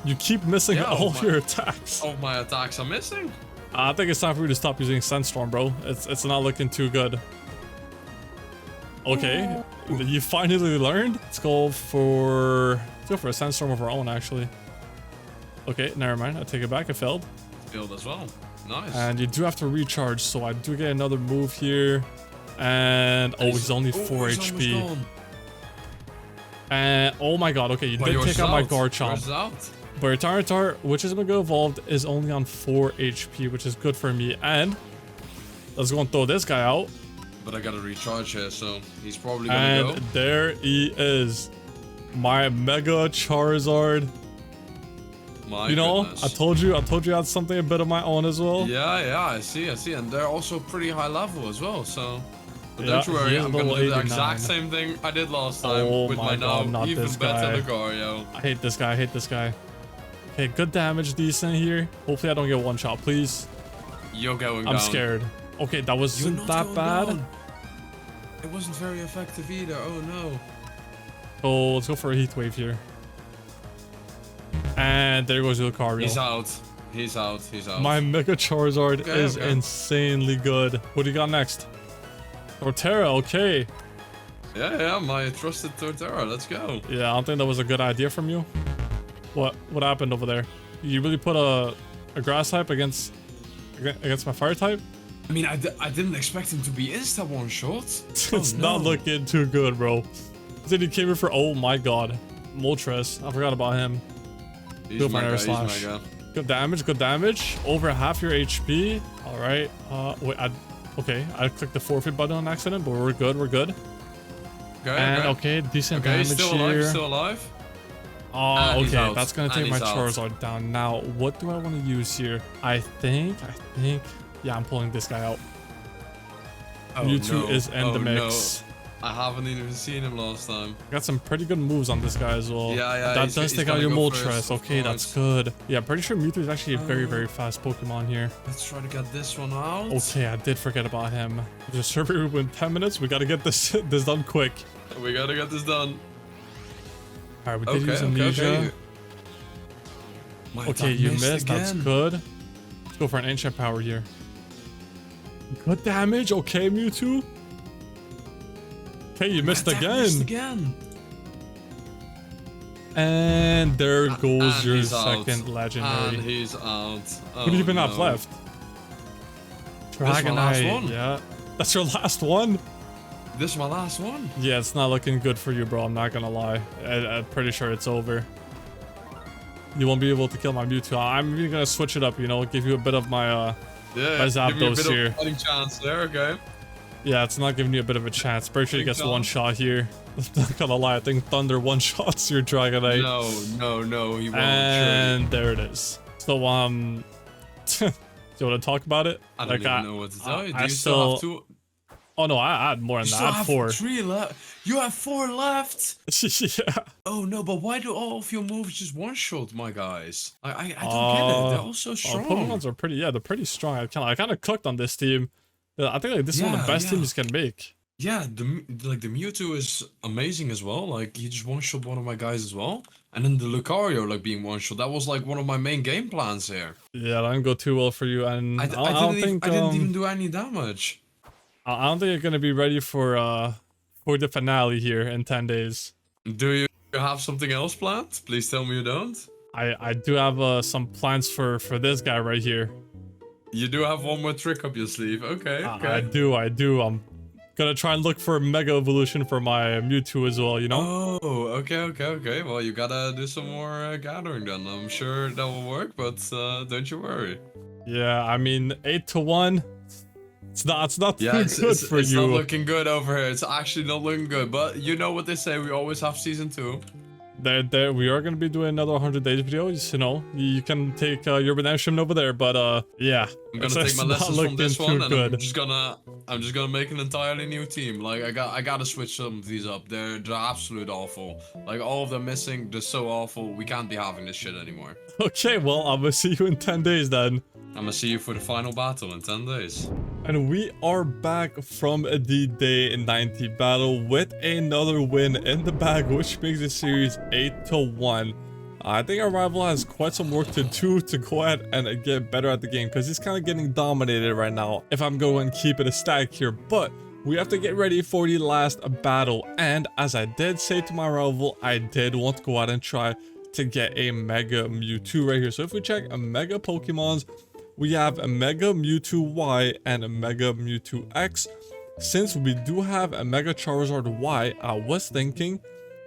You keep missing all your attacks. Oh, my attacks are missing? I think it's time for you to stop using Sandstorm, bro. It's not looking too good. Okay, you finally learned. Let's go for a Sandstorm of our own, actually. Okay, never mind. I take it back. It failed. Failed as well. Nice. And you do have to recharge, so I do get another move here. And he's only 4 HP. And oh my god, okay, you did take out my Garchomp. But your Tyranitar, which is Mega Evolved, is only on 4 HP, which is good for me. And let's go and throw this guy out. But I gotta recharge here, so he's probably gonna go. And there he is. My Mega Charizard. My goodness. I told you I had something a bit of my own as well. Yeah, I see. And they're also pretty high level as well, so... But don't you worry, I'm gonna do the exact same thing I did last time with my now even better Lucario. I hate this guy. Okay, good damage, decent here. Hopefully I don't get one shot, please. You're going down. I'm scared. Okay, that wasn't that bad. Down. It wasn't very effective either, oh no. So let's go for a heat wave here. And there goes Lucario. He's out. My Mega Charizard is insanely good. What do you got next? Torterra, okay. Yeah, my trusted Torterra, let's go. Yeah, I don't think that was a good idea from you. What happened over there? You really put a grass type against my fire type? I mean, I didn't expect him to be insta one shot. It's not looking too good, bro. Then he came here for, oh my god, Moltres. I forgot about him. He's mega. Good damage, good damage. Over half your HP. All right. Wait, okay. I clicked the forfeit button on accident, but we're good, we're good. Okay, And okay, decent okay, damage still here. alive, still alive. Oh, And he's okay, out. that's gonna take And my he's out. Charizard down. Now, what do I want to use here? I think, yeah, I'm pulling this guy out. Oh, Mewtwo no. is in Oh, the mix. no. I haven't even seen him last time. Got some pretty good moves on this guy as well. Yeah, That does take out your Moltres. Okay, of that's course. good. Yeah, pretty sure Mewtwo is actually a very, very fast Pokemon here. Let's try to get this one out. Okay, I did forget about him. The server within 10 minutes. We gotta get this done quick. We gotta get this done. All right, we did use Amnesia. Okay, you missed. That's good. Let's go for an ancient power here. Good damage. Okay, Mewtwo. Okay, you missed again. And there goes And your he's second out. legendary. And he's out. Oh, What do you even have left? This is my last one. Yeah. That's your last one? This is my last one. Yeah, it's not looking good for you, bro. I'm not gonna lie. I'm pretty sure it's over. You won't be able to kill my Mewtwo. I'm even gonna switch it up, you know, give you a bit of my Yeah, my give me a Zapdos bit here. of fighting chance there, okay. Yeah, it's not giving you a bit of a chance. Pretty sure he gets one shot here. Not gonna lie, I think Thunder one shots your Dragonite. No, he won't. And there it is. So do you want to talk about it? I don't even know what to tell you. Do I you still have two? Oh no, I had more than You that. still I had have 4. 3 left. You have 4 left. Yeah. Oh no, but why do all of your moves just one shot, my guys? I don't get it. They're all so strong. Pokemons are pretty. Yeah, they're pretty strong. I kind of cooked on this team. I think like this is one of the best teams you can make. Yeah, the Mewtwo is amazing as well. Like he just one shot one of my guys as well, and then the Lucario like being one shot. That was like one of my main game plans here. Yeah, that didn't go too well for you, and I didn't even do any damage. I don't think you're gonna be ready for the finale here in 10 days. Do you have something else planned? Please tell me you don't. I do have some plans for this guy right here. You do have one more trick up your sleeve. Okay, okay. I do. I'm gonna try and look for Mega Evolution for my Mewtwo as well, you know? Oh, okay. Well, you gotta do some more gathering then. I'm sure that will work, but don't you worry. Yeah, I mean, 8 to 1. It's not too good for it's you. not looking good over here. It's actually not looking good. But you know what they say, we always have season 2. We are gonna be doing another 100 days video. You know, you can take your redemption over there, but yeah. I'm gonna take my lessons from this one, and I'm just gonna make an entirely new team. Like I gotta switch some of these up. They're absolute awful. Like all of them missing. They're so awful. We can't be having this shit anymore. Okay, well, I'm gonna see you in 10 days then. I'm gonna see you for the final battle in 10 days. And we are back from the day 90 battle with another win in the bag, which makes the series 8 to 1. I think our rival has quite some work to do to go ahead and get better at the game, because he's kind of getting dominated right now if I'm going to keep it a stack here. But we have to get ready for the last battle, and as I did say to my rival, I did want to go out and try to get a Mega Mewtwo right here. So if we check a Mega Pokemons, we have a Mega Mewtwo Y and a Mega Mewtwo X. Since we do have a Mega Charizard Y, I was thinking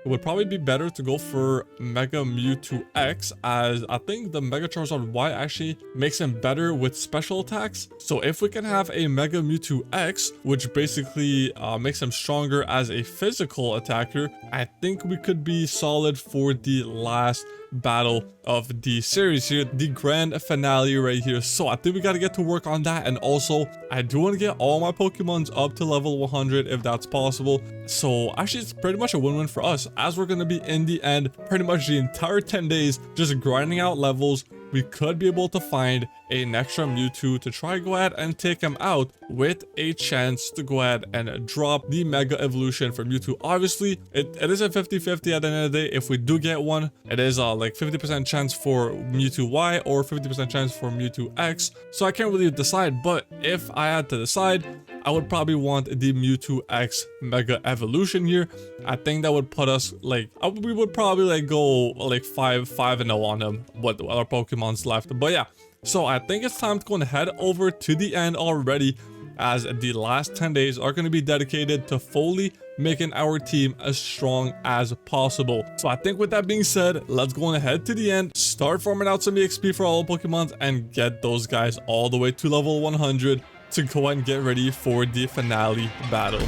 it would probably be better to go for Mega Mewtwo X, as I think the Mega Charizard Y actually makes him better with special attacks. So if we can have a Mega Mewtwo X, which basically makes him stronger as a physical attacker, I think we could be solid for the last battle of the series here, the grand finale right here. So I think we got to get to work on that, and also I do want to get all my Pokemons up to level 100 if that's possible. So actually it's pretty much a win-win for us, as we're going to be in the end pretty much the entire 10 days just grinding out levels. We could be able to find an extra Mewtwo to try go ahead and take him out, with a chance to go ahead and drop the Mega Evolution for Mewtwo. Obviously, it is a 50-50 at the end of the day. If we do get one, it is like 50% chance for Mewtwo Y or 50% chance for Mewtwo X. So I can't really decide, but if I had to decide, I would probably want the Mewtwo X Mega Evolution here. I think that would put us like, we would probably like go like 5-0 on him with our Pokemon's left. But yeah, so I think it's time to go and head over to the end already as the last 10 days are going to be dedicated to fully making our team as strong as possible. So I think with that being said, let's go ahead to the end, start farming out some EXP for all the Pokemons, and get those guys all the way to level 100 to go and get ready for the finale battle.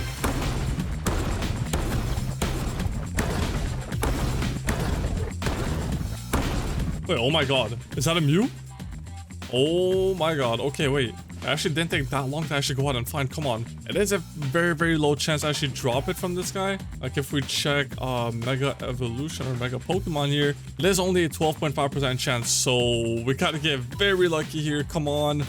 Wait, oh my god. Is that a Mew? Oh my god. Okay, wait. It actually didn't take that long to actually go out and find. Come on. It is a very, very low chance I actually drop it from this guy. Like if we check Mega Evolution or Mega Pokemon here, it is only a 12.5% chance. So we gotta get very lucky here. Come on.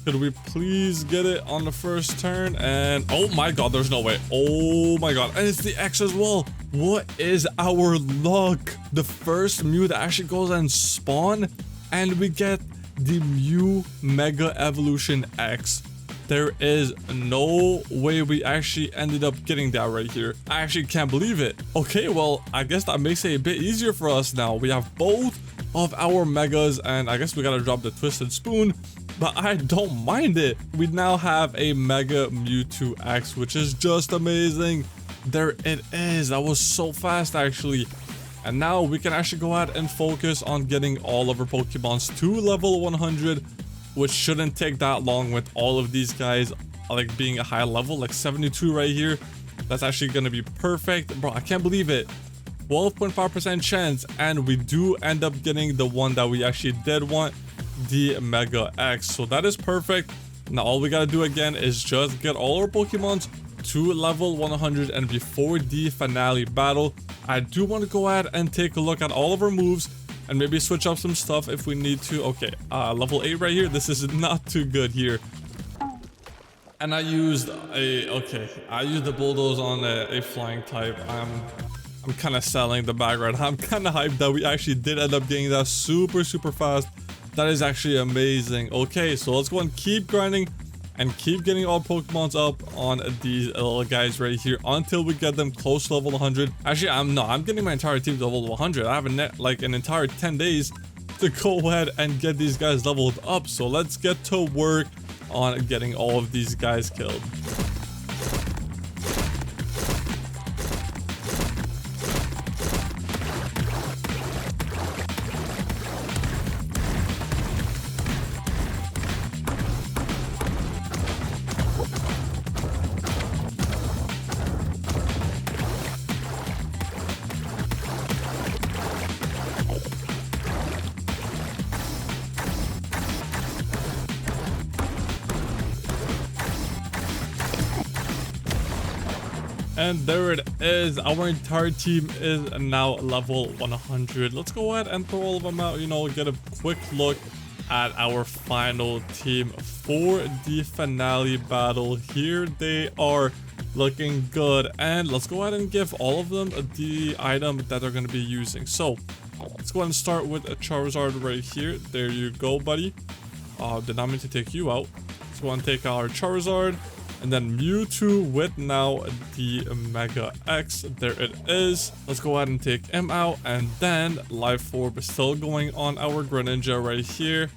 Could we please get it on the first turn? And oh my god, there's no way. Oh my god. And it's the X as well. What is our luck? The first Mew that actually goes and spawn, and we get the Mew Mega Evolution X. There is no way we actually ended up getting that right here. I actually can't believe it. Okay, well, I guess that makes it a bit easier for us now. We have both of our Megas, and I guess we gotta drop the Twisted Spoon, but I don't mind it. We now have a Mega Mewtwo X, which is just amazing. There it is. That was so fast, actually. And now we can actually go ahead and focus on getting all of our Pokemons to level 100, which shouldn't take that long with all of these guys like being a high level, like 72 right here. That's actually going to be perfect. Bro, I can't believe it. 12.5% chance, and we do end up getting the one that we actually did want, the Mega X. So that is perfect. Now all we got to do again is just get all our Pokemons to level 100, and before the finale battle, I do want to go ahead and take a look at all of our moves and maybe switch up some stuff if we need to. Okay, level 8 right here. This is not too good here. And I used the bulldoze on a flying type. I'm kind of selling the bag right now. I'm kind of hyped that we actually did end up getting that super fast. That is actually amazing. Okay, so let's go and keep grinding and keep getting all Pokemons up on these little guys right here until we get them close to level 100. Actually, I'm getting my entire team to level 100. I have an entire 10 days to go ahead and get these guys leveled up. So let's get to work on getting all of these guys killed. And there it is. Our entire team is now level 100. Let's go ahead and throw all of them out, you know, get a quick look at our final team for the finale battle. Here they are, looking good. And let's go ahead and give all of them the item that they're going to be using. So let's go ahead and start with a Charizard right here. There you go, buddy. Did not mean to take you out. Let's go ahead and take our Charizard. And then Mewtwo with now the Mega X. There it is. Let's go ahead and take him out. And then Life Orb is still going on our Greninja right here.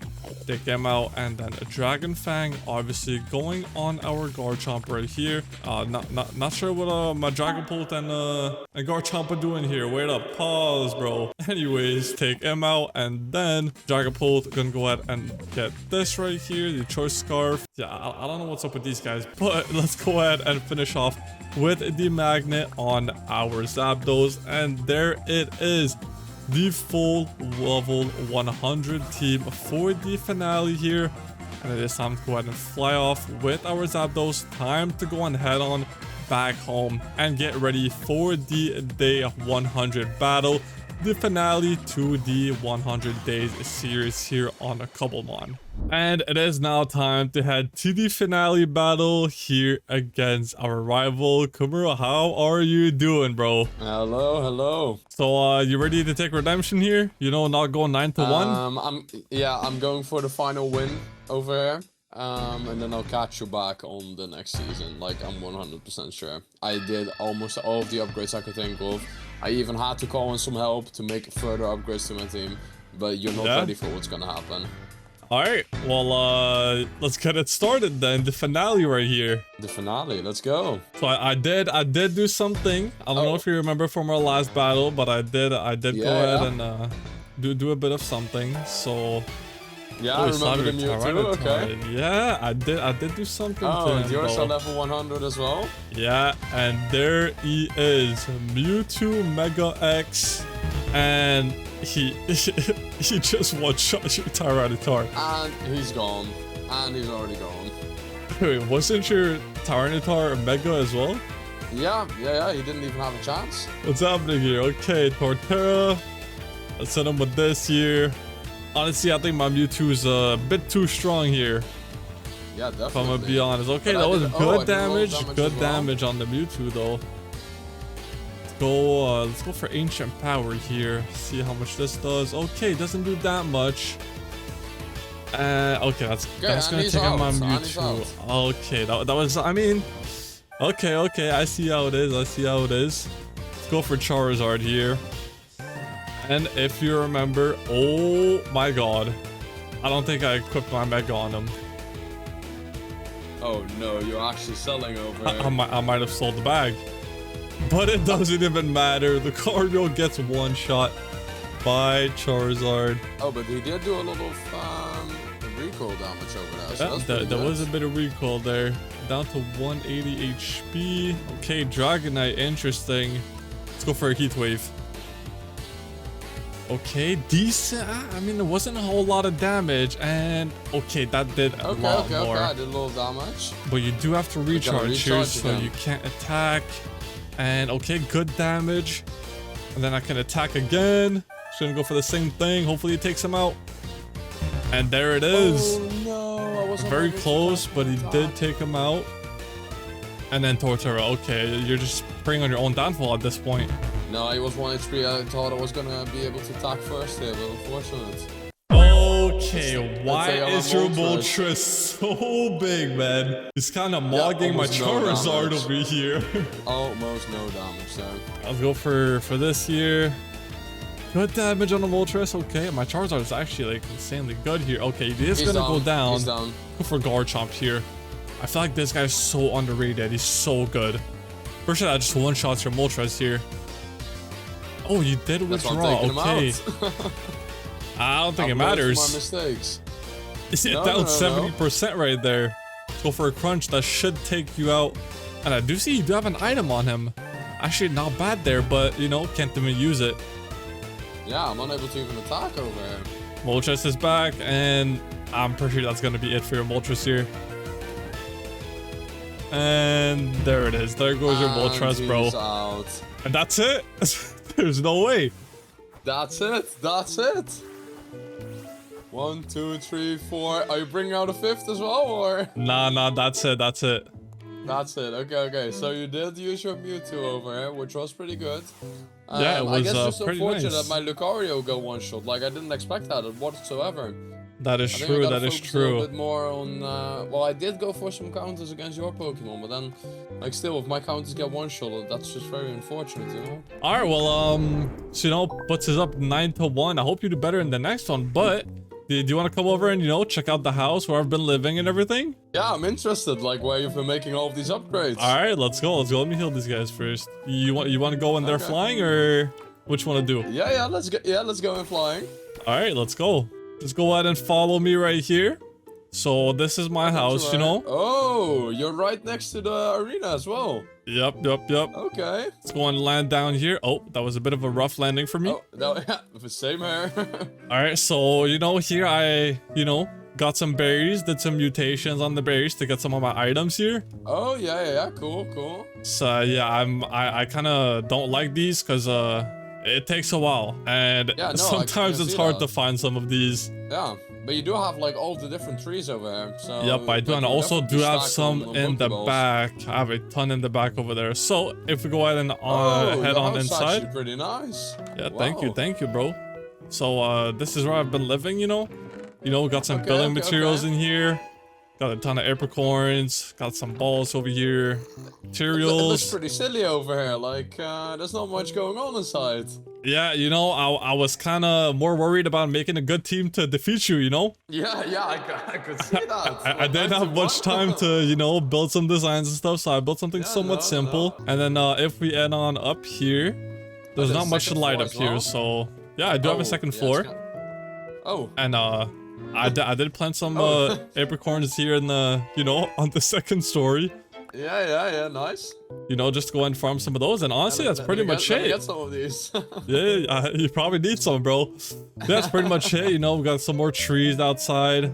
Take him out. And then a Dragon Fang obviously going on our Garchomp right here. Not sure what my Dragapult and Garchomp are doing here. Wait up. Pause, bro. Anyways, take him out. And then Dragapult gonna go ahead and get this right here. The Choice Scarf. Yeah, I don't know what's up with these guys, but let's go ahead and finish off with the magnet on our Zapdos. And there it is, the full level 100 team for the finale here. And it is time to go ahead and fly off with our Zapdos. Time to go and head on back home and get ready for the day 100 battle, the finale to the 100 days series here on Cobblemon. And it is now time to head to the finale battle here against our rival Kumura. How are you doing, bro? Hello. So you ready to take redemption here? You know, not going 9-1? I'm going for the final win over here. And then I'll catch you back on the next season. Like, I'm 100% sure. I did almost all of the upgrades I could think of. I even had to call in some help to make further upgrades to my team. But you're not ready for what's gonna happen. All right, well, let's get it started then. The finale right here. The finale, let's go. So I did do something. I don't know if you remember from our last battle, but I did go ahead and do a bit of something. So yeah, I remember the Mewtwo. Okay. Yeah, I did do something. Oh, and yours are level 100 as well. Yeah, and there he is, Mewtwo Mega X, and he just one-shot your Tyranitar. And he's gone. And he's already gone. Wait, wasn't your Tyranitar Mega as well? Yeah, he didn't even have a chance. What's happening here? Okay, Torterra. Let's send him with this here. Honestly, I think my Mewtwo is a bit too strong here. Yeah, definitely. If I'm gonna be honest. Okay, that was good damage. Good damage on the Mewtwo though. Let's go for Ancient Power here. See how much this does. Okay, doesn't do that much. Okay, that's gonna take out my Mewtwo. Okay, that was, I mean, okay, I see how it is. Let's go for Charizard here. And if you remember, oh my god, I don't think I equipped my Mega on him. Oh no, you're actually selling over. I might have sold the bag. But it doesn't even matter. The Cardio gets one shot by Charizard. Oh, but he did do a little recoil damage over there. So there was a bit of recoil there. Down to 180 HP. Okay, Dragonite, interesting. Let's go for a Heat Wave. Okay, decent. I mean, there wasn't a whole lot of damage, and okay, that did a lot more. Okay, I did a little damage. But you do have to recharge here, so you can't attack. And okay, good damage. And then I can attack again. Shouldn't go for the same thing. Hopefully it takes him out. And there it is. Oh no, I wasn't very close, but he did take him out. And then Torterra. Okay, you're just preying on your own downfall at this point. No, he was 1 HP. I thought I was gonna be able to attack first here, but unfortunate. Okay, why is your Moltres so big, man? He's kind of mogging my Charizard over here. Almost no damage there. I'll go for this here. Good damage on the Moltres. Okay, my Charizard is actually like insanely good here. Okay, he's gonna go down. He's down. Go for Garchomp here. I feel like this guy's so underrated. He's so good. First shot, I just one-shots your Moltres here. Oh, you did withdraw. Okay. I don't think it matters. My mistakes. Is it down 70% right there? Let's go for a crunch. That should take you out. And I do see you do have an item on him. Actually, not bad there, but you know, can't even use it. Yeah, I'm unable to even attack over here. Moltres is back, and I'm pretty sure that's gonna be it for your Moltres here. And there it is. There goes your Moltres, bro. Out. And that's it. There's no way. That's it. That's it. 1, 2, 3, 4. Are you bringing out a 5th as well, or? Nah. That's it. That's it. Okay. So you did use your Mewtwo over here, which was pretty good. Yeah, it was I guess just pretty unfortunate nice. that my Lucario got one-shot. Like, I didn't expect that whatsoever. That is true. That is true. A little bit more on. Well, I did go for some counters against your Pokemon, but then, like, still, if my counters get one-shot, that's just very unfortunate, you know. All right, well, so, you know, puts us up 9-1. I hope you do better in the next one. But do you want to come over and, you know, check out the house where I've been living and everything? Yeah, I'm interested. Like, where you've been making all of these upgrades. All right, let's go. Let me heal these guys first. You want to go in there flying, or what you want to do? Yeah, let's go in flying. All right, let's go. Just go ahead and follow me right here. So this is my house, you know. Oh, you're right next to the arena as well. Yep. Okay. Let's go and land down here. Oh, that was a bit of a rough landing for me. Oh, no, yeah, same here. All right, so, you know, here I, you know, got some berries, did some mutations on the berries to get some of my items here. Oh, yeah, cool. So, yeah, I kind of don't like these because, it takes a while, and sometimes it's hard to find some of these. Yeah, but you do have like all the different trees over here. So yep, I do, and I also do have some in the back. I have a ton in the back over there. So if we go ahead and head on inside. Actually pretty nice. Yeah, wow. Thank you, bro. So this is where I've been living. You know, got some building materials in here. Got a ton of apricorns. Got some balls over here. It looks Materials. pretty silly over here. Like, there's not much going on inside. Yeah, you know, I was kind of more worried about making a good team to defeat you, you know? Yeah, I could see that. I didn't have much time to, you know, build some designs and stuff, so I built something somewhat simple. And then if we add on up here, there's not much light up here, so yeah, I do have a second floor. Oh. And I did plant some apricorns here in the, you know, on the second story. Yeah, nice. You know, just go and farm some of those, and honestly, that's pretty much it. Get some of these. Yeah, you probably need some, bro. That's pretty much it. You know, we got some more trees outside.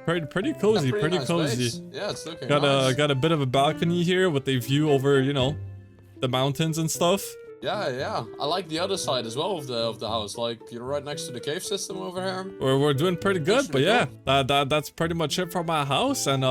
Pretty cozy, Yeah, pretty nice cozy. base. Yeah, it's looking Got nice. a bit of a balcony here with a view over, you know, the mountains and stuff. Yeah. I like the other side as well of the house. Like, you're right next to the cave system over here. We're doing pretty good, but yeah, that's pretty much it for my house. And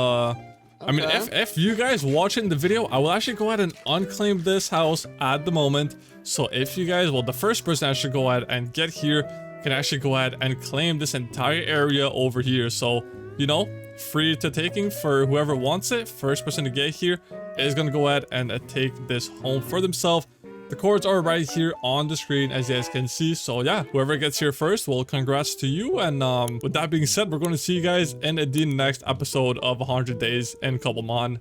I mean, if you guys watching the video, I will actually go ahead and unclaim this house at the moment. So if you guys, well, the first person that should go ahead and get here can actually go ahead and claim this entire area over here. So, you know, free to taking for whoever wants it. First person to get here is going to go ahead and take this home for themselves. The codes are right here on the screen, as you guys can see. So yeah, whoever gets here first, well, congrats to you. And with that being said, we're going to see you guys in the next episode of 100 Days in Cobblemon.